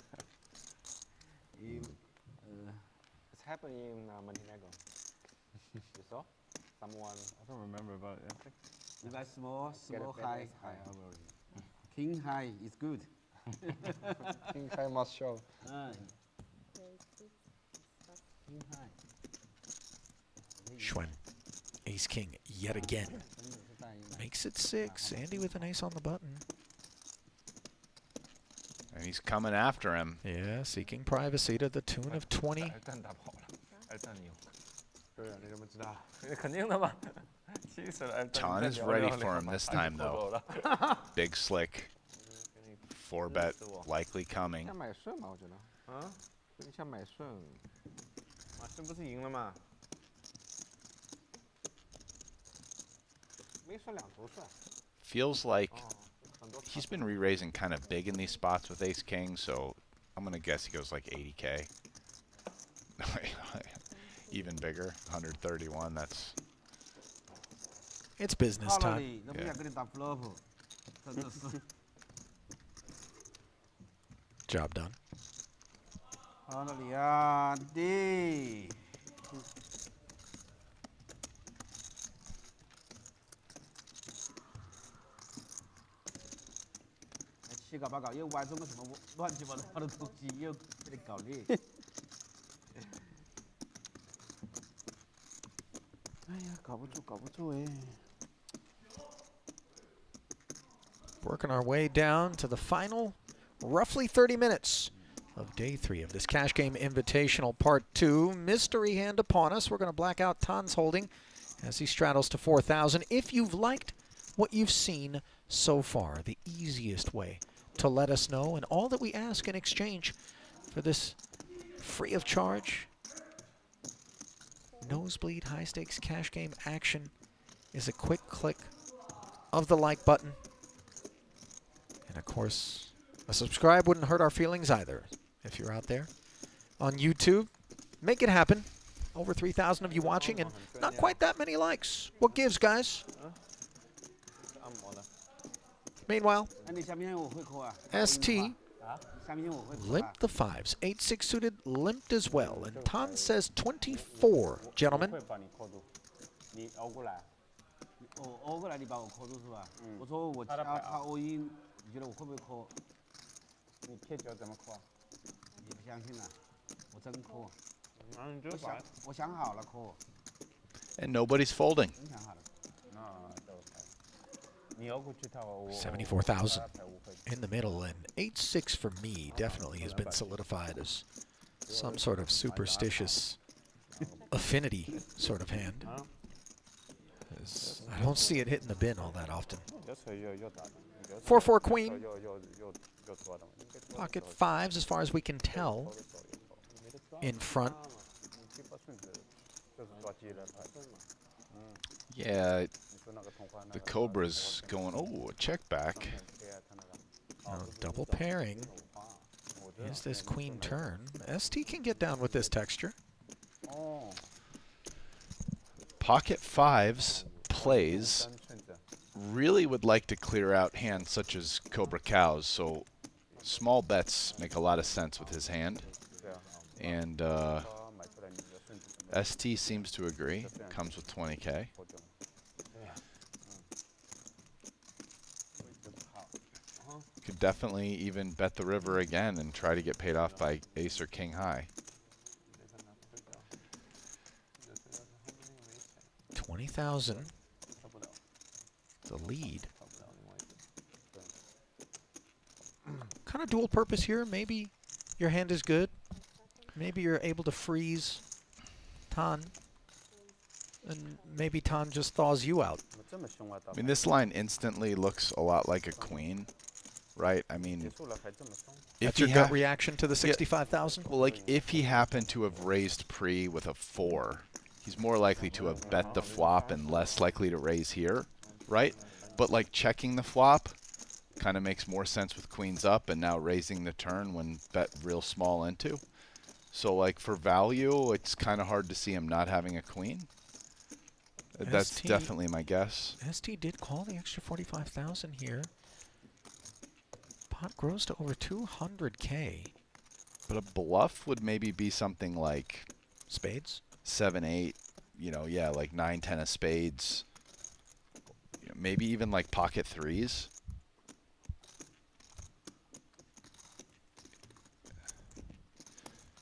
I: It's happening in Montenegro. You saw? Someone.
H: I don't remember, but I think.
K: You guys small,
I: Get a
K: small,
I: better
K: high.
I: high.
K: King high is good.
J: King Kai must show.
K: King high.
A: Schwen, ace king yet again. Makes it 6. Andy with an ace on the button.
B: And he's coming after him.
A: Yeah, seeking privacy to the tune of 20.
E: 일단 다跑了. 일단 이용. 对啊，你怎么知道？肯定的嘛。气死了。
B: Ton is ready for him this time, though. Big slick. 4-bet likely coming.
I: 想买顺嘛，我觉得。啊？你想买顺？马顺不是赢了吗？没说2头顺。
B: Feels like he's been re-raising kind of big in these spots with ace king, so I'm going to guess he goes like 80K. Even bigger, 131. That's.
A: It's business time.
K: Yeah.
A: Job done.
K: Andy.七搞八搞，又玩这么什么乱七八糟的东西，又给你搞累。
I: 哎呀，搞不住，搞不住哎。
A: Working our way down to the final, roughly 30 minutes of day 3 of this Cash Game Invitational Part 2. Mystery hand upon us. We're going to black out Ton's holding as he straddles to 4,000. If you've liked what you've seen so far, the easiest way to let us know, and all that we ask in exchange for this free of charge nosebleed high stakes cash game action is a quick click of the like button. And of course, a subscribe wouldn't hurt our feelings either. If you're out there on YouTube, make it happen. Over 3,000 of you watching and not quite that many likes. What gives, guys? Meanwhile, ST limped the 5s. 8-6 suited, limped as well. And Tan says 24, gentlemen.
K: 欧过来，你把我扣住是吧？我说我他欧音，你觉得我会不会扣？你贴脚怎么扣啊？你不相信啊？我真扣。我想好了扣。
B: And nobody's folding.
K: 真想好了。
A: 74,000 in the middle, and 8-6 for me definitely has been solidified as some sort of superstitious affinity sort of hand. I don't see it hitting the bin all that often. 4-4 queen. Pocket 5s as far as we can tell in front.
B: Yeah, the Cobra's going, oh, a check back.
A: Double pairing. Is this queen turn? ST can get down with this texture.
B: Pocket 5s plays really would like to clear out hands such as Cobra Cows, so small bets make a lot of sense with his hand. And ST seems to agree. Comes with 20K. Could definitely even bet the river again and try to get paid off by ace or king high.
A: 20,000. The lead. Kind of dual purpose here. Maybe your hand is good. Maybe you're able to freeze Tan And maybe Tan just thaws you out.
B: I mean, this line instantly looks a lot like a queen, right? I mean,
A: That's your gut reaction to the 65,000?
B: Well, like, if he happened to have raised pre with a 4, he's more likely to have bet the flop and less likely to raise here, right? But, like, checking the flop kind of makes more sense with queens up and now raising the turn when bet real small into. So, like, for value, it's kind of hard to see him not having a queen. That's definitely my guess.
A: ST did call the extra 45,000 here. Pot grows to over 200K.
B: But a bluff would maybe be something like
A: spades,
B: 7, 8. You know, yeah, like 9, 10 of spades. You know, maybe even like pocket 3s.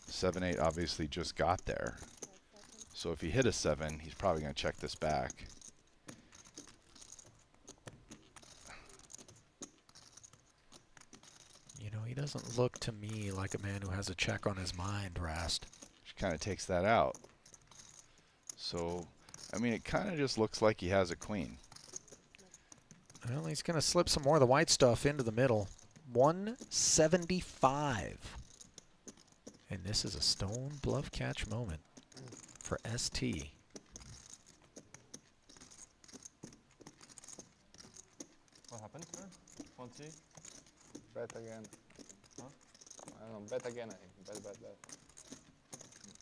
B: Seven, 8 obviously just got there. So if he hit a 7, he's probably going to check this back.
A: You know, he doesn't look to me like a man who has a check on his mind, Rast.
B: Which kind of takes that out. So, I mean, it kind of just looks like he has a queen.
A: Well, he's going to slip some more of the white stuff into the middle. 175. And this is a stone bluff catch moment for ST.
E: What happened, sir? 20?
J: Bet again. Huh? I don't know, bet again, I think. Bet.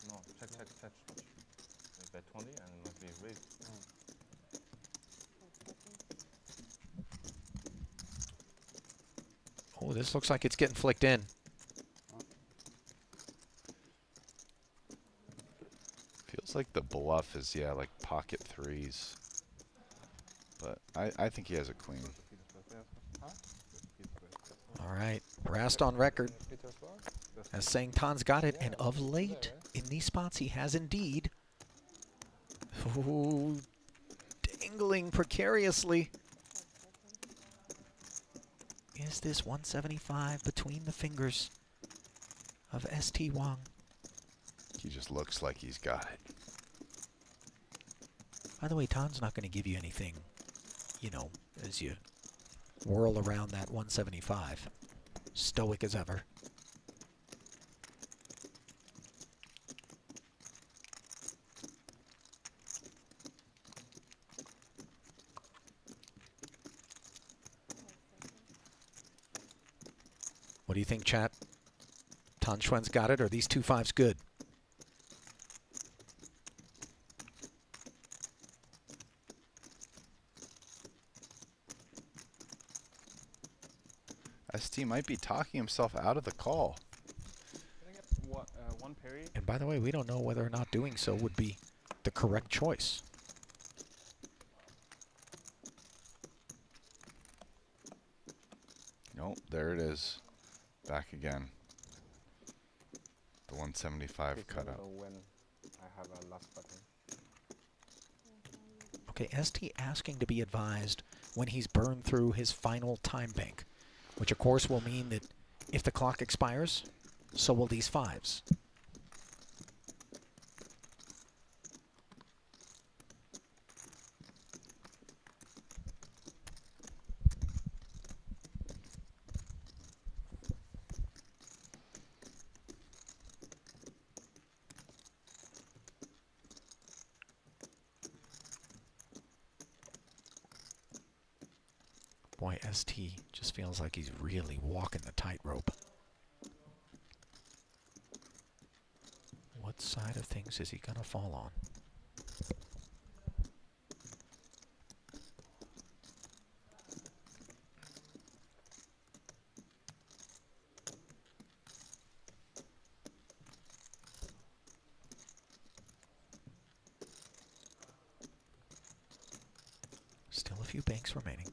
E: No, check. Bet 20 and let me raise.
A: Oh, this looks like it's getting flicked in.
B: Feels like the bluff is, yeah, like pocket 3s. But I think he has a queen.
A: All right, Rast on record as saying Tan's got it, and of late, in these spots, he has indeed. Ooh, dangling precariously. Is this 175 between the fingers of ST Wang?
B: He just looks like he's got it.
A: By the way, Tan's not going to give you anything, you know, as you whirl around that 175. Stoic as ever. What do you think, chat? Tan Xuan's got it, or are these 2-5s good?
B: ST might be talking himself out of the call.
H: One parry.
A: And by the way, we don't know whether or not doing so would be the correct choice.
B: Nope, there it is. Back again. The 175 cutout.
J: When I have a last button.
A: Okay, ST asking to be advised when he's burned through his final time bank, which of course will mean that if the clock expires, so will these 5s. Boy, ST just feels like he's really walking the tightrope. What side of things is he going to fall on? Still a few banks remaining.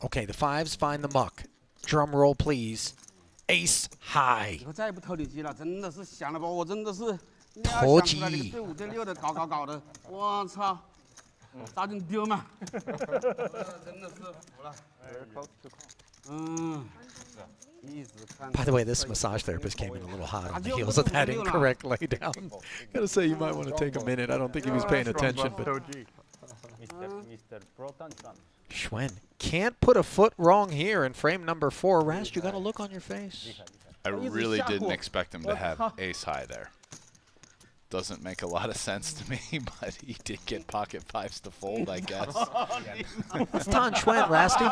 A: Okay, the 5s find the muck. Drum roll, please. Ace high.
K: 以后再也不投你机了，真的是想了吧，我真的是，你要
A: 投
K: 想出来那
A: 机
K: 个对5对6的搞的，我操，早点丢嘛，真的是服了。嗯，一直看。
A: By the way, this massage therapist came in a little hot on the heels of that incorrect laydown. Gotta say, you might want to take a minute. I don't think he was paying attention, but
D: Mr. Proton.
A: Schwen can't put a foot wrong here in frame number 4. Rast, you got a look on your face.
B: I really didn't expect him to have ace high there. Doesn't make a lot of sense to me, but he did get pocket 5s to fold, I guess.
A: It's Tan Schwen, Rasty.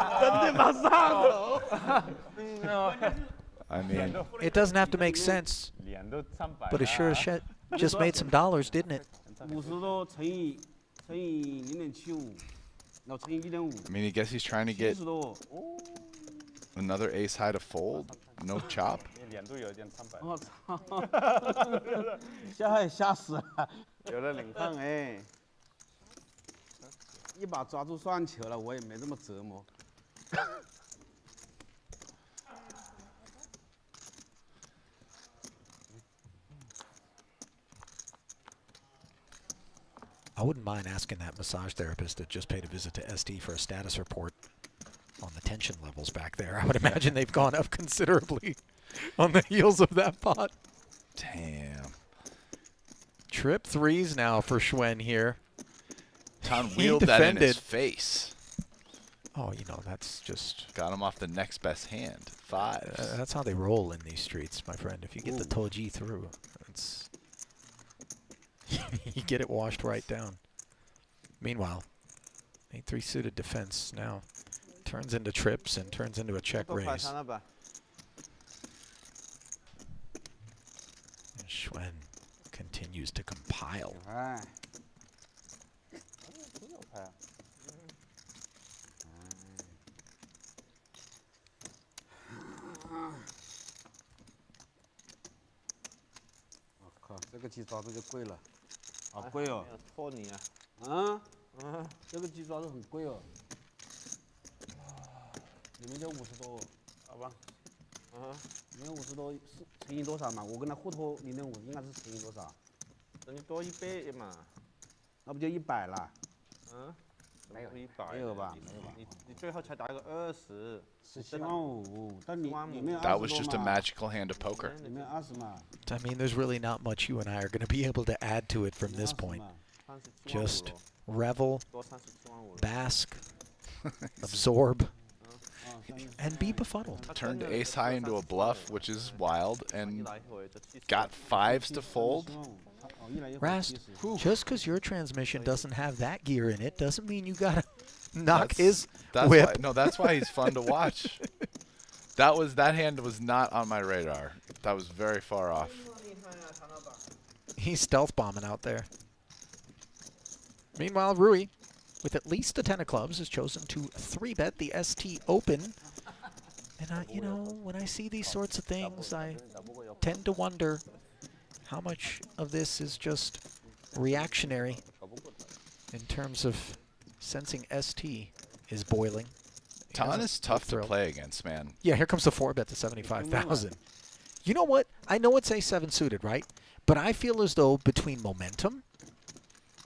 B: I mean,
A: It doesn't have to make sense, but it sure as shit just made some dollars, didn't it?
K: 50多乘以0.75，然后乘以1.5。
B: I mean, I guess he's trying to get
K: 70多，
B: another ace high to fold. No chop.
K: 我操！吓死了，
C: 有了领
K: 看哎，一把抓住算球了，我也没这么折磨。
A: I wouldn't mind asking that massage therapist that just paid a visit to ST for a status report on the tension levels back there. I would imagine they've gone up considerably on the heels of that pot.
B: Damn.
A: Trip 3s now for Schwen here.
B: Tan
A: He
B: wheeled that in his
A: defended.
B: face.
A: Oh, you know, that's just...
B: Got him off the next best hand. 5s.
A: That's how they roll in these streets, my friend. If you get the Toji through, it's... you get it washed right down. Meanwhile, a 3-suited defense now turns into trips and turns into a check raise. And Schwen continues to compile.
K: 我靠，这个鸡爪子就贵了，好贵哦！
I: 托你啊！
K: 这个鸡爪子很贵哦。你们就50多，好吧？你们50多是乘以多少嘛？我跟他互托0.5，应该是乘以多少？
I: 等于多1倍嘛。
K: 那不就100了？
I: 没有100，
K: 没有吧？没有吧？
I: 你最后才打个20。
K: 17万5，但你没有
B: That was just a magical hand of poker.
K: 你没有20嘛？
A: I mean, there's really not much you and I are going to be able to add to it from this point. Just revel, bask, absorb, and be befuddled.
B: Turned ace high into a bluff, which is wild, and got 5s to fold.
A: Rast, just because your transmission doesn't have that gear in it doesn't mean you got to knock his whip.
B: Why, no, that's why he's fun to watch. That hand was not on my radar. That was very far off.
A: He's stealth bombing out there. Meanwhile, Rui, with at least a 10 of clubs, has chosen to 3-bet the ST Open. And, you know, when I see these sorts of things, I tend to wonder how much of this is just reactionary in terms of sensing ST is boiling.
B: Tan is tough to play against, man.
A: Yeah, here comes the 4-bet to 75,000. You know what? I know it's A7 suited, right? But I feel as though between momentum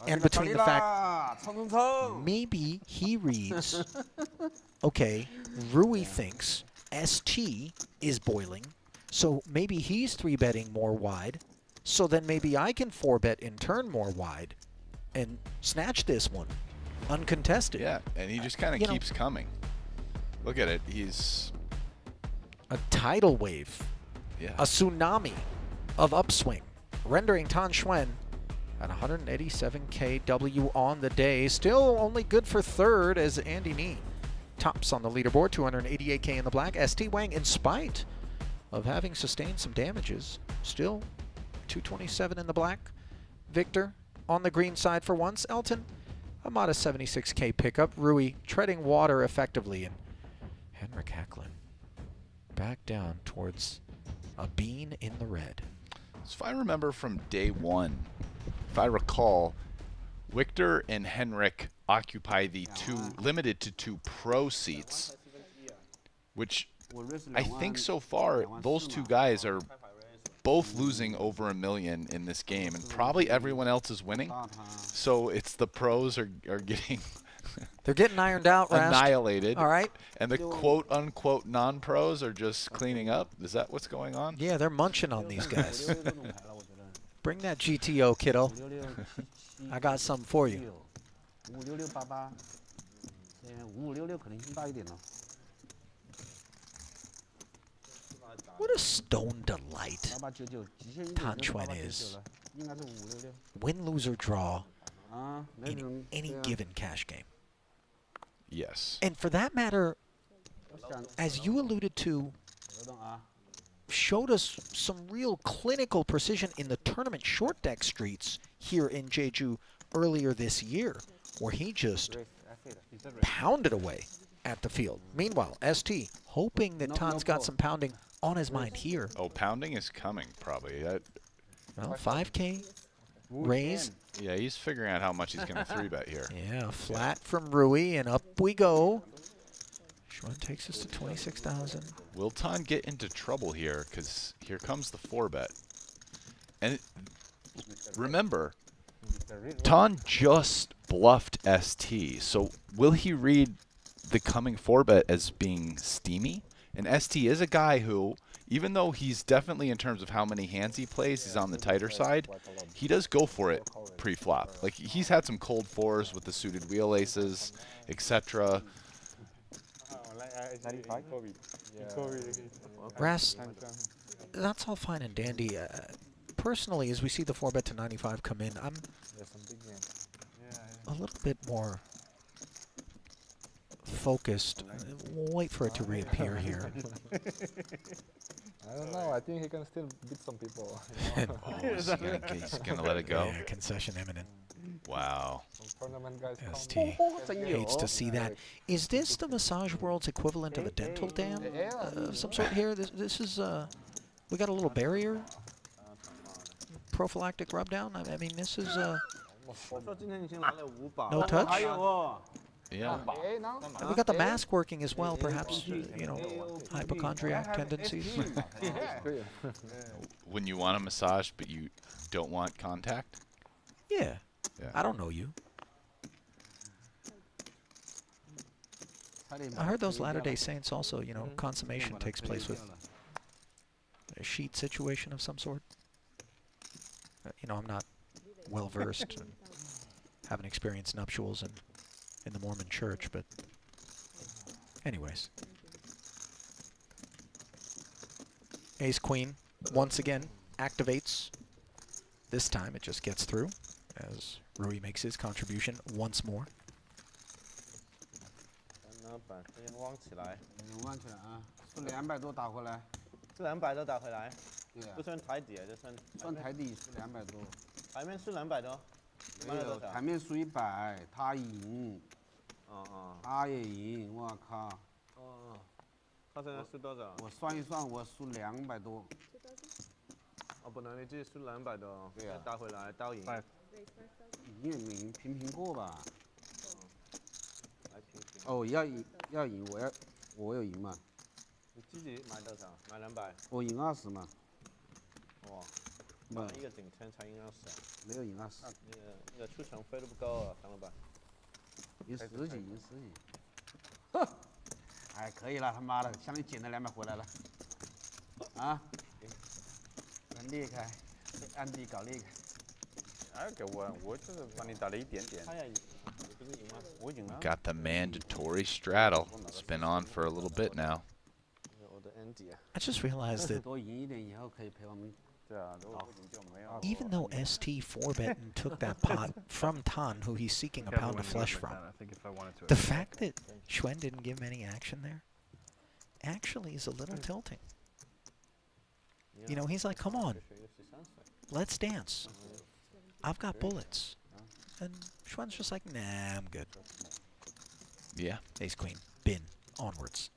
A: and between the fact maybe he reads, okay, Rui thinks ST is boiling, so maybe he's 3-betting more wide, so then maybe I can 4-bet in turn more wide and snatch this one uncontested.
B: Yeah, and he just kind of keeps coming. Look at it. He's
A: a tidal wave, a tsunami of upswing, rendering Tan Schwen at 187K W on the day. Still only good for third as Andy Nee tops on the leaderboard, 288K in the black. ST Wang, in spite of having sustained some damages, still 227 in the black. Victor on the green side for once. Elton, a modest 76K pickup. Rui treading water effectively. And Henrik Hecklin back down towards a bean in the red.
B: So if I remember from day one, if I recall, Victor and Henrik occupy the limited to 2 pro seats, which I think so far those two guys are both losing over $1 million in this game, and probably everyone else is winning. So it's the pros are getting
A: they're getting ironed out, Rast.
B: Annihilated.
A: All right.
B: And the quote-unquote non-pros are just cleaning up. Is that what's going on?
A: Yeah, they're munching on these guys. Bring that GTO, kiddo. I got something for you. What a stone delight Tan Xuan is. Win, lose, or draw in any given cash game.
B: Yes.
A: And for that matter, as you alluded to, showed us some real clinical precision in the tournament short deck streets here in Jeju earlier this year, where he just pounded away at the field. Meanwhile, ST hoping that Tan's got some pounding on his mind here.
B: Oh, pounding is coming probably.
A: Well, 5K raise.
B: Yeah, he's figuring out how much he's going to 3-bet here.
A: Yeah, flat from Rui, and up we go. Xuan takes us to 26,000.
B: Will Tan get into trouble here? Because here comes the 4-bet. And remember, Tan just bluffed ST. So will he read the coming 4-bet as being steamy? And ST is a guy who, even though he's definitely, in terms of how many hands he plays, he's on the tighter side, he does go for it pre-flop. Like, he's had some cold 4s with the suited wheel aces, etc.
A: Rast, that's all fine and dandy. Personally, as we see the 4-bet to 95 come in, I'm a little bit more focused. We'll wait for it to reappear here.
J: I don't know. I think he can still beat some people.
B: He's gonna let it go.
A: Yeah, concession imminent.
B: Wow.
J: Tournament guys
A: ST hates to see that. Is this the Massage World's equivalent of a dental dam of some sort here? This is we got a little barrier prophylactic rub down. I mean, this is no touch.
B: Yeah.
A: We got the mask working as well, perhaps, you know, hypochondriac tendencies.
B: When you want a massage, but you don't want contact?
A: Yeah. I don't know you. I heard those Latter-day Saints also, you know, consummation takes place with a sheet situation of some sort. You know, I'm not well-versed and haven't experienced nuptials in the Mormon church, but anyways. Ace-Queen, once again, activates. This time it just gets through as Rui makes his contribution once more.
I: 汪起来啊！是200多打回来，是200多打回来。对啊，不算台底啊，就算台底是200多。台面输200多，没有，台面输100，他赢。他也赢，我靠。他现在输多少？我算一算，我输200多。哦，不能，你自己输200多。对啊，打回来倒赢。赢也没赢，平平过吧。哦，要赢，我有赢嘛？你自己买多少？买200。我赢20嘛。哇，买一个顶天才赢20。没有赢20。那个出场费都不够啊，张老板。赢10几，赢10几。哼，哎，可以了，他妈的，相当于捡了200回来了。啊，很厉害，暗地搞厉害。
D: 哎，给我就是帮你打了一点点。他也赢。
B: Got the mandatory straddle. It's been on for a little bit now.
A: I just realized that even though ST 4-bet and took that pot from Tan, who he's seeking a pound of flesh from, the fact that Xuan didn't give him any action there actually is a little tilting. You know, he's like, come on, let's dance. I've got bullets. And Xuan's just like, nah, I'm good.
B: Yeah.
A: Ace-Queen, bin, onwards.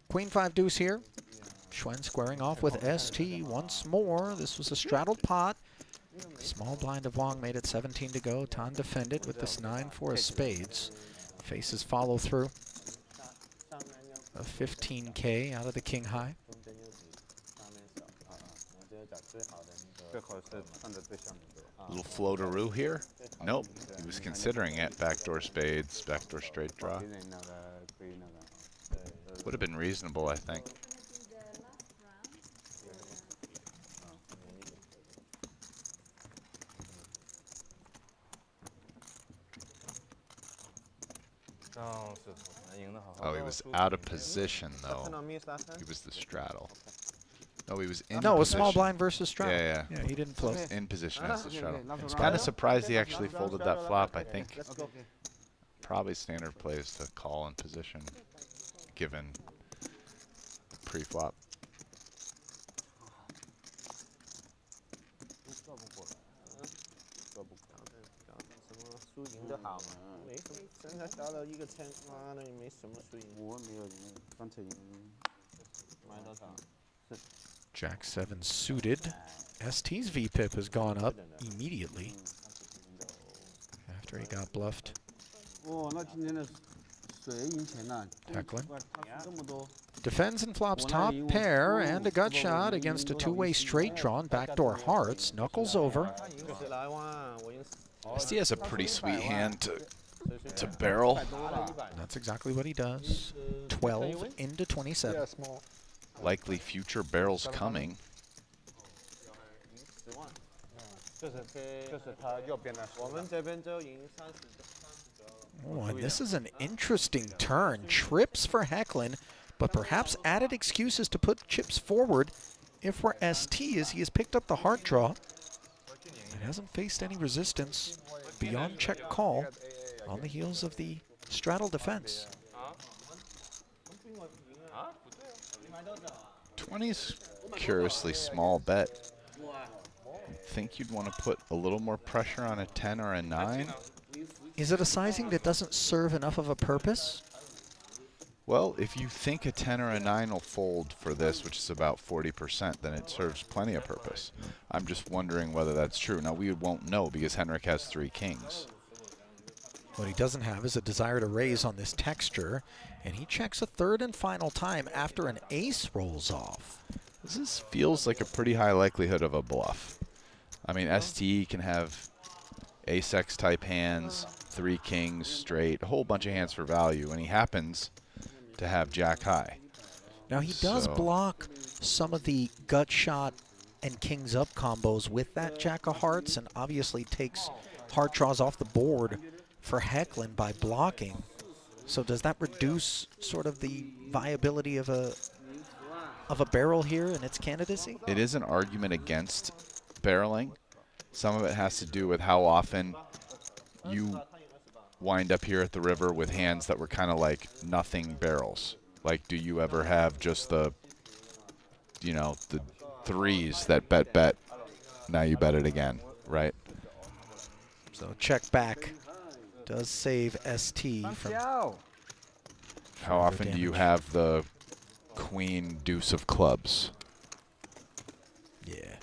A: Queen 5 deuce here. Xuan squaring off with ST once more. This was a straddled pot. Small blind of Wang made it 17 to go. Tan defended with this 9-4 of spades. Faces follow through. A 15K out of the king high.
B: Little floateroo here? Nope. He was considering it. Backdoor spades, backdoor straight draw. Would have been reasonable, I think. Oh, he was out of position, though. He was the straddle. No, he was in
A: No, it was
B: position.
A: small blind versus straddle.
B: Yeah.
A: Yeah, he didn't float.
B: In position as the straddle. I was kind of surprised he actually folded that flop. I think probably standard play is to call in position, given pre-flop.
A: Jack 7 suited. ST's VPIP has gone up immediately after he got bluffed. Heckling. Defends and flops top pair and a gut shot against a two-way straight drawn backdoor hearts. Knuckles over.
B: ST has a pretty sweet hand to barrel.
A: That's exactly what he does. 12 into 27.
B: Likely future barrels coming.
A: Oh, and this is an interesting turn. Trips for Hecklin, but perhaps added excuses to put chips forward if we're ST, as he has picked up the heart draw and hasn't faced any resistance beyond check call on the heels of the straddle defense.
B: 20's curiously small bet. Think you'd want to put a little more pressure on a 10 or a 9?
A: Is it a sizing that doesn't serve enough of a purpose?
B: Well, if you think a 10 or a 9 will fold for this, which is about 40%, then it serves plenty of purpose. I'm just wondering whether that's true. Now, we won't know because Henrik has 3 kings.
A: What he doesn't have is a desire to raise on this texture, and he checks a third and final time after an ace rolls off.
B: This feels like a pretty high likelihood of a bluff. I mean, ST can have ace-X type hands, 3 kings straight, a whole bunch of hands for value, and he happens to have jack high.
A: Now he does block some of the gut shot and kings up combos with that jack of hearts, and obviously takes heart draws off the board for Hecklin by blocking. So does that reduce sort of the viability of a barrel here and its candidacy?
B: It is an argument against barreling. Some of it has to do with how often you wind up here at the river with hands that were kind of like nothing barrels. Like, do you ever have just the, you know, the 3s that bet, now you bet it again, right?
A: So check back does save ST from...
B: How often do you have the queen deuce of clubs?
A: Yeah.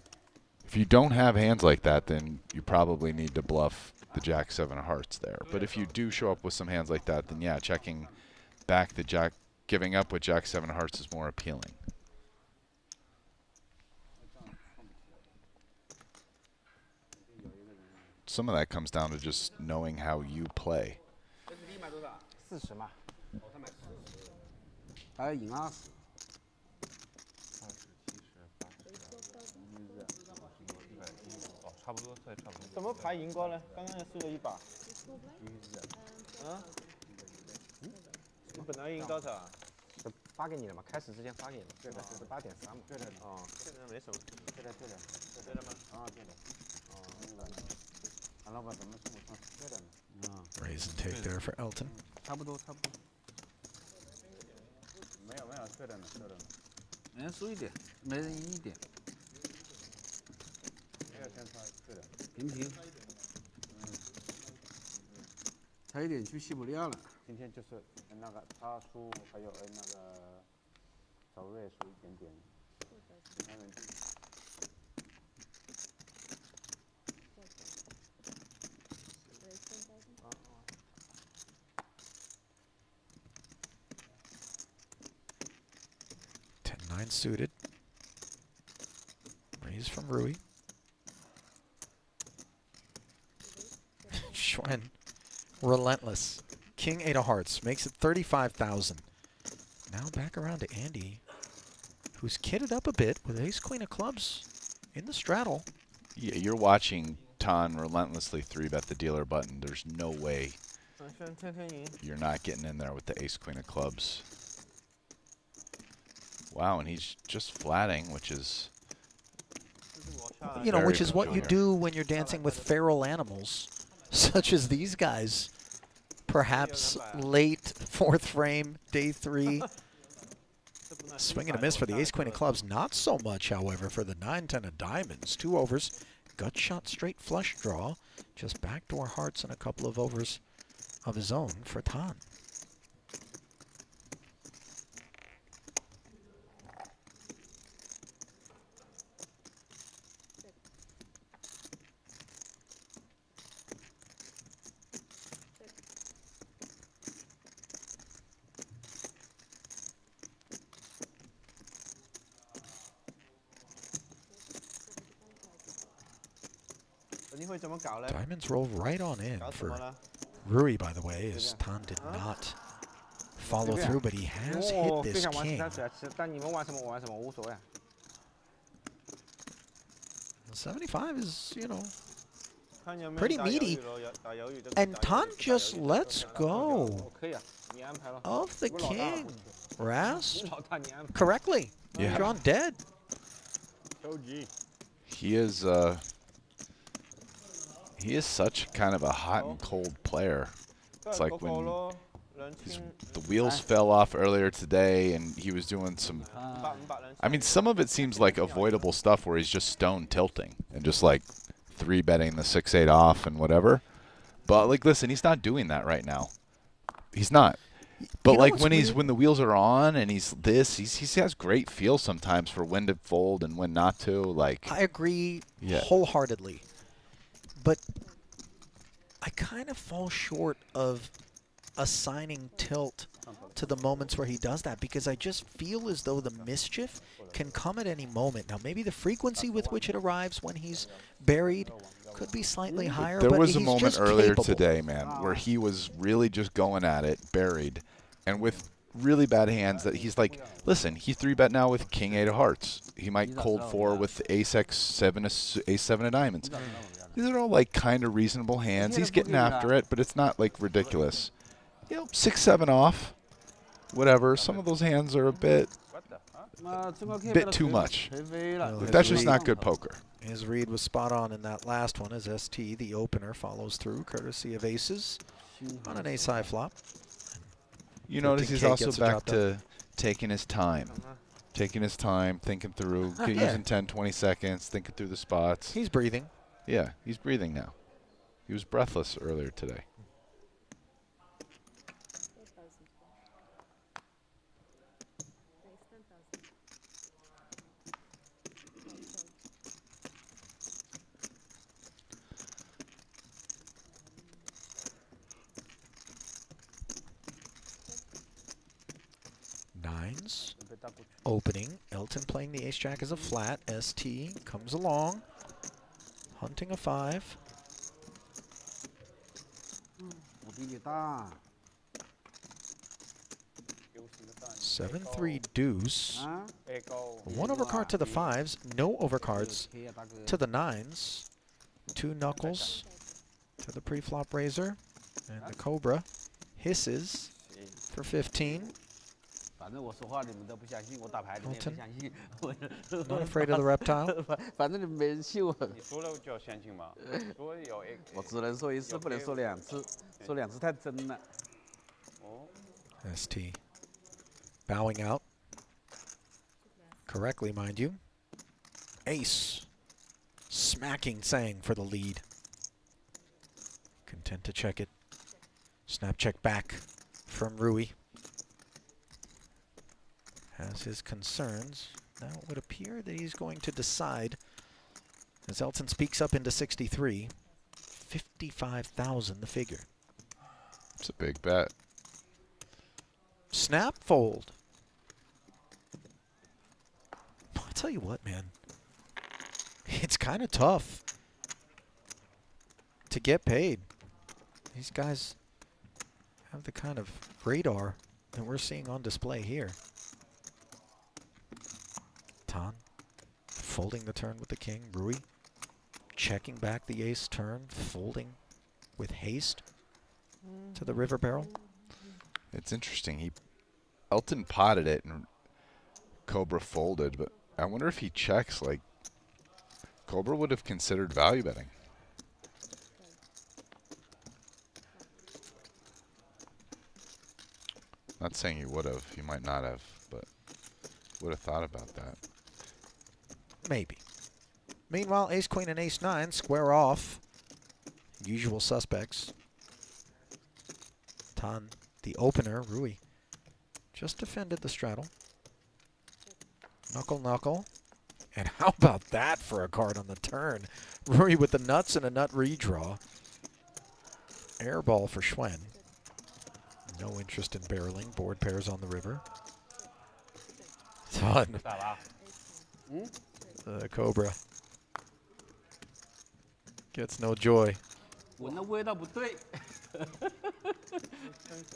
B: If you don't have hands like that, then you probably need to bluff the jack 7 of hearts there. But if you do show up with some hands like that, then yeah, checking back the jack, giving up with jack 7 of hearts is more appealing. Some of that comes down to just knowing how you play.
K: 40嘛，还有赢20。
F: 差不多，对，差不多。
I: 怎么牌赢过呢？刚刚输了1把。啊？你本来赢多少啊？
E: 发给你了嘛，开始之前发给你了。对的，就是8.3嘛。
I: 对的。哦，现在没什么。对的。对的吗？啊，对的。哦，明白了。俺老板怎么这么上？对的呢。
A: Raise and take there for Elton.
K: 差不多。
D: 没有，对的呢。
K: 人输一点，没人赢一点。
D: 没有先发，对的。
K: 平。差一点去西伯利亚了。
D: 今天就是那个他输，还有那个小瑞输一点点。
A: 9 suited. Raise from Rui. Schwen, relentless. King 8 of hearts makes it 35,000. Now back around to Andy, who's kitted up a bit with ace queen of clubs in the straddle.
B: Yeah, you're watching Tan relentlessly 3-bet the dealer button. There's no way you're not getting in there with the ace queen of clubs. Wow, and he's just flatting, which is
A: which is what you do when you're dancing with feral animals, such as these guys. Perhaps late 4th frame, day 3. Swing and a miss for the ace queen of clubs. Not so much, however, for the 9-10 of diamonds. 2 overs, gut shot straight flush draw. Just backdoor hearts and a couple of overs of his own for Tan. Diamonds roll right on in for Rui, by the way, as Tan did not follow through, but he has hit this king. 75 is, pretty meaty. And Tan just lets go of the king. Rast correctly.
B: Yeah.
A: Drawn dead.
B: He is such kind of a hot and cold player. It's like when the wheels fell off earlier today and he was doing some, I mean, some of it seems like avoidable stuff where he's just stone tilting and just like 3-betting the 6-8 off and whatever. But like, listen, he's not doing that right now. He's not. But like when the wheels are on and he has great feel sometimes for when to fold and when not to. Like,
A: I agree wholeheartedly. But I kind of fall short of assigning tilt to the moments where he does that, because I just feel as though the mischief can come at any moment. Now, maybe the frequency with which it arrives when he's buried could be slightly higher,
B: there
A: but
B: was a
A: he's
B: moment
A: just
B: earlier
A: capable.
B: today, man, where he was really just going at it, buried, and with really bad hands that he's like, listen, he 3-bet now with King 8 of hearts. He might cold 4 with Ace X7, Ace 7 of diamonds. These are all like kind of reasonable hands. He's getting after it, but it's not like ridiculous. 6-7 off, whatever. Some of those hands are a bit too much. Like, that's just not good poker.
A: His read was spot on in that last one as ST, the opener, follows through, courtesy of aces on an ace-high flop.
B: You notice he's also back to taking his time. Taking his time, thinking through, using 10, 20 seconds, thinking through the spots.
A: He's breathing.
B: Yeah, he's breathing now. He was breathless earlier today.
A: Nines. Opening. Elton playing the ace-jack as a flat. ST comes along. Hunting a 5. 7-3 deuce. 1 overcard to the 5s. No overcards to the 9s. 2 knuckles to the pre-flop razor. And the Cobra hisses for 15. Elton, not afraid of the reptile.
K: 反正你没人信我。你输了就要相信嘛。说有 我只能说一次，不能说2次，说2次太真了。
A: ST bowing out correctly, mind you. Ace smacking Sang for the lead. Content to check it. Snap check back from Rui. Has his concerns. Now it would appear that he's going to decide as Elton speaks up into 63. 55,000 the figure.
B: It's a big bet.
A: Snap fold. tell you what, man. It's kind of tough to get paid. These guys have the kind of radar that we're seeing on display here. Tan folding the turn with the king. Rui checking back the ace turn, folding with haste to the river barrel.
B: It's interesting. Elton potted it and Cobra folded, but I wonder if he checks, like, Cobra would have considered value betting. Not saying he would have. He might not have, but would have thought about that.
A: Maybe. Meanwhile, ace, queen, and ace, nine square off. Usual suspects. Tan, the opener. Rui just defended the straddle. Knuckle, knuckle. And how about that for a card on the turn? Rui with the nuts and a nut redraw. Airball for Schwen. No interest in barreling. Board pairs on the river. Tan. The Cobra gets no joy.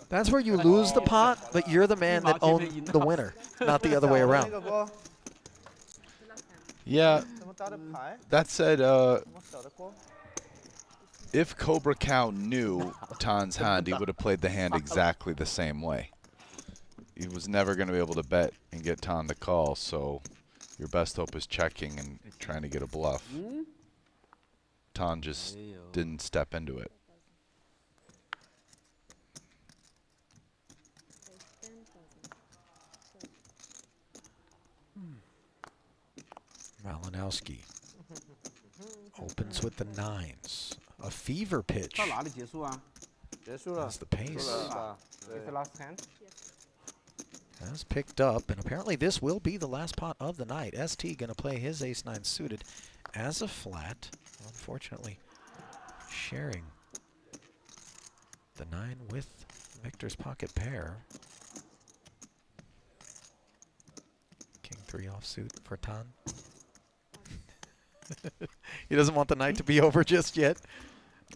A: That's where you lose the pot, but you're the man that owned the winner, not the other way around.
B: Yeah. That said, if Cobra Cow knew Tan's hand, he would have played the hand exactly the same way. He was never going to be able to bet and get Tan to call, so your best hope is checking and trying to get a bluff. Tan just didn't step into it.
A: Malinowski opens with the nines. A fever pitch. That's the pace.
E: Is the last hand?
A: Has picked up, and apparently this will be the last pot of the night. ST going to play his ace-9 suited as a flat. Unfortunately, sharing the 9 with Victor's pocket pair. King 3 offsuit for Tan. He doesn't want the night to be over just yet.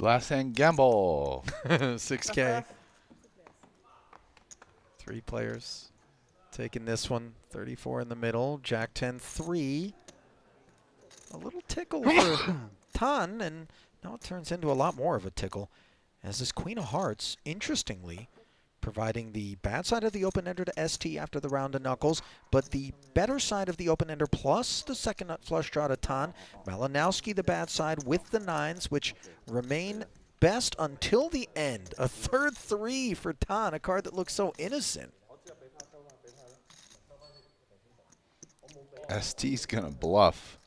B: Last hand gamble.
A: 6K. 3 players taking this one. 34 in the middle. Jack 10, 3. A little tickle for Tan, and now it turns into a lot more of a tickle as this Queen of Hearts, interestingly, providing the bad side of the open-ender to ST after the round of knuckles, but the better side of the open-ender plus the second nut flush draw to Tan. Malinowski the bad side with the 9s, which remain best until the end. A third 3 for Tan, a card that looks so innocent.
B: ST's going to bluff.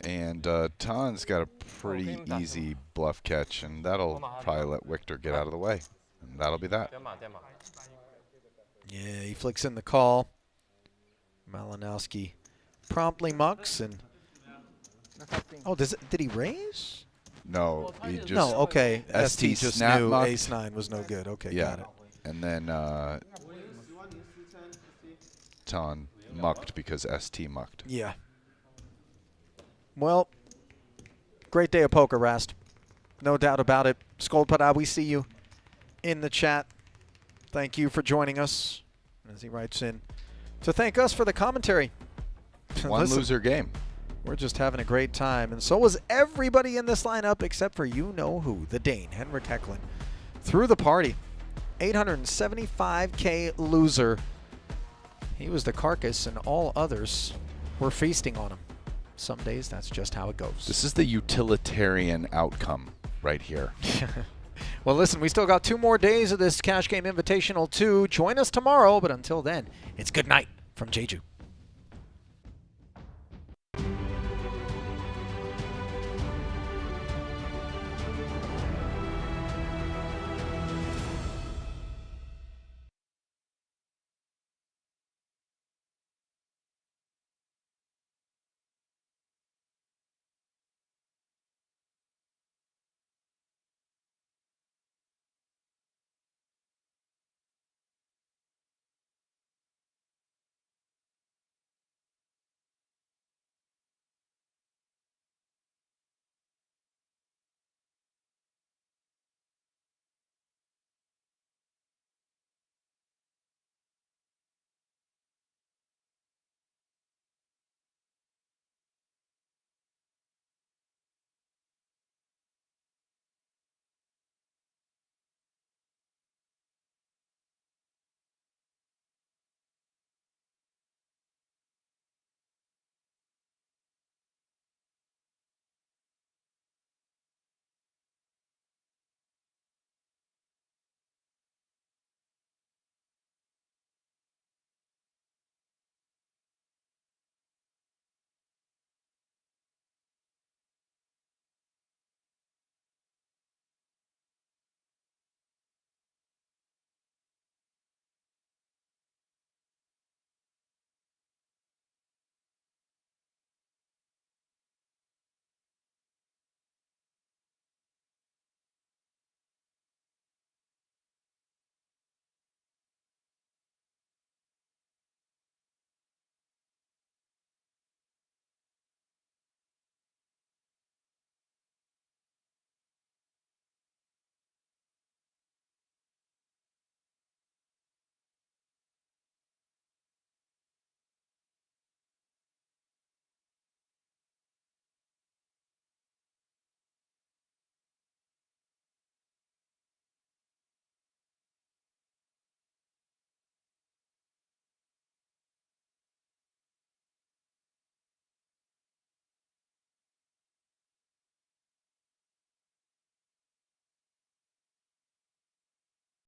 B: And Tan's got a pretty easy bluff catch, and that'll probably let Victor get out of the way. And that'll be that.
A: Yeah, he flicks in the call. Malinowski promptly mucks, and oh, did he raise?
B: No, he just
A: no. Okay, ST just
B: snap
A: knew
B: mucked.
A: ace-9 was no good. Okay,
B: Yeah,
A: got it.
B: and then Tan mucked because ST mucked.
A: Yeah. Well, great day of poker, Rast. No doubt about it. Skolpada, we see you in the chat. Thank you for joining us. As he writes in to thank us for the commentary.
B: One loser game.
A: We're just having a great time. And so was everybody in this lineup except for you-know-who, the Dane, Henrik Hecklin. Through the party, 875K loser. He was the carcass, and all others were feasting on him. Some days, that's just how it goes.
B: This is the utilitarian outcome right here.
A: Well, listen, we still got 2 more days of this Cash Game Invitational 2. Join us tomorrow, but until then, it's good night from Jeju.